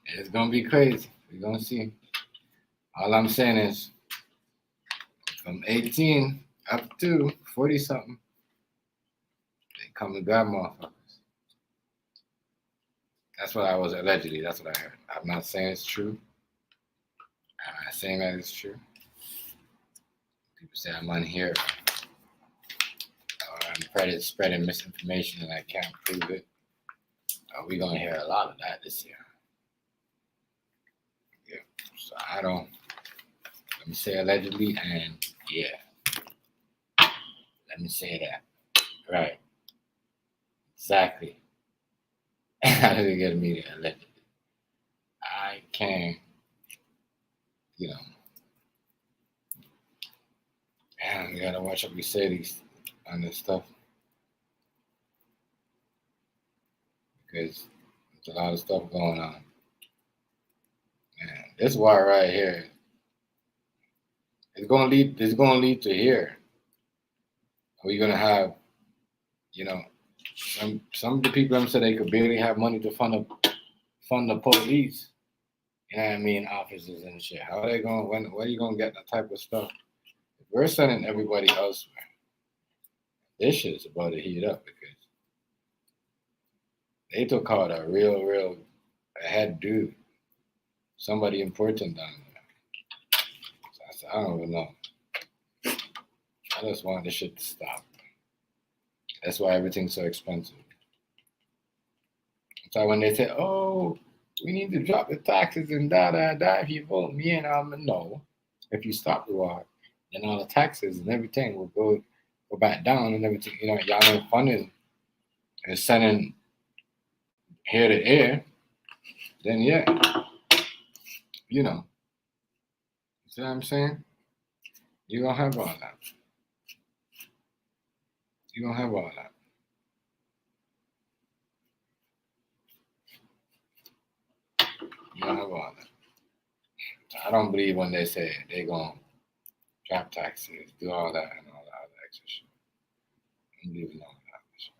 it's gonna be crazy. We're gonna see. All I'm saying is, from 18 up to 40 something, they come to grab motherfuckers. That's what I was allegedly. That's what I heard. I'm not saying it's true. I'm not saying that it's true. People say I'm unheard. Or I'm spreading misinformation and I can't prove it. We're gonna hear a lot of that this year. Yeah. So I don't. Let me say allegedly, and yeah. Let me say that. Right. Exactly. How did it get immediate allegedly? I can't. You know. Man, we gotta watch what we say these on this stuff. Because there's a lot of stuff going on. Man, this war right here, it's gonna lead to here. We're gonna have, you know, some of the people them said they could barely have money to fund the police. You know what I mean, officers and shit. How are they going? Where are you gonna get that type of stuff? If we're sending everybody elsewhere, this shit is about to heat up because they took out a real head dude, somebody important down there. So I said, I don't even know. I just want this shit to stop. That's why everything's so expensive. So when they say, "Oh, we need to drop the taxes and da if you vote me in," I'm no. If you stop the war, then all the taxes and everything will go back down and everything. You know, y'all ain't funding is sending here to air. Then yeah, you know. See what I'm saying? You're gonna have all that. You're gonna have all that. You don't have all that. So I don't believe when they say they're gonna drop taxes, do all that and all that other extra shit. I don't believe in all that shit.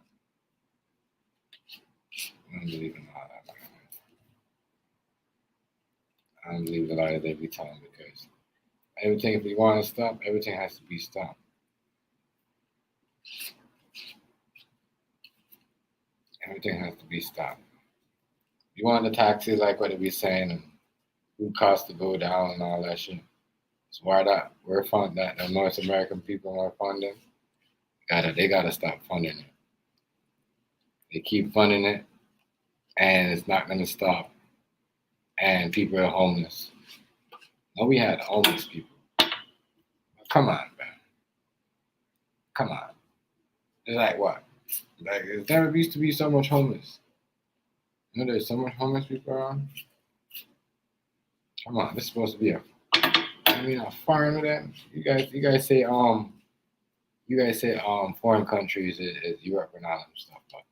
I don't believe in all that. I don't believe the lie that they be telling because everything, if you want to stop, everything has to be stopped. Everything has to be stopped. You want the taxes like what they be saying and food costs to go down and all that shit. So why that we're funding that the North American people are funding, they gotta stop funding it. They keep funding it and it's not gonna stop. And people are homeless. No, we had homeless people. Come on, man. Come on. It's like what? Like there never used to be so much homeless. You know, there's so much homeless people around. Come on, this is supposed to be a foreign with that. You guys say foreign countries is Europe and all that stuff, but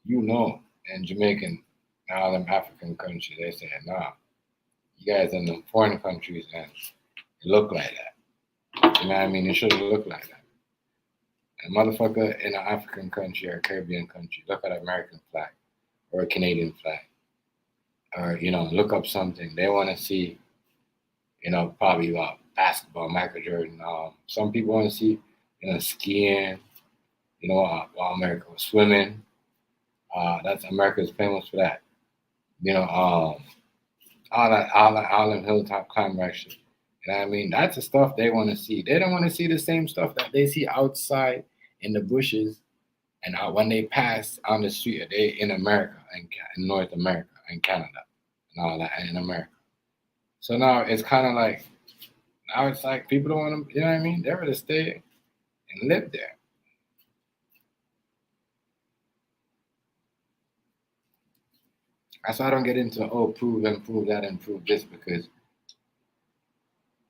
you know, in Jamaican and all them African countries, they say nah. You guys in the foreign countries and it look like that. You know what I mean? It shouldn't look like that. A motherfucker in an African country or a Caribbean country, look at an American flag or a Canadian flag. Or, look up something. They want to see, probably about basketball, Michael Jordan. Some people want to see, skiing, while America was swimming. That's America's famous for that. All them hilltop climb shit. You know what I mean? That's the stuff they want to see. They don't want to see the same stuff that they see outside in the bushes and when they pass on the street. They in America and in North America and Canada and all that and in America. So now it's kind of like, now it's like people don't want to, you know what I mean? They're ready to stay and live there. That's why I don't get into, prove and prove that and prove this, because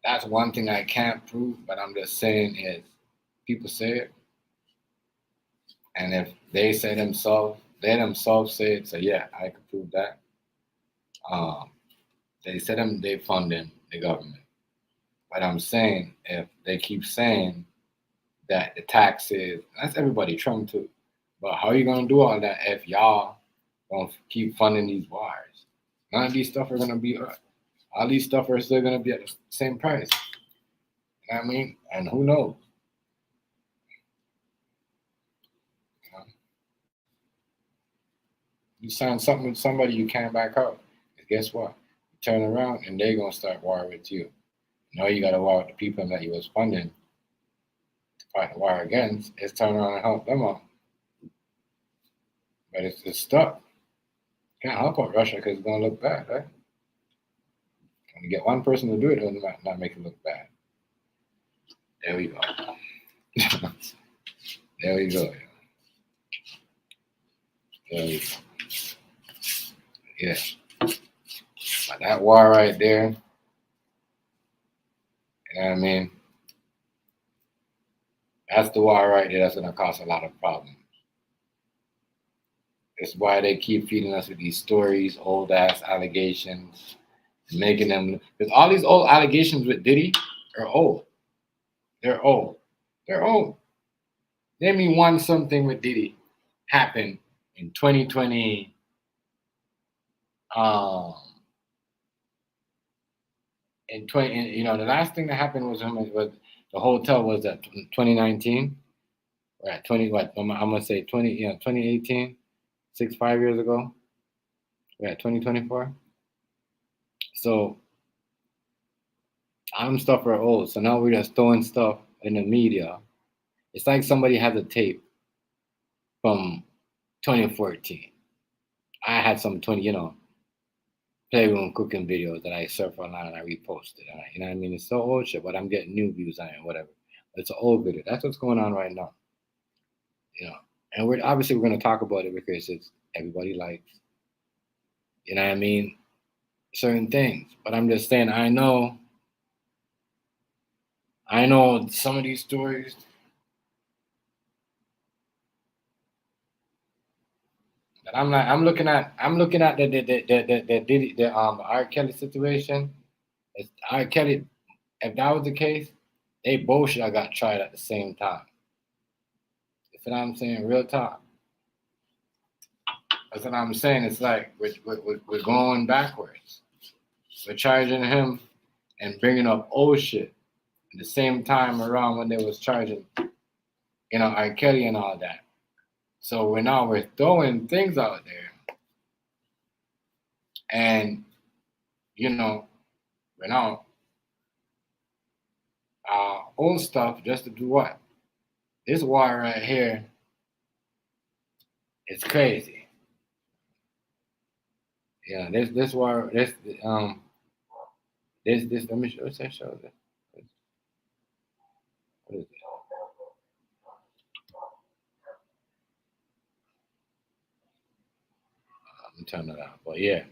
that's one thing I can't prove, but I'm just saying is people say it. And if they say themselves, they themselves say it. So yeah, I could prove that. They said they funding the government, but I'm saying if they keep saying that the taxes, that's everybody, Trump too. But how are you gonna do all that if y'all gonna keep funding these wars? None of these stuff are gonna be all these stuff are still gonna be at the same price. You know what I mean? And who knows? You sign something with somebody you can't back out. And guess what? You turn around and they're gonna start war with you. Now you gotta war with the people that you was funding to fight the war against. It's turn around and help them out. But it's stuck. Can't help out Russia because it's gonna look bad, right? When you get one person to do it, it might not make it look bad. There we go. There we go. There we go. Yeah. But that war right there, you know what I mean? That's the war right there that's gonna cause a lot of problems. It's why they keep feeding us with these stories, old ass allegations, making them, because all these old allegations with Diddy are old. They're old. They're old. Name me one something with Diddy happened in 2020. The last thing that happened was the hotel was at 2019. Or at 20, what I'm gonna say 2018, 5 years ago. We're at 2024. So stuff are old. So now we're just throwing stuff in the media. It's like somebody has a tape from 2014. I had some playroom cooking videos that I surf online and I reposted. You know what I mean? It's so old shit, but I'm getting new views on it, whatever. But it's an old video. That's what's going on right now. And we're going to talk about it because it's everybody likes, you know what I mean, certain things. But I'm just saying, I know some of these stories. But I'm looking at the R. Kelly situation. It's R. Kelly. If that was the case, they both should have got tried at the same time. You see what I'm saying? Real talk. That's what I'm saying. It's like we're going backwards. We're charging him and bringing up old shit at the same time around when they was charging, R. Kelly and all that. So we're throwing things out there, and we're now old stuff just to do what? This war right here, it's crazy. Yeah, this war, this let me show this. What is it? Let me turn it off. But yeah.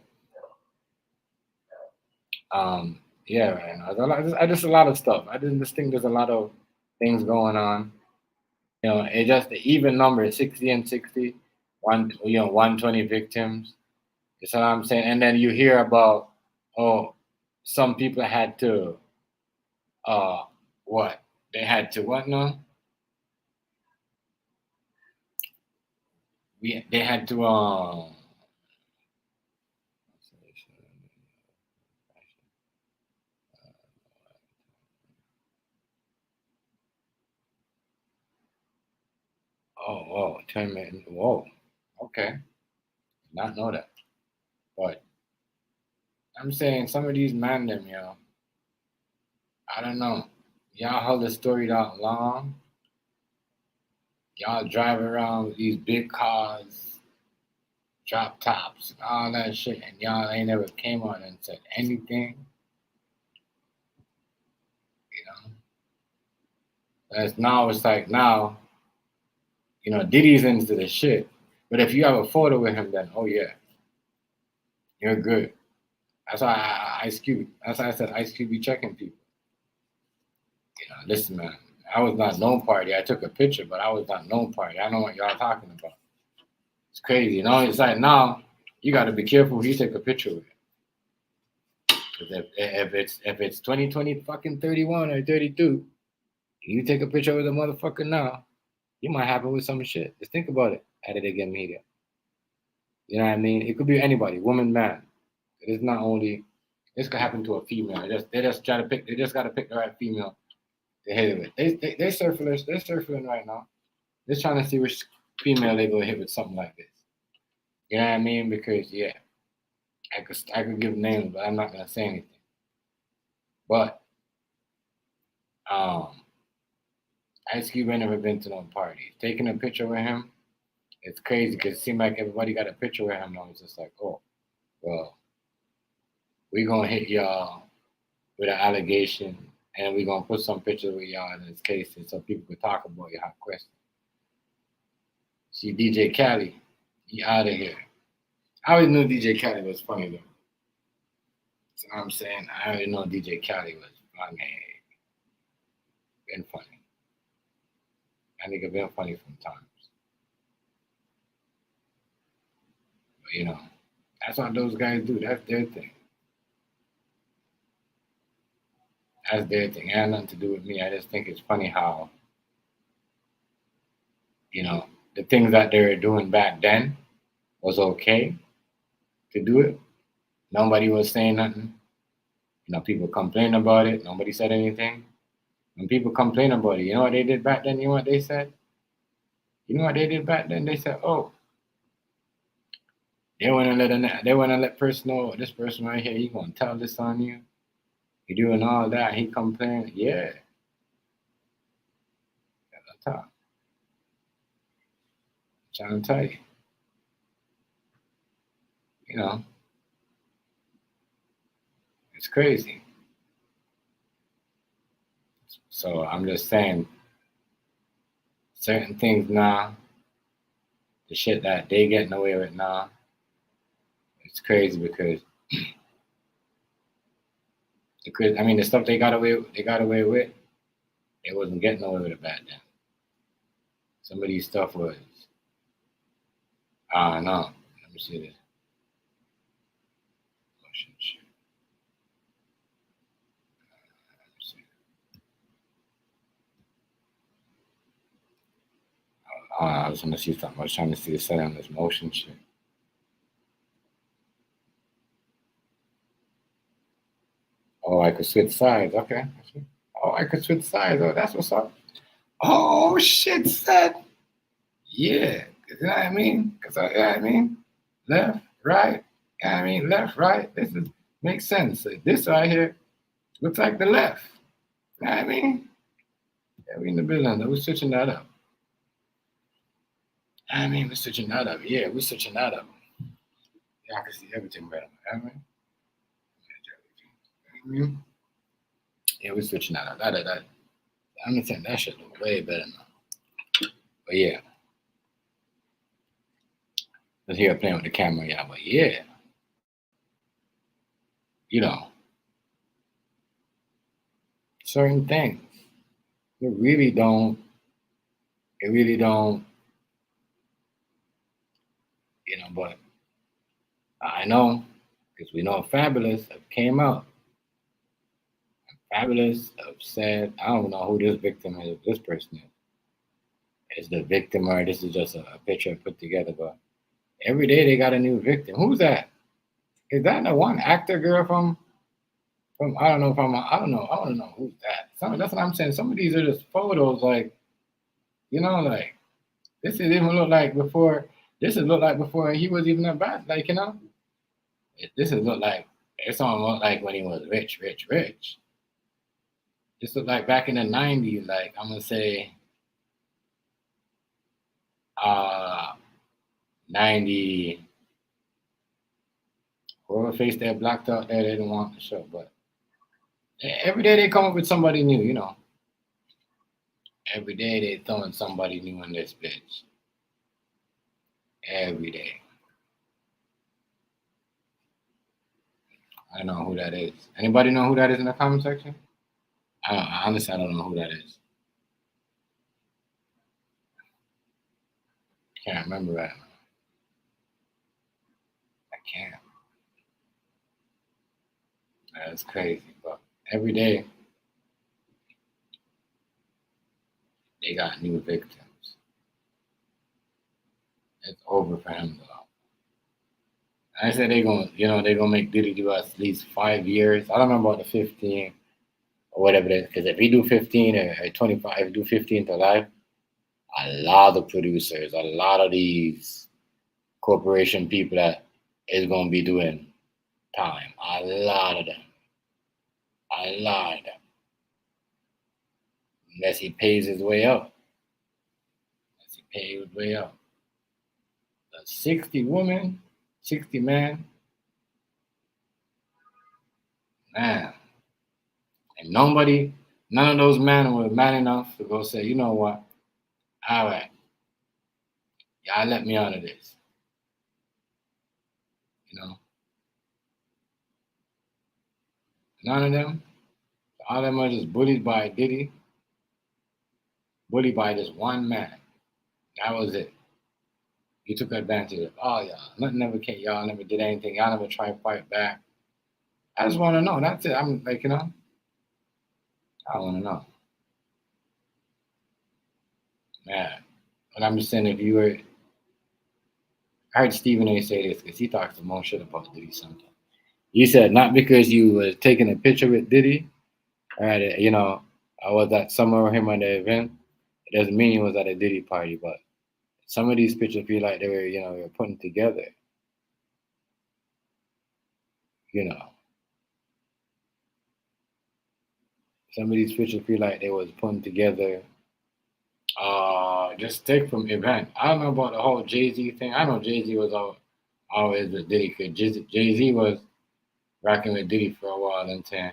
Yeah, man. I just a lot of stuff. I just think there's a lot of things going on. It just the even number is 60 and 60. 120 victims. That's what I'm saying. And then you hear about some people had to what? They had to what now? They had to Oh, 10 minutes. Whoa. Okay. Not know that. But I'm saying some of these men, I don't know. Y'all hold the story that long. Y'all drive around with these big cars, drop tops, and all that shit, and y'all ain't never came on and said anything. It's like now, Diddy's into the shit. But if you have a photo with him, then oh yeah, you're good. That's why Ice Cube. That's why I said Ice Cube be checking people. Listen, man. I was not known party. I took a picture, but I was not known party. I know what y'all talking about. It's crazy, you know. It's like now you got to be careful who you take a picture with. If it's 2020 fucking 31 or 32, you take a picture with a motherfucker now, you might happen with some shit. Just think about it. How did they get media? You know what I mean? It could be anybody, woman, man. It's not only. This could happen to a female. They just try to pick. They just got to pick the right female to hit it with. They're circling. They're circling right now. They're trying to see which female they gonna hit with something like this. You know what I mean? Because yeah, I could give names, but I'm not gonna say anything. But Ice Cube ain't never been to no party. Taking a picture with him, it's crazy because it seemed like everybody got a picture with him. Now it's just like, oh, well, we gonna hit y'all with an allegation, and we gonna put some pictures with y'all in this case, so people could talk about your hot question. See, DJ Khaled, he out of here. I always knew DJ Khaled was funny though. So I'm saying I already know DJ Khaled was funny. Been funny. That nigga been funny from times. But you know, that's what those guys do. That's their thing. That's their thing. It had nothing to do with me. I just think it's funny how, you know, the things that they were doing back then was okay to do it. Nobody was saying nothing. You know, people complain about it. Nobody said anything. When people complain about it, you know what they did back then? You know what they said? You know what they did back then? They said, oh, they want to let person know, this person right here, he gonna tell this on you. He doing all that. He complain. Yeah. That's top. I'm trying to tell you. You know, it's crazy. So I'm just saying, certain things now, the shit that they getting away with now, it's crazy because the stuff they got away with, they wasn't getting away with it back then. Some of these stuff was, I don't know. Let me see this. I was trying to see something. I was trying to see the setting on this motion shit. Oh, I could switch sides. Okay. Oh, I could switch sides. Oh, that's what's up. Oh, shit, son. Yeah. You know what I mean? You know what I mean? Left, right. You know what I mean? Left, right. Makes sense. This right here looks like the left. You know what I mean? Yeah, we in the building. We're switching that up. I mean, we're switching that up. Yeah, we're switching that up. Yeah, I can see everything better. You know what I mean? Yeah, we're switching that up. That. I'm saying that shit look way better now. But yeah. Let's hear playing with the camera, yeah. But yeah. You know. Certain things. It really don't, you know, but I know, because we know Fabulous came out. Fabulous said, I don't know who this victim is, this person is. Is the victim or this is just a picture put together, but every day they got a new victim. Who's that? Is that the one actor girl from I don't know, I don't know who's that. That's what I'm saying. Some of these are just photos, like, you know, like, this is even look like before he was even a bad, like, you know. This is look like, it's don't look like when he was rich. This look like back in the 90s, like, I'm gonna say 90, whoever face that blacked out there, they didn't want the show, but every day they come up with somebody new, you know. Every day they throwing somebody new in this bitch. Every day. I don't know who that is. Anybody know who that is in the comment section? Honestly, I don't know who that is. Can't remember that. can't. That's crazy. But every day they got new victims. It's over for him though. I said they're gonna make Diddy do at least 5 years. I don't know about the 15 or whatever it is, because if he do 15 or 25, if he do 15 to life, a lot of producers, a lot of these corporation people that is gonna be doing time. A lot of them. A lot of them. Unless he pays his way up. Unless he pays his way up. The 60 women, 60 men, man. And none of those men were man enough to go say, you know what? All right. Y'all let me out of this. You know? None of them. All of them are just bullied by Diddy. Bullied by this one man. That was it. He took advantage of, oh, y'all. Nothing ever came. Y'all never did anything. Y'all never tried to fight back. I just want to know. That's it. I'm like, I want to know. Man. But I'm just saying, if you were, I heard Stephen A. say this because he talks the most shit about Diddy sometimes. He said, not because you was taking a picture with Diddy, right? I was at somewhere with him at the event. It doesn't mean he was at a Diddy party, but some of these pictures feel like they were, they were putting together. Some of these pictures feel like they was putting together. Just take from event. I don't know about the whole Jay-Z thing. I know Jay-Z was always a Diddy kid. Jay-Z was rocking with Diddy for a while until.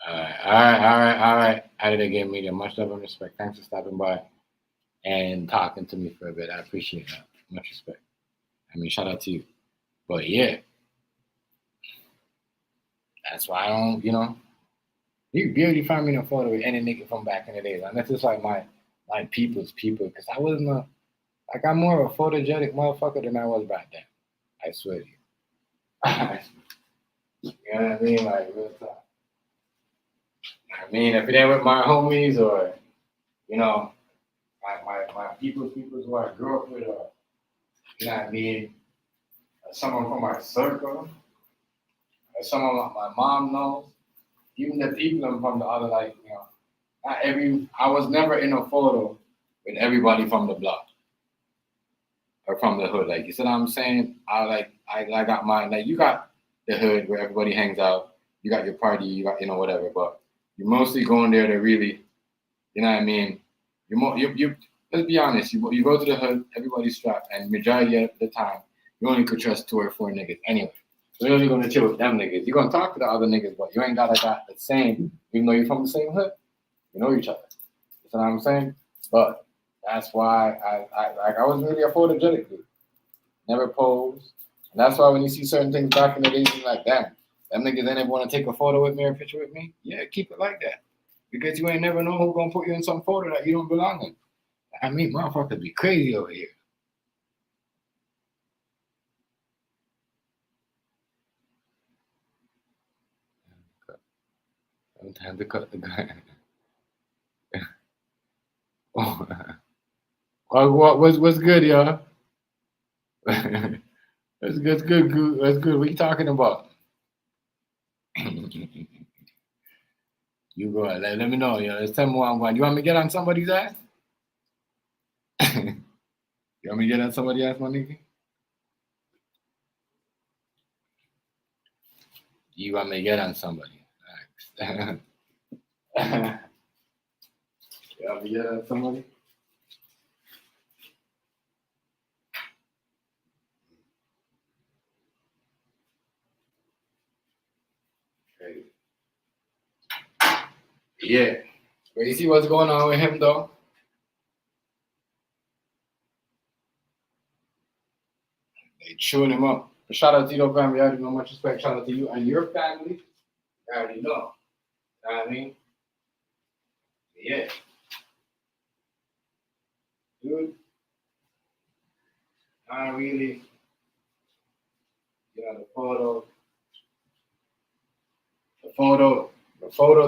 All right. Out of the game media. Much love and respect. Thanks for stopping by and talking to me for a bit. I appreciate that. Much respect. I mean, shout out to you. But yeah, that's why I don't, you barely find me in a photo with any nigga from back in the days. Unless it's like my people's people. Because I wasn't I'm more of a photogenic motherfucker than I was back then. I swear to you. You know what I mean? Like, real talk. I mean, if it ain't with my homies or, my people's who I grew up with, or, you know what I mean, someone from my circle, or someone my mom knows, even the people from the other, I was never in a photo with everybody from the block or from the hood. Like, you see what I'm saying? I got mine. Like, you got the hood where everybody hangs out. You got your party, you got, whatever, but you're mostly going there to really, you know what I mean? Let's be honest, you go to the hood, everybody's strapped, and majority of the time, you only could trust 2 or 4 niggas anyway. So you're only gonna chill with them niggas. You're gonna talk to the other niggas, but you ain't got the same, even though you're from the same hood, you know each other. You know what I'm saying? But that's why I was really a photogenic dude. Never posed. And that's why when you see certain things back in the days, you're like, damn, them niggas ain't ever want to take a photo with me or a picture with me. Yeah, keep it like that. Because you ain't never know who's gonna put you in some photo that you don't belong in. I mean, motherfuckers be crazy over here. Time to cut the guy. What's good, y'all? That's good. That's good. What you talking about? You go ahead. Let me know. Let's tell me where I'm going. You want me to get on somebody's ass? You want me to get on somebody's ass, my nigga? You want me to get on somebody? Right. You want me to get on somebody? Crazy. Yeah. But you see what's going on with him, though? They chewing him up. Shout out to your family. I already know much respect. Shout out to you and your family. I already know. You know what I mean? Yeah. Dude, not really, the photo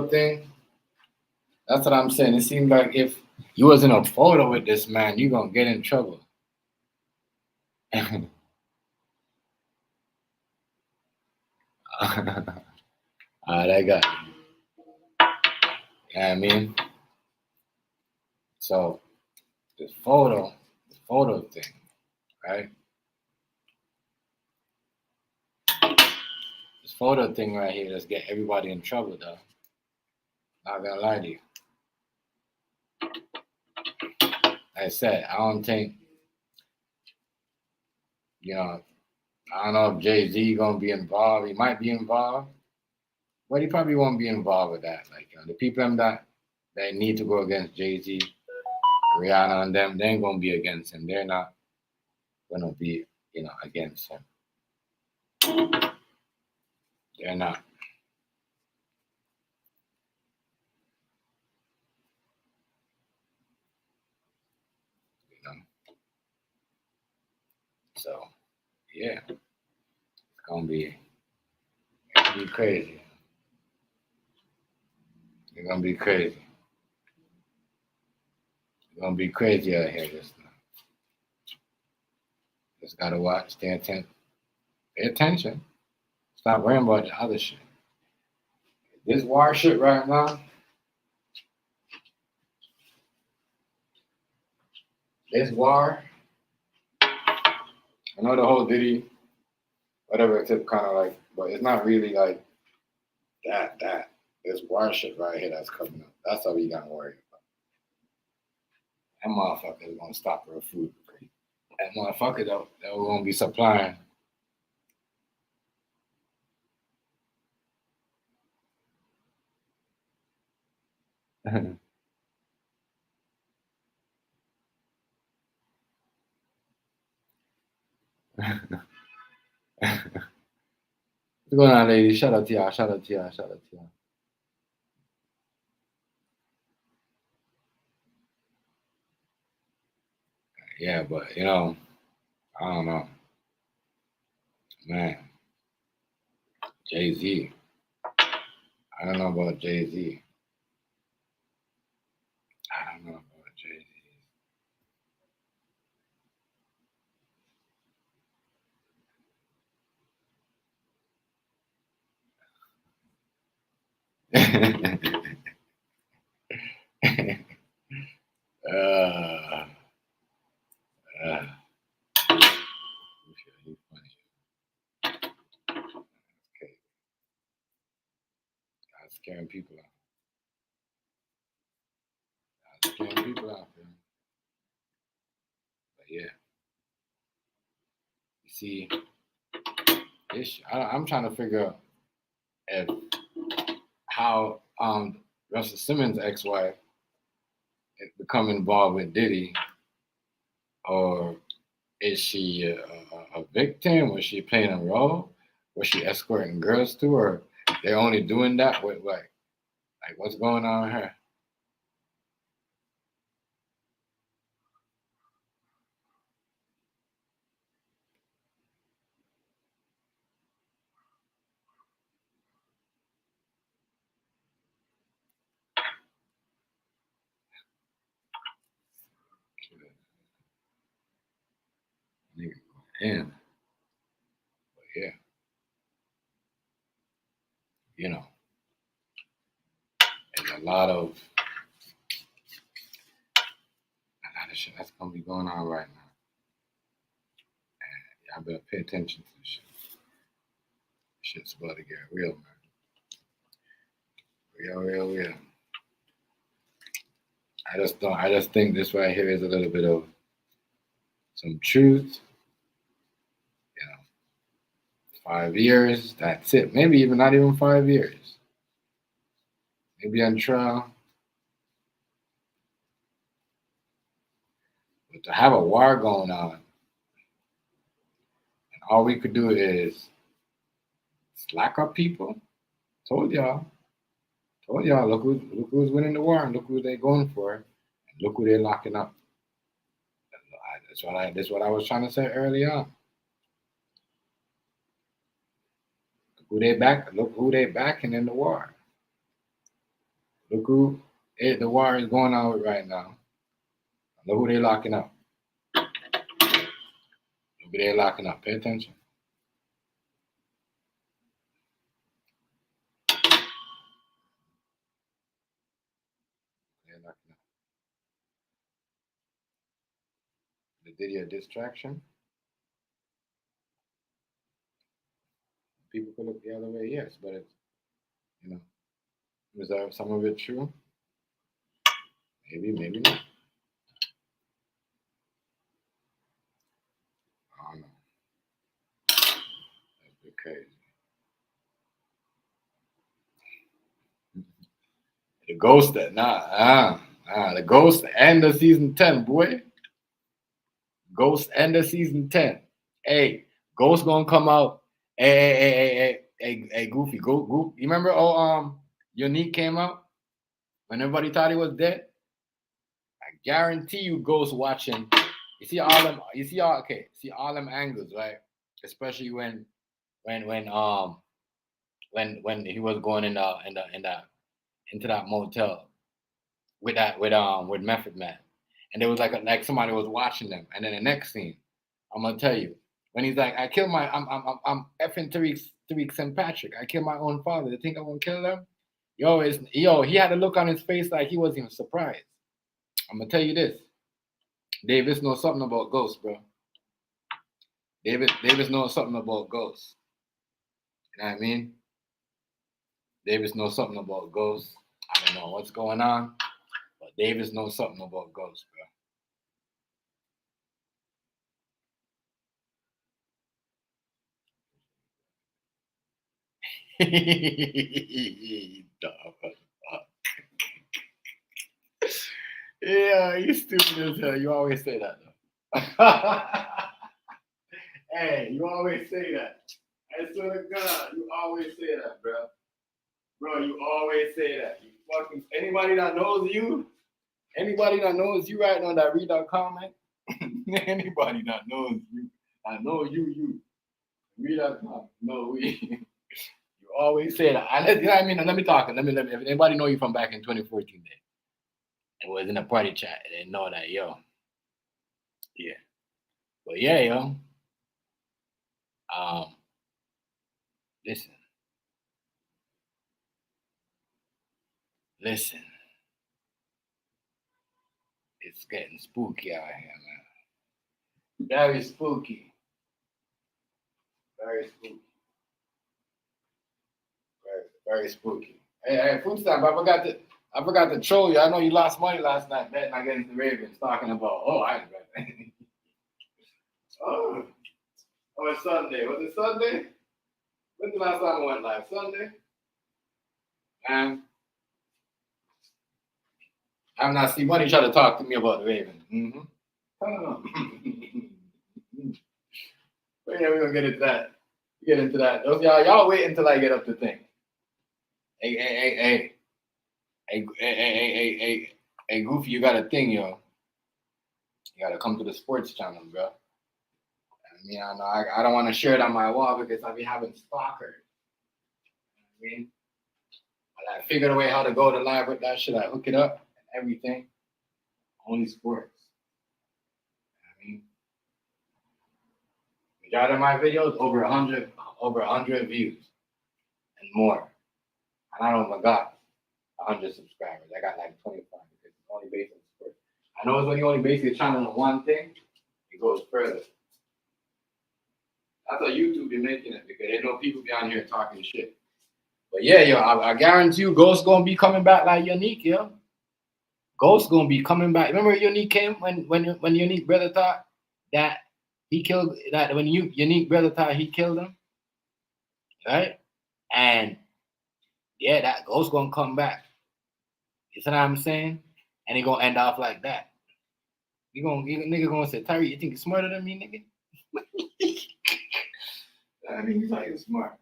thing. That's what I'm saying. It seemed like if you was in a photo with this man, you gonna get in trouble. That guy. You know what I mean? So the photo thing, right? This photo thing right here, let's get everybody in trouble though. Not gonna lie to you. Like I said, I don't think, I don't know if Jay-Z gonna be involved. He might be involved, but he probably won't be involved with that. Like the people that need to go against Jay-Z, Rihanna and them, they ain't gonna be against him. They're not gonna be, against him. They're not. So yeah, it's gonna be crazy. It's gonna be crazy. It's gonna be crazy out here just now. Just gotta watch, stay attention. Pay attention. Stop worrying about the other shit. This war shit right now. This war. I know the whole Diddy, whatever, it's kind of like, but it's not really like that. This war shit right here that's coming up. That's all we gotta worry about. That motherfucker is gonna stop real food. That motherfucker that we're gonna be supplying. What's going on, ladies? Shout out to y'all. Shout out to y'all. Shout out to y'all. Yeah, but I don't know, man. Jay-Z. I don't know about Jay-Z. I don't know about Jay-Z. Okay. I'm scaring people out. But yeah. You see, I'm trying to figure out how Russell Simmons' ex-wife become involved with Diddy, or is she a victim? Was she playing a role? Was she escorting girls too, or they're only doing that with like what's going on with her? And but yeah, there's a lot of shit that's gonna be going on right now. And y'all better pay attention to this shit. Shit's about to get real, man. Real. I just think this right here is a little bit of some truth. 5 years, that's it. Maybe even not even 5 years. Maybe on trial. But to have a war going on, and all we could do is slack up people. Told y'all, look who's winning the war, and look who they're going for, and look who they're locking up. That's what I was trying to say earlier on. Who they back? Look who they backing in the war. Look who the war is going on with right now. Look who they locking up. Look who they locking up. Pay attention. They're locking up. The Diddy a distraction. People could look the other way, yes, but it's, is that some of it true? Maybe, maybe not. I don't know. That's bit crazy. The Ghost that the Ghost end of season 10, boy. Ghost end of season 10. Hey, Ghost gonna come out. Hey, Goofy, go. You remember? Unique came out when everybody thought he was dead. I guarantee you, Ghost watching. You see all them. You see all. Okay, see all them angles, right? Especially when he was going into that motel with Method Man, and there was like somebody was watching them, and then the next scene, I'm gonna tell you, when he's like, I killed I'm effing Tariq St. Patrick, I killed my own father. They think I won't kill them? He had a look on his face like he wasn't even surprised. I'm gonna tell you this, Davis knows something about Ghosts, bro. Davis knows something about Ghosts. You know what I mean? Davis knows something about Ghosts. I don't know what's going on, but Davis knows something about Ghosts, bro. Yeah, you stupid as hell. You always say that, though. Hey, you always say that. I swear to God, you always say that, bro. Bro, you always say that. You fucking anybody that knows you right now that read that comment, anybody that knows you, I know you read that comment. No, you always say that. You know what I mean? Let me talk. Let me. If anybody know you from back in 2014, it was in a party chat. They know that, yo. Yeah. But yeah, yo. Listen. It's getting spooky out here, man. Very spooky. Very spooky. Very spooky. Hey, food stamp, I forgot to troll you. I know you lost money last night betting against the Ravens, talking about, I bet. It's Sunday. Was it Sunday? When's the last time I went live? Sunday? And I'm not see money try to talk to me about the Ravens. Mm-hmm. But yeah, we're gonna get into that. Those y'all wait until I get up the thing. Hey, Goofy, you got a thing, yo. You gotta come to the sports channel, bro. I mean, I know I don't want to share it on my wall because I'll be having stalkers. You know what I mean? I figured a way how to go to live with that shit. I hook it up and everything. Only sports. You know what I mean? Majority of my videos over 100 views and more. And I don't got 100 subscribers. I got like 25 because it's only based on sports. I know it's when you only base your channel on one thing, it goes further. That's how YouTube be making it because they know people be on here talking shit. But yeah, yo, I guarantee you, Ghost gonna be coming back like Unique, yo. Ghost gonna be coming back. Remember Unique came when Unique brother thought that he killed that when Unique brother thought he killed him, right? And yeah, that Ghost gonna come back. You see what I'm saying? And he gonna end off like that. Nigga gonna say, Tyree, you think you're smarter than me, nigga? I mean, he's like smart.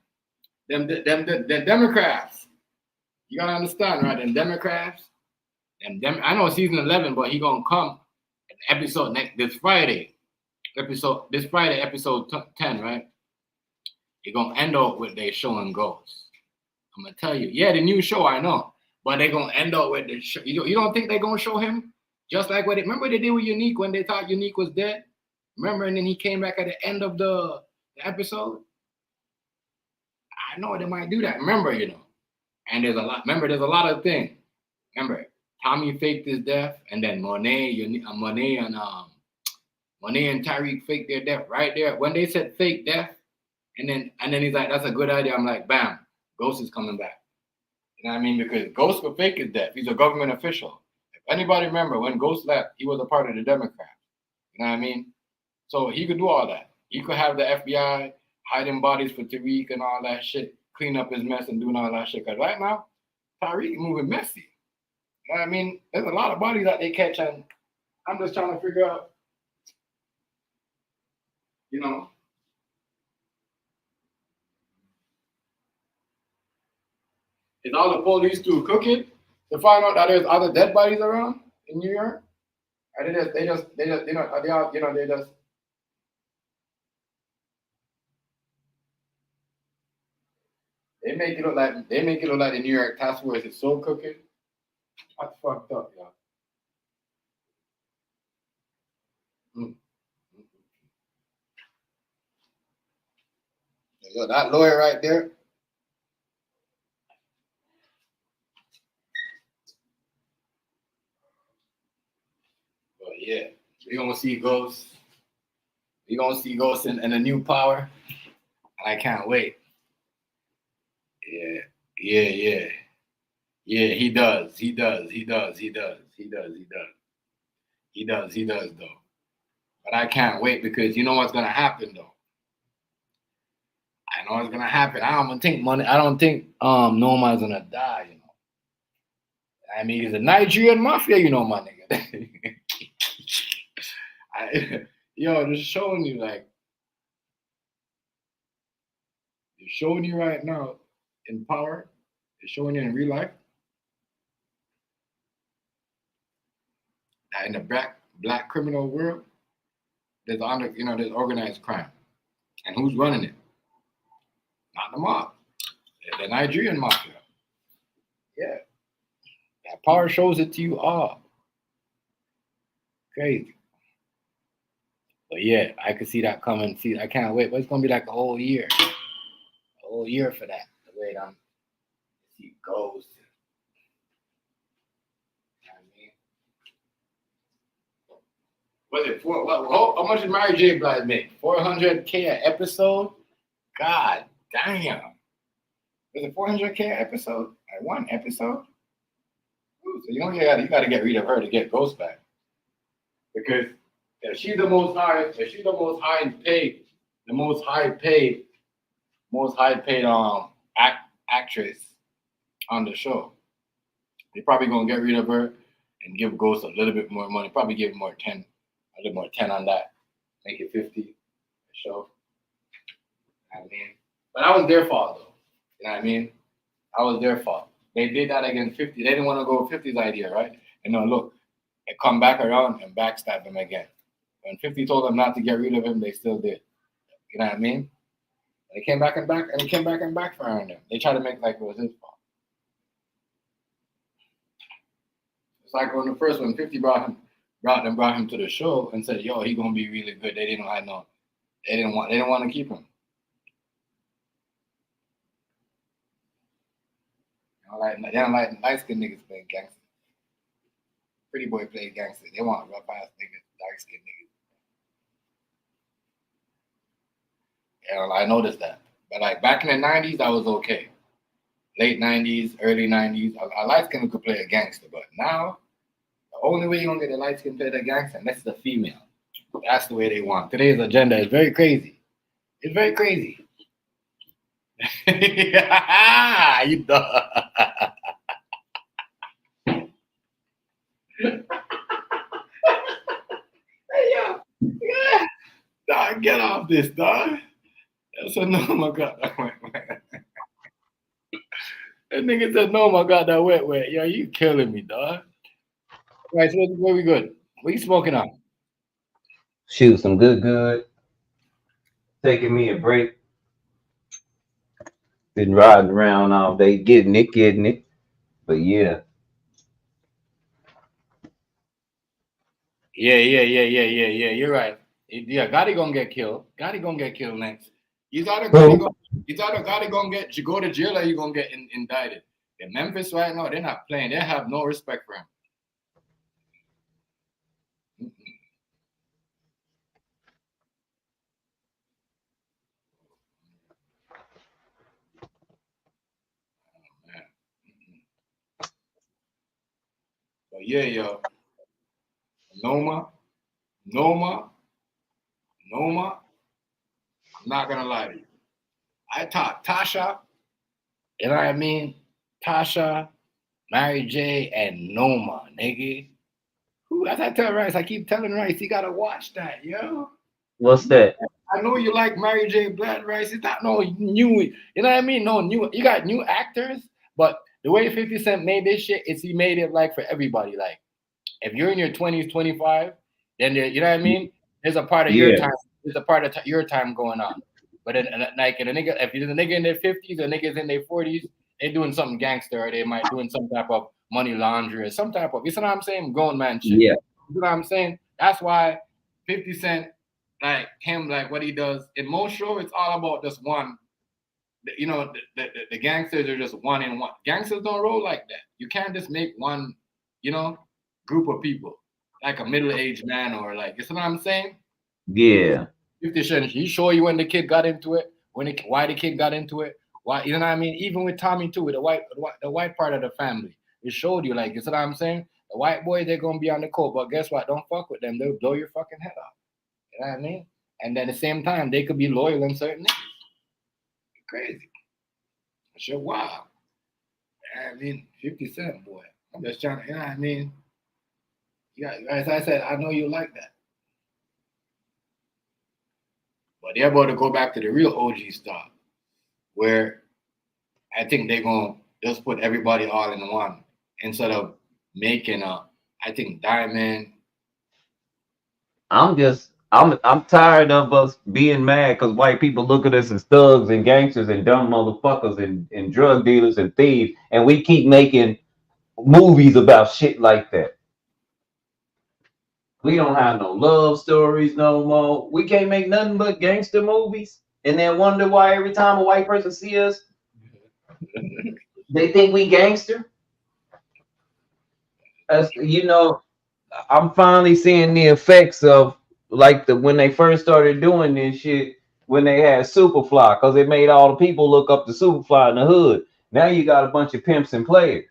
Them Democrats. You gotta understand, right? Them Democrats. I know season 11, but he gonna come episode this Friday. this Friday, episode 10, right? You're gonna end up with they showing ghosts. I'm gonna tell you, yeah, the new show, I know, but they're gonna end up with the show. You don't think they're gonna show him? Just like what remember they did with Unique when they thought Unique was dead? Remember, and then he came back at the end of the episode. I know they might do that. Remember, and there's a lot. Remember, there's a lot of things. Remember, Tommy faked his death, and then Monet and Tariq faked their death right there. When they said fake death, and then he's like, "That's a good idea." I'm like, "Bam, Ghost is coming back." You know what I mean? Because Ghost would fake his death. He's a government official. If anybody remember when Ghost left, he was a part of the Democrats. You know what I mean? So he could do all that. He could have the FBI hiding bodies for Tariq and all that shit, clean up his mess and doing all that shit. Because right now, Tariq is moving messy. You know what I mean? There's a lot of bodies that they catch, and I'm just trying to figure out, is all the police too crooked to find out that there's other dead bodies around in New York? Or they just They make it look like the New York task force is so crooked. That's fucked up, y'all. Look, that lawyer right there. But yeah, we're gonna see Ghost. We're gonna see Ghost in a new power. And I can't wait. Yeah. Yeah, he does though. But I can't wait because you know what's gonna happen though. I know what's gonna happen. I don't think Noma's gonna die, I mean, he's a Nigerian mafia, my nigga. Just showing you they're showing you right now in power. They're showing you in real life. In the black criminal world, there's organized crime. And who's running it? Not the mob. The Nigerian mafia. Yeah. That power shows it to you all. Crazy. But yeah, I could see that coming. See, I can't wait. But it's gonna be like a whole year. A whole year for that. The way it see goes. Was it how much did Mary J. Blige make? $400K an episode? God damn. Was it $400K an episode? Like one episode? Ooh, so you got to get rid of her to get Ghost back. Because if she's the most high paid actress on the show, they're probably gonna get rid of her and give Ghost a little bit more money. Probably give him a little more 10 on that. Make it 50 a show. You know what I mean? But that was their fault though. You know what I mean? That was their fault. They did that against 50. They didn't want to go with 50's idea, right? And now look, they come back around and backstab him again. When 50 told them not to get rid of him, they still did. You know what I mean? They came back and backfired on them. They tried to make like it was his fault. It's like on the first one, 50 brought him to the show and said, "Yo, he gonna be really good." They didn't want to keep him. They don't like light skinned niggas playing gangster. Pretty boy play gangster. They want rough ass niggas, dark skinned niggas. Yeah, I noticed that. But like back in the 90s, that was okay. Late 90s, early 90s, a light skin could play a gangster. But now, the only way you're going to get a light skin play a gangster, unless it's a female. That's the way they want. Today's agenda is very crazy. It's very crazy. You know. Hey, yo. Yeah. Dog, get off this, dog. That's a no, my God. That nigga said, no, my God, that wet. Yo, you killing me, dog. All right, so where we good? What you smoking on? Shoot some good. Taking me a break. Been riding around all day, getting it. But yeah. Yeah. You're right. Yeah, Gotti gonna get killed. Gotti gonna get killed next. He's either Gotti gonna go to jail or he gonna get indicted. In Memphis right now, they're not playing. They have no respect for him. But yeah, yo. Noma. I'm not gonna lie to you. I taught Tasha, you know what I mean? Tasha, Mary J, and Noma, nigga. Who? As I tell Rice, I keep telling Rice, you gotta watch that, yo. What's that? I know you like Mary J. Blige, Rice. It's not no new, you know what I mean? No new. You got new actors, but the way 50 Cent made this shit is he made it like for everybody. Like, if you're in your 20s, 25, then you know what I mean? There's a part of your time. There's a part of your time going on. But like in a nigga, if you're a nigga in their 50s or niggas in their 40s, they doing something gangster, or they might doing some type of money laundry or some type of, you know what I'm saying? Grown man shit. Yeah. You know what I'm saying? That's why 50 Cent, like him, like what he does in most shows, it's all about just one. You know, the gangsters are just one in one. Gangsters don't roll like that. You can't just make one, you know, group of people, like a middle-aged man or like, you know what I'm saying? Yeah. 50 Cent, he show you when the kid got into it, why the kid got into it, why, you know what I mean? Even with Tommy too, with the white part of the family, it showed you, like, you know what I'm saying? The white boy, they're gonna be on the court, but guess what? Don't fuck with them. They'll blow your fucking head off. You know what I mean? And then at the same time, they could be loyal in certain things. Crazy. Shit, wow. I mean, 50 Cent, boy. I'm just trying to, you know what I mean? Yeah, as I said, I know you like that. But they're about to go back to the real OG stuff, where I think they're going to just put everybody all in one instead of making I think Diamond. I'm tired of us being mad because white people look at us as thugs and gangsters and dumb motherfuckers and drug dealers and thieves, and we keep making movies about shit like that. We don't have no love stories no more. We can't make nothing but gangster movies and then wonder why every time a white person see us, they think we gangster. As you know, I'm finally seeing the effects of like when they first started doing this shit when they had Superfly, because it made all the people look up to Superfly in the hood. Now you got a bunch of pimps and players.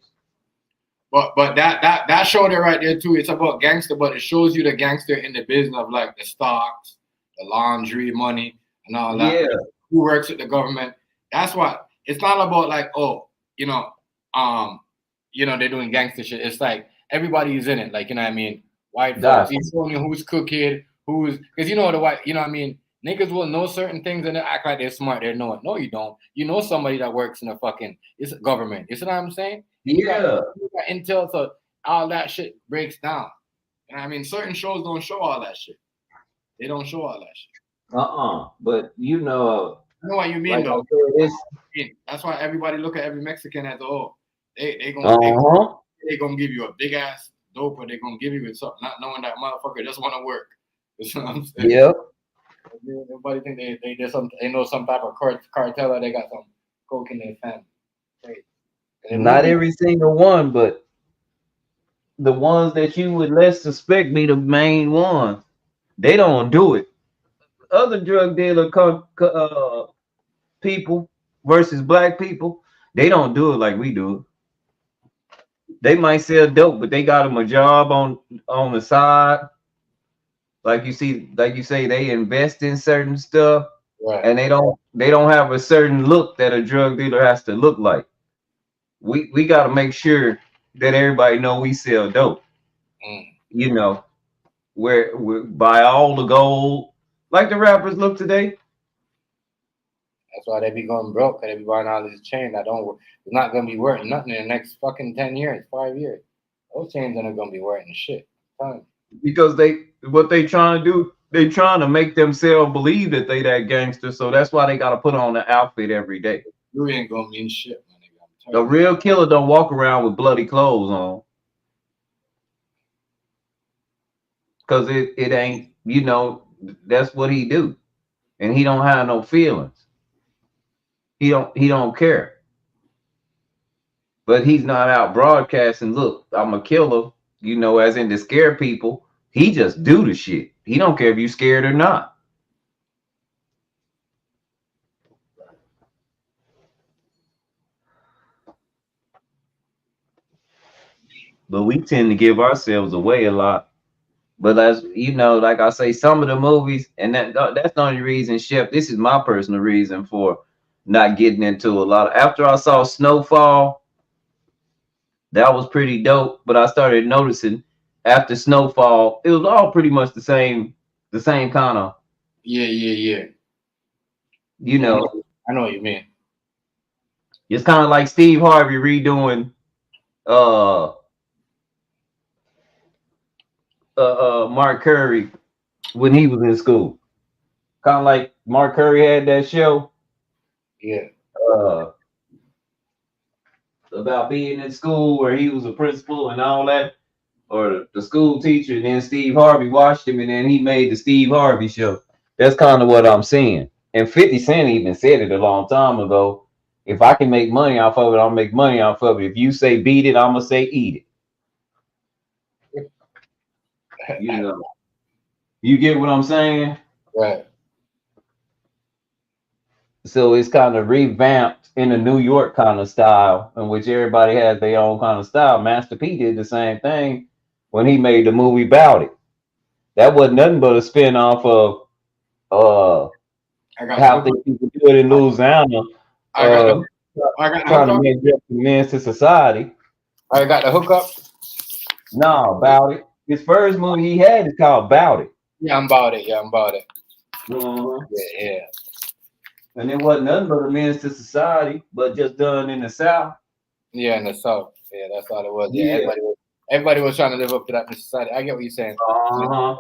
But that showed it right there too. It's about gangster, but it shows you the gangster in the business of like the stocks, the laundry money, and all that. Yeah. Who works with the government? That's what. It's not about like, oh, they're doing gangster shit. It's like everybody's in it. Like, you know what I mean? White folks. He's showing you who's cooking, because you know the white. You know what I mean? Niggas will know certain things and they act like they're smart. They know it. No, you don't. You know somebody that works in it's government. You see what I'm saying? You got intel, so all that shit breaks down. And I mean, certain shows don't show all that shit. They don't show all that shit. But you know. I know what you mean, like though. That's why everybody look at every Mexican as they gonna give you a big ass dope, or they gonna give you something, not knowing that motherfucker just want to work. You know what I'm saying? Yep. Everybody think they know some type of cartel, or they got some coke in their family. Not every single one, but the ones that you would less suspect be the main ones. They don't do it. Other drug dealer people versus black people, they don't do it like we do it. They might sell dope, but they got them a job on the side. Like you say, they invest in certain stuff, right. And they don't have a certain look that a drug dealer has to look like. We got to make sure that everybody know we sell dope. You know, where we buy all the gold, like the rappers look today. That's why they be going broke, because they be buying all these chains that it's not gonna be worth nothing in the next fucking 10 years, 5 years. Those chains aren't gonna be worth shit. Because what they trying to do, They trying to make themselves believe that they that gangster, so that's why they gotta put on the outfit every day. You ain't gonna mean shit, my nigga. The real killer don't walk around with bloody clothes on. Cause it ain't, you know, that's what he do. And he don't have no feelings. He don't care. But he's not out broadcasting, look, I'm a killer, you know, as in to scare people. He just do the shit. He don't care if you scared or not. But we tend to give ourselves away a lot. But as you know, like I say, some of the movies, and that's the only reason, Chef. This is my personal reason for not getting into a lot. After I saw Snowfall, that was pretty dope. But I started noticing after Snowfall, it was all pretty much the same kind of. Yeah. You know, I know what you mean. It's kind of like Steve Harvey redoing Mark Curry when he was in school. Kind of like Mark Curry had that show. Yeah. About being in school where he was a principal and all that, or the school teacher, and then Steve Harvey watched him and then he made the Steve Harvey show. That's kind of what I'm seeing. And 50 Cent even said it a long time ago. If I can make money off of it, I'll make money off of it. If you say beat it, I'm gonna say eat it. You know. You get what I'm saying? Right. So it's kind of revamped in a New York kind of style, in which everybody has their own kind of style. Master P did the same thing when he made the movie Bout It. That wasn't nothing but a spin-off of how people do it in Louisiana. Trying to make means to society. I got the hookup. No, Bout It. His first movie he had is called Bout It. Yeah, I'm about it. Uh-huh. Yeah. And it wasn't nothing but a means to society, but just done in the South. Yeah, in the South. Yeah, that's all it was. Yeah. Everybody was trying to live up to that society. I get what you're saying. Uh-huh.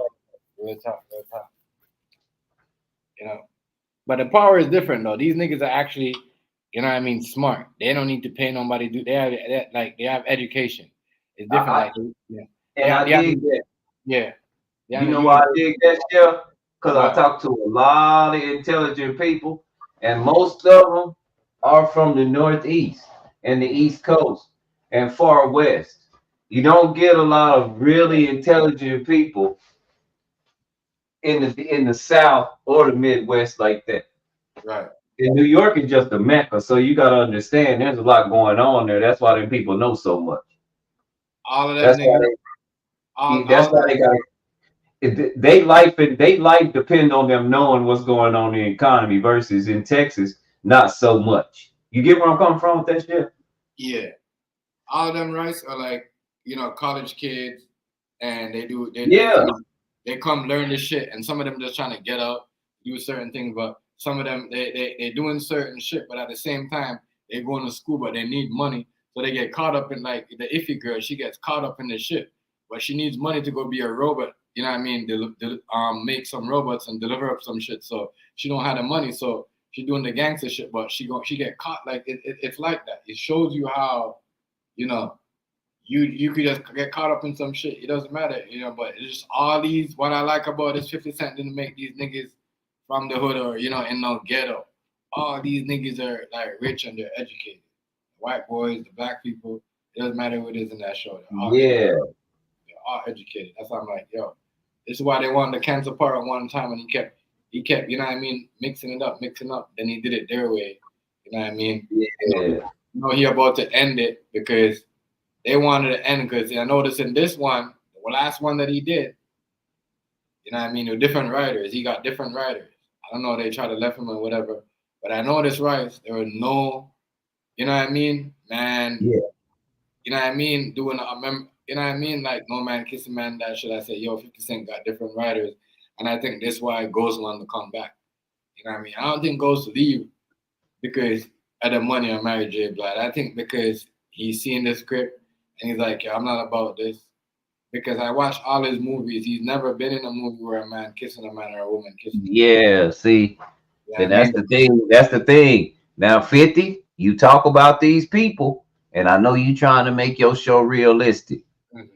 Real talk. You know. But the power is different though. These niggas are actually, you know what I mean, smart. They don't need to pay nobody. They have education. It's different. I dig that. Yeah. You know why I dig that, Chef? Because I talk to a lot of intelligent people, and most of them are from the Northeast and the East Coast and far West. You don't get a lot of really intelligent people in the South or the Midwest like that. Right. In New York is just a mecca, so you got to understand there's a lot going on there. That's why them people know so much. All of That's that why they got. They life depend on them knowing what's going on in the economy versus in Texas, not so much. You get where I'm coming from with that shit? Yeah. All of them rights are like, college kids, and they come learn this shit, and some of them just trying to get up, do certain things, but some of them they doing certain shit, but at the same time they going to school, but they need money, so they get caught up in like the iffy girl. She gets caught up in this shit, but she needs money to go be a robot. You know what I mean? Make some robots and deliver up some shit. So she don't have the money, so she doing the gangster shit, but she get caught. Like it's like that. It shows you how, you could just get caught up in some shit. It doesn't matter, but it's just all these. What I like about this 50 Cent didn't make these niggas from the hood or, in no ghetto. All these niggas are like rich and they're educated. The white boys, the black people, it doesn't matter who it is in that show. They're all educated. That's why I'm like, yo, this is why they wanted to cancel part at one time, and he kept, you know what I mean, mixing it up. Then he did it their way. You know what I mean? Yeah. He about to end it because they wanted to end, because I noticed in this one, the last one that he did, you know what I mean, with different writers. He got different writers. I don't know, they try to left him or whatever, but I noticed, right, there were no, you know what I mean, man. Yeah. You know what I mean, you know what I mean, like No Man Kissing Man, that should I say, yo, 50 Cent got different writers, and I think that's why Ghost wanted to come back. You know what I mean? I don't think Ghost leave because of the money on Mary J. Blige. I think because he's seen the script and he's like, yo, I'm not about this. because I watch all his movies. He's never been in a movie where a man kissing a man or a woman kissing. Yeah, see, Yeah, and that's the thing. That's the thing. Now, 50, you talk about these people, and I know you trying to make your show realistic.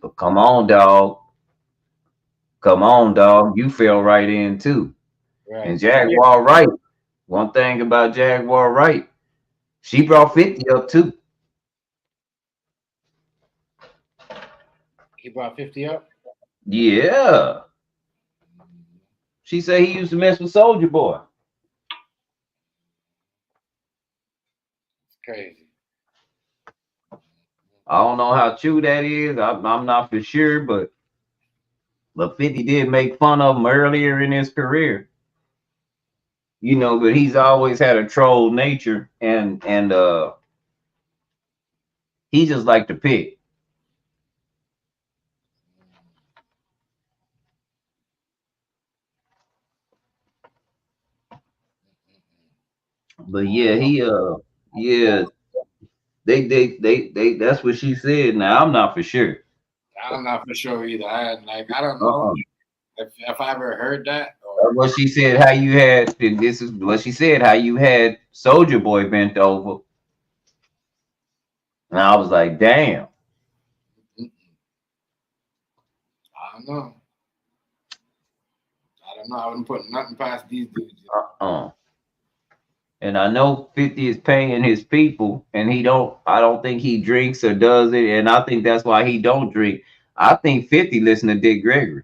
But come on, dog. Come on, dog. You fell right in too. Right. And Jaguar Wright. One thing about Jaguar Wright, she brought 50 up too. He brought 50 up? Yeah. She said he used to mess with Soldier Boy. It's crazy. I don't know how true that is. I'm not for sure, but 50 did make fun of him earlier in his career. You know, but he's always had a troll nature, and he just like to pick. But yeah, yeah, they that's what she said. Now I'm not for sure. I'm not for sure either. I don't know if I ever heard that. What she said, how you had this is what she said, how you had Soldier Boy bent over. And I was like, damn. I don't know. I wouldn't put nothing past these dudes. And I know 50 is paying his people, and I don't think he drinks or does it, and I think that's why he don't drink. I think 50 listen to Dick Gregory.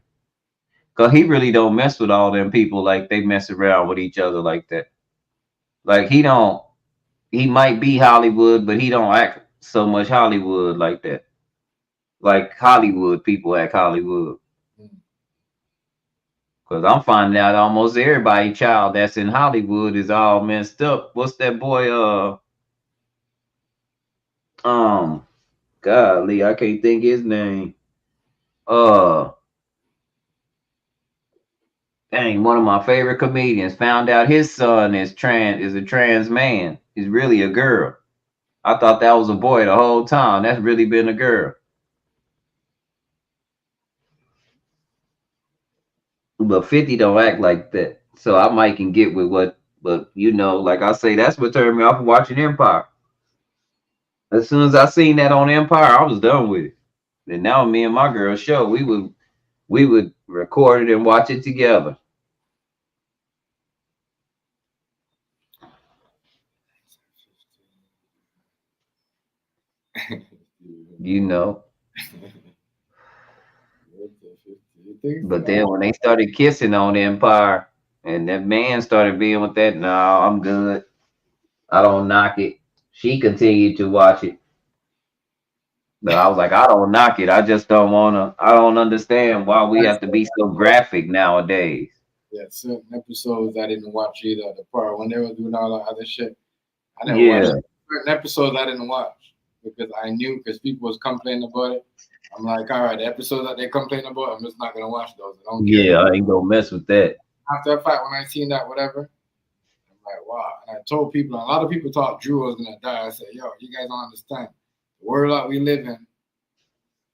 Cause he really don't mess with all them people like they mess around with each other like that. Like he might be Hollywood, but he don't act so much Hollywood like that. Like Hollywood people act Hollywood. Cause I'm finding out almost everybody child that's in Hollywood is all messed up. What's that boy? Golly, I can't think his name. Dang, one of my favorite comedians found out his son is a trans man. He's really a girl. I thought that was a boy the whole time. That's really been a girl. But 50 don't act like that. So I might can get with what, but you know, like I say, that's what turned me off of watching Empire. As soon as I seen that on Empire, I was done with it. And now me and my girl show, we would record it and watch it together. You know. But then when they started kissing on Empire and that man started being with that, no, I'm good. I don't knock it. She continued to watch it. But I was like, I don't knock it. I just don't I don't understand why we have to be so graphic nowadays. Yeah, certain episodes I didn't watch either. The part when they were doing all the other shit, I didn't watch certain episodes. I didn't watch because I knew because people was complaining about it. I'm like, all right, the episodes that they complain about, I'm just not gonna watch those. I don't care. Yeah, I ain't gonna mess with that. After the fact, when I seen that, whatever, I'm like, wow. And I told people, a lot of people thought Drew was gonna die. I said, yo, you guys don't understand. The world that we live in,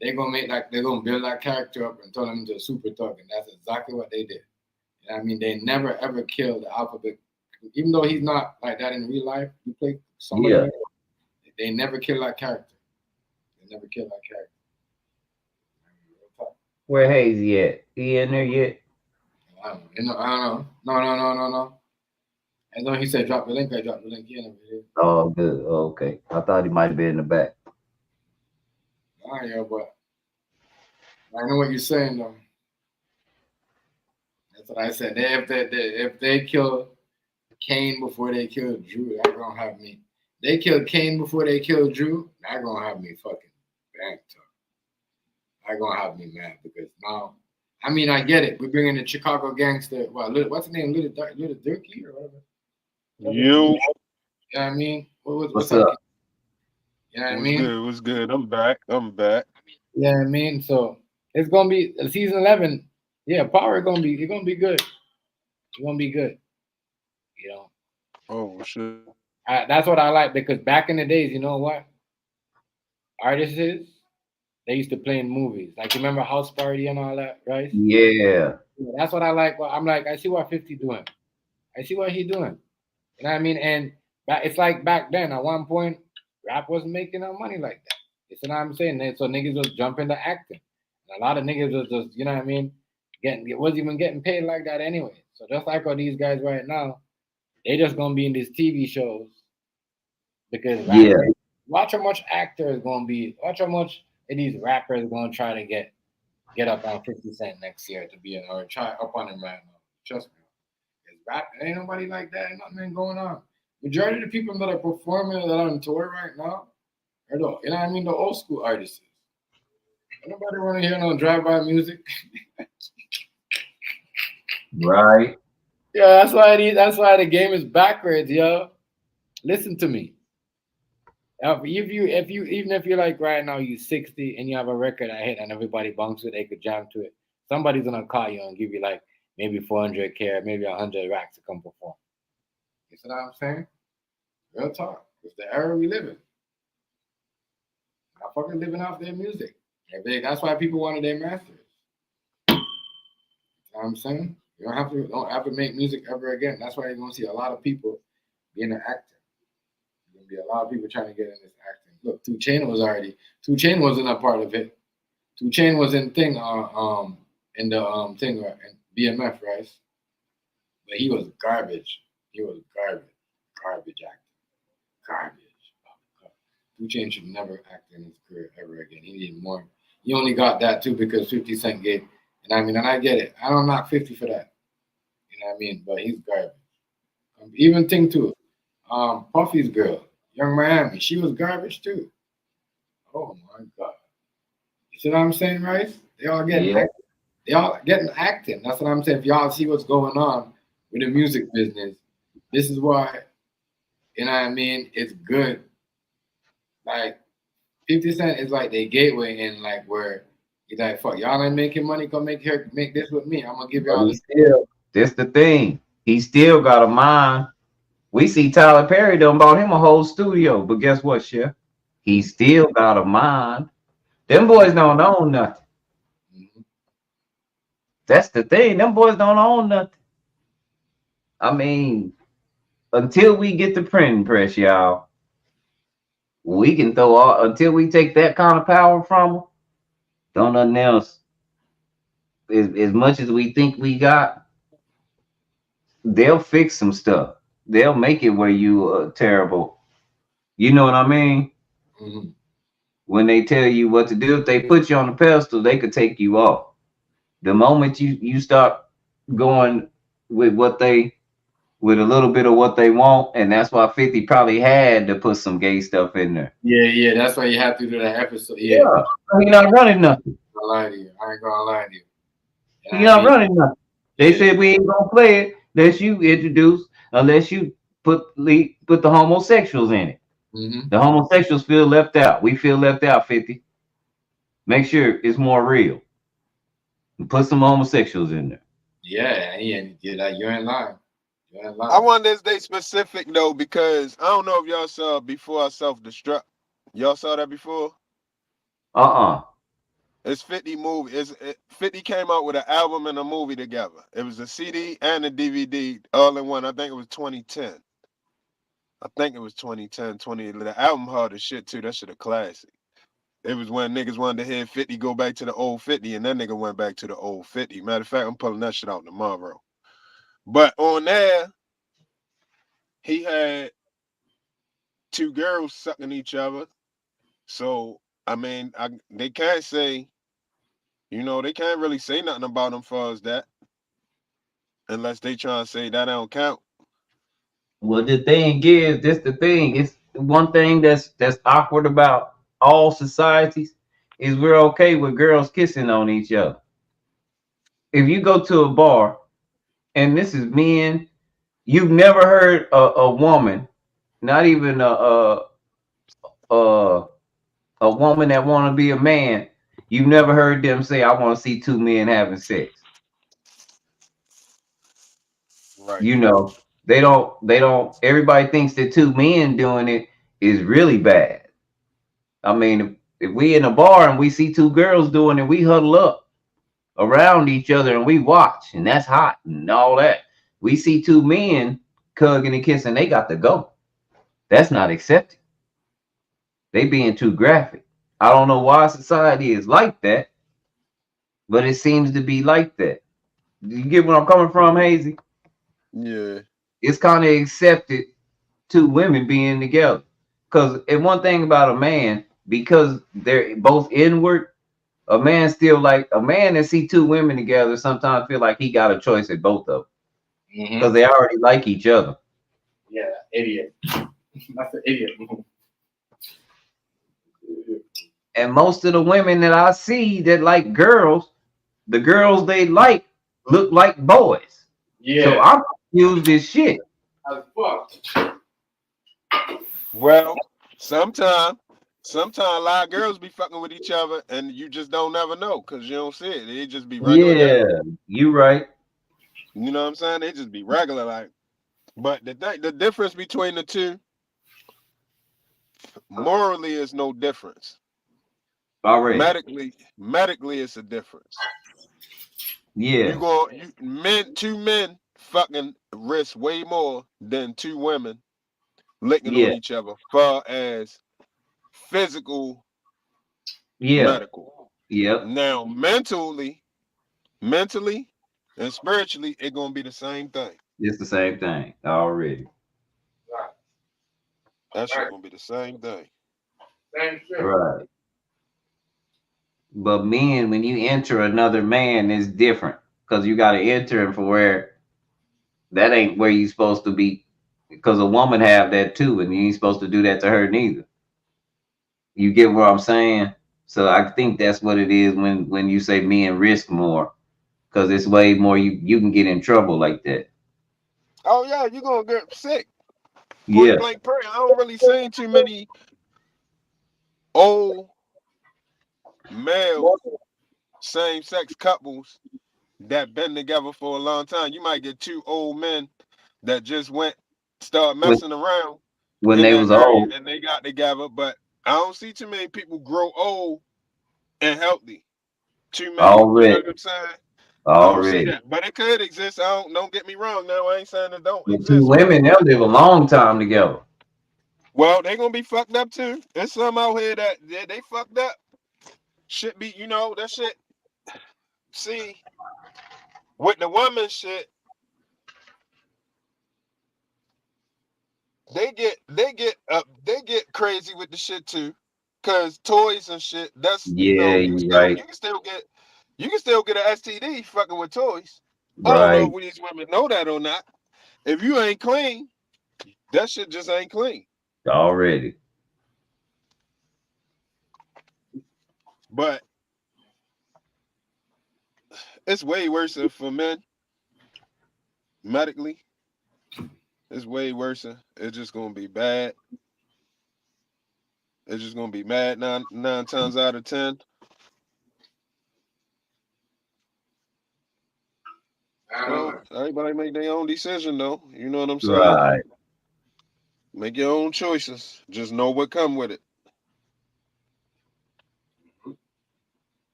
they're gonna build that character up and turn him into a super thug, and that's exactly what they did. You know what I mean, they never ever killed the alphabet, even though he's not like that in real life. He played somebody. Yeah. They never kill that character. They never kill that character. Where Hazy at? He in there yet? I don't know. No. I know he said drop the link. I dropped the link. Oh, good. Okay. I thought he might have been in the back. Yeah, but I know what you're saying though. That's what I said. If they kill Kane before they kill Drew, they're gonna have me. They killed Kane before they killed Drew, they're gonna have me fucking banked up. They're gonna have me mad because now, I mean, I get it. We're bringing the Chicago gangster. Well, what's his name? Little Durkee or whatever. You. Yeah, I mean, what's up? You know what I mean? It was good. I'm back. Yeah, I mean, so it's gonna be season 11. Yeah, Power gonna be good. It's gonna be good. You know. Oh shit. That's what I like because back in the days, you know what? Artists they used to play in movies. Like, you remember House Party and all that, right? Yeah. That's what I like. Well, I'm like, I see what 50 doing. I see what he doing. You know what I mean? And it's like back then, at one point, rap wasn't making no money like that. You see what I'm saying? And so niggas was jumping to acting. And a lot of niggas was just, you know what I mean, wasn't even getting paid like that anyway. So just like all these guys right now, they just gonna be in these TV shows because watch how much actors gonna be, watch how much of these rappers gonna try to get up on 50 Cent next year to be in, or try up on him right now. Trust me. Because rap, ain't nobody like that. Ain't nothing going on. Majority of the people that are performing, that are on tour right now, are the, you know what I mean, the old school artists. Nobody want to hear no drive-by music. Right. Yeah, that's why the game is backwards, yo. Listen to me. Even if you're like right now you're 60 and you have a record that hit and everybody bunks it, they could jam to it. Somebody's gonna call you and give you like maybe 400K, maybe 100 racks to come perform. You see what I'm saying? Real talk. It's the era we live in. I'm fucking living off their music. That's why people wanted their masters. You know what I'm saying? You don't have to make music ever again. That's why you're gonna see a lot of people being an actor. There's gonna be a lot of people trying to get in this acting. Look, 2 Chainz wasn't a part of it. 2 Chainz was in thing in the thing in BMF, right? But he was garbage. He was garbage actor. Garbage. 2 Chainz should never act in his career ever again. He needed more. He only got that too because 50 Cent gave. And I mean, and I get it. I don't knock 50 for that. You know what I mean? But he's garbage. Even thing too. Puffy's girl, Young Miami, she was garbage too. Oh my God. You see what I'm saying, right? They all getting acting. That's what I'm saying. If y'all see what's going on with the music business, this is why, you know what I mean, it's good. Like 50 Cent is like the gateway in like where you're like, fuck, y'all ain't making money, come make this with me. I'm gonna give y'all this. That's the thing. He still got a mind. We see Tyler Perry done bought him a whole studio, but guess what, Chef? He still got a mind. Them boys don't own nothing. That's the thing. Them boys don't own nothing. I mean, until we get the printing press, y'all, we can throw all until we take that kind of power from them. Don't nothing else. As much as we think we got, they'll fix some stuff. They'll make it where you are terrible. You know what I mean? Mm-hmm. When they tell you what to do, if they put you on the pedestal, they could take you off. The moment you start going with with a little bit of what they want, and that's why 50 probably had to put some gay stuff in there. Yeah, that's why you have to do that episode. Yeah, you're not running nothing. I ain't gonna lie to you. You're not running nothing. They said we ain't gonna play it unless you introduce, unless you put the homosexuals in it. Mm-hmm. The homosexuals feel left out. We feel left out, 50. Make sure it's more real. And put some homosexuals in there. Yeah, you're in line. I wonder if they specific though, because I don't know if y'all saw Before I Self-Destruct. Y'all saw that before? It's 50 movie. 50 came out with an album and a movie together. It was a CD and a DVD all in one. I think it was 2010. The album hard as shit too. That shit a classic. It was when niggas wanted to hear 50 go back to the old 50, and that nigga went back to the old 50. Matter of fact, I'm pulling that shit out tomorrow. But on there, he had 2 girls sucking each other. So, I mean, they can't say, they can't really say nothing about them far as that. Unless they try to say that don't count. Well, the thing is, that's the thing. It's one thing that's awkward about all societies is we're okay with girls kissing on each other. If you go to a bar, and this is men, you've never heard a woman, not even a woman that want to be a man, you've never heard them say, "I want to see 2 men having sex." Right. They don't. Everybody thinks that 2 men doing it is really bad. I mean, If we in a bar and we see two girls doing it, we huddle up around each other and we watch, and that's hot and all that. We see two men hugging and kissing, they got to go. That's not accepted. They being too graphic. I don't know why society is like that, but it seems to be like that. You get where I'm coming from, Hazy? Yeah. It's kind of accepted two women being together. Because and one thing about a man, because they're both inward, a man still like a man that see two women together sometimes feel like he got a choice at both of them because they already like each other. Yeah, idiot. That's an idiot. And most of the women that I see that like girls, the girls they like look like boys. Yeah. So I'm confused as shit. As fuck. Well, sometimes a lot of girls be fucking with each other, and you just don't never know because you don't see it. They just be regular. Yeah, you right. You know what I'm saying? They just be regular, like. But the difference between the two, morally, is no difference. Already. Medically, it's a difference. Yeah. Two men fucking risk way more than two women licking on each other, far as physical, medical. Yep. Now, mentally, and spiritually, it's gonna be the same thing. It's the same thing already. That shit gonna be the same thing. Same shit. Right. But men, when you enter another man, it's different because you got to enter him for where that ain't where you supposed to be. Because a woman have that too, and you ain't supposed to do that to her neither. You get what I'm saying? So I think that's what it is when you say men risk more, because it's way more you can get in trouble like that. Oh yeah, you gonna get sick. Yeah. Point blank period. I don't really see too many old male same-sex couples that been together for a long time. You might get two old men that just start messing around When in they that was area old. and they got together, but I don't see too many people grow old and healthy. Too many. Already. You know what I'm saying? I don't see that, but it could exist. Don't get me wrong. Now I ain't saying it don't The two exist. women, they'll live a long time together. Well, they gonna be fucked up too. There's some out here that they fucked up. Shit be, that shit. See, with the woman shit, they get crazy with the shit too, cause toys and shit. That's Yeah, you you're right. can still get an STD fucking with toys. I don't Right. know if these women know that or not. If you ain't clean, that shit just ain't clean. Already. But it's way worse for men. Medically, it's way worse. It's just gonna be bad. It's just gonna be mad nine times out of 10. Well, everybody make their own decision though. You know what I'm saying? Right. Make your own choices. Just know what come with it.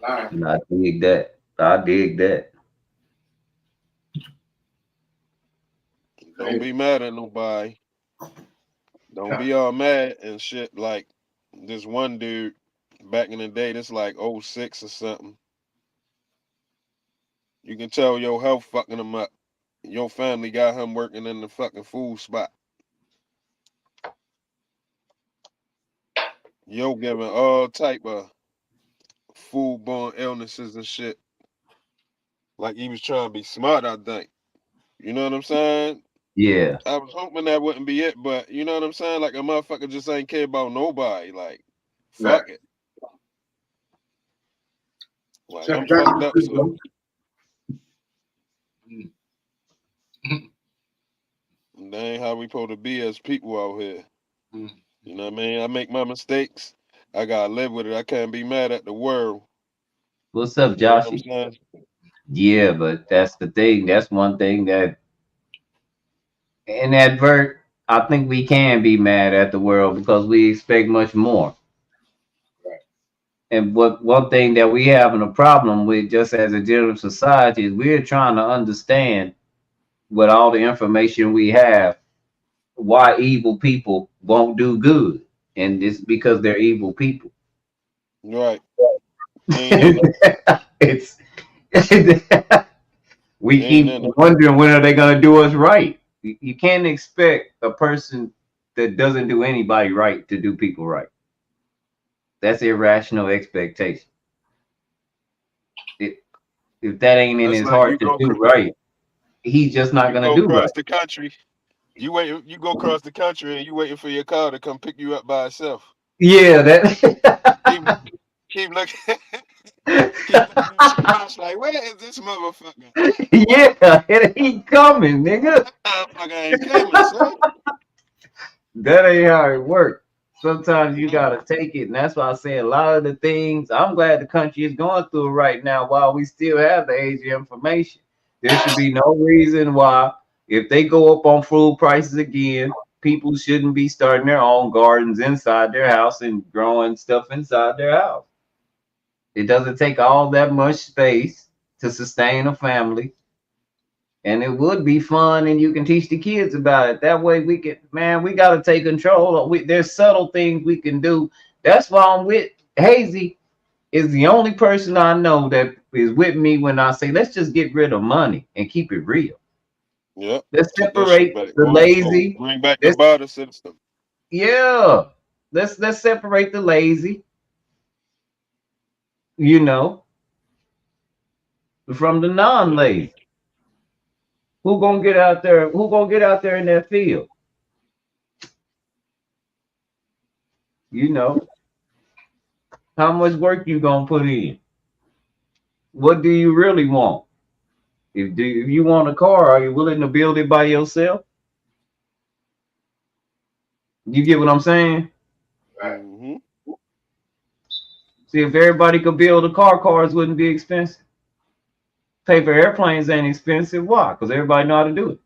And I dig that. I dig that. Don't be mad at nobody. Don't be all mad and shit like this one dude back in the day. This like 06 or something. You can tell your health fucking him up. Your family got him working in the fucking food spot. Yo giving all type of foodborne illnesses and shit. Like he was trying to be smart, I think. You know what I'm saying? Yeah. I was hoping that wouldn't be it, but you know what I'm saying? Like a motherfucker just ain't care about nobody. Like, fuck it. Like, I'm fucked up, so. That ain't how we supposed to be as people out here. You know what I mean? I make my mistakes. I gotta live with it. I can't be mad at the world. What's up, You know what I'm Joshy? saying? Yeah, but that's the thing. That's one thing that in that vert, I think we can be mad at the world because we expect much more. And one thing that we having a problem with, just as a general society, is we're trying to understand, with all the information we have, why evil people won't do good, and it's because they're evil people. Right. It's we Ain't keep none of wondering when are they gonna do us right. You can't expect a person that doesn't do anybody right to do people right. That's irrational expectation. If that ain't in That's his like heart to do right, he's just not you gonna go do right. across the country. You go across the country and you waiting for your car to come pick you up by itself. Yeah, that Keep looking keep looking at your watch like, where is this motherfucker? yeah, it ain't coming, nigga. Motherfucker ain't coming, son. That ain't how it works. Sometimes you gotta take it, and that's why I say a lot of the things. I'm glad the country is going through right now while we still have the age of information. There should be no reason why, if they go up on food prices again, people shouldn't be starting their own gardens inside their house and growing stuff inside their house. It doesn't take all that much space to sustain a family. And it would be fun, and you can teach the kids about it. That way, we can, man, we got to take control. There's subtle things we can do. That's why I'm with Hazy. Is the only person I know that is with me when I say let's just get rid of money and keep it real. Yep. Let's Take that shit separate back. the Old school. lazy. Bring back the barter system. Yeah, let's separate the lazy. You know, from the non-lazy. Who gonna get out there? Who gonna get out there in that field? You know, how much work you gonna put in? What do you really want? If you want a car, are you willing to build it by yourself? You get what I'm saying? Mm-hmm. See, if everybody could build a car, cars wouldn't be expensive. Pay for airplanes ain't expensive. Why? Because everybody know how to do it.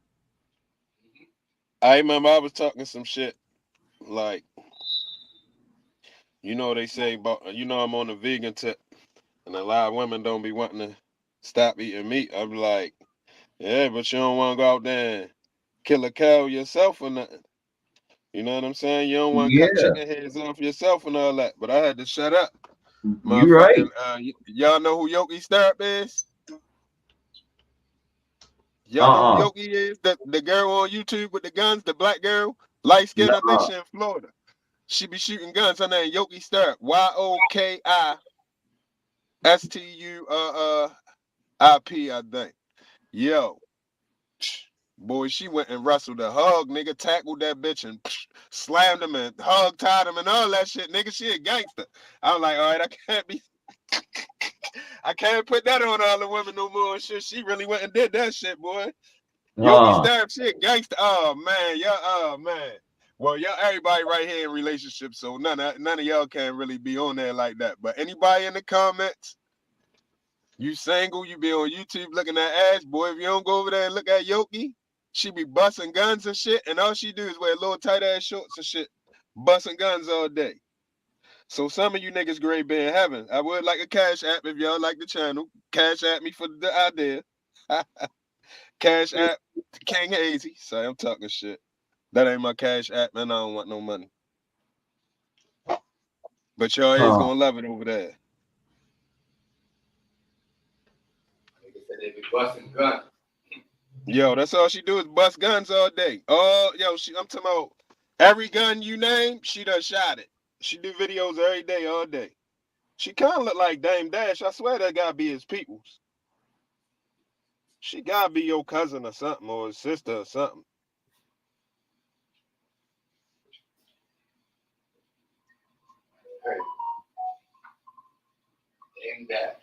I remember I was talking some shit like, they say about, I'm on a vegan tip, and a lot of women don't be wanting to stop eating meat. I'm like, yeah, but you don't want to go out there and kill a cow yourself or nothing. You know what I'm saying? You don't want to cut Yeah, chicken heads off yourself and all that. But I had to shut up. you right. Motherfucking, y'all know who Yogi Starp is? Y'all know who Uh-uh. Yogi is? The girl on YouTube with the guns, the black girl, light skin. I think Nuh-uh. she in Florida. She be shooting guns. Her name Yogi Starp. YOKISTUIP, I think. Yo, boy, she went and wrestled a hug, nigga, tackled that bitch and slammed him and hug tied him and all that shit, nigga. She a gangster. I was like, all right, I can't put that on all the women no more. Shit, she really went and did that shit, boy. Yogi Starp, shit, gangster. Oh man. Well, y'all, everybody right here in relationships, so none of y'all can really be on there like that. But anybody in the comments, you single, you be on YouTube looking at ass, boy. If you don't go over there and look at Yogi, she be busting guns and shit, and all she do is wear little tight ass shorts and shit, busting guns all day. So some of you niggas great be in heaven. I would like a cash app if y'all like the channel. Cash at me for the idea. Cash app King Hazy. Say I'm talking shit. That ain't my cash app, man. I don't want no money. But y'all is gonna love it over there. They be busting guns. Yo, that's all she do is bust guns all day. Oh, yo, I'm talking about every gun you name, she done shot it. She do videos every day, all day. She kind of look like Dame Dash. I swear that gotta be his peoples. She gotta be your cousin or something, or his sister or something. Dame Dash.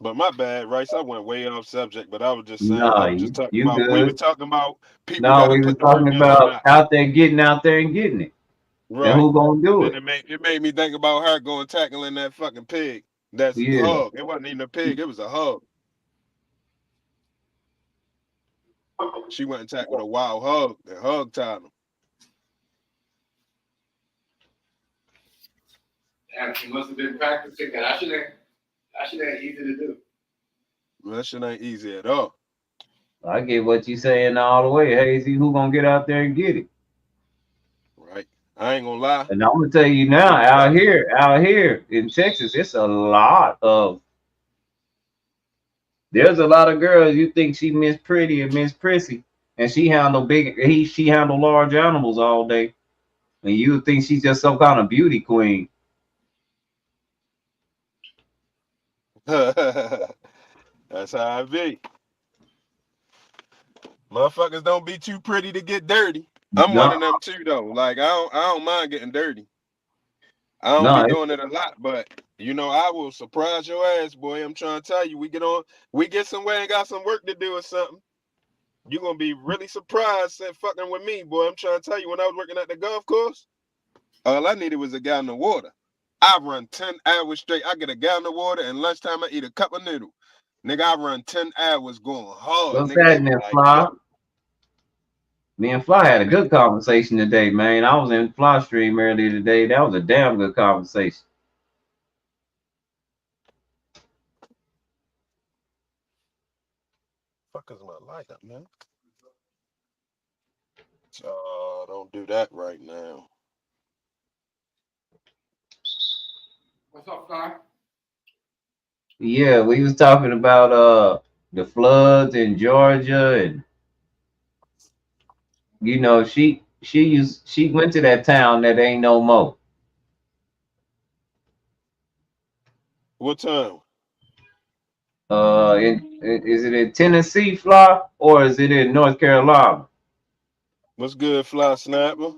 But my bad, Rice. I went way off subject, but I was just saying, Nah, I was just talking you about, we were good. talking about people No, that'll we were put the work talking in or about not. out there and getting it. And Right. who gonna do And it? it made me think about her going tackling that fucking pig. That's Yeah. hog. It wasn't even a pig, it was a hog. She went and tackled a wild hug and hug tied him. Damn, she must have been practicing that. That shit ain't easy to do. That shit ain't easy at all. I get what you saying all the way, Hazy. Who gonna get out there and get it? Right. I ain't gonna lie. And I'm gonna tell you now, out here in Texas, it's a lot of. There's a lot of girls you think she Miss Pretty and Miss Prissy, and she handle large animals all day, and you would think she's just some kind of beauty queen. That's how I be. Motherfuckers don't be too pretty to get dirty. I'm one of them too, though. Like I don't mind getting dirty. I don't be doing it a lot, but you know I will surprise your ass, boy. I'm trying to tell you, we get somewhere and got some work to do or something. You're gonna be really surprised at fucking with me, boy. I'm trying to tell you, when I was working at the golf course, all I needed was a gallon of water. I run 10 hours straight. I get a gallon of water, and lunchtime I eat a cup of noodle. Nigga, I run 10 hours going hard. What's Nigga, they happening, be like, Fly? yo. Me and Fly had a good conversation today, man. I was in Fly Stream earlier today. That was a damn good conversation. Fuck is my light up, man? Don't do that right now. What's up, Fly? Yeah, we was talking about the floods in Georgia, and you know she went to that town that ain't no more. What time? Is it in Tennessee, Fly, or is it in North Carolina? What's good, Fly Snapper?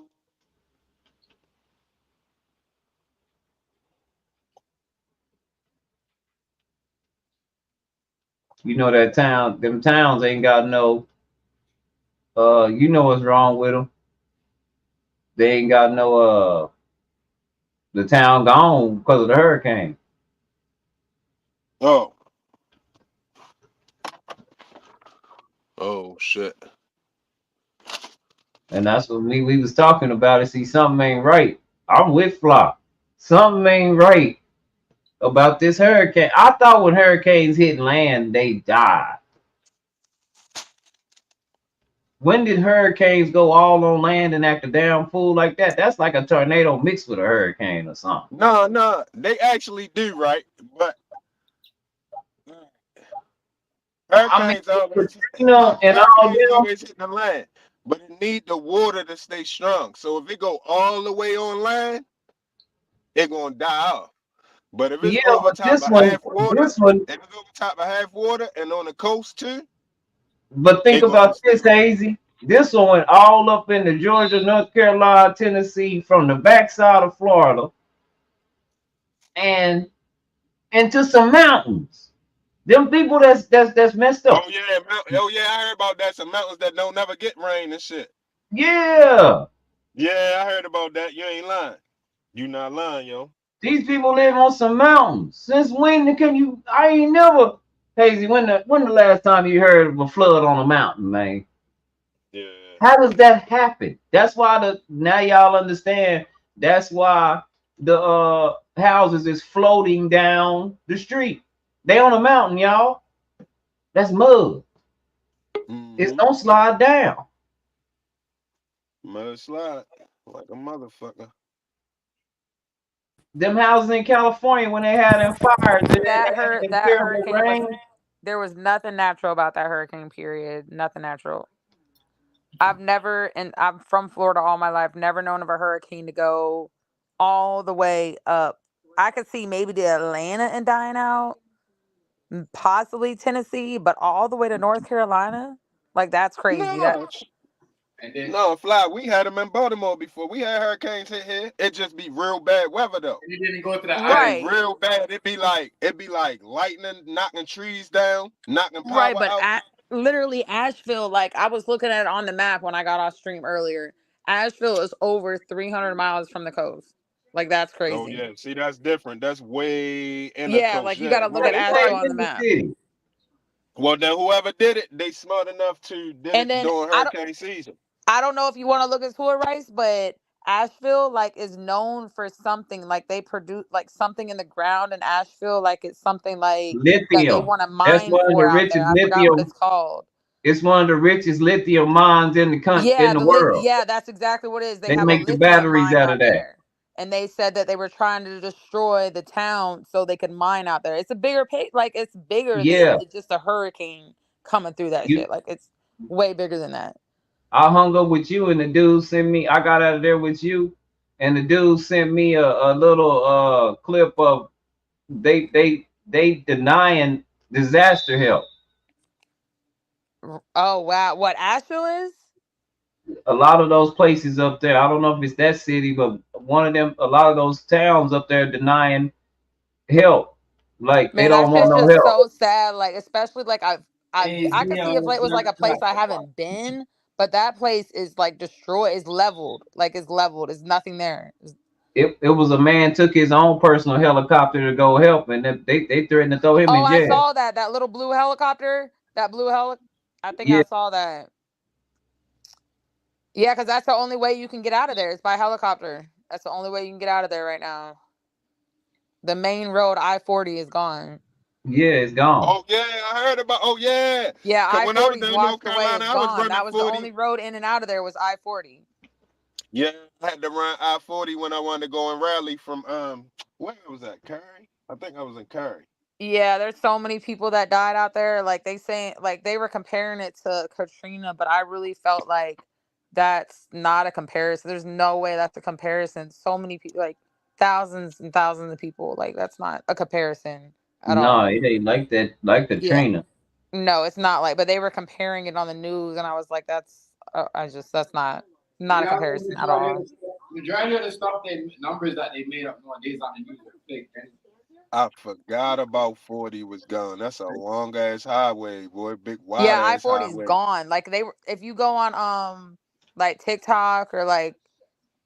You know that town, them towns ain't got no. You know what's wrong with them? They ain't got no. The town gone because of the hurricane. Oh. Oh shit. And that's what we was talking about. It. See, something ain't right. I'm with Fly. Something ain't right about this hurricane. I thought when hurricanes hit land, they die. When did hurricanes go all on land and act a damn fool like that? That's like a tornado mixed with a hurricane or something. No, they actually do, right? But hurricanes always, you know, and hurricanes always hit the land, but it need the water to stay strong. So if it go all the way on land, it gonna die off. But if it's over top of half water, if it's over top of half water and on the coast too. But think about this, Hazy. This one went all up into Georgia, North Carolina, Tennessee, from the backside of Florida, and into some mountains. Them people that's messed up. Oh yeah, I heard about that. Some mountains that don't never get rain and shit. Yeah. Yeah, I heard about that. You ain't lying. You not lying, yo. These people live on some mountains. Since when can you? I ain't never, Hazy. When the last time you heard of a flood on a mountain, man? Yeah. How does that happen? That's why now y'all understand. That's why the houses is floating down the street. They on a mountain, y'all. That's mud. It don't slide down. Mud slide like a motherfucker. Them houses in California when they had them fires, That hurricane there was nothing natural about that hurricane, period. Nothing natural. And I'm from Florida all my life, never known of a hurricane to go all the way up. I could see maybe the Atlanta and dying out, possibly Tennessee, but all the way to North Carolina, like that's crazy. No, Fly, we had them in Baltimore before. We had hurricanes hit here. It just be real bad weather though. You didn't go to the right. Real bad. It'd be like lightning knocking trees down, knocking power Right, but out. literally Asheville, like I was looking at it on the map when I got off stream earlier. Asheville is over 300 miles from the coast. Like that's crazy. Oh yeah, see that's different. That's way in the Yeah, coast. like you got to look at Asheville on the map. Well, then whoever did it, they smart enough to did And it then during hurricane season. I don't know if you want to look at hood rice, but Asheville like is known for something. Like they produce like something in the ground in Asheville, like it's something like that they Lithium. want to That's mine one of the for out there. richest I forgot what lithium. it's called. It's one of the richest lithium mines in Yeah, the world. yeah, that's exactly what it is. They They have a make the lithium batteries mine out of out that. there. And they said that they were trying to destroy the town so they could mine out there. It's a bigger like it's bigger than Yeah. just a hurricane coming through that You shit. Like it's way bigger than that. I hung up with you and the dude sent me, I got out of there with you, and the dude sent me a little clip of they denying disaster help. Oh wow, what Asheville is? A lot of those places up there, I don't know if it's that city, but one of them, a lot of those towns up there denying help. Like they Man, that don't want shit's no just help. so sad. Like, especially like I could see if it was like a place I Snapchat. haven't been, but that place is like destroyed. It's leveled. Like it's leveled. There's nothing there. It was a man took his own personal helicopter to go help, and they threatened to throw him Oh, in I jail. saw that. That little blue helicopter. That blue I think Yeah, I saw that. Yeah, because that's the only way you can get out of there. It's by helicopter. That's the only way you can get out of there right now. The main road I-40 is gone. yeah, it's gone. Oh yeah, I heard about. Oh yeah, Yeah, cause when I was I-40's down in North washed away. Carolina, It's I was gone. running That was the 40. only road in and out of there was I-40. Yeah, I had to run I-40 when I wanted to go and rally from where was that? Curry? I think I was in Curry. Yeah, there's so many people that died out there. Like they saying, like they were comparing it to Katrina, but I really felt like that's not a comparison. There's no way that's a comparison. So many people, like thousands and thousands of people, like that's not a comparison at No, all. it ain't like that, like the Yeah, trainer. no, it's not like. But they were comparing it on the news, and I was like, that's, that's not a Yeah, comparison at all. majority of the stuff they numbers that they made up nowadays on the news are fake. I forgot about 40 was gone. That's a long ass highway, boy. Big wide Yeah, ass I-40 is highway. gone. Like if you go on like TikTok or like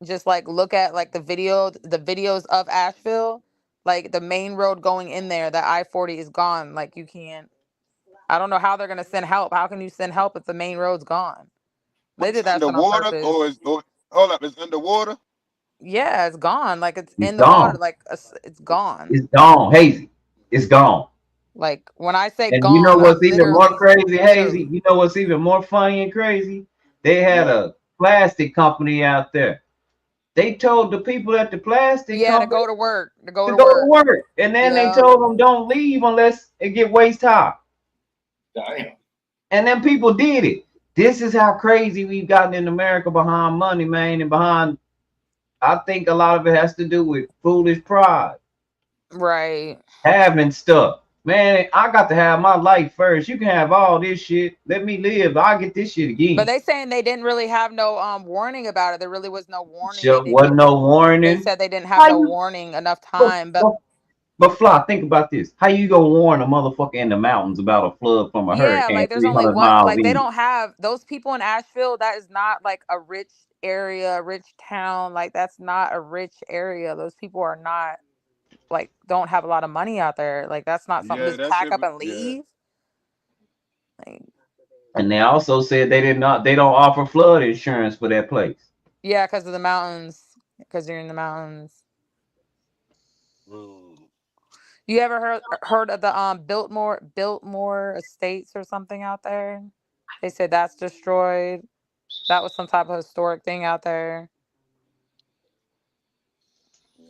just like look at like the videos of Asheville, like the main road going in there, that I-40 is gone. Like you can't. I don't know how they're gonna send help. How can you send help if the main road's gone? They What's did that shit on underwater purpose. or is hold up? It's underwater. Yeah, it's gone. Like it's It's in the water. gone. Like it's gone. It's gone, Hazy. It's gone. Like when I say And you know gone, I what's even more literally, crazy, Hazy? literally. You know what's even more funny and crazy? They had What? a plastic company out there. They told the people at the plastic Yeah, to company go to work. To go to to go to work. work, and then they Yeah. told them don't leave unless it get waist high. Damn. And then people did it. This is how crazy we've gotten in America behind money, man, and behind. I think a lot of it has to do with foolish pride, Right. having stuff. Man, I got to have my life first. You can have all this shit. Let me live. I'll get this shit But again. they saying they didn't really have no warning about it. There really was no warning. They So didn't wasn't give no they warning. said they didn't have How no you? warning enough But, time. But but, but Fly, think about this. How you gonna warn a motherfucker in the mountains about a flood from a yeah, hurricane like there's only 300 one, miles like they in? don't have those people in Asheville, that is not like a rich area, rich town. Like that's not a rich area. Those people are not like don't have a lot of money out there. Like that's not something Yeah, just that pack shit up was and yeah. leave. Like And they also said they don't offer flood insurance for that place. yeah, because of the mountains. Because you're in the mountains. You ever heard of the Biltmore Estates or something out there? They said that's destroyed. That was some type of historic thing out there.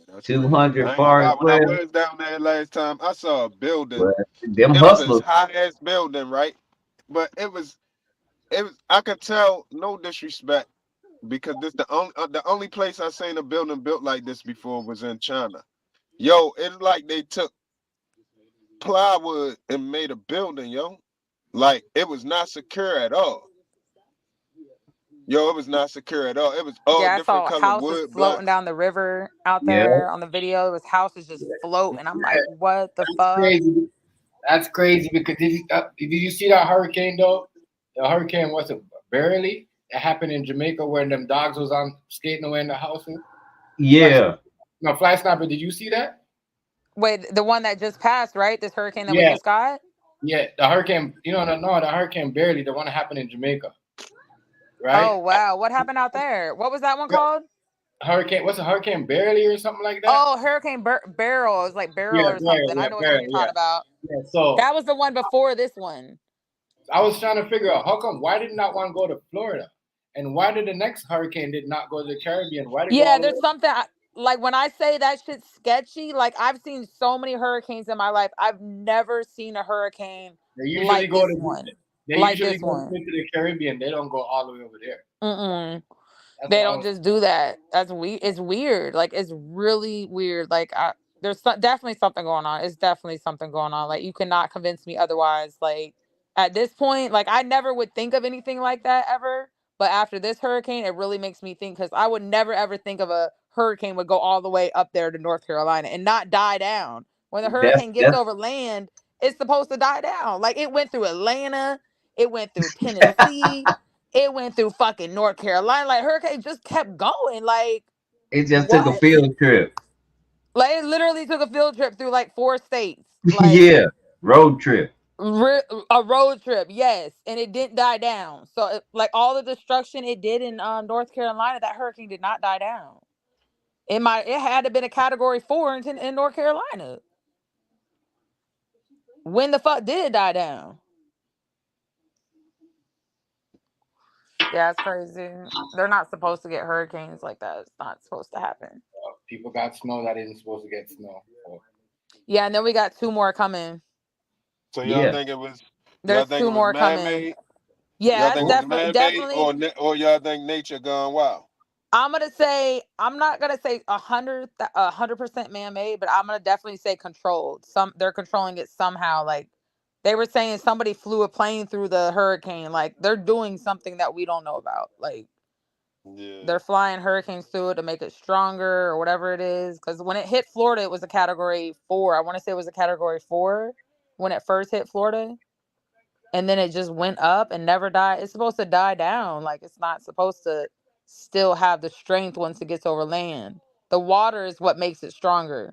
That's crazy. 200 I ain't gonna lie. Forest When I Well. was down there last time, I saw a building. Well, them It was this hustlers. high ass building, right? But it was. I could tell. No disrespect, because this the only place I seen a building built like this before was in China. Yo, it's like they took plywood and made a building, yo. Like it was not secure at all. Yo, it was not secure at all. It was all Yeah, I different saw color houses wood floating blocks. down the river out Yeah. there on the video. It was houses just floating. I'm like, what the That's fuck? crazy. That's crazy because did you see that hurricane though? The hurricane was it barely? It happened in Jamaica when them dogs was on skating away in the houses. Yeah. No, Fly Sniper, did you see that? Wait, the one that just passed, right? This hurricane that we Yeah. just got? Yeah, the hurricane. You know, no, the hurricane barely. The one that happened in Jamaica, right? Oh wow, what happened out there? What was that one called? Hurricane. What's a hurricane barely or something like that? Oh, Hurricane Barrel. It's like Barrel or something. I know which one you're talking about. Yeah. So That was the one before this one. I was trying to figure out how come why did not one go to Florida, and why did the next hurricane did not go to the Caribbean? Why did it go Yeah, all the there's way? something like when I say that shit's sketchy. Like I've seen so many hurricanes in my life. I've never seen a hurricane They usually like go this to one. they Like usually this go one. straight to the Caribbean. They don't go all the way over there. Mm-mm. That's They what I don't was. just do that. That's it's weird. Like it's really weird. Like there's definitely something going on. It's definitely something going on. Like you cannot convince me otherwise. Like at this point, like I never would think of anything like that ever. But after this hurricane, it really makes me think because I would never ever think of a hurricane would go all the way up there to North Carolina and not die down. When the hurricane gets That's over land, it's supposed to die down. Like it went through Atlanta, it went through Tennessee. It went through fucking North Carolina. Like hurricane just kept going. Like it just took a what? field trip. Like it literally took a field trip through like 4 states. Like Yeah, road trip. a road trip, yes, and it didn't die down. So like all the destruction it did in North Carolina, that hurricane did not die down. It had to been a category 4 in North Carolina. When the fuck did it die down? Yeah, it's crazy. They're not supposed to get hurricanes like that. It's not supposed to happen. People got snow that isn't supposed to get snow. So. Yeah, and then we got 2 more coming. So y'all Yeah, think it was There's 2 more man coming. made? Yeah, Y'all it's think it was man made, definitely. or y'all think nature gone wild? I'm gonna say I'm not gonna say 100% man made, but I'm gonna definitely say controlled. They're controlling it somehow. Like they were saying, somebody flew a plane through the hurricane. Like they're doing something that we don't know about. Like Yeah. they're flying hurricanes through it to make it stronger or whatever it is. Because when it hit Florida, it was a category 4. I want to say it was a category 4 when it first hit Florida. And then it just went up and never died. It's supposed to die down. Like it's not supposed to still have the strength once it gets over land. The water is what makes it stronger.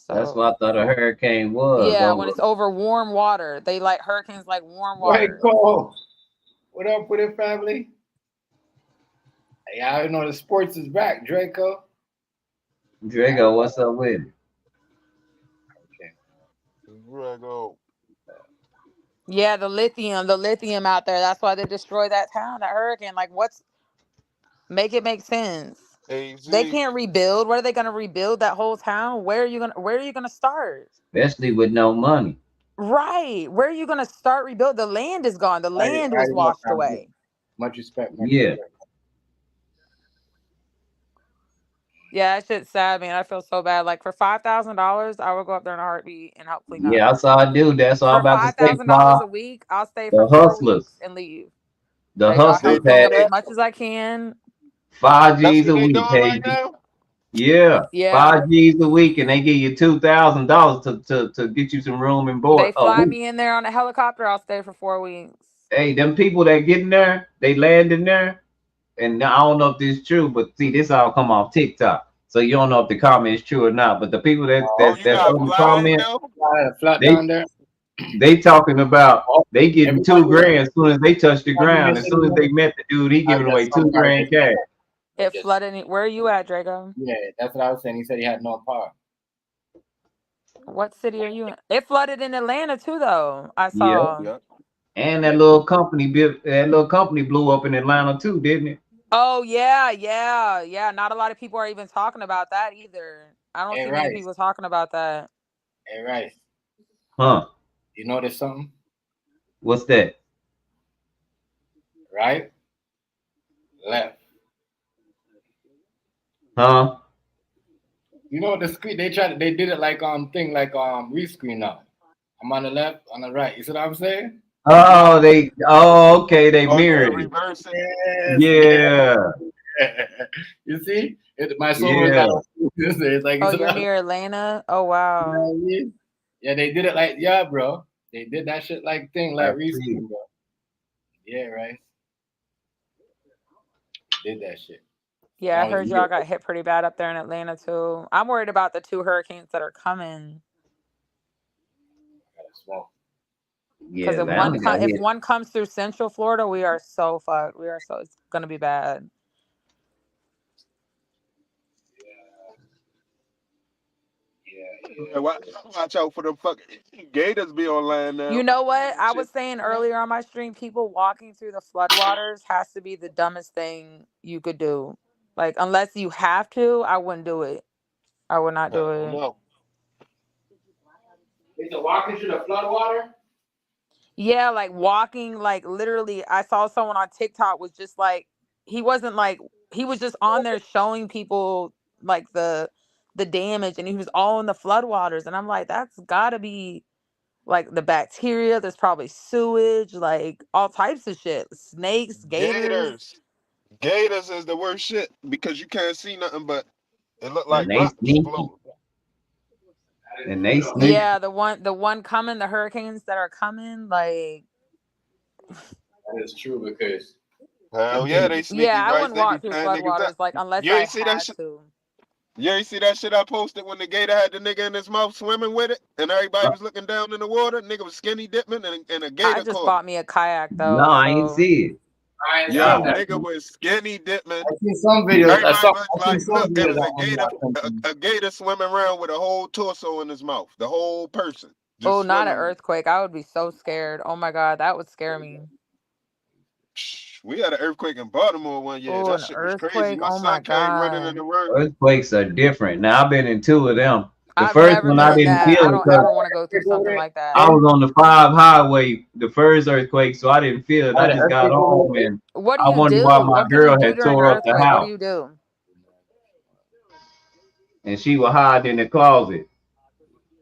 that's So what I thought a hurricane was. yeah, when Over. it's over warm water, they like hurricanes like warm Hey, water. Cole. What up with it, family? Hey, I know the sports is back, Draco. Drago, what's up with it? Drago. Yeah, the lithium out there. That's why they destroyed that town, that hurricane. Like make it make sense. AZ. They can't rebuild. What are they gonna rebuild that whole town? Where are you gonna start? Especially with no money. Right. Where are you gonna start rebuild? The land is gone. The land was washed away. Much respect. Yeah. Yeah, that shit's sad, man. I feel so bad. Like for $5,000, I would go up there in a heartbeat and help clean up. Yeah, I saw a dude. That's all I'm For about to say. $5,000 a week, I'll stay for The 4 weeks hustlers. and leave. The Like I'll hustlers help clean had up as much as I can. 5 That's G's what a they week, doing right Hazy. now. Yeah. Yeah. 5 G's a week, and they give you $2,000 to get you some room and board They a fly week. me in there on a helicopter. I'll stay for 4 weeks. Hey, them people that get in there, they land in there, and I don't know if this is true, but see, this all come off TikTok, so you don't know if the comment is true or not. But the people You that's got on the fly comment, flat they down there. they talking about they getting Everybody, $2,000 as soon as they touch the everybody ground. As soon as they met the dude, he giving away $2,000 cash. It flooded. Where are you at, Drago? Yeah, that's what I was saying. He said he had no power. What city are you in? It flooded in Atlanta too, though. I Yeah. saw. And that little company blew up in Atlanta too, didn't it? Oh yeah. Not a lot of people are even talking about that either. I don't Hey, see many Rice. people talking about that. Hey, Rice. Huh? You notice something? What's that? Right? Left. Huh? You know the screen? They did it like thing like rescreen now. I'm on the left, on the right. You see what I'm saying? Oh, okay, they Oh, yeah, mirrored it. reverse it. Yeah. You see? My soul was Yeah. like, it's like, Oh, you're near Atlanta? Oh wow. Yeah, they did it like, yeah, bro. They did that shit like thing, like rescreen, bro. Yeah, right. Did that shit. Yeah, I heard y'all got hit pretty bad up there in Atlanta too. I'm worried about the 2 hurricanes that are coming. smoke. Because Yeah, Atlanta got if hit. one comes through Central Florida, we are so fucked. It's gonna be bad. Yeah, watch out for the fucking gators be online now. You know what? I was saying earlier on my stream, people walking through the floodwaters has to be the dumbest thing you could do. Like, unless you have to, I wouldn't do it. I would not do it. No. Is it walking through the floodwater? Yeah, like walking, like literally, I saw someone on TikTok was just like, he wasn't like, he was just on there showing people like the damage, and he was all in the floodwaters, and I'm like, that's gotta be like the bacteria. There's probably sewage, like all types of shit, snakes, gators. Gators is the worst shit because you can't see nothing, but it look like And they rocks sneaky. floating. And they sneaky. Yeah, the one coming, the hurricanes that are coming, like. That is true because. Hell yeah, they sneaky. Yeah, I Right? wouldn't They be walk through tying niggas up. floodwaters like unless You I ain't see that had shit. to. You ain't see that shit I posted when the gator had the nigga in his mouth swimming with it, and everybody was looking down in the water. Nigga was skinny dipping, and a gator I just caught bought him. me a kayak No, though. I ain't see it. I ain't Yo, seen that. nigga was skinny dipping. I seen some videos. Everybody was I like, seen some look, it videos was a on gator, something. a gator swimming around with a whole torso in his mouth, the whole person Oh, just not an swimming. earthquake. I would be so scared. Oh my god, that would scare me. We had an earthquake in Baltimore one year. Oh, That an shit was crazy. earthquake. My Oh my son came running in god. the room. Earthquakes are different. Now I've been in two of them. The I've first never one been I in didn't that. feel I it don't because ever want to go through something like I that. was on the 5 highway the first earthquake, so I didn't feel it. I just got home and What do I you wondered why do? my What can you girl do had during an tore up the earthquake? What do house you do? and she was hiding in the closet.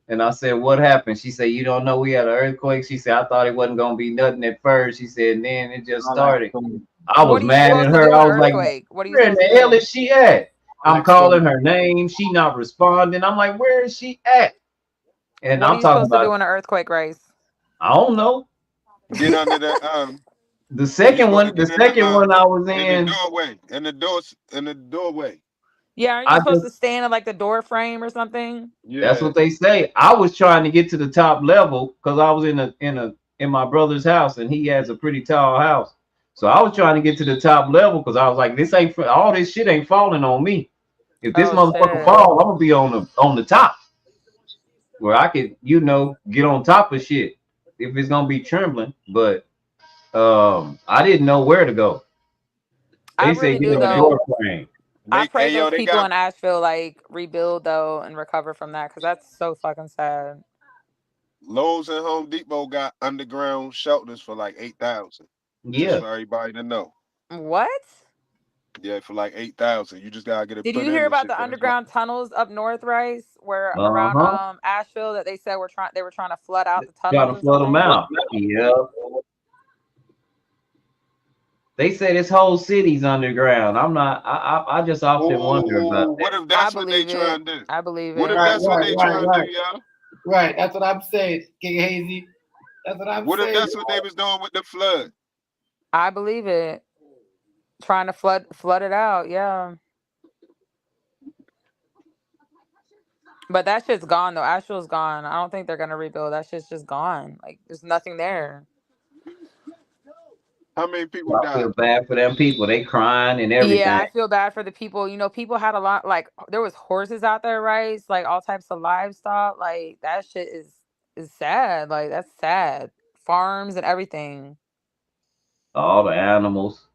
And I said, "What happened?" She said, "You don't know we had an earthquake." She said, "I thought it wasn't gonna be nothing at first." She said, and then it just started. I What was are you mad at supposed to her. do in I an was like, earthquake? What are you "Where in supposed the to hell do? is she at?" I'm calling her name. She not responding. I'm like, "Where is she at?" And What are I'm you talking supposed to do about, in an earthquake race? I don't know. Get under the The you second supposed to one, the get in the second one I was in, in the doorway. Yeah, aren't you I supposed just to stand in like the door frame or something? that's Yeah. what they say. I was trying to get to the top level because I was in my brother's house and he has a pretty tall house. So I was trying to get to the top level because I was like, this ain't all this shit ain't falling on me. If this Oh motherfucker shit. fall, I'm gonna be on the top where I could, get on top of shit if it's gonna be trembling. But I didn't know where to go. I They said really get do in the though. door frame. I pray those They people got in Asheville like rebuild though and recover from that because that's so fucking sad. Lowe's and Home Depot got underground shelters for like 8,000. Just Yeah. for everybody to know. What? Yeah, for like 8,000. You just gotta get it Did put you in hear and about shit. the But it's like underground tunnels up north, Rice, where around Uh-huh. Asheville that they said they were trying to flood out the Trying tunnels to or flood them something? out. Yeah. They say this whole city's underground. I'm not. I just often wonder about what that. if I that's what they believe it. trying to do? I believe What if it. that's what they trying to do, y'all? Right. That's what I'm saying, King Hazy. That's what I'm What if saying. that's what they was doing with the flood? I believe it. Trying to flood it out, yeah. But that shit's gone though. Asheville's gone. I don't think they're gonna rebuild. That shit's just gone. Like there's nothing there. How many people I died? feel bad for them people. They crying and Yeah, everything. I feel bad for the people. You know, people had a lot like there was horses out there, right? Like all types of livestock. Like that shit is sad. Like that's sad. Farms and everything. All the animals.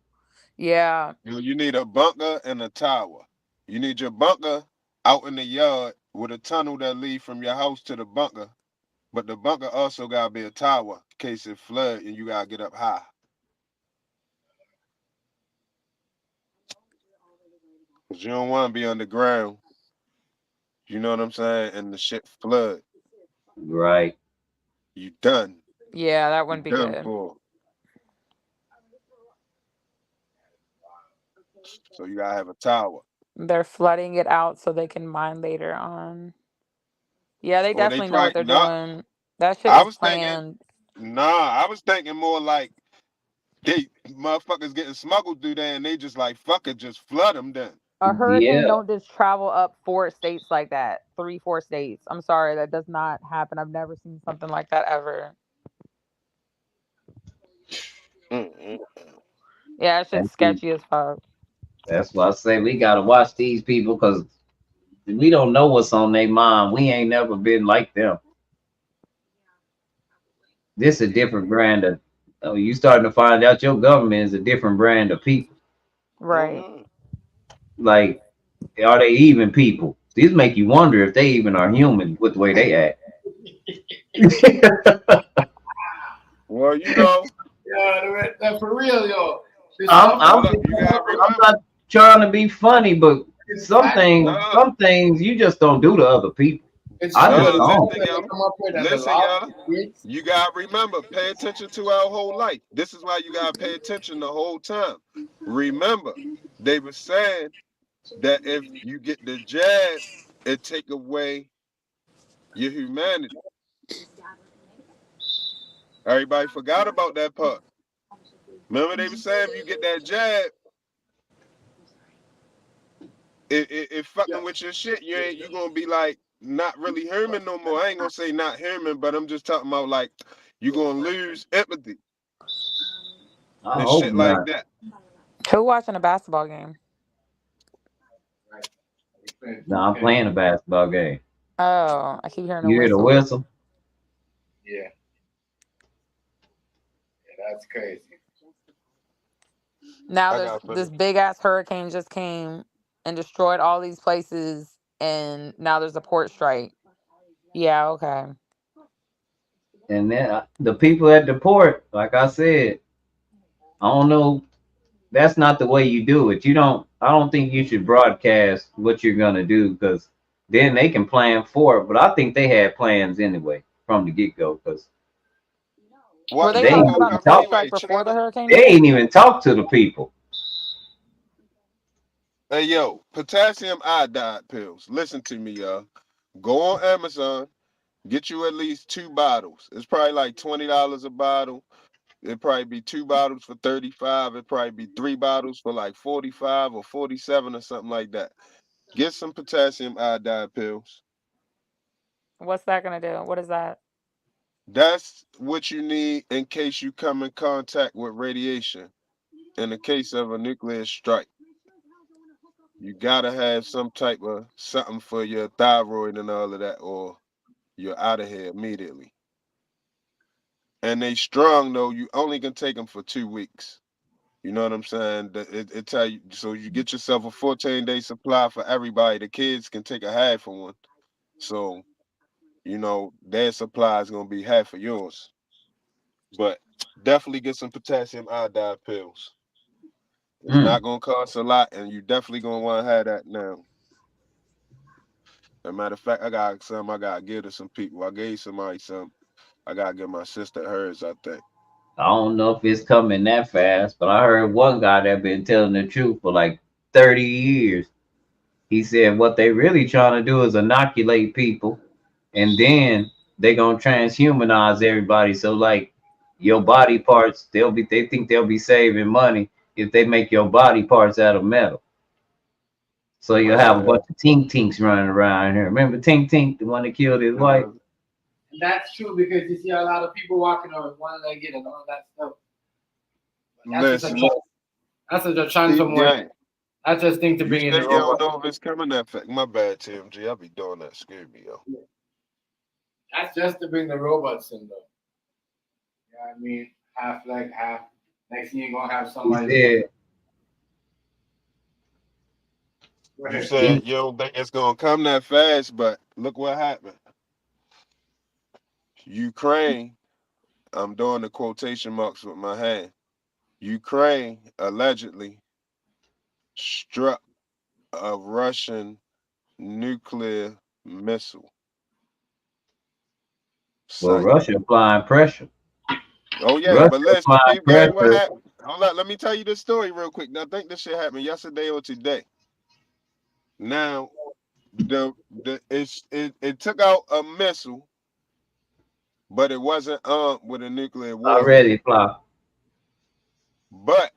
Yeah. You need a bunker and a tower. You need your bunker out in the yard with a tunnel that lead from your house to the bunker. But the bunker also gotta be a tower in case it flood and you gotta get up high. Cause you don't want to be underground. You know what I'm saying? And the shit flood. Right. You done. Yeah, that You wouldn't be done good. for. So you gotta have a tower. They're flooding it out so they can mine later on. Yeah, they Or they definitely know what probably they're not. doing. That shit I was was thinking, planned. I was thinking more like they motherfuckers getting smuggled through there and they just like fuck it, just flood them then. A hurricane Yeah. don't just travel up 4 states like that. 3, 4 states. I'm sorry, that does not happen. I've never seen something like that ever. Yeah, that shit's sketchy as fuck. That's why I say we gotta watch these people because we don't know what's on their mind. We ain't never been like them. This a different brand of. Oh, you starting to find out your government is a different brand of people. Right. Like, are they even people? These make you wonder if they even are human with the way they act. Well, you know. Yeah, that's for real, yo. I'm not trying to be funny, but some things you just don't do to other people. I just don't. Listen, y'all. You gotta remember, pay attention to our whole life. This is why you gotta pay attention the whole time. Remember, they were saying that if you get the jab, it take away your humanity. Everybody forgot about that part. Remember they were saying if you get that jab, it fucking with your shit. You gonna be like not really human no more. I ain't gonna say not human, but I'm just talking about like you gonna lose empathy I and hope shit like not. that. Who watching a basketball game? No, I'm playing a basketball game. Oh, I keep hearing a You hear the whistle. whistle? Yeah. That's crazy. Now I this got this big ass hurricane just came and destroyed all these places, and now there's a port strike. Yeah, okay. And then the people at the port, like I said, I don't know. That's not the way you do it. I don't think you should broadcast what you're gonna do because then they can plan for it. But I think they had plans anyway from the get go because Were they they ain't talking even about a port talk. strike before the hurricane They hit? ain't even talk to the people. Hey yo, potassium iodide pills. Listen to me, y'all. Go on Amazon, get you at least 2 bottles. It's probably like $20 a bottle. It'd probably be 2 bottles for 35. It'd probably be 3 bottles for like 45 or 47 or something like that. Get some potassium iodide pills. What's that gonna do? What is that? That's what you need in case you come in contact with radiation. In the case of a nuclear strike, you gotta have some type of something for your thyroid and all of that, or you're out of here immediately. And they strong though. You only can take them for 2 weeks. You know what I'm saying? It tell you so you get yourself a 14-day supply for everybody. The kids can take a half of one. So, their supply is gonna be half of yours. But definitely get some potassium iodide pills. It's not gonna cost a lot, and you definitely gonna want to have that now. As a matter of fact, I got some. I gotta give to some people. I gave somebody some. I gotta give my sister hers, I think. I don't know if it's coming that fast, but I heard one guy that been telling the truth for like 30 years. He said what they really trying to do is inoculate people, and then they gonna transhumanize everybody. So like your body parts, they think they'll be saving money if they make your body parts out of metal. So you'll have a bunch of Tink Tinks running around here. Remember Tink Tink, the one that killed his wife? And that's true because you see a lot of people walking on one-legged and all that stuff. That's what they're trying to more. I just think to You bring in say the you don't robot. know if it's coming that fast. My bad, TMG. I be doing that. Scare me, yo. That's just to bring the robots in, though. You know what I mean? Half leg, half. Next thing you're gonna have somebody. You said you don't think it's gonna come that fast, but look what happened. Ukraine, I'm doing the quotation marks with my hand. Ukraine allegedly struck a Russian nuclear missile Well, site. Russia applying pressure. Oh yeah, Russia but listen, applying peep game, what pressure. happened? Hold on, let me tell you this story real quick. Now, I think this shit happened yesterday or today. Now, it took out a missile, but it wasn't armed with a nuclear warhead. Already fly. But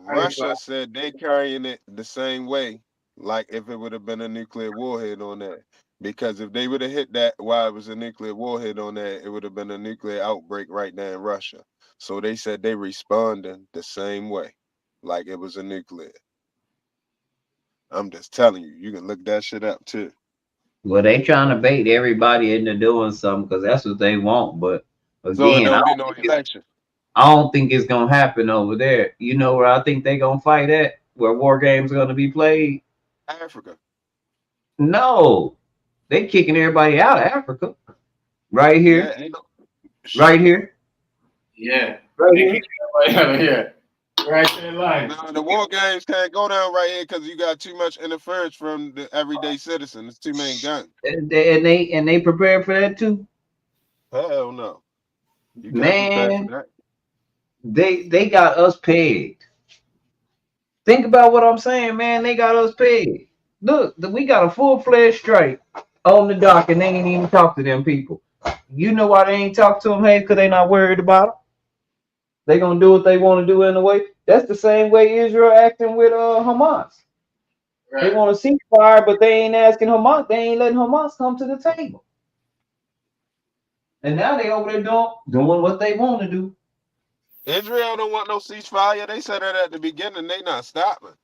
Russia said they carrying it the same way, like if it would have been a nuclear warhead on that. Because if they would have hit that while it was a nuclear warhead on that, it would have been a nuclear outbreak right there in Russia. So they said they responding the same way, like it was a nuclear. I'm just telling you, you can look that shit up too. Well, they trying to bait everybody into doing something because that's what they want. But So it again, don't be no election. I don't think it's gonna happen over there. You know where I think they gonna fight at? Where war games gonna be played? Africa. No, they kicking everybody out of Africa. Right here. Yeah, ain't no Right here. Yeah. Right here. Here. Right in line. No, the war games can't go down right here because you got too much interference from the everyday citizen. It's too many guns. And they prepared for that too. Hell no. You can't prepare for Man, that. they got us pegged. Think about what I'm saying, man. They got us pegged. Look, we got a full-fledged strike on the dock, and they ain't even talk to them people. You know why they ain't talk to them, hey? Because they not worried about them. They gonna do what they want to do anyway. That's the same way Israel acting with Hamas. Right. They want a ceasefire, but they ain't asking Hamas. They ain't letting Hamas come to the table. And now they over there doing what they want to do. Israel don't want no ceasefire. They said that at the beginning. They not stopping.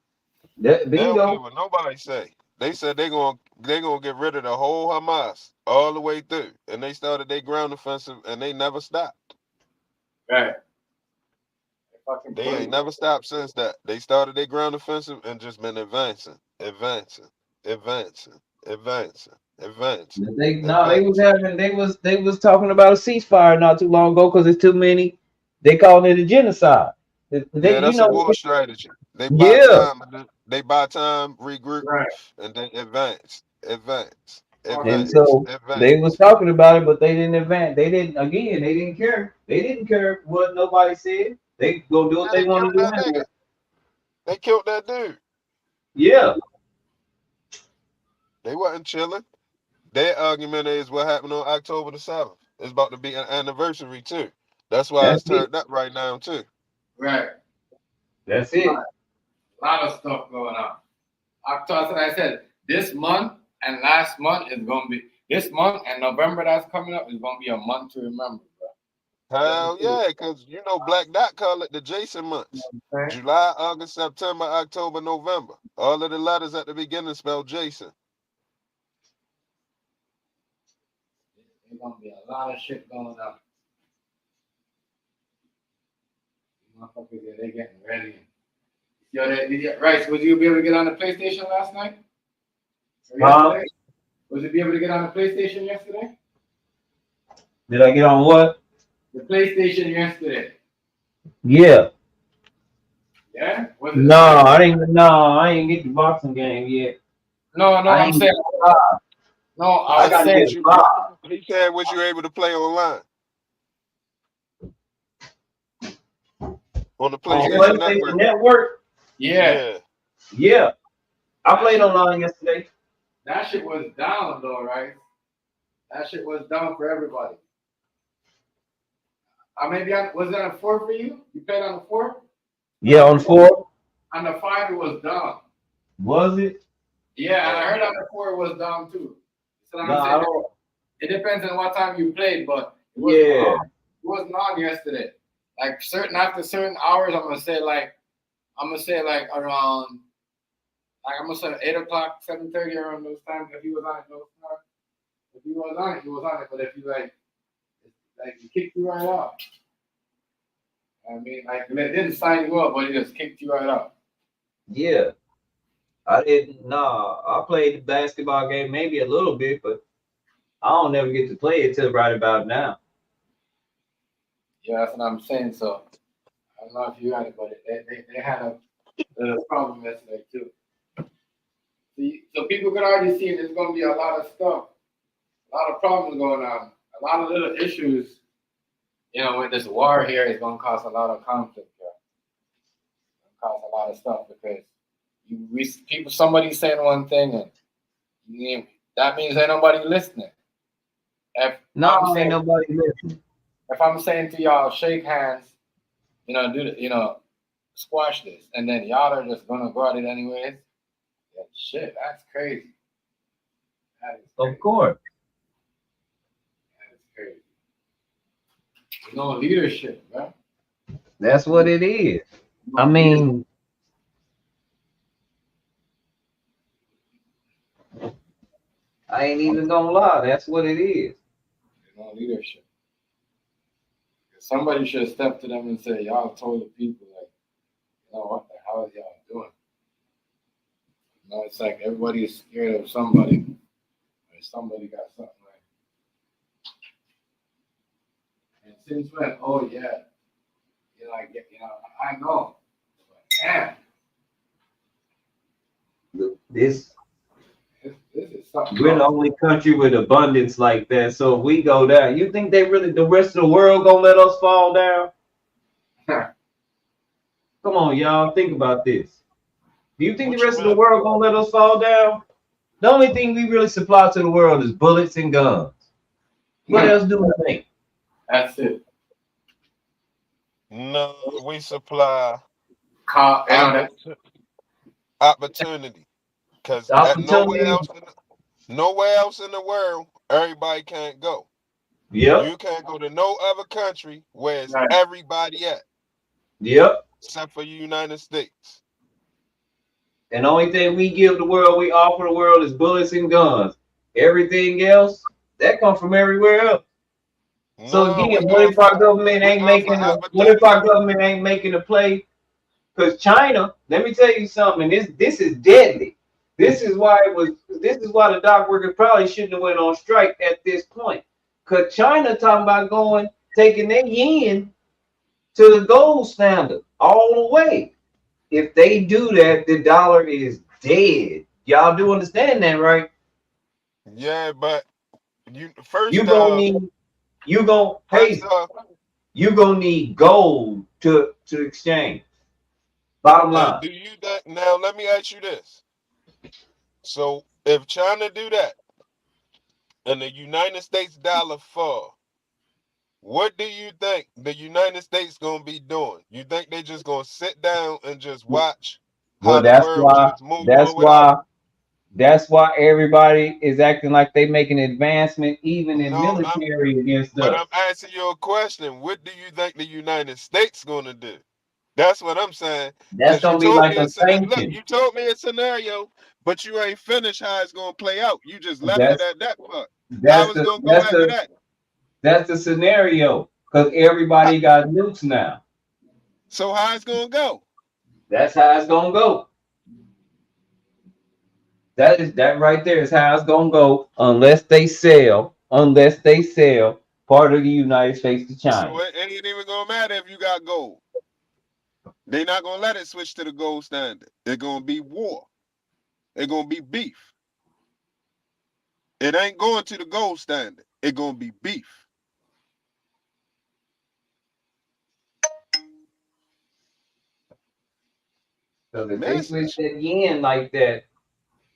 That, They don't care bingo. what nobody say. They said they gonna get rid of the whole Hamas all the way through, and they started their ground offensive, and they never stopped. Right. They ain't never stopped since that. They started their ground offensive and just been advancing. They was talking about a ceasefire not too long ago because it's too many. They calling it a genocide. Yeah, that's a war strategy. They buy time, regroup, right, and then advance. And so they was talking about it, but they didn't advance. They didn't care. They didn't care what nobody said. They go do what they want to do anyway. They killed that dude. Yeah. They wasn't chilling. Their argument is what happened on October the 7th. It's about to be an anniversary too. That's why it's turned up right now too. Right. That's it. A lot of stuff going on. October, I said, this month and last month is going to be, this month and November that's coming up is going to be a month to remember, bro. Hell yeah, because you know Black Dot call it the Jason months. July, August, September, October, November. All of the letters at the beginning spell Jason. There's going to be a lot of shit going on. Motherfuckers, they getting ready. Yo, Rice, was you be able to get on the PlayStation last night? Yesterday? Was you be able to get on the PlayStation yesterday? Did I get on what? The PlayStation yesterday. Yeah. Yeah? I didn't get the boxing game yet. No, I'm saying. No, I was saying. He said, was you able to play online? On the PlayStation Network? Yeah. I played online yesterday. That shit was down though, right? That shit was down for everybody. Was it on a 4 for you? You played on a 4? Yeah, on 4. On the 5 it was down. Was it? Yeah, and I heard on the 4 it was down too. So I'm saying it depends on what time you played, but it wasn't on yesterday. Like after certain hours, I'm gonna say like around, like I'm gonna say 8 o'clock, 7:30 around those times. If he was on it, if he was on it, he was on it. But if you like he kicked you right off. I mean, like it didn't sign you up, but he just kicked you right off. Yeah. I didn't. Nah, I played the basketball game maybe a little bit, but I don't never get to play it till right about now. Yeah, that's what I'm saying. So I don't know if you had it, but they had a problem yesterday too. So people could already see there's going to be a lot of stuff, a lot of problems going on, a lot of little issues. You know, with this war here, it's going to cause a lot of conflict. It's going to cause a lot of stuff because somebody's saying one thing and that means ain't nobody listening. Ain't nobody listening. If I'm saying to y'all, shake hands, do squash this, and then y'all are just gonna go at it anyways. Yeah, shit, that's crazy. That is crazy. Of course. That is crazy. There's no leadership, bro. That's what it is. I mean, I ain't even gonna lie. That's what it is. There's no leadership. Somebody should step to them and say, y'all told the people, like, you know, what the hell is y'all doing? You know, it's like everybody's scared of somebody. Or somebody got something like. And since when? Oh yeah, you know, I know. But damn, This this is something. we're the only country with abundance like that. So if we go down, you think they really the rest of the world gonna let us fall down? Come on, y'all, think about this. Do you think the rest of the world gonna let us fall down? The only thing we really supply to the world is bullets and guns. What else do we think? That's it. No, we supply opportunity. Because nowhere else in the world, everybody can't go. Yep. You can't go to no other country where it's everybody at. Yep. Except for the United States. And the only thing we give the world, we offer the world is bullets and guns. Everything else, that comes from everywhere else. So again, what if our government ain't making a play? Because China, let me tell you something, this is deadly. This is why the dock workers probably shouldn't have went on strike at this point. Because China talking about taking their yen to the gold standard all the way. If they do that, the dollar is dead. Y'all do understand that, right? Yeah, but you gonna need gold to exchange. Bottom line. Do you think now? Let me ask you this. So if China do that, and the United States dollar fall, what do you think the United States gonna be doing? You think they just gonna sit down and just watch how the world just move on without? That's why everybody is acting like they making advancement, even in military against us. But I'm asking you a question. What do you think the United States gonna do? That's what I'm saying. That's gonna be like a sanction. Look, you told me a scenario, but you ain't finished how it's gonna play out. You just left it at that part. How it's gonna go after that? That's the scenario, because everybody got nukes now. So how it's gonna go? That's how it's gonna go. That right there is how it's gonna go, unless they sell part of the United States to China. So it ain't even gonna matter if you got gold. They're not gonna let it switch to the gold standard. It's gonna be war. It's gonna be beef. It ain't going to the gold standard. It's gonna be beef. Because if they switch that yen like that,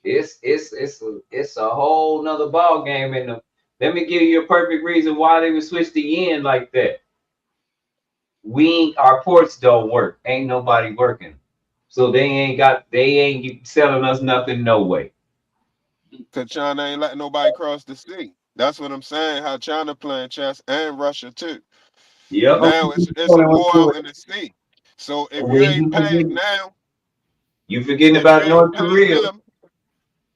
it's a whole nother ball game. And let me give you a perfect reason why they would switch the yen like that. Our ports don't work. Ain't nobody working, so they ain't selling us nothing no way. Cause China ain't letting nobody cross the sea. That's what I'm saying. How China playing chess and Russia too. Yep. Now it's a war out in the sea. So if you ain't paying now, you forgetting about North Korea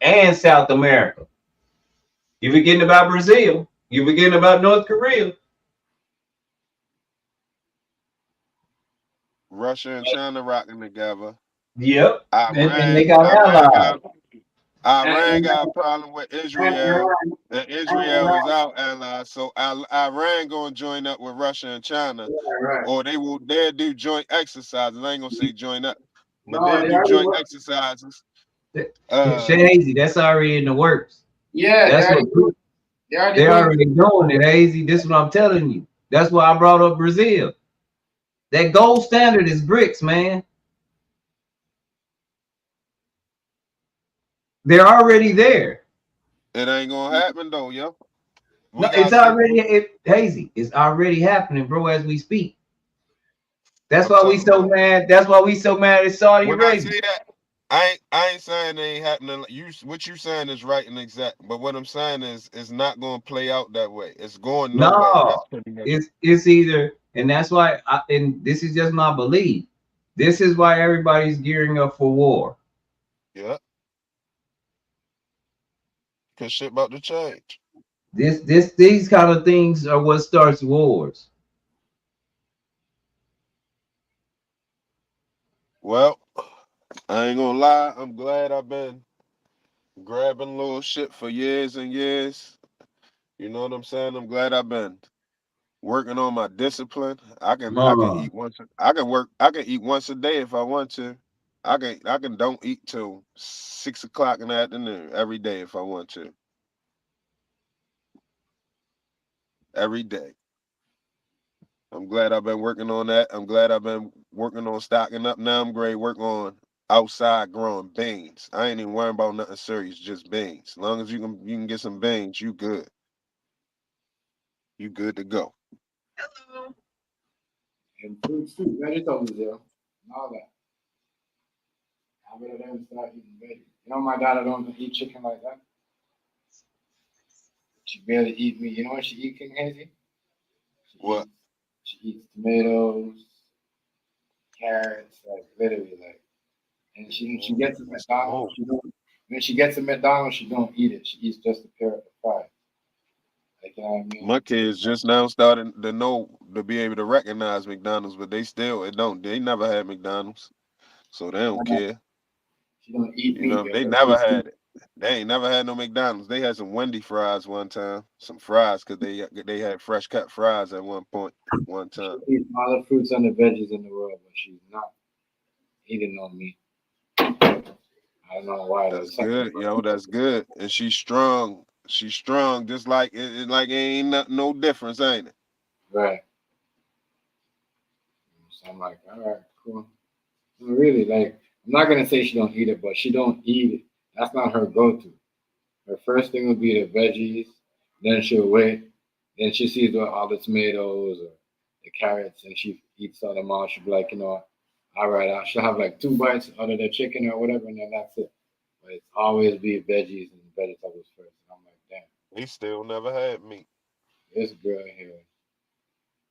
and South America. You forgetting about Brazil. You forgetting about North Korea. Russia and China rocking together. Yep. And they got allies. Iran got a problem with Israel, and Israel is our ally. So Iran gonna join up with Russia and China, or they'll do joint exercises. I ain't gonna say join up, but they'll do joint exercises. Hazy, that's already in the works. Yeah, they're already doing it, Hazy. This is what I'm telling you. That's why I brought up Brazil. That gold standard is BRICS, man. They're already there. It ain't gonna happen though, yo. It's already Hazy. It's already happening, bro, as we speak. That's why we so mad. That's why we so mad at Saudi When I Arabia. say that, I ain't saying they ain't happening. What you saying is right and exact. But what I'm saying is, it's not going to play out that way. It's going nowhere. That's No, pretty much. it's either, and that's why. And this is just my belief. This is why everybody's gearing up for war. Yeah. Cause shit about to change. These kind of things are what starts wars. Well, I ain't gonna lie. I'm glad I've been grabbing little shit for years and years. You know what I'm saying? I'm glad I've been working on my discipline. I can eat once. I can eat once a day if I want to. I can don't eat till 6 o'clock in the afternoon every day if I want to. Every day. I'm glad I've been working on that. I'm glad I've been working on stocking up. Now I'm great. Work on outside growing beans. I ain't even worrying about nothing serious, just beans. As long as you can get some beans, you good. You good to go. And fruits too, vegetables, yo. And all that. I better then start eating veggies. You know, my daughter don't eat chicken like that. She barely eat meat. You know what she eat, King Hazy? What? She eats tomatoes, carrots, like literally, like. And she gets to McDonald's. She don't. When she gets to McDonald's, she don't eat it. She eats just the carrot and fries. Like, you know what I mean? My kids just now starting to know to be able to recognize McDonald's, but they never had McDonald's. So they don't care. She don't eat You meat. know, they never had it. They ain't never had no McDonald's. They had some Wendy fries one time, some fries, because they had fresh cut fries at one time. She eats all the fruits and the veggies in the world, but she's not eating no meat. I don't know why. That's good, yo. That's good. And she's strong. She's strong, just like it ain't no difference, ain't it? Right. So I'm like, all right, cool. No, really, like, I'm not gonna say she don't eat it, but she don't eat it. That's not her go-to. Her first thing would be the veggies. Then she'll wait. Then she sees all the tomatoes or the carrots, and she eats all them all. She'll be like, all right, she'll have like 2 bites out of the chicken or whatever, and then that's it. But it's always be veggies and vegetables first. And I'm like, damn, He still never had meat. this girl here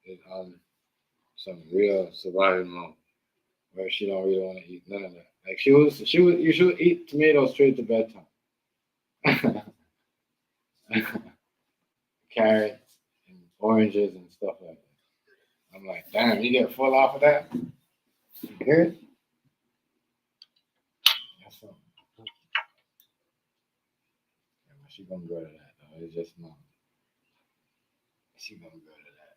is on some real survival mode where she don't really want to eat none of that. Like you should eat tomatoes straight to bedtime. Carrots and oranges and stuff like that. I'm like, damn, you get full off of that? You good? That's something. Yeah, but she gonna go to that though. It's just not. She gonna go to that.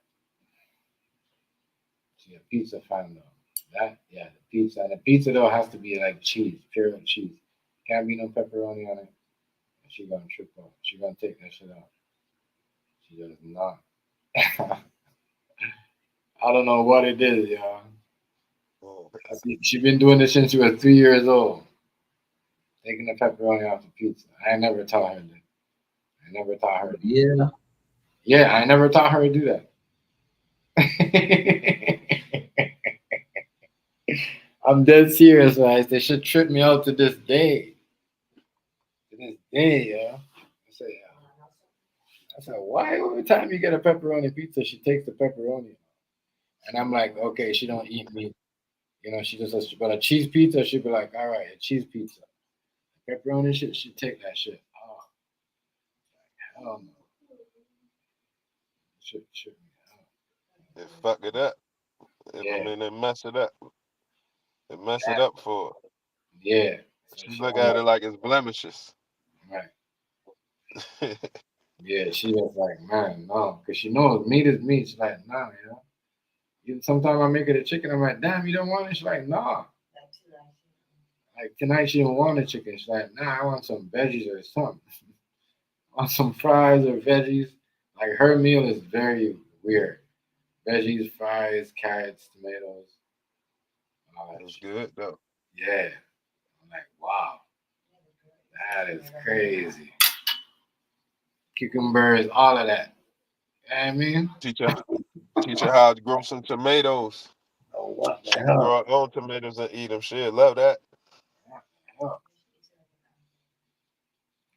She a pizza fan though. That yeah, the pizza. And the pizza though has to be like cheese, pure cheese. Can't be no pepperoni on it. And she gonna trip out. She gonna take that shit out. She does not. I don't know what it is, y'all. She been doing this since she was 3 years old. Taking the pepperoni off the pizza. I never taught her that. I never taught her. Yeah. Yeah, I never taught her to do that. I'm dead serious, guys. They should trip me out to this day. To this day, yeah. I said, why every time you get a pepperoni pizza, she takes the pepperoni? And I'm like, okay, she don't eat meat. She just says, but a cheese pizza, she'd be like, all right, a cheese pizza. Pepperoni shit, she'd take that shit. Oh, hell no. Shit me out. They fuck it up. I mean, they mess it up. They mess it up for her. Yeah. She look at it like it's blemishes. Right. Yeah, she was like, man, no. Because she knows meat is meat. She's like, nah, Sometimes I make her the chicken. I'm like, damn, you don't want it? She's like, nah. Like tonight she don't want the chicken. She's like, nah, I want some veggies or something. I want some fries or veggies. Like her meal is very weird. Veggies, fries, carrots, tomatoes. It's good though. Yeah. I'm like, wow. That is crazy. Cucumbers, all of that. You know what I mean? Teach her how to grow some tomatoes. what the She can hell? grow her own tomatoes and eat them. She'll love that.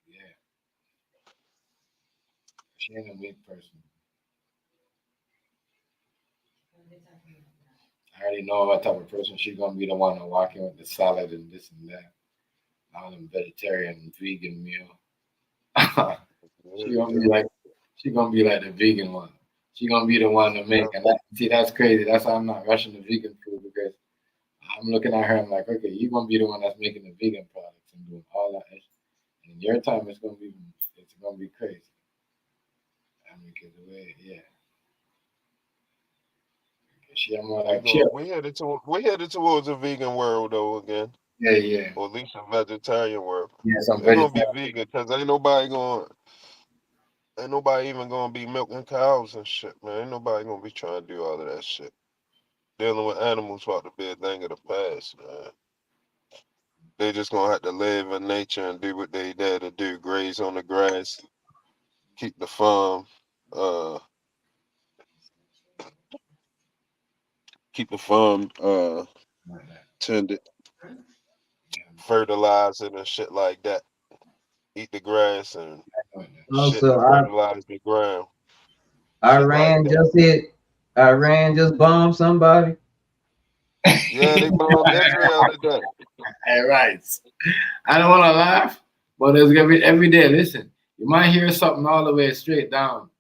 Yeah. She ain't a meat person. I already know what type of person she's gonna be, the one to walk in with the salad and this and that. All them vegetarian and vegan meal. She gonna be like the vegan one. She gonna be the one to make. And see, that's crazy. That's why I'm not rushing the vegan food, because I'm looking at her. I'm like, okay, you gonna be the one that's making the vegan products and doing all that. And in your time, it's gonna be crazy. I mean, cause the way, yeah. She, I'm more like, chill. We headed towards a vegan world though again. Yeah. Or at least a vegetarian world. Yeah, some They're gonna be vegetarian. vegan because ain't nobody even gonna be milking cows and shit, man. Ain't nobody gonna be trying to do all of that shit. Dealing with animals about to be a thing of the past, man. They just gonna have to live in nature and do what they there to do, graze on the grass, keep the farm, tended, fertilize it and shit like that. Eat the grass and shit Also, and fertilize the ground. Iran just bombed somebody. Yeah, they bombed Israel today. Hey, right. I don't want to laugh, but it's gonna be every day. Listen, you might hear something all the way straight down.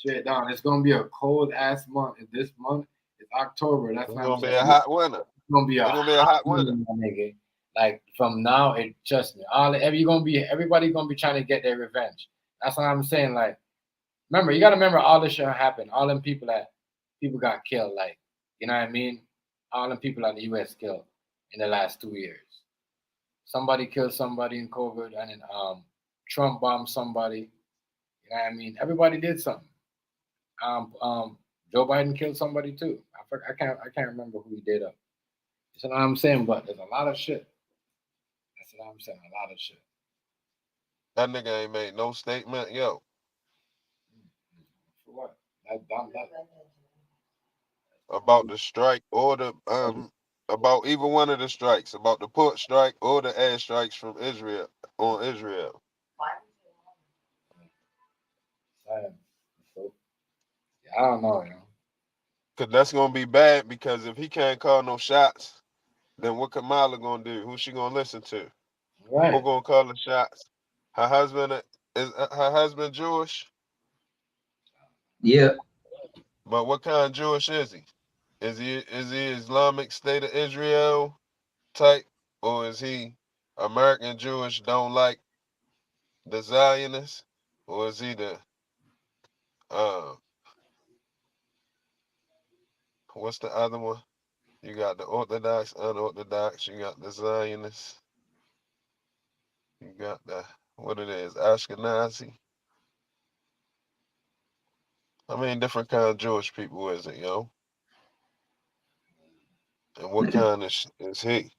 It's gonna be a cold ass month. This month is October. That's It's what I'm gonna be saying. a hot winter. It's gonna be It's gonna be a hot winter. nigga. Like from now, trust me. Everybody gonna be trying to get their revenge. That's what I'm saying. Like, remember, you gotta remember all this shit happened. All them people got killed. Like, you know what I mean? All them people that the U.S. killed in the last 2 years. Somebody killed somebody in COVID, and then Trump bombed somebody. You know what I mean? Everybody did something. Joe Biden killed somebody too. I can't remember who he did up. You know what I'm saying? But there's a lot of shit. That's what I'm saying. A lot of shit. That nigga ain't made no statement, yo. For what? About the strike or the about either one of the strikes, about the port strike or the air strikes from Israel on Israel. I don't know, you know. Cause that's gonna be bad, because if he can't call no shots, then what Kamala gonna do? Who's she gonna listen to? Right. Who gonna call the shots? Her husband is her husband Jewish? Yeah. But what kind of Jewish is he? Is he Islamic State of Israel type, or is he American Jewish, don't like the Zionists, or is he the what's the other one? You got the Orthodox, unorthodox. You got the Zionists. You got the what it is, Ashkenazi. How many different kind of Jewish people is it, yo? And what kind is he?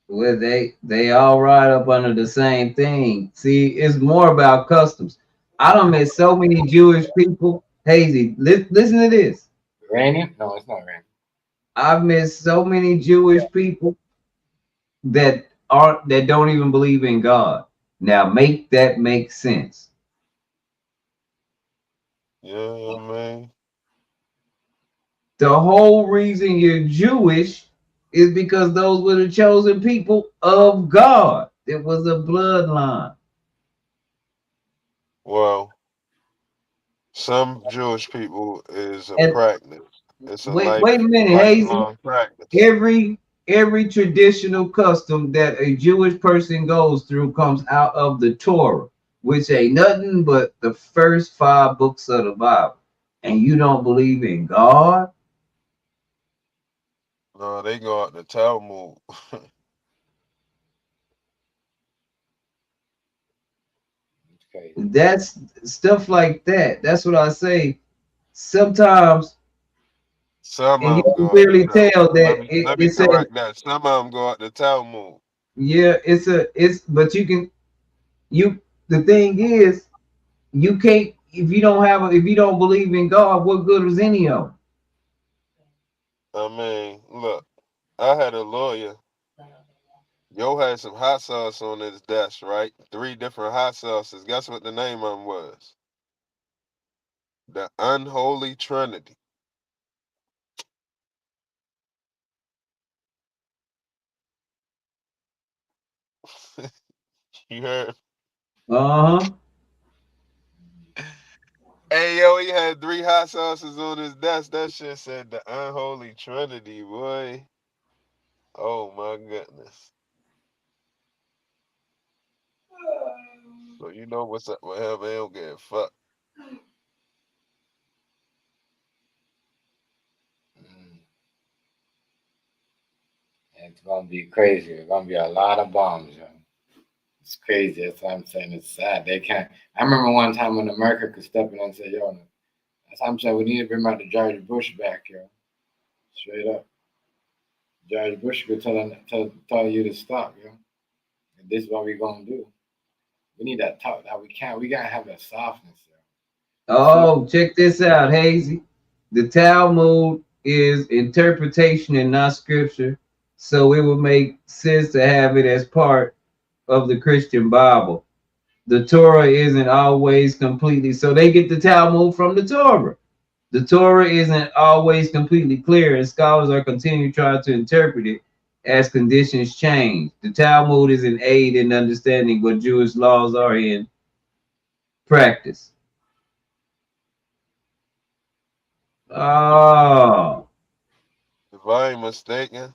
Well, they all ride up under the same thing. See, it's more about customs. I don't met so many Jewish people. Hazy, listen to this. Iranian? No, it's not Iranian. I've met so many Jewish people that don't even believe in God. Now make that make sense. Yeah, man. The whole reason you're Jewish is because those were the chosen people of God. It was a bloodline. Well, some Jewish people is a And practice. It's a wait a minute, Hazy. lifelong practice. Every traditional custom that a Jewish person goes through comes out of the Torah, which ain't nothing but the first 5 books of the Bible. And you don't believe in God? No, they go out the Talmud. That's stuff like that. That's what I say. Sometimes, Some and you of them can go out the clearly tell Talmud. that Let me it says, correct that. Some of them go out the Talmud. yeah, but the thing is, you can't, if you don't believe in God, what good is any of them? I mean, look, I had a lawyer. Yo had some hot sauce on his desk, right? 3 different hot sauces. Guess what the name of them was? The Unholy Trinity. You heard? Uh-huh. Hey, yo, he had 3 hot sauces on his desk. That shit said the Unholy Trinity, boy. Oh, my goodness. So you know what's up with him, man. He don't give a fuck. It's gonna be crazy. There's gonna be a lot of bombs, yo. It's crazy. That's what I'm saying. It's sad. They can't. I remember one time when America could step in and say, "Yo," that's what I'm saying. We need to bring back the George Bush back, yo. Straight up. George Bush could tell you to stop, yo. And this is what we're gonna do. We need that talk. That we can't. We gotta have that softness, yo. Oh, check this out, Hazy. The Talmud is interpretation and not scripture, so it would make sense to have it as part of the Christian Bible. The Torah isn't always completely, so they get the Talmud from the Torah. The Torah isn't always completely clear, and scholars are continuing trying to interpret it as conditions change. The Talmud is an aid in understanding what Jewish laws are in practice. Oh, If I ain't mistaken,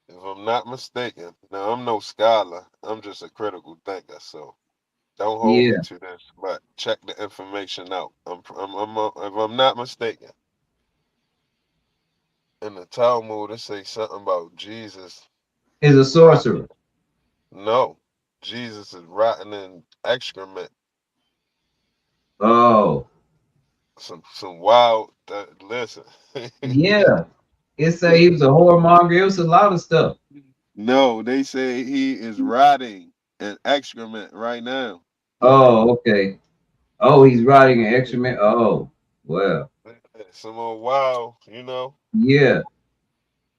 if I'm not mistaken, now I'm no scholar. I'm just a critical thinker, so don't hold me yeah. to this. But check the information out. If I'm not mistaken, in the Talmud it say something about Jesus Is a rotting. sorcerer. No, Jesus is rotten in excrement. Oh, Some wild. Listen. yeah. It say he was a whoremonger. It was a lot of stuff. No, they say he is rotting in excrement right now. Oh, okay. Oh, he's riding an excrement. Oh, well, Some more wild, you know. yeah.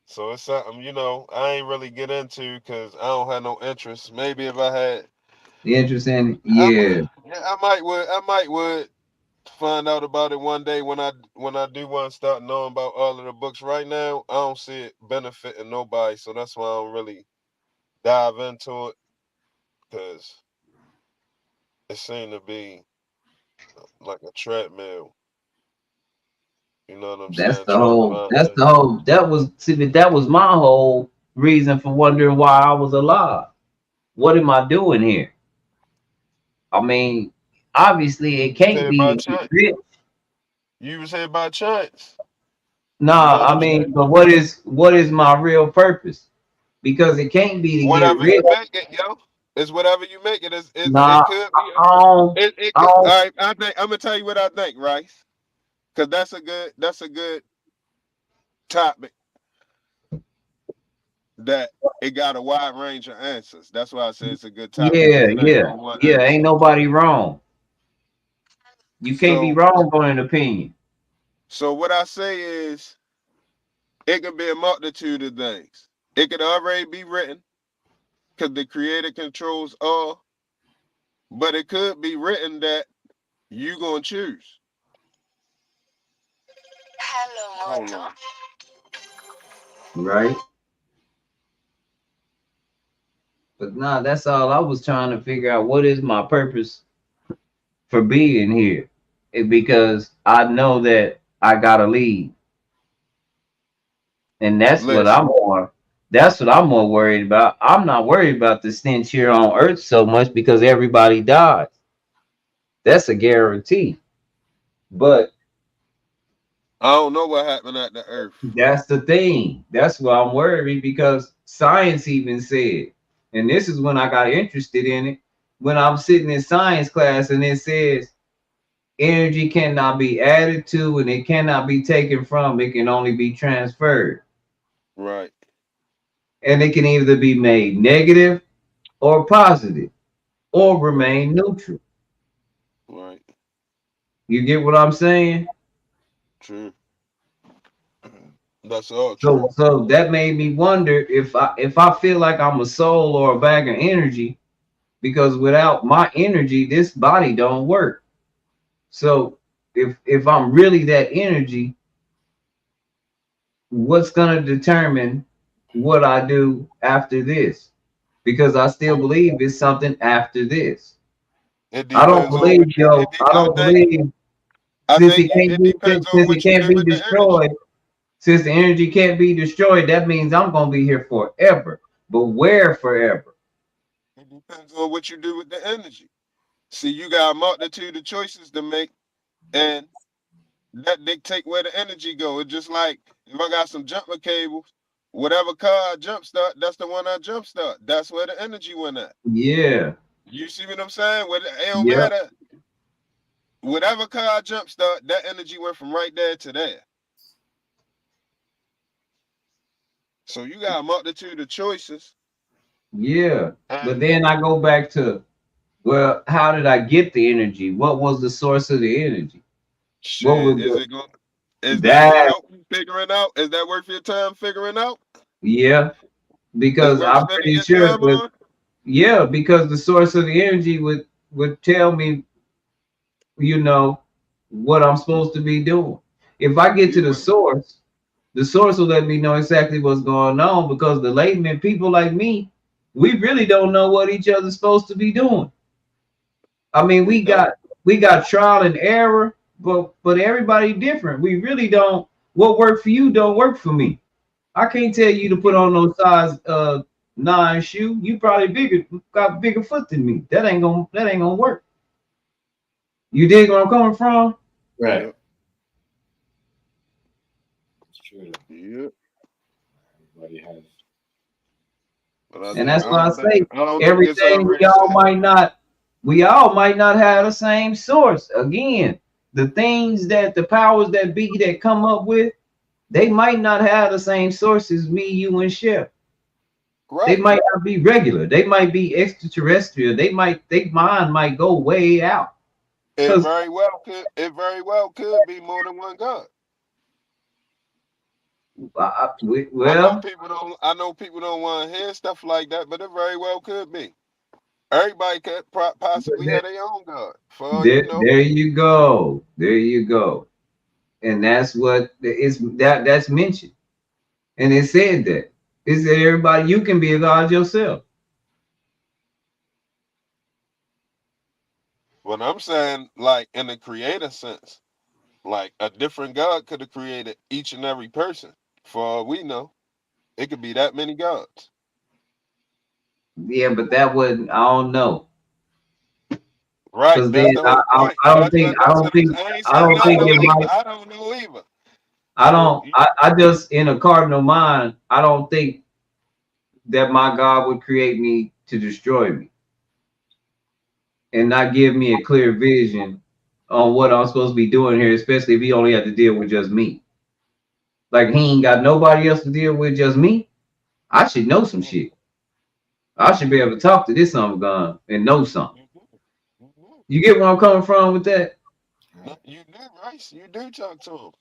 So it's something, I ain't really get into because I don't have no interest. Maybe if I had, Interesting. I, Yeah. yeah, I might would find out about it one day when I do want to start knowing about all of the books. Right now, I don't see it benefiting nobody, so that's why I don't really dive into it because it seemed to be like a treadmill. You know what I'm That's saying? the Trying to whole. find That's the whole. That was see. That was my whole reason for wondering why I was alive. What am I doing here? I mean, obviously it can't Said by be to get chance. rich. You was here by chance. You know Nah, what I I'm saying? mean, but what is my real purpose? Because it can't be to get Whatever you rich. make it, yo. It's whatever you make it. It Nah, could I be. don't. It I could. don't. All right. I'm gonna tell you what I think, Rice. Because that's a good topic. That it got a wide range of answers. That's why I say it's a good topic Yeah, because it ain't no yeah, one yeah. answer. Ain't nobody wrong. You can't be So, wrong on an opinion. so what I say is, it could be a multitude of things. It could already be written because the creator controls all, but it could be written that you gonna choose. Hold on. Right? But nah, that's all I was trying to figure out. What is my purpose for being here? Because I know that I gotta leave. And that's what Listen. I'm more that's what I'm more worried about. I'm not worried about the stench here on earth so much because everybody dies. That's a guarantee. But I don't know what happened at the earth. that's the thing. That's why I'm worried because science even said, and this is when I got interested in it. When I'm sitting in science class and it says energy cannot be added to and it cannot be taken from, it can only be transferred. Right. And it can either be made negative or positive or Right. remain neutral. Right. You get what I'm saying? True. That's all true. So that made me wonder if I feel like I'm a soul or a bag of energy, because without my energy, this body don't work. So if I'm really that energy, what's gonna determine what I do after this? Because I still believe it's something after this. It I don't depends on what believe, yo. I don't believe I since think it can't it be depends on since it what you can't do be with the energy. destroyed. Since the energy can't be destroyed, that means I'm gonna be here forever. But where forever? It depends on what you do with the energy. See, you got a multitude of choices to make, and that dictate where the energy go. It's just like if I got some jumper cables, whatever car I jumpstart, that's the one I jumpstart. That's where the energy went at. Yeah. You see what I'm saying? It don't Yep. matter. Whatever car I jumpstart, that energy went from right there to there. So you got a multitude of choices. Yeah. But then I go back to, well, how did I get the energy? What was the source of the energy? What Shit, was is that gonna that? help you figuring out? Is that worth your time figuring out? Yeah, Is because worth I'm spending pretty your sure time with on? yeah, because the source of the energy would tell me, what I'm supposed to be doing. If I get to the source will let me know exactly what's going on, because the layman people like me, we really don't know what each other's supposed to be doing. I mean, we got trial and error, but everybody different. We really don't. What worked for you don't work for me. I can't tell you to put on no size 9 shoe. You probably got bigger foot than me. That ain't gonna work. You dig where I'm coming from? Right. Yep. It's true. Yep. Everybody has. But And that's why I say I don't think it's everything already set. we all might not have the same source. Again, the things that the powers that be that come up with, they might not have the same sources me, you, and Chef. They Right. might not be regular. They might be extraterrestrial. Their mind might go way out. It Cause very well could be more than one God. well, I know people don't want to hear stuff like that, but it very well could be. Everybody could possibly have their own God, for all you know. there you go. There you go. And that's what that's mentioned. And it said that. It said everybody, you can be a God yourself. What I'm saying, like in the creator sense, like a different God could have created each and every person. For all we know, it could be that many gods. Yeah, but that wouldn't, I don't know. Right, Because that's then the whole point. I don't think I ain't saying I know either. I don't know either. I just, in a cardinal mind, I don't think that my God would create me to destroy me and not give me a clear vision on what I'm supposed to be doing here, especially if he only had to deal with just me. Like he ain't got nobody else to deal with, just me. I should know some shit. I should be able to talk to this some gun and know something. You get where I'm coming from with that? No, you do, Rice. You do talk to him.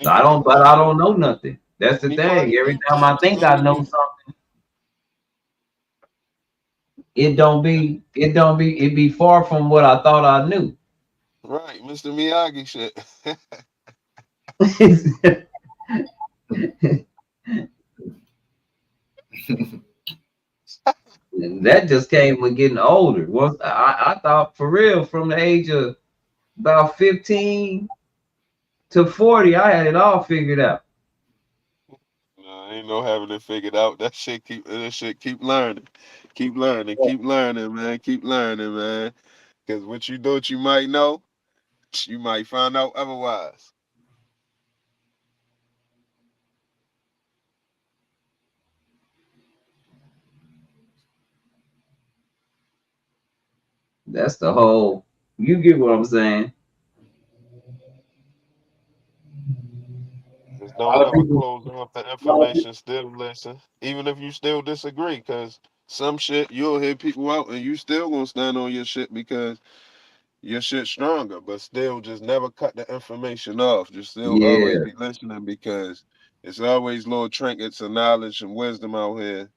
And I you don't, do but know I him. don't know nothing. That's the And he thing. probably Every do time I teach think some I to know you. something, it be far from what I thought I knew. Right, Mr. Miyagi shit. And that just came with getting older. Once I thought for real from the age of about 15 to 40, I had it all figured out. No, ain't no having it figured out. That shit keep learning. Keep learning, man. Keep learning, man. Cause what you thought you might know, you might find out otherwise. That's the whole, you get what I'm saying? Just A don't lot of ever people. close off the A lot of people. information. Still listen, even if you still disagree. Cause some shit you'll hear people out, and you still gonna stand on your shit because your shit stronger. But still, just never cut the information off. Just still always Yeah. be listening because It's always little trinkets of knowledge and wisdom out here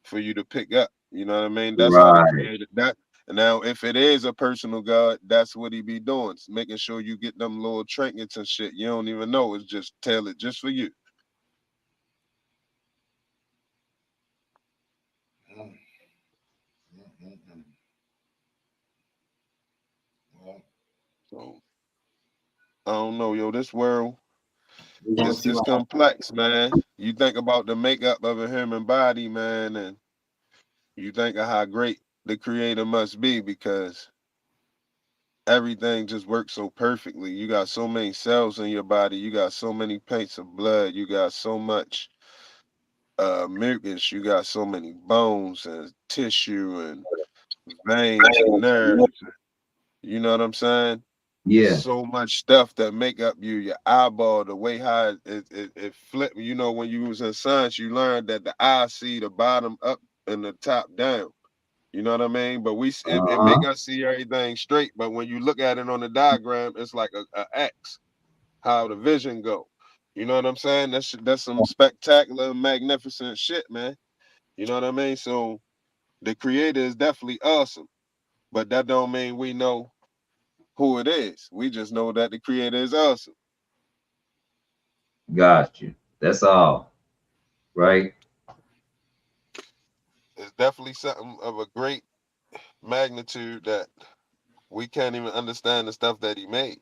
for you to pick up. You know what I mean? That's how they Right. created that. And now, if it is a personal God, that's what he be doing, making sure you get them little trinkets and shit. You don't even know. It's just tailored just for you. So I don't know, yo. This world it's complex, man. You think about the makeup of a human body, man, and you think of how great the creator must be because everything just works so perfectly. You got so many cells in your body, you got so many pints of blood, you got so much mucus, you got so many bones and tissue and veins and nerves. You know what I'm saying? It's Yeah. so much stuff that make up you, your eyeball, the way how it flip. You know, when you was in science, you learned that the eye see the bottom up and the top down. You know what I mean? But it Uh-huh. make us see everything straight. But when you look at it on the diagram, it's like a X, how the vision go. You know what I'm saying? That's some spectacular, magnificent shit, man. You know what I mean? So the creator is definitely awesome. But that don't mean we know who it is. We just know that the creator is awesome. Got you. That's all. Right? It's definitely something of a great magnitude that we can't even understand the stuff that he made.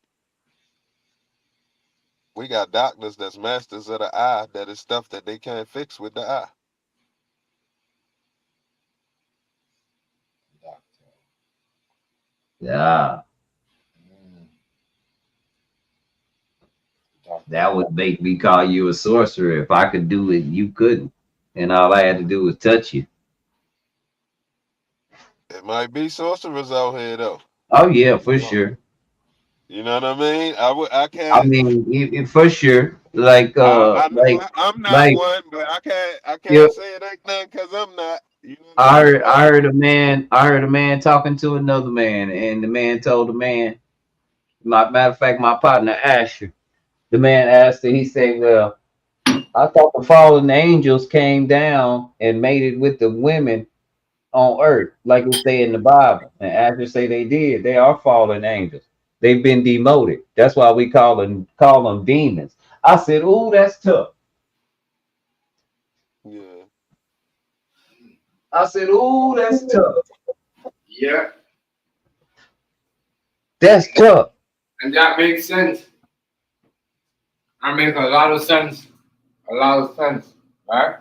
We got doctors that's masters of the eye that is stuff that they can't fix with the eye. Yeah. That would make me call you a sorcerer. If I could do it, you couldn't. And all I had to do was touch you. It might be sorcerers out here though. Oh yeah, for sure. You know what I mean? I I can't. mean, for sure. Like I know I'm not like one, but I yeah. can't say it ain't none because I'm not. You know what I I mean? heard I heard a man I heard a man talking to another man, and the man told the man, matter of fact, my partner Asher. The man asked her, he said, well, I thought the fallen angels came down and mated with the women on earth, like it say in the Bible. And Asher say they did. They are fallen angels. They've been demoted. That's why we call them demons. I said, ooh, that's tough. Yeah. I said, ooh, that's tough. Yeah. That's tough. And that makes sense. That makes a lot of sense. A lot of sense, right?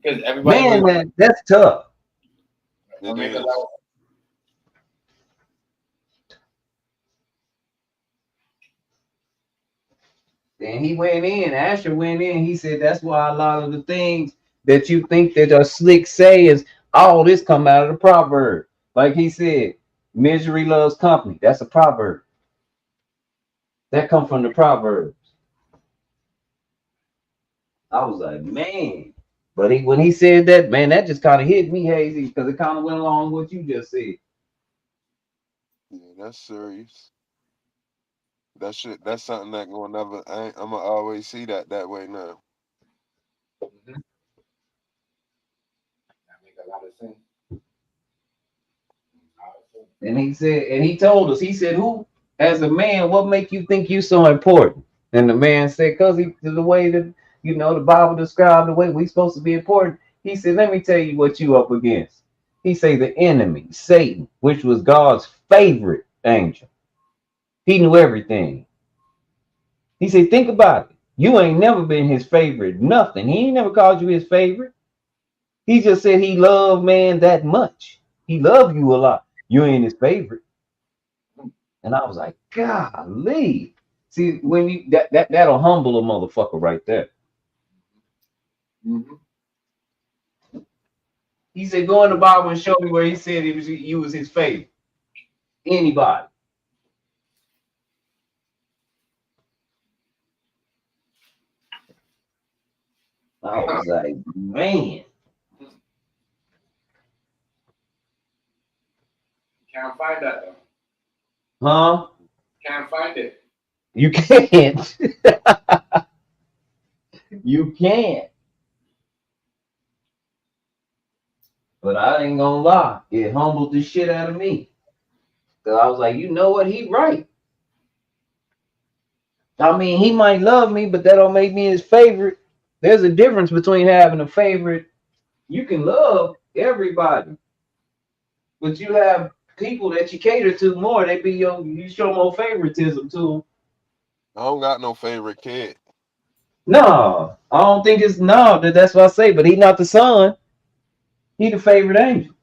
Because everybody Man, was. that's tough. It Make a is. lot And he went in, Asher went in, he said that's why a lot of the things that you think that are slick sayings, all this come out of the proverb. Like he said, misery loves company. That's a proverb. That come from the proverbs. I was like, man. But when he said that, man, that just kind of hit me, Hazy, because it kind of went along with what you just said. Yeah, that's serious. That shit. That's something that gonna never. I'm gonna always see that way now. make a lot of sense. And he said, and he told us, he said, who, as a man, what make you think you so important? And the man said, because the way that, the Bible described the way we supposed to be important. He said, let me tell you what you up against. He said, the enemy, Satan, which was God's favorite angel. He knew everything. He said, think about it. You ain't never been his favorite, nothing. He ain't never called you his favorite. He just said he loved man that much. He loved you a lot. You ain't his favorite. And I was like, golly. See, when you that'll humble a motherfucker right there. Mm-hmm. He said, go in the Bible and show me where he said you was his favorite. Anybody. I was like, man. Can't find that though. Huh? Can't find it. You can't. You can. But I ain't gonna lie, it humbled the shit out of me. Cause I was like, you know what? He right. I mean, he might love me, but that don't make me his favorite. There's a difference between having a favorite. You can love everybody, but you have people that you cater to more. They be you show more favoritism to them. I don't got no favorite kid. No, I don't think it's no. That's what I say. But he not the son. He the favorite angel.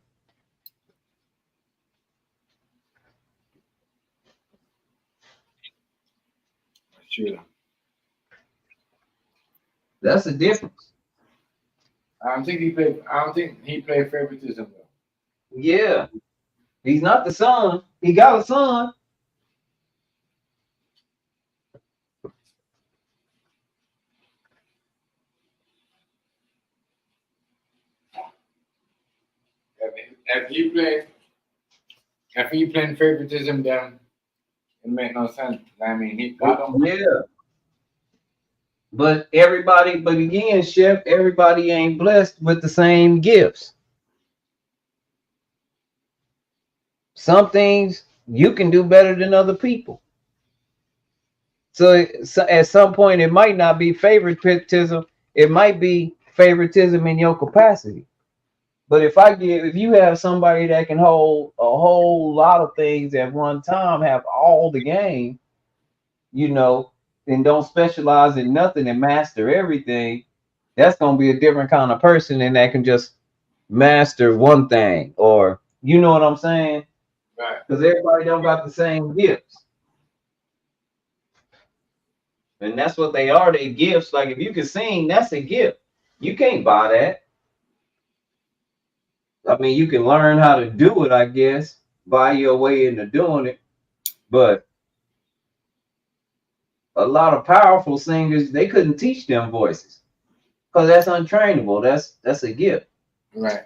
True. That's the difference. I don't think he played favoritism though. Yeah, he's not the son. He got a son. If he playing favoritism, then it make no sense. I mean, he got him. Yeah. But again, Chef, everybody ain't blessed with the same gifts. Some things you can do better than other people. So at some point, it might not be favoritism. It might be favoritism in your capacity. But if you have somebody that can hold a whole lot of things at one time, have all the game, and don't specialize in nothing and master everything, that's gonna be a different kind of person than that can just master one thing, or you know what I'm saying? Right. Because everybody don't got the same gifts. And that's what they are, they gifts. Like if you can sing, that's a gift. You can't buy that. I mean, you can learn how to do it, I guess, buy your way into doing it. But a lot of powerful singers, they couldn't teach them voices. Because that's untrainable. That's a gift. Right.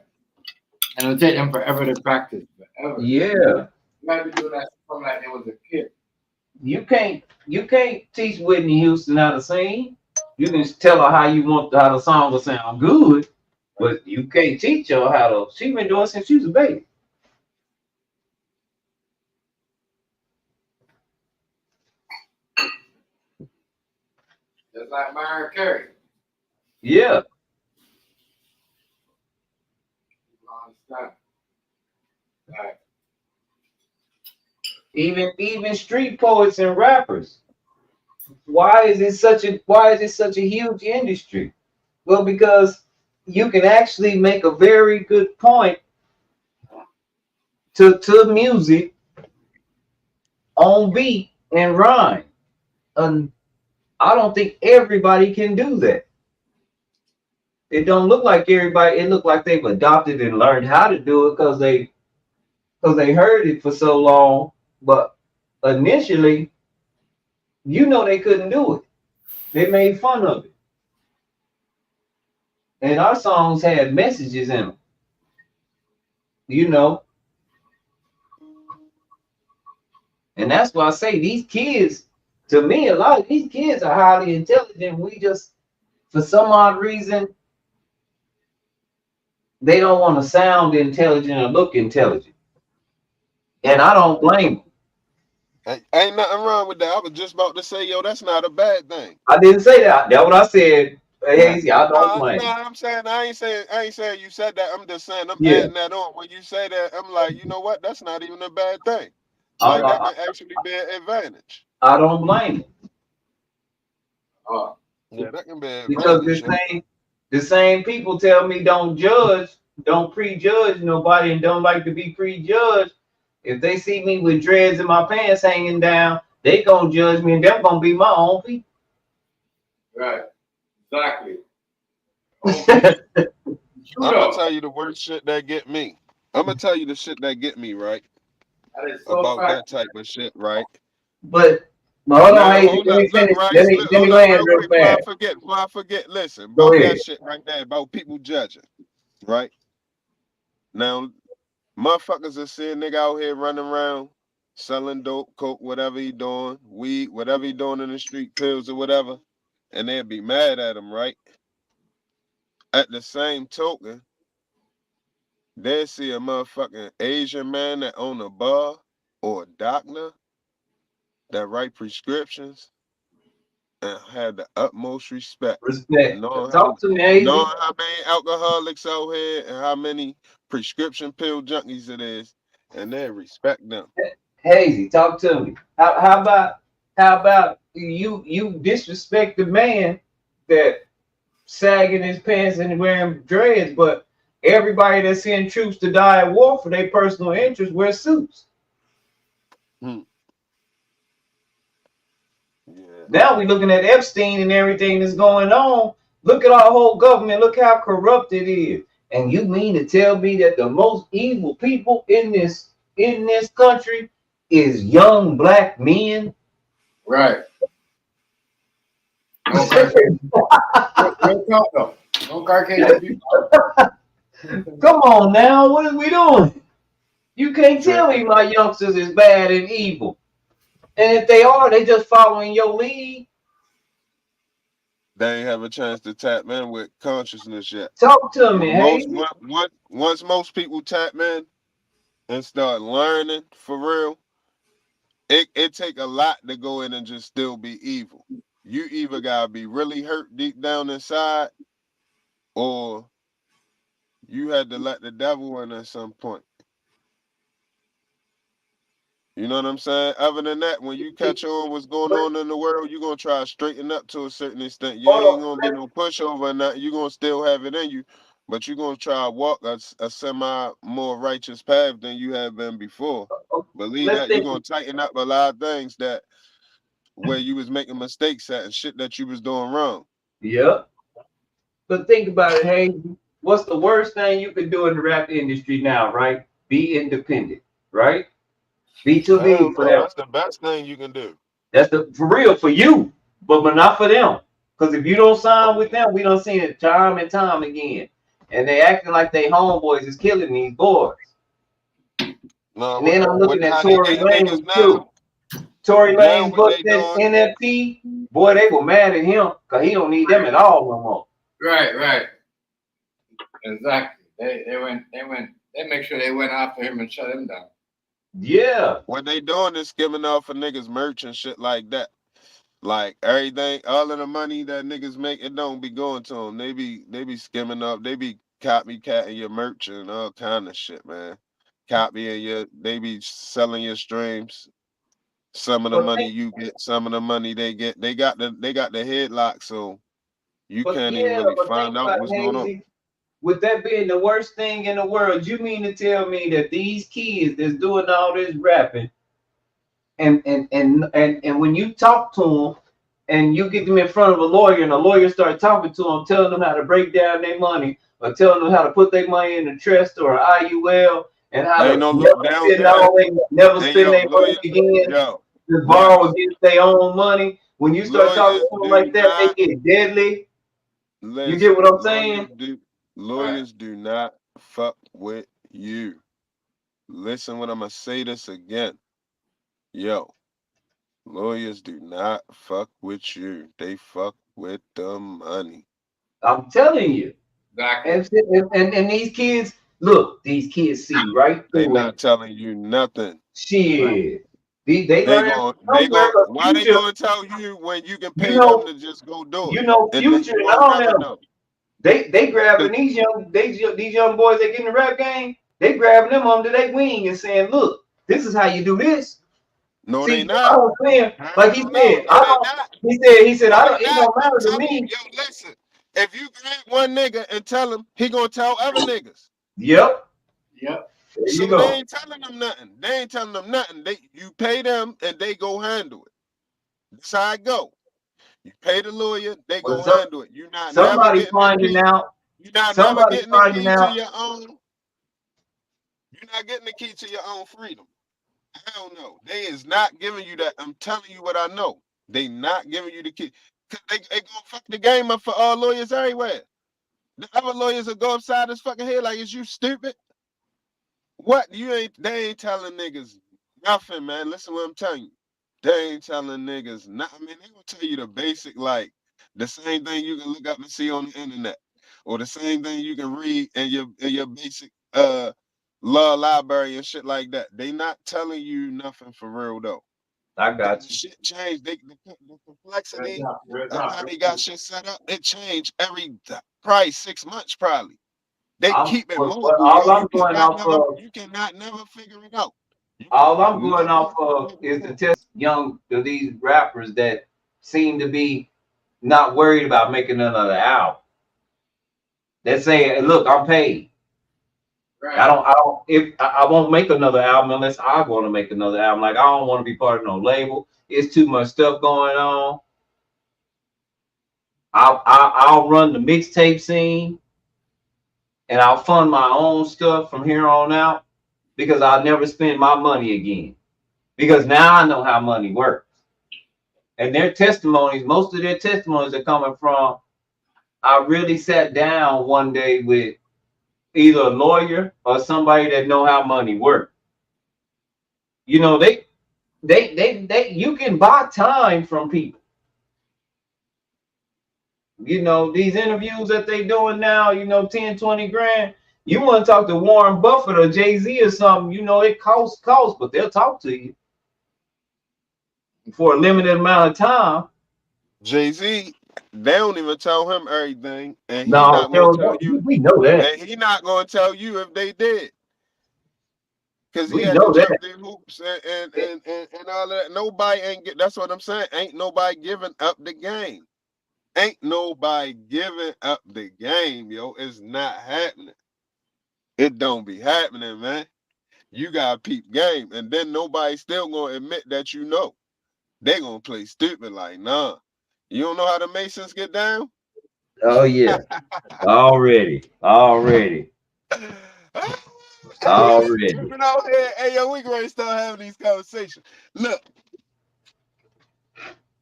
And it'll take them forever to practice. Forever. Yeah. You might be doing that from like they was a kid. You can't teach Whitney Houston how to sing. You can tell her how the song will sound good, but you can't teach her how to. She's been doing it since she was a baby. Just like Mariah Carey. Yeah. Right. Even street poets and rappers. Why is it such a huge industry? Well, because you can actually make a very good point to music on beat and rhyme. And I don't think everybody can do that. It don't look like everybody. It look like they've adopted and learned how to do it because they heard it for so long. But initially, they couldn't do it. They made fun of it. And our songs had messages in them. And that's why I say these kids, to me, a lot of these kids are highly intelligent. We just, for some odd reason, they don't want to sound intelligent or look intelligent. And I don't blame them. Ain't nothing wrong with that. I was just about to say, yo, that's not a bad thing. I didn't say that. That's what I said. Hey, I don't blame. No, I'm saying I ain't saying you said that. I'm just saying I'm Yeah. adding that on. When you say that, I'm like, you know what? That's not even a bad thing. Like that can actually be an advantage. I don't blame them. Yeah, that can be an Because advantage. the same people tell me don't prejudge nobody, and don't like to be prejudged. If they see me with dreads in my pants hanging down, they gonna judge me, and they're gonna be my own people. Right. Exactly. I'm gonna tell you the worst shit that get me. I'm gonna tell you the shit that get me, right? That is so about that type of shit, right? But hold on, hey, Hold let me finish. Look, Let me hold land real real quick fast. before I forget. Listen, Go about ahead. that shit right there, about people judging, right? Now, motherfuckers are seeing nigga out here running around selling dope, coke, whatever he doing, weed, whatever he doing in the street, pills or whatever. and they'd be mad at him, right? At the same token, they see a motherfucking Asian man that own a bar or a doctor that write prescriptions and have the utmost respect. Respect. Knowing Talk to me, Hazy. how many alcoholics out here and how many prescription pill junkies it is, and they respect them. Hazy, talk to me. How about you disrespect the man that sagging his pants and wearing dreads, but everybody that's seeing troops to die at war for their personal interest wear suits. Yeah. Now we looking at Epstein and everything that's going on. Look at our whole government. Look how corrupt it is. And you mean to tell me that the most evil people in this country is young black men? Right. No Caucasian. No Caucasian people. Come on now, what are we doing? You can't tell me my youngsters is bad and evil. And if they are, they just following your lead. They ain't have a chance to tap in with consciousness yet. Talk to me, hey. Once most people tap in and start learning for real, it take a lot to go in and just still be evil. You either gotta be really hurt deep down inside, or you had to let the devil in at some point. You know what I'm saying? Other than that, when you catch on what's going on in the world, you're going to try to straighten up to a certain extent. You ain't going to be no pushover or nothing. You're going to still have it in you, but you're going to try to walk a semi more righteous path than you have been before. Believe that you're going to tighten up a lot of things that where you was making mistakes at and shit that you was doing wrong. Yep. But think about it, hey. What's the worst thing you could do in the rap industry now, right? Be independent, right? B2B for them. That's the best thing you can do. That's for real for you, but not for them. Because if you don't sign with them, we don't see it time and time again. And they acting like they homeboys is killing these boys. No, and then I'm looking at Tory Lanez too. Tory Lanez book that NFT, boy, they were mad at him because he don't need them at all no more. Right. Exactly. They make sure they went after him and shut him down. Yeah. What they doing is skimming off of niggas merch and shit like that. Like everything, all of the money that niggas make, it don't be going to them. They be skimming up. They be copycatting your merch and all kind of shit, man. Copying they be selling your streams. Some of the money you get, some of the money they get. They got the headlock, so you can't even really find out what's going on. With that being the worst thing in the world, you mean to tell me that these kids that's doing all this rapping, and when you talk to them and you get them in front of a lawyer and the lawyer start talking to them, telling them how to break down their money or telling them how to put their money in a trust or an IUL and how to never spend their money again, to borrow against their own money. When you start talking to them like that, they get deadly. Listen, you get what I'm saying? Lawyers do not fuck with you. Listen, when I'm gonna say this again. Yo, lawyers do not fuck with you. They fuck with the money. I'm telling you. Exactly. And these kids, look, these kids see right through They not telling you nothing. Shit. They why they gonna tell you when you can pay them to just go do it? You know, Future and all them. They grabbing these young boys that get in the rap game. They grabbing them under their wing and saying, "Look, this is how you do this." No, See, they not. Like he said, I don't. He said, I don't. It don't matter to me. Yo, listen. If you grab one nigga and tell him, he gonna tell other niggas. Yep. So they ain't telling them nothing. You pay them and they go handle it. That's how it go. You pay the lawyer, they go handle it. You're not somebody finding out. You're not never getting the key to your own. You're not getting the key to your own freedom. Hell no. They is not giving you that. I'm telling you what I know. They not giving you the key. They gonna fuck the game up for all lawyers everywhere. The other lawyers will go upside his fucking head like, is you stupid? What? They ain't telling niggas nothing, man. Listen what I'm telling you. They ain't telling niggas nothing. I mean, they gonna tell you the basic, like, The same thing you can look up and see on the internet, or the same thing you can read in your basic law library and shit like that. They not telling you nothing for real though. I got you. Shit changed. The complexity of how they got shit set up, it changed every probably 6 months probably. They keep it mobile, all yo. I'm going off of, You cannot never figure it out. all I'm going off of is the test young of these rappers that seem to be not worried about making another album. They say, look, I'm paid. Right. I won't make another album unless I want to make another album. Like, I don't want to be part of no label. It's too much stuff going on. I'll run the mixtape scene and I'll fund my own stuff from here on out because I'll never spend my money again. Because now I know how money works. And their testimonies, most of their testimonies are coming from, I really sat down one day with either a lawyer or somebody that know how money works. You know, they you can buy time from people. You know, these interviews that they doing now, you know, 10, 20 grand. You want to talk to Warren Buffett or Jay-Z or something, you know, it costs, but they'll talk to you for a limited amount of time. Jay-Z, they don't even tell him everything, and he's No, not going to tell you. we know that. And he's not going to tell you if they did. Because he We had to know jump that. through hoops and all that. Nobody ain't get. That's what I'm saying. Ain't nobody giving up the game. Ain't nobody giving up the game, yo. It's not happening. It don't be happening, man. You got to peep game, and then nobody still gonna admit that you know. They gonna play stupid like, nah. You don't know how the Masons get down? Oh yeah. Already. Tripping Already. out here. Hey, yo, we gonna start having these conversations. Look,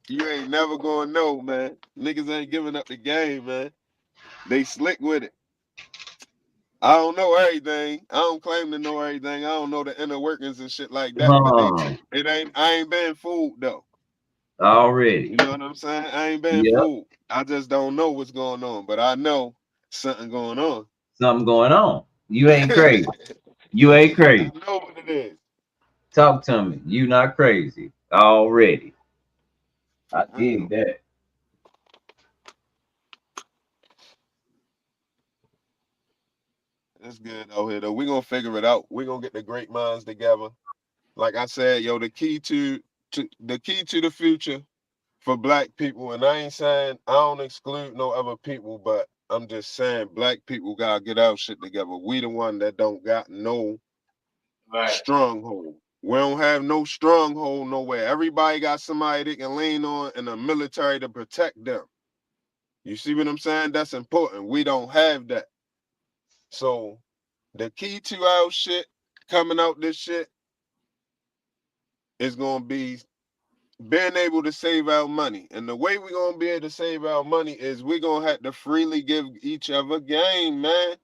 you ain't never gonna know, man. Niggas ain't giving up the game, man. They slick with it. I don't know everything. I don't claim to know everything. I don't know the inner workings and shit like that. But I ain't been fooled though. Already. You know what I'm saying? I ain't been fooled. I just don't know what's going on, but I know something going on. Something going on. You ain't crazy. You ain't crazy. I know what it is. Talk to me. You not crazy. Already. I dig that. It's good out here though. We're gonna figure it out. We're gonna get the great minds together. Like I said, yo, the key to the future for black people, and I ain't saying I don't exclude no other people, but I'm just saying black people gotta get our shit together. We the one that don't got no stronghold. We don't have no stronghold nowhere. Everybody got somebody they can lean on and a military to protect them. You see what I'm saying? That's important. We don't have that. So the key to our shit coming out this shit is gonna be being able to save our money. And the way we're gonna be able to save our money is we're gonna have to freely give each other game, man.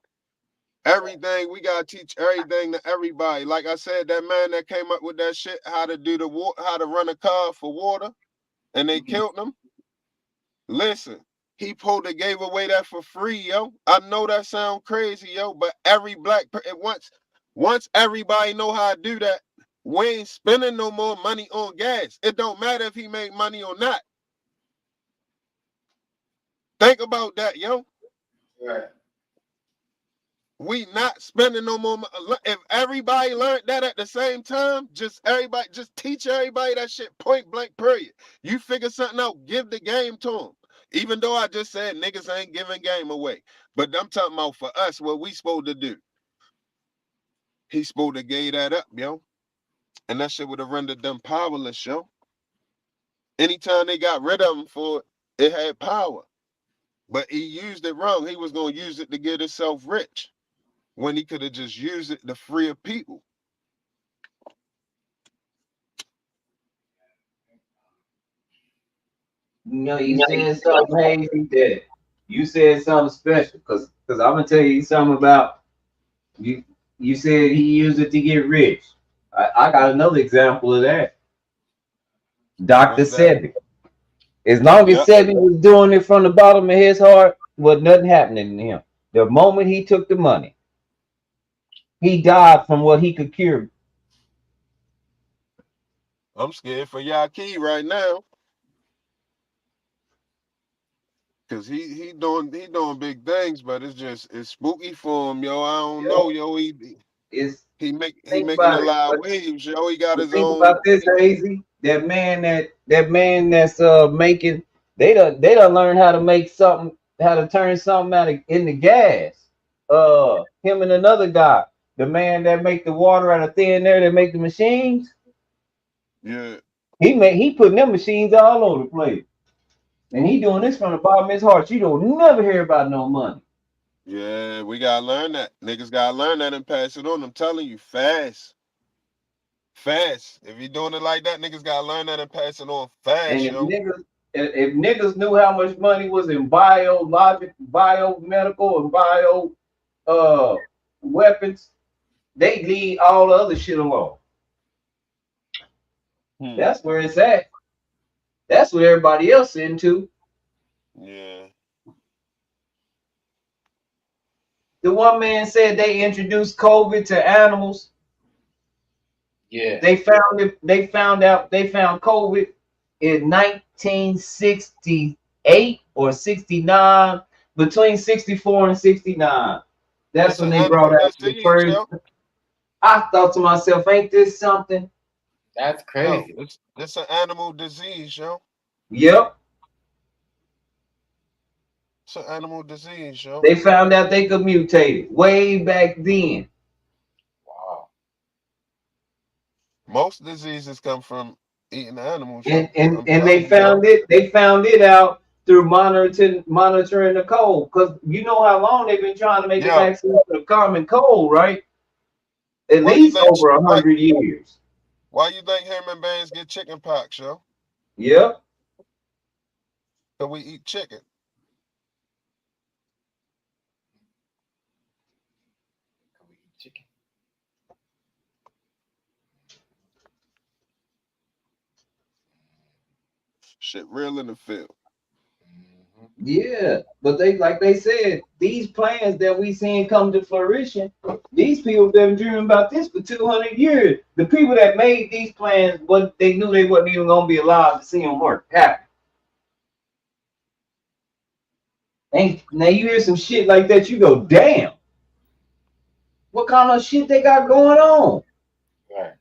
Everything we gotta teach everything to everybody. Like I said, that man that came up with that shit, how to run a car for water, and they killed him. Listen, he probably gave away that for free, yo. I know that sound crazy, yo, but every black person once everybody know how to do that, we ain't spending no more money on gas. It don't matter if he made money or not. Think about that, yo. Right. We not spending no more. If everybody learned that at the same time, just teach everybody that shit point blank period. You figure something out, give the game to them. Even though I just said niggas ain't giving game away. But I'm talking about for us, what we supposed to do. He supposed to gave that up, yo. And that shit would have rendered them powerless, yo. Anytime they got rid of him for it had power. But he used it wrong. He was going to use it to get himself rich when he could have just used it to free up people. You know, you said something hazy that you said something special because I'm gonna tell you something about you. You said he used it to get rich. I got another example of that. Dr. Sebi. As long as Yep. Sebi was doing it from the bottom of his heart, was nothing happening to him. The moment he took the money, he died from what he could cure. I'm scared for Yaki right now. Cause he doing big things, but it's spooky for him, yo. I don't know, yo. He Think making a about it. lot of waves, yo. He got But his think own. about this, Hazy. That man that's making they done learned how to make something, how to turn something out of, into gas. Him and another guy, the man that make the water out of thin air that make the machines. Yeah. He putting them machines all over the place. And he doing this from the bottom of his heart. You don't never hear about no money. Yeah, we gotta learn that. Niggas gotta learn that and pass it on. I'm telling you, fast. Fast. If you doing it like that, niggas gotta learn that and pass it on And fast, yo. if niggas knew how much money was in biologic, biomedical, and bio weapons, they leave all the other shit alone. That's where it's at. That's what everybody else into. Yeah. The one man said they introduced COVID to animals. Yeah. They found it. They found COVID in 1968 or 69, between 64 and 69. That's It's when an they brought animal out the disease, first. yo. I thought to myself, ain't this something? That's Yo, crazy. it's an animal disease, yo. Yep. It's an animal disease, yo. They found out they could mutate it way back then. Wow. Most diseases come from eating animals, yo. And I'm they telling you, found yo. it. They found it out through monitoring the cold. Because you know how long they've been trying to make a Yo, vaccine for the common cold, right? At why you least think over 100 years. why you think human beings get chicken pox, yo? Yep. Cause we eat chicken. Chicken. Shit real in the field. Yeah, but they said, these plans that we seen come to fruition, these people been dreaming about this for 200 years. The people that made these plans, what they knew they wasn't even gonna be alive to see them work happen. And now you hear some shit like that, you go, damn, what kind of shit they got going on? Right.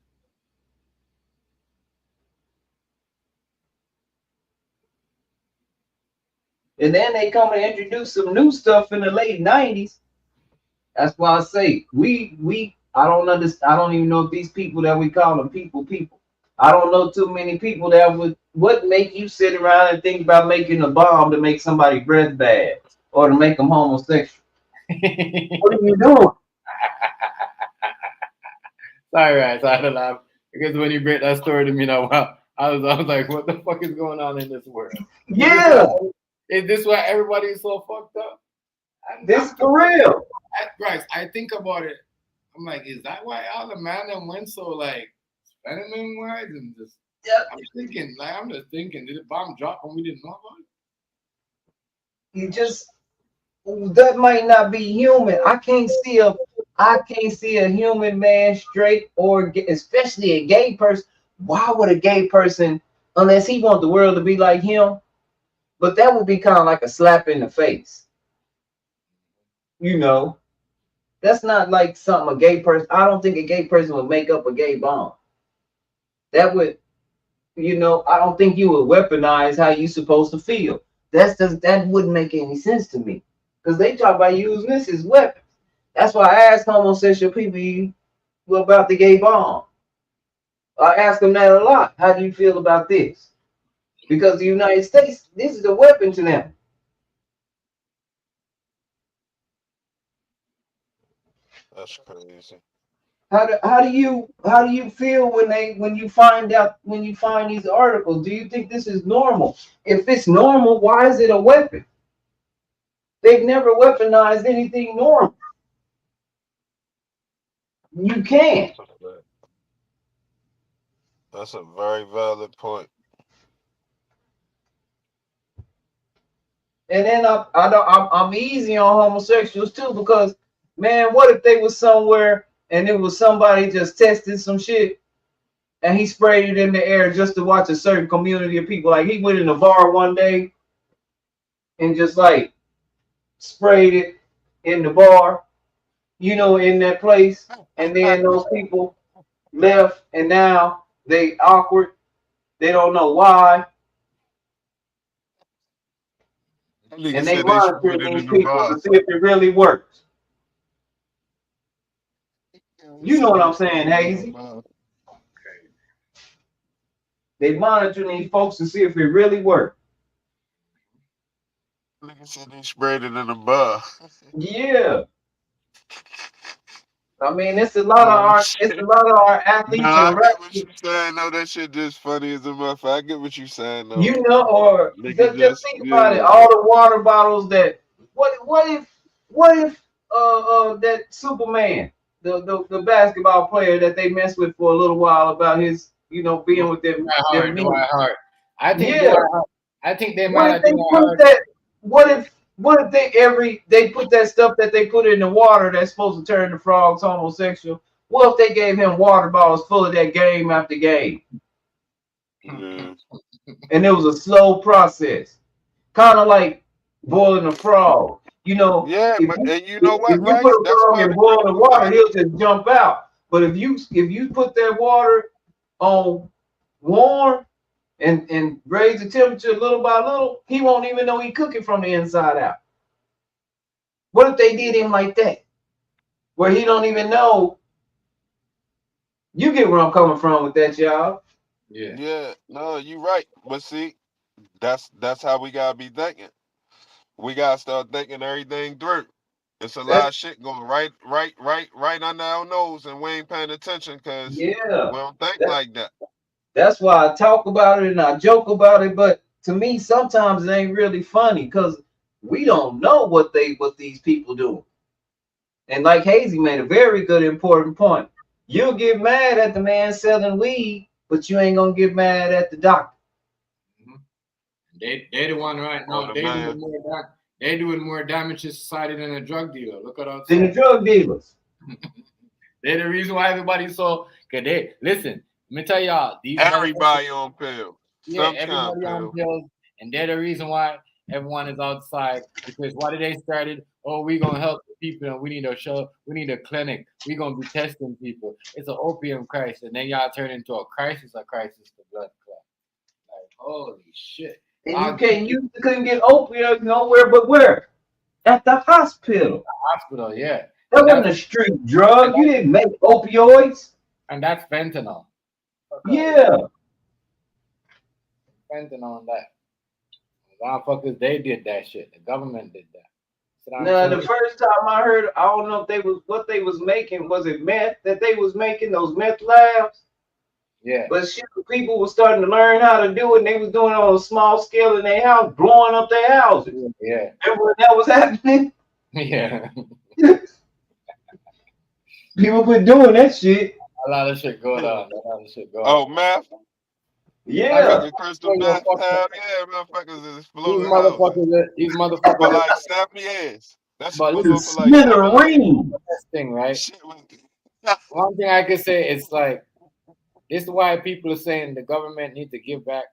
And then they come and introduce some new stuff in the late 90s. That's why I say I don't understand. I don't even know if these people that we call them people. I don't know too many people that would make you sit around and think about making a bomb to make somebody breath bad or to make them homosexual. What are you doing? Sorry, right. So I had to laugh because when you break that story to me now, wow, I was like, what the fuck is going on in this world? Yeah. Is this why everybody is so fucked up? This for real. Bryce, I think about it. I'm like, is that why all the man them went so like spending wise and just? Yeah. I'm just thinking, did the bomb drop and we didn't know about it? You just that might not be human. I can't see a human man straight or especially a gay person. Why would a gay person, unless he want the world to be like him? But that would be kind of like a slap in the face. You know, that's not like something a gay person. I don't think a gay person would make up a gay bomb. That would, I don't think you would weaponize how you supposed to feel. That wouldn't make any sense to me. Because they talk about using this as weapons. That's why I ask homosexual people about the gay bomb. I ask them that a lot. How do you feel about this? Because the United States, this is a weapon to them. That's crazy. How do you feel when you find these articles? Do you think this is normal? If it's normal, why is it a weapon? They've never weaponized anything normal. You can't. That's a very valid point. And then I'm easy on homosexuals too, because man, what if they was somewhere and it was somebody just testing some shit and he sprayed it in the air just to watch a certain community of people? Like he went in a bar one day and just like sprayed it in the bar, in that place, and then those people left and now they awkward. They don't know why. Nigga And they said they monitor sprayed it these in the people bar. to see if it really works. He You know said what they I'm sprayed saying, it in the Hazy? bar. They monitor these folks to see if it really works. Nigga said they sprayed it in the bar. Yeah. I mean, it's a lot of Oh our shit. athletes Nah, I and get what rappers, you saying. No, that shit just funny as a motherfucker. I get what you saying though. or Nigga just just think about it. yeah. All the water bottles that what if that Superman, the basketball player that they messed with for a little while about his, being with them men. Dwight Howard. I think Yeah. Dwight Howard. I think they What might if have they Dwight put Howard. that? What if they put that stuff that they put in the water that's supposed to turn the frogs homosexual? What if they gave him water bottles full of that game after game? Yeah. And it was a slow process, kind of like boiling a frog. Yeah, If but you and you know if what, you put Rice? a That's frog why in the boiling criminal water, minds. he'll just jump out. But if you put that water on warm and raise the temperature little by little, he won't even know he cooking from the inside out. What if they did him like that, where he don't even know? You get where I'm coming from with that, y'all. Yeah, no, you right. But see, that's how we gotta be thinking. We gotta start thinking everything through. It's a lot That's of shit going right under our nose, and we ain't paying attention because yeah. we don't think That, like that. that's why I talk about it and I joke about it. But to me, sometimes it ain't really funny because we don't know what these people do. And like Hazy made a very good important point. You'll get mad at the man selling weed, but you ain't gonna get mad at the doctor. They the one right Or now. the man. They doing more damage to society than a drug dealer. Look at Then the outside. drug dealers. They're the reason why everybody's so. Cause they listen. Let me tell y'all, these motherfuckers. Everybody on pills. Yeah, Some kind of everybody on pill. pills, and they're the reason why everyone is outside. Because why did they started? Oh, we gonna help the people, and we need a show. We need a clinic. We gonna be testing people. It's an opium crisis, and then y'all turn into a crisis to blood clot. Like holy shit! And you couldn't get opioids nowhere but where? At the hospital. Hospital, yeah. That wasn't a street drug. You didn't make opioids. And that's fentanyl. Yeah. Fentanyl on that. Motherfuckers, they did that shit. The government did that. Now the first time I heard, I don't know if what they was making. Was it meth that they was making, those meth labs? Yeah. But shit, people were starting to learn how to do it, and they was doing it on a small scale in their house, blowing up their houses. Yeah. Remember when that was happening? Yeah. People been doing that shit. A lot of shit going on. Oh, meth? Yeah. Fucking crystal meth. Hell yeah, motherfuckers is exploding houses. These motherfuckers. But like snappy ass. That shit But goes listen, off for like 7 this thing, right? One thing I can say is like, this is why people are saying the government needs to give back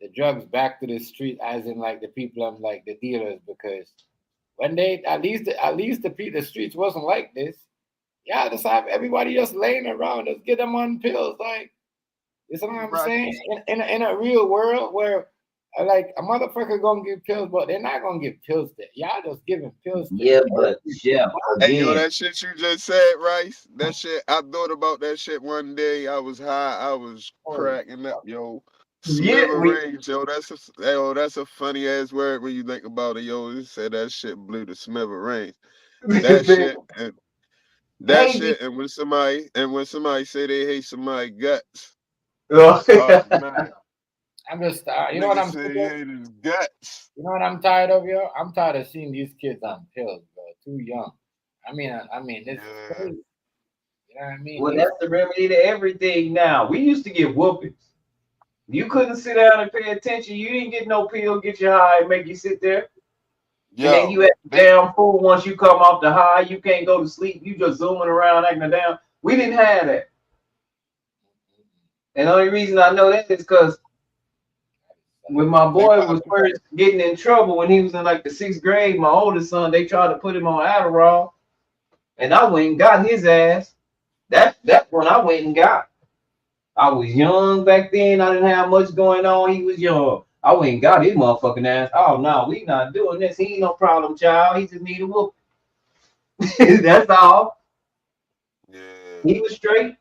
the drugs back to the street, as in like the people and like the dealers, because when they at least the streets wasn't like this. Yeah, just have everybody just laying around. Just get them on pills, like you know what I'm saying? In a real world where like a motherfucker gonna give pills, but they're not gonna give pills to y'all. Just giving pills. Yeah, but yeah. Hey, yo, that shit you just said, Rice. That shit, I thought about that shit one day. I was high. I was cracking up, yo. Smithereens, yo. That's a funny ass word when you think about it, yo. You said that shit blew the smithereens. That shit and that shit, and when somebody say they hate somebody's guts, oh man. I'm just you know what I'm saying? He hate his guts. You know what I'm tired of, yo? I'm tired of seeing these kids on pills, bro. Too young. I mean, this is crazy. You know what I mean? Well, that's the remedy to everything now. We used to get whoopings. You couldn't sit down and pay attention. You didn't get no pill, get you high, and make you sit there. And then you at the damn pool once you come off the high, you can't go to sleep. You just zooming around acting down. We didn't have that. And the only reason I know that is because when my boy was first getting in trouble when he was in like the 6th grade, my oldest son, they tried to put him on Adderall, and I went and got his ass. That's when I went and got. I was young back then. I didn't have much going on. He was young. I went and got his motherfucking ass. Oh no, we not doing this. He ain't no problem child. He just need a whoop. That's all. Yeah. He was straight.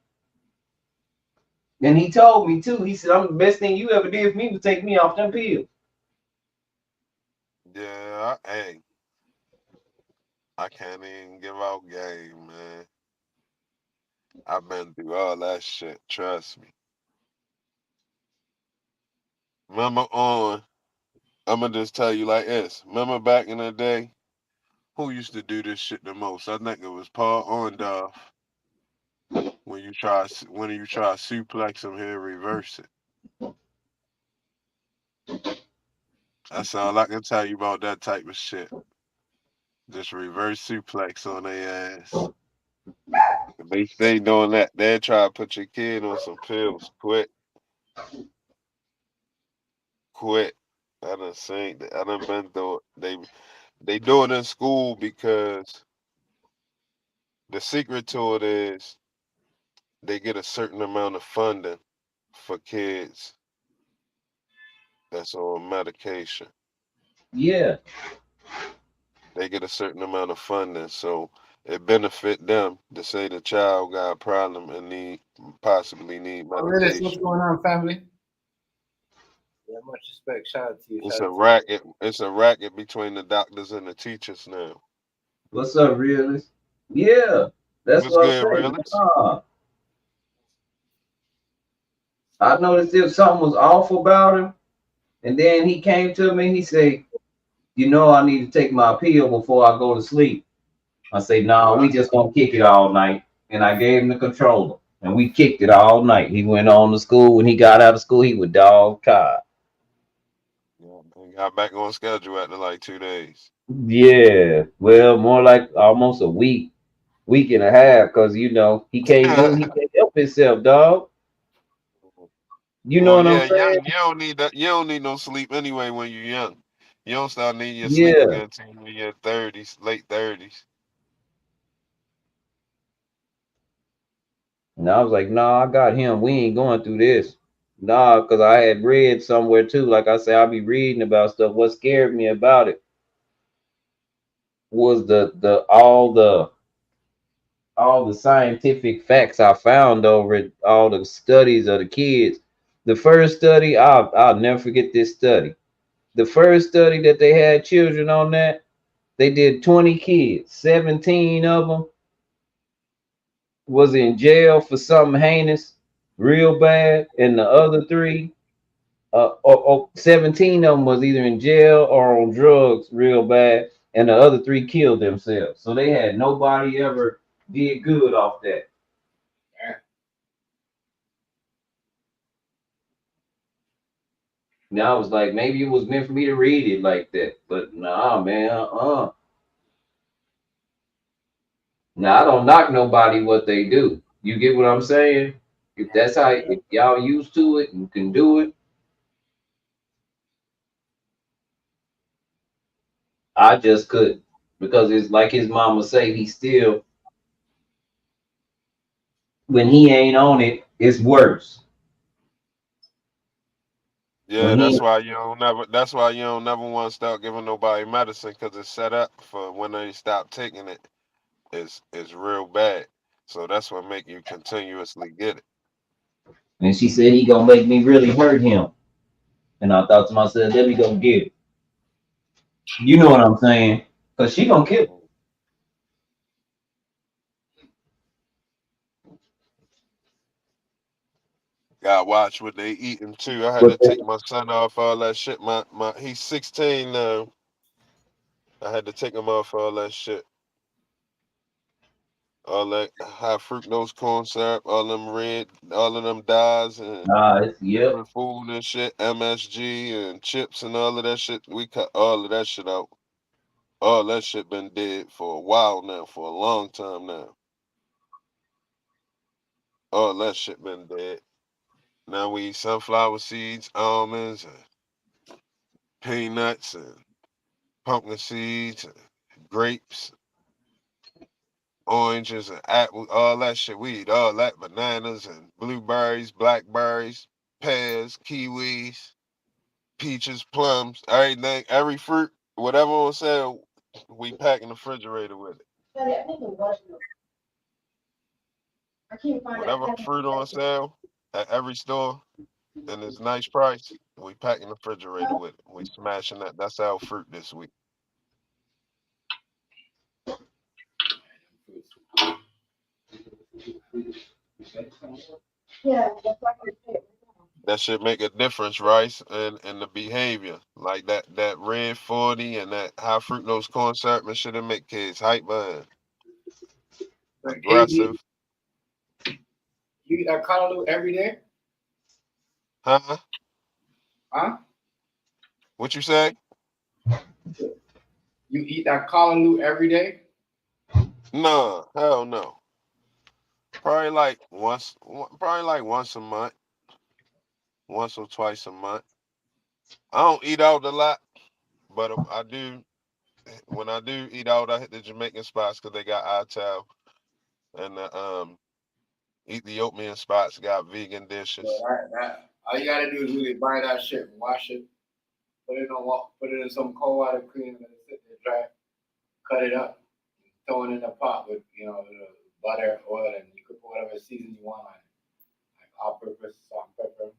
And he told me too. He said, "I'm the best thing you ever did for me was take me off them pills." Yeah, I can't even give out game, man. I've been through all that shit. Trust me. Remember I'ma just tell you like this. Remember back in the day, who used to do this shit the most? I think it was Paul Orndorff. When you try to suplex him here, reverse it. That's all I can tell you about that type of shit. Just reverse suplex on their ass. If they stay doing that, they'll try to put your kid on some pills. Quit. I done been through it. They do it in school because the secret to it is they get a certain amount of funding for kids that's on medication. Yeah. They get a certain amount of funding, so it benefit them to say the child got a problem and possibly need Oh, really? What's medication. going on, family? Yeah, much respect. Shout out to you. It's Shout a out to you. racket. It's a racket between the doctors and the teachers now. What's up, realist? Yeah, that's What's what I'm good, saying. realist? I noticed if something was off about him, and then he came to me. He said, I need to take my pill before I go to sleep." I say, "Nah, we just gonna kick it all night." And I gave him the controller, and we kicked it all night. He went on to school. When he got out of school, he was dog tired. Yeah, and got back on schedule after like 2 days. Yeah, well, more like almost a week and a half, because he can't move. He can't help himself, dog. You know Well, what I'm yeah, saying? young. You don't need that. You don't need no sleep anyway when you're young. You don't start needing your sleep Yeah. again until you're in your 30s, late 30s. And I was like, "Nah, I got him. We ain't going through this." Nah, because I had read somewhere too. Like I said, I'll be reading about stuff. What scared me about it was all the scientific facts I found over it, all the studies of the kids. The first study, I'll never forget this study. The first study that they had children on that, they did 20 kids, 17 of them was in jail for something heinous, real bad, and the other three, 17 of them was either in jail or on drugs real bad, and the other three killed themselves. So they had nobody ever did good off that. Now I was like, maybe it was meant for me to read it like that, but nah, man, Now I don't knock nobody what they do. You get what I'm saying? If that's how, if y'all used to it and can do it, I just couldn't, because it's like his mama say, he still, when he ain't on it, it's worse. Yeah, When he, that's why you don't never. That's why you don't never want to start giving nobody medicine because it's set up for when they stop taking it. It's real bad. So that's what make you continuously get it. and she said he gonna make me really hurt him, and I thought to myself, let me go get it. You know what I'm saying? Cause she gonna kill him. Gotta watch what they eating too. I had to But take my son off all that shit. He's 16 now. I had to take him off all that shit. All that high fructose corn syrup, all of them dyes and Yep. different food and shit, MSG and chips and all of that shit. We cut all of that shit out. All that shit been dead for a while now, for a long time now. All that shit been dead. Now we eat sunflower seeds, almonds, and peanuts, and pumpkin seeds, and grapes, oranges, and apples, all that shit. We eat all that, bananas and blueberries, blackberries, pears, kiwis, peaches, plums, everything, every fruit, whatever on sale, we pack in the refrigerator with it. Whatever fruit on sale at every store and it's nice price, we pack in the refrigerator with it. We smashing that. That's our fruit this week. That should make a difference, Rice, and the behavior. Like that red 40 and that high fructose corn syrup, should make kids hyper and aggressive. You eat that callaloo every day? Huh? Huh? What you say? You eat that callaloo every day? No, hell no. Probably like once a month. Once or twice a month. I don't eat out a lot, but I do. When I do eat out, I hit the Jamaican spots because they got ital, and the Ethiopian spots got vegan dishes. All you gotta do is really buy that shit, wash it, put it in some cold water, cream, and let it sit there dry. Cut it up, throw it in a pot with butter, oil, and you could put whatever season you want on it, like all-purpose, salt, and pepper,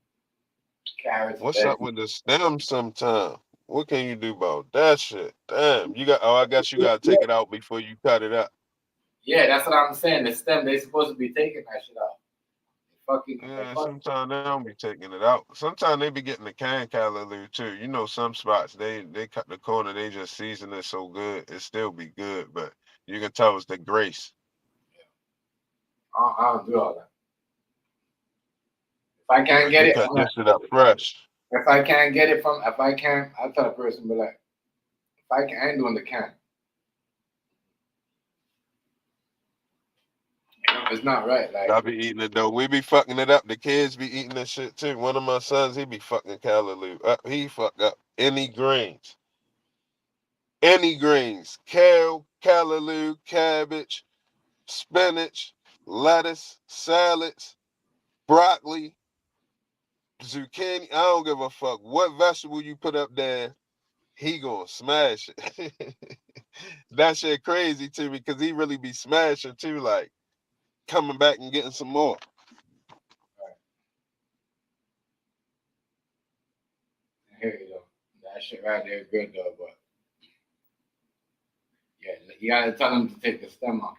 carrots. What's up with the stem? Sometime. What can you do about that shit? Damn, you got. Oh, I guess you gotta take it out before you cut it up. Yeah, that's what I'm saying. The stem, they supposed to be taking that shit out. Yeah, sometimes they don't be taking it out. Sometimes they be getting the canned callaloo too. You know, some spots they cut the corner, they just season it so good, it still be good, but you can tell it's the grace. I don't do all that. If I can't get You it, cut this shit up fresh. if I can't get it from, if I can't, I tell a person, be like, if I can't, I ain't doing the can. It's not right. Like I be eating it though. We be fucking it up. The kids be eating this shit too. One of my sons, he be fucking callaloo up. He fuck up any greens. Any greens. Kale, callaloo, cabbage, spinach, lettuce, salads, broccoli, zucchini. I don't give a fuck what vegetable you put up there. He gonna smash it. That shit crazy to me because he really be smashing too. Like coming back and getting some more. here you go. That shit right there is good though, but yeah, you gotta tell them to take the stem off.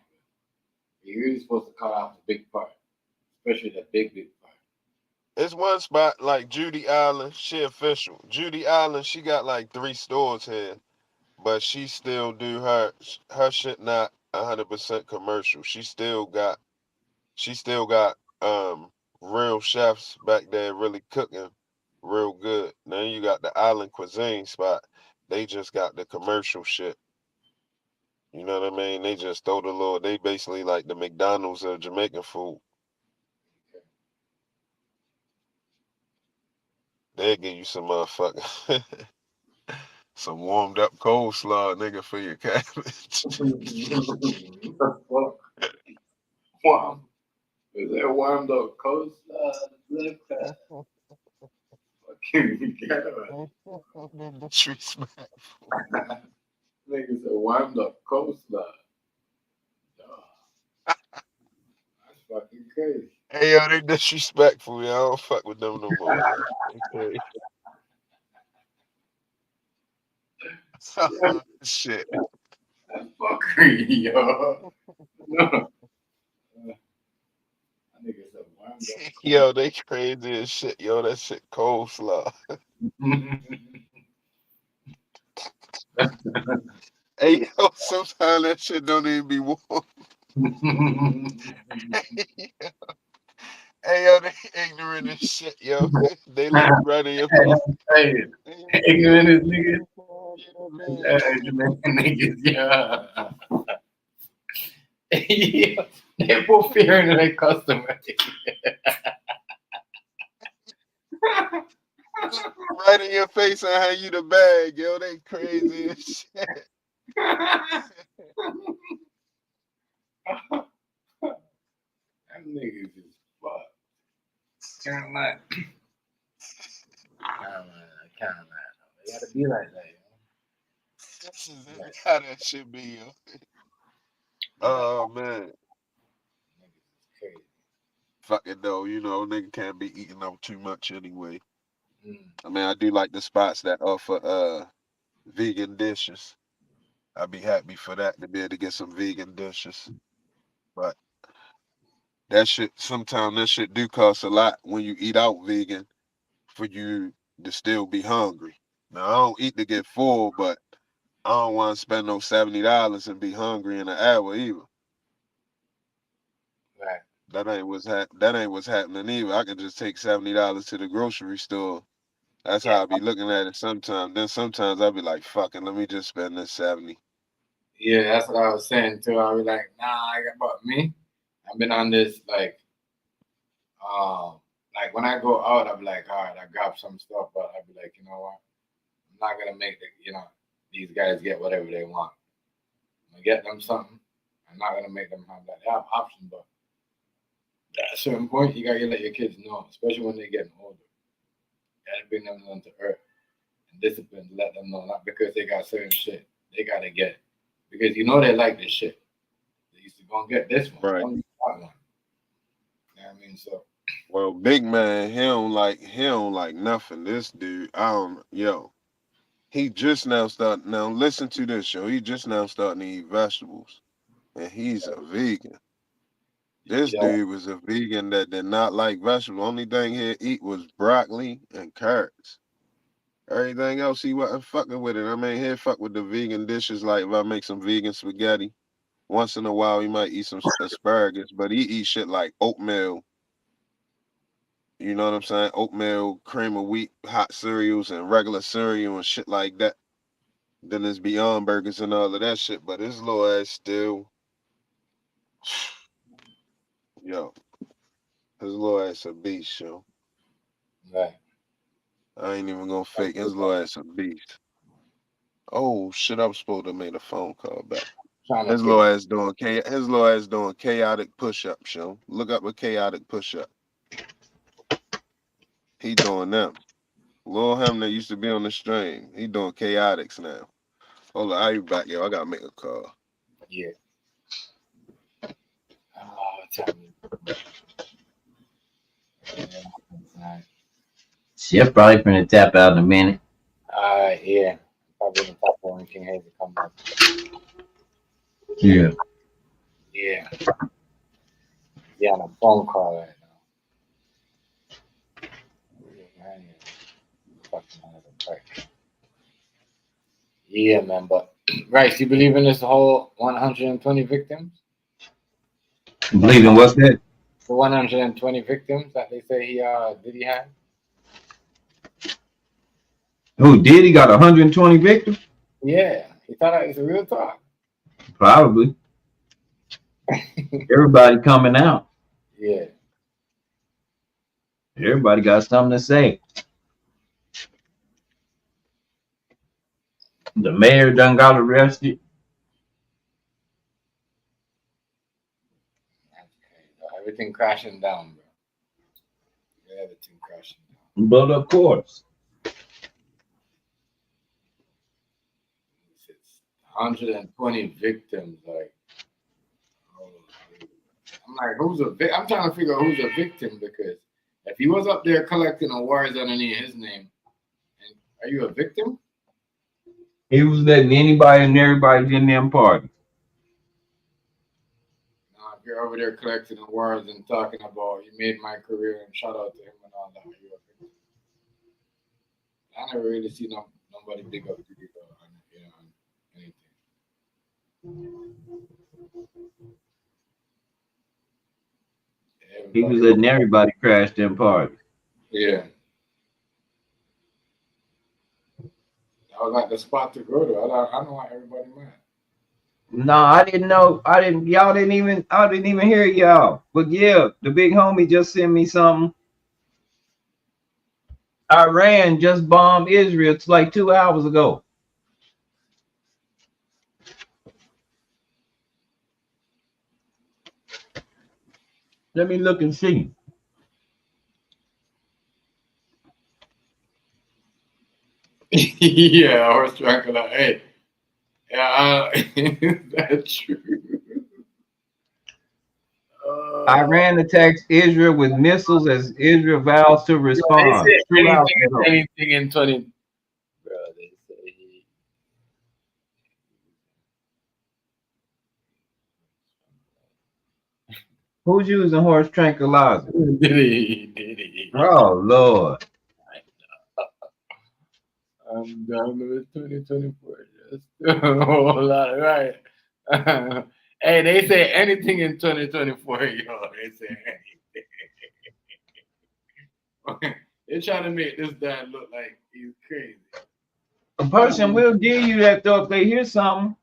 You're really supposed to cut off the big part, especially the big part. It's one spot like Judy Island. She official. Judy Island. She got like 3 stores here, but she still do her shit not 100% commercial. She still got real chefs back there really cooking real good. Then you got the Island Cuisine spot. They just got the commercial shit. You know what I mean? They just throw the little. They basically like the McDonald's of Jamaican food. They'll give you some motherfucking some warmed up coleslaw, nigga, for your cabbage. Wow. Is that warmed up coleslaw? Fucking Disrespectful. Niggas said warmed up coleslaw. That's fucking crazy. Hey, yo, they disrespectful, yo. I don't fuck with them no more, man. Okay. Shit. That's fucking yo. No. Niggas said warmed up. Yo, they crazy as shit. Yo, that shit coleslaw. Hey, yo, sometimes that shit don't even be warm. Hey, yo, they ignorant as shit, yo. They let it run in your mouth. Hey, ignorant as niggas. Niggas, yeah. Yeah. They put fear in their customer. Right in your face and hand you the bag, yo. They crazy as shit. Them niggas is fucked. Can't lie. I can't lie. It gotta be like that, This is how that shit be, yo. Oh man. Crazy. Fuck it though, you know, nigga can't be eating up too much anyway. Mm. I mean, I do like the spots that offer vegan dishes. I'd be happy for that to be able to get some vegan dishes. But that shit sometimes that shit do cost a lot when you eat out vegan for you to still be hungry. Now I don't eat to get full, but I don't want to spend no $70 and be hungry in an hour either. Right. That ain't what's happening either. I can just take $70 to the grocery store. That's how I be looking at it sometimes. Then sometimes I be like, fucking, let me just spend this 70. Yeah, that's what I was saying too. I was like, nah, I got but me. I've been on this like when I go out, I'm like, all right, I grab some stuff, but I'll be like, you know what? I'm not gonna make these guys get whatever they want. I'm gonna get them something. I'm not gonna make them have that. They have options, but at a certain point, you gotta let your kids know, especially when they're getting older. You gotta bring them down to earth and discipline to let them know, not because they got certain shit, they gotta get it. Because you know they like this shit. They used to go and get this one. Right. Don't get that one. You know what I mean? So Well, big man, he don't like nothing. This dude, I don't yo. He just now starting now listen to this show. He just now starting to eat vegetables. And he's a vegan. This yeah, dude was a vegan that did not like vegetables. Only thing he'd eat was broccoli and carrots. Everything else he wasn't fucking with it. I mean, he'd fuck with the vegan dishes, like if I make some vegan spaghetti. Once in a while, he might eat some asparagus, but he eats shit like oatmeal. You know what I'm saying? Oatmeal, cream of wheat, hot cereals, and regular cereal and shit like that. Then there's Beyond Burgers and all of that shit. But his little ass still, yo, his little ass a beast, yo. right. I ain't even gonna fake his little ass a beast. Oh shit! I was supposed to make a phone call back. His little ass doing chaotic push-ups, yo. Look up a chaotic push-up. He doing them. Lil him that used to be on the stream. He doing chaotics now. Hold on, I'll be back, yo. I gotta make a call. Yeah. Tell me. Yeah. Chef probably finna tap out in a minute. Yeah. Probably the top one King Hazy come back. Yeah. Yeah. Yeah, on a phone call right now. Yeah, man. Fucking hell, the prick. Yeah, man. But Rice, you believe in this whole 120 victims? Believe in what's that? The 120 victims that they say Diddy had? Who Diddy got 120 victims? Yeah. He thought that was a real talk. Probably. Everybody coming out. Yeah. Everybody got something to say. The mayor done got arrested. Everything crashing down, bro. Everything crashing down. But of course. It's 120 victims. Like, I'm like, who's a victim? I'm trying to figure out who's a victim because if he was up there collecting awards underneath his name, are you a victim? He was letting anybody and everybody in them party. Now, if you're over there collecting awards and talking about you made my career and shout out to him and all that, are you a victim? I never really see nobody big up Diddy on anything. He was letting everybody crash them parties. Yeah. That was like the spot to go to. I don't want everybody mad. No, I didn't know. I didn't hear y'all. But yeah, the big homie just sent me something. Iran just bombed Israel like 2 hours ago. Let me look and see. Yeah, horse tranquilizer. Hey, yeah, that's true. Iran attacks Israel with missiles as Israel vows to respond. They say 2 hours ago. anything in 20. Bro, they say Who's using horse tranquilizer? Diddy. Oh Lord. I'm done with 2024. Just a whole lot, right? Hey, they say anything in 2024, yo. They say anything. They're trying to make this dad look like he's crazy. A person will give you that though if they hear something.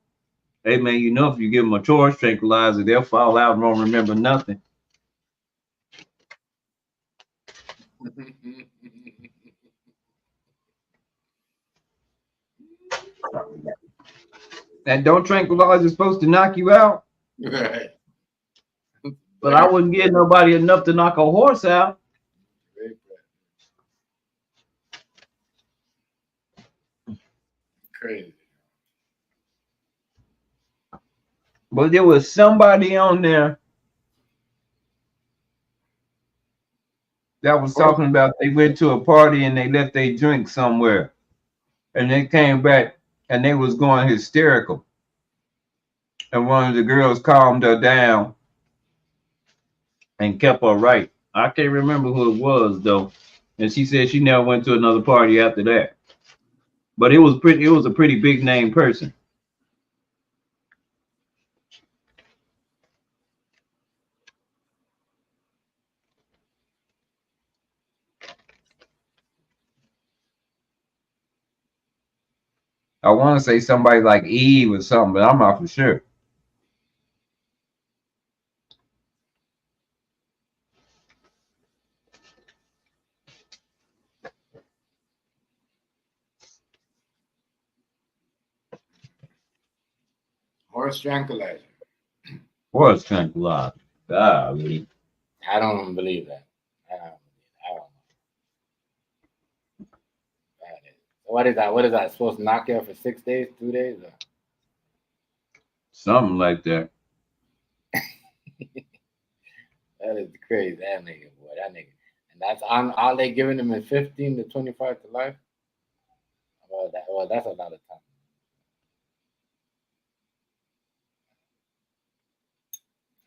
Hey man, you know if you give them a horse tranquilizer, they'll fall out and won't remember nothing. That don't tranquilizer is supposed to knock you out. Right. But I wouldn't give nobody enough to knock a horse out. Crazy. But there was somebody on there that was talking about they went to a party and they left their drink somewhere. And they came back and they was going hysterical. And one of the girls calmed her down and kept her right. I can't remember who it was though. And she said she never went to another party after that. But it was a pretty big name person. I want to say somebody like Eve or something, but I'm not for sure. Horse tranquilizer. Horse tranquilizer. Golly. I don't believe that. I don't. What is that? What is that? Supposed to knock you out for 6 days, 2 days? Or? Something like that. That is crazy. That nigga, boy. That nigga. And that's on all they giving him is 15 to 25 to life. Well, that's a lot of time.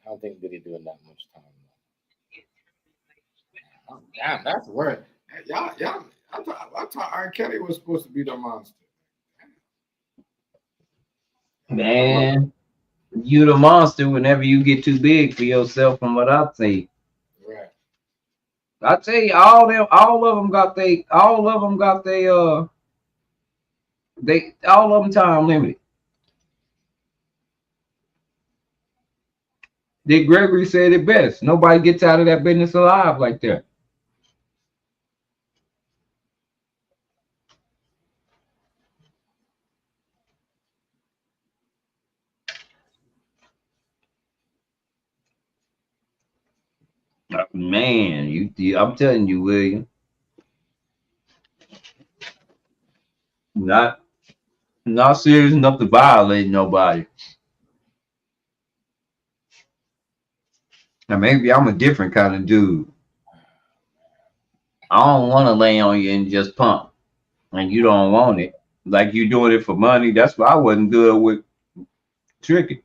I don't think Diddy doing that much time. Oh, damn, that's worse. Y'all, I thought R. Kelly was supposed to be the monster. Man, you the monster whenever you get too big for yourself, from what I say. Right. I tell you, all of them got all of them time limited. Dick Gregory said it best. Nobody gets out of that business alive like that. Man, I'm telling you, William. Not serious enough to violate nobody. Now maybe I'm a different kind of dude. I don't want to lay on you and just pump, and you don't want it. Like you doing it for money. That's why I wasn't good with Tricky.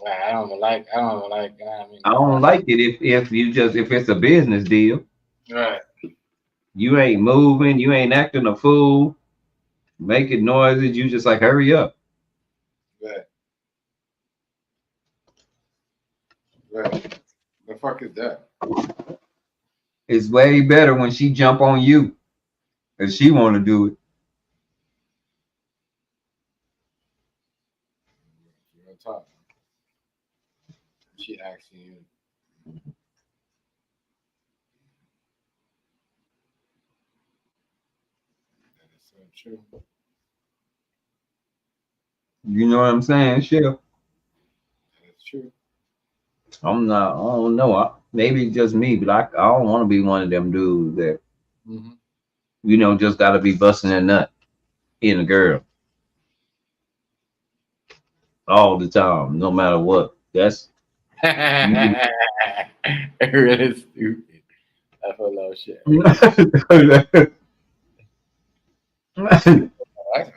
Right, I don't like. I mean, I don't like it if it's a business deal. Right. You ain't moving. You ain't acting a fool. Making noises. You just like hurry up. Right. Right. The fuck is that? It's way better when she jump on you, and she want to do it. She asking you. That is so true. You know what I'm saying, Chef? That's true. I don't know. Maybe it's just me, but I don't want to be one of them dudes that, just got to be busting a nut in a girl all the time, no matter what. That's really stupid. That's a little shit.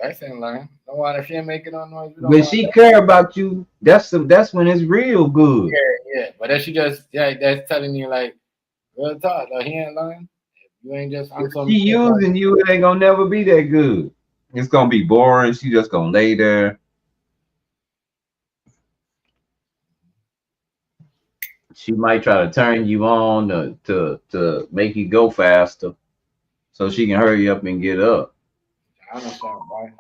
I saying lying. Don't want if she ain't making no noise. We don't When want she that. care about you, that's when it's real good. Yeah. But if she just that's telling you like real talk, though, he ain't lying. You ain't just on If some she shit like using you, it ain't gonna never be that good. It's gonna be boring. She just gonna lay there. She might try to turn you on to make you go faster, so she can hurry up and get up. I understand why.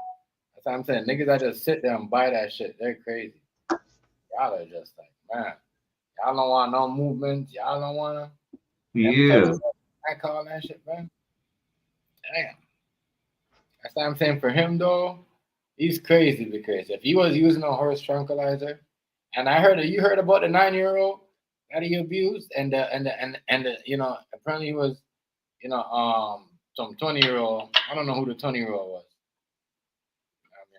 That's what I'm saying. Niggas that just sit there and buy that shit, they're crazy. Y'all are just like, man, y'all don't want no movement. Y'all don't want Yeah. I call that shit, man. Damn. That's what I'm saying. For him though, he's crazy because if he was using a horse tranquilizer, and I heard you heard about the 9-year-old that he abused, and the apparently he was some 20-year-old. I don't know who the 20-year-old was.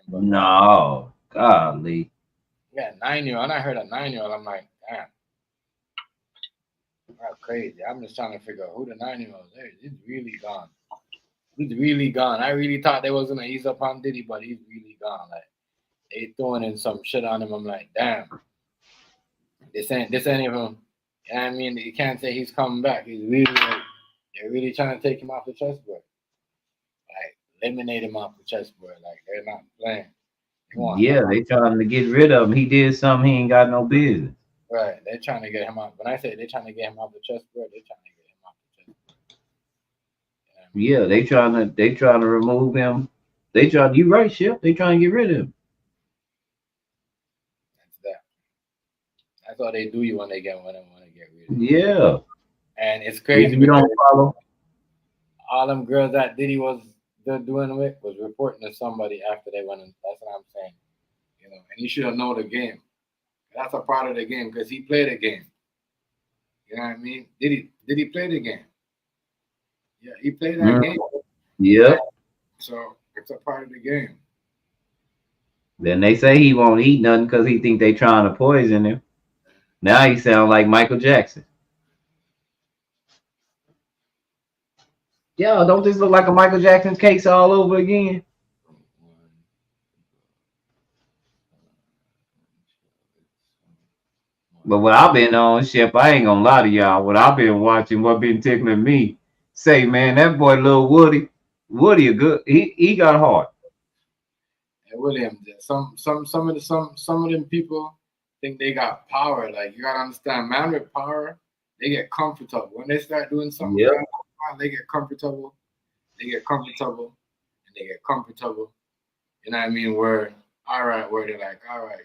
No, golly. Yeah, 9-year-old. And I heard a 9-year-old. I'm like, damn, that's crazy. I'm just trying to figure out who the 9-year-old is. He's really gone. He's really gone. I really thought they was gonna ease up on Diddy, but he's really gone. Like they throwing in some shit on him. I'm like, damn. This ain't even. You know what I mean? You can't say he's coming back. He's really like, they're really trying to take him off the chessboard. Like eliminate him off the chessboard. Like they're not playing. They want Yeah, him they trying to get rid of him. He did something he ain't got no business. right. They're trying to get him out. When I say they're trying to get him off the chessboard, they're trying to get him off the chessboard. Yeah, they trying to remove him. You right, Chef. They trying to get rid of him. That's that. That's all they do you when they want to get rid of you. Yeah. And it's If crazy you don't because follow. all them girls that Diddy was doing with was reporting to somebody after they went in. That's what I'm saying. And he should have known the game. That's a part of the game because he played the game. You know what I mean? Did he play the game? Yeah, he played that game. Yep. So it's a part of the game. Then they say he won't eat nothing because he think they trying to poison him. Now he sound like Michael Jackson. Yo, don't this look like a Michael Jackson case all over again? But what I've been on, Chef, I ain't gonna lie to y'all. What I've been watching, what been tickling me, say, man, that boy, little Woody, a good. He got heart. And William, some of them people think they got power. Like you gotta understand, man with power, they get comfortable. When they start doing something, Yep. they get comfortable. They get comfortable, and they get comfortable. You know what I mean? Where they're like, all right,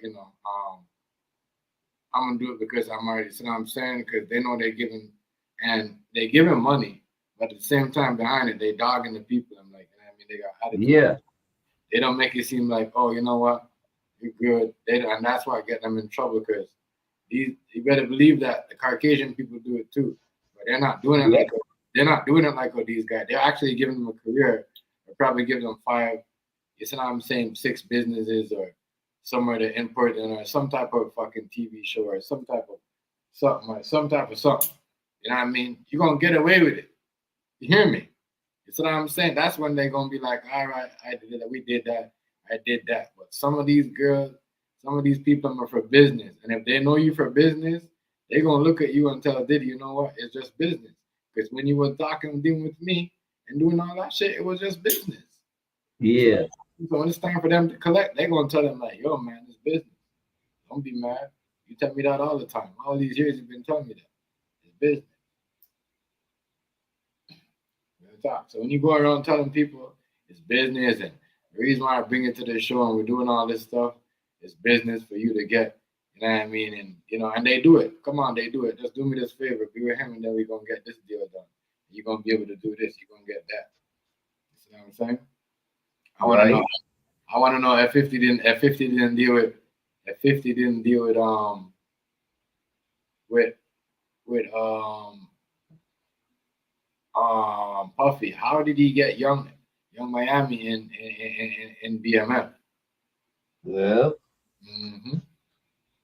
I'm gonna do it because I'm already. You know what I'm saying? Because they know they're giving money, but at the same time behind it, they dogging the people. I'm like, you know what I mean? They got attitude. Yeah. They don't make it seem like, oh, you know what, you're good. And that's why I get them in trouble because you better believe that the Caucasian people do it too, but they're not doing it like these guys. They're actually giving them a career. They're probably giving them 5. You see what I'm saying? 6 businesses or somewhere to import in or some type of fucking TV show or some type of something. You know what I mean? You're gonna get away with it. You hear me? You see what I'm saying? That's when they're gonna be like, all right, I did that, we did that, I did that. But some of these girls, some of these people are for business. And if they know you for business, they're gonna look at you and tell Diddy, you know what, it's just business. Because when you were dealing with me and doing all that shit, it was just business. Yeah. So when it's time for them to collect, they're gonna tell them like, yo man, it's business. Don't be mad. You tell me that all the time. All these years you've been telling me that. It's business. So when you go around telling people it's business and the reason why I bring it to this show and we're doing all this stuff is business for you to get, You know what I mean? And and they do it. Come on, they do it. Just do me this favor, be with him, and then we're gonna get this deal done. You're gonna be able to do this. You're gonna get that. You see what I'm saying? I want to know. I want to know if 50 didn't deal with Puffy. How did he get young Miami in BMF? Well, Mm-hmm.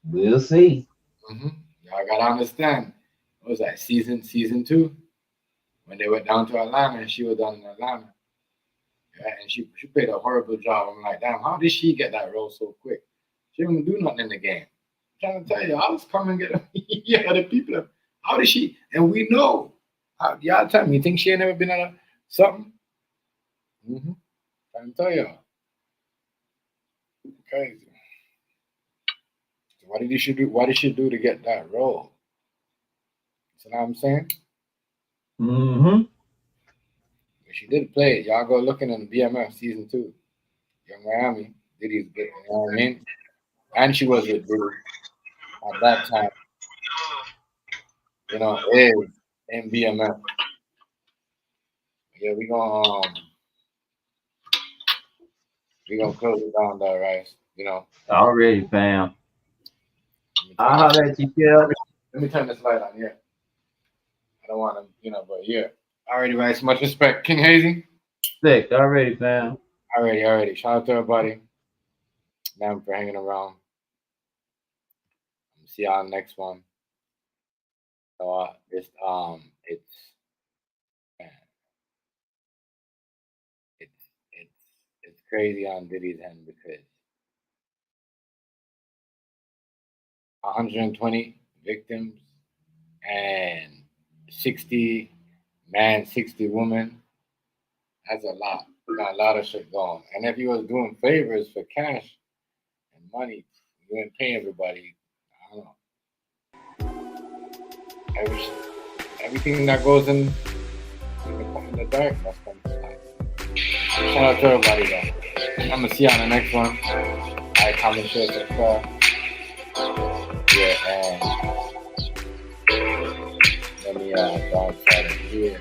we'll see. Mm-hmm. Y'all gotta understand. What was that season 2 when they went down to Atlanta and she was down in Atlanta? Yeah, and she played a horrible job. I'm like, damn, how did she get that role so quick? She didn't do nothing in the game. I'm trying to tell you, I was coming and get the people. How did she? And we know. Y'all tell me, you think she ain't never been on something? Mm-hmm. Trying to tell y'all. Crazy. So what did she do? What did she do to get that role? You know what I'm saying? Mm-hmm. She did play it. Y'all go looking in the BMF season 2. Young Miami. Diddy's good. You know what I mean? And she was with Diddy at that time. Is in BMF. Yeah, we gonna close it down there, right? Already, fam. I'll holler at you, Kel. Let me turn this light on here. I don't want to, but yeah. Alrighty, right. Much respect. King Hazy. Sick. Already, fam. Alrighty. Shout out to everybody. Damn for hanging around. See y'all on the next one. So it's crazy on Diddy's end because 120 victims and 60 man, 60 women. That's a lot. We got a lot of shit going. And if you was doing favors for cash and money, you didn't pay everybody. I don't know. Everything that goes in the dark must come to light. Shout out to everybody though. I'm gonna see you on the next one. Like, comment, share, subscribe. Yeah, and let me go outside of here.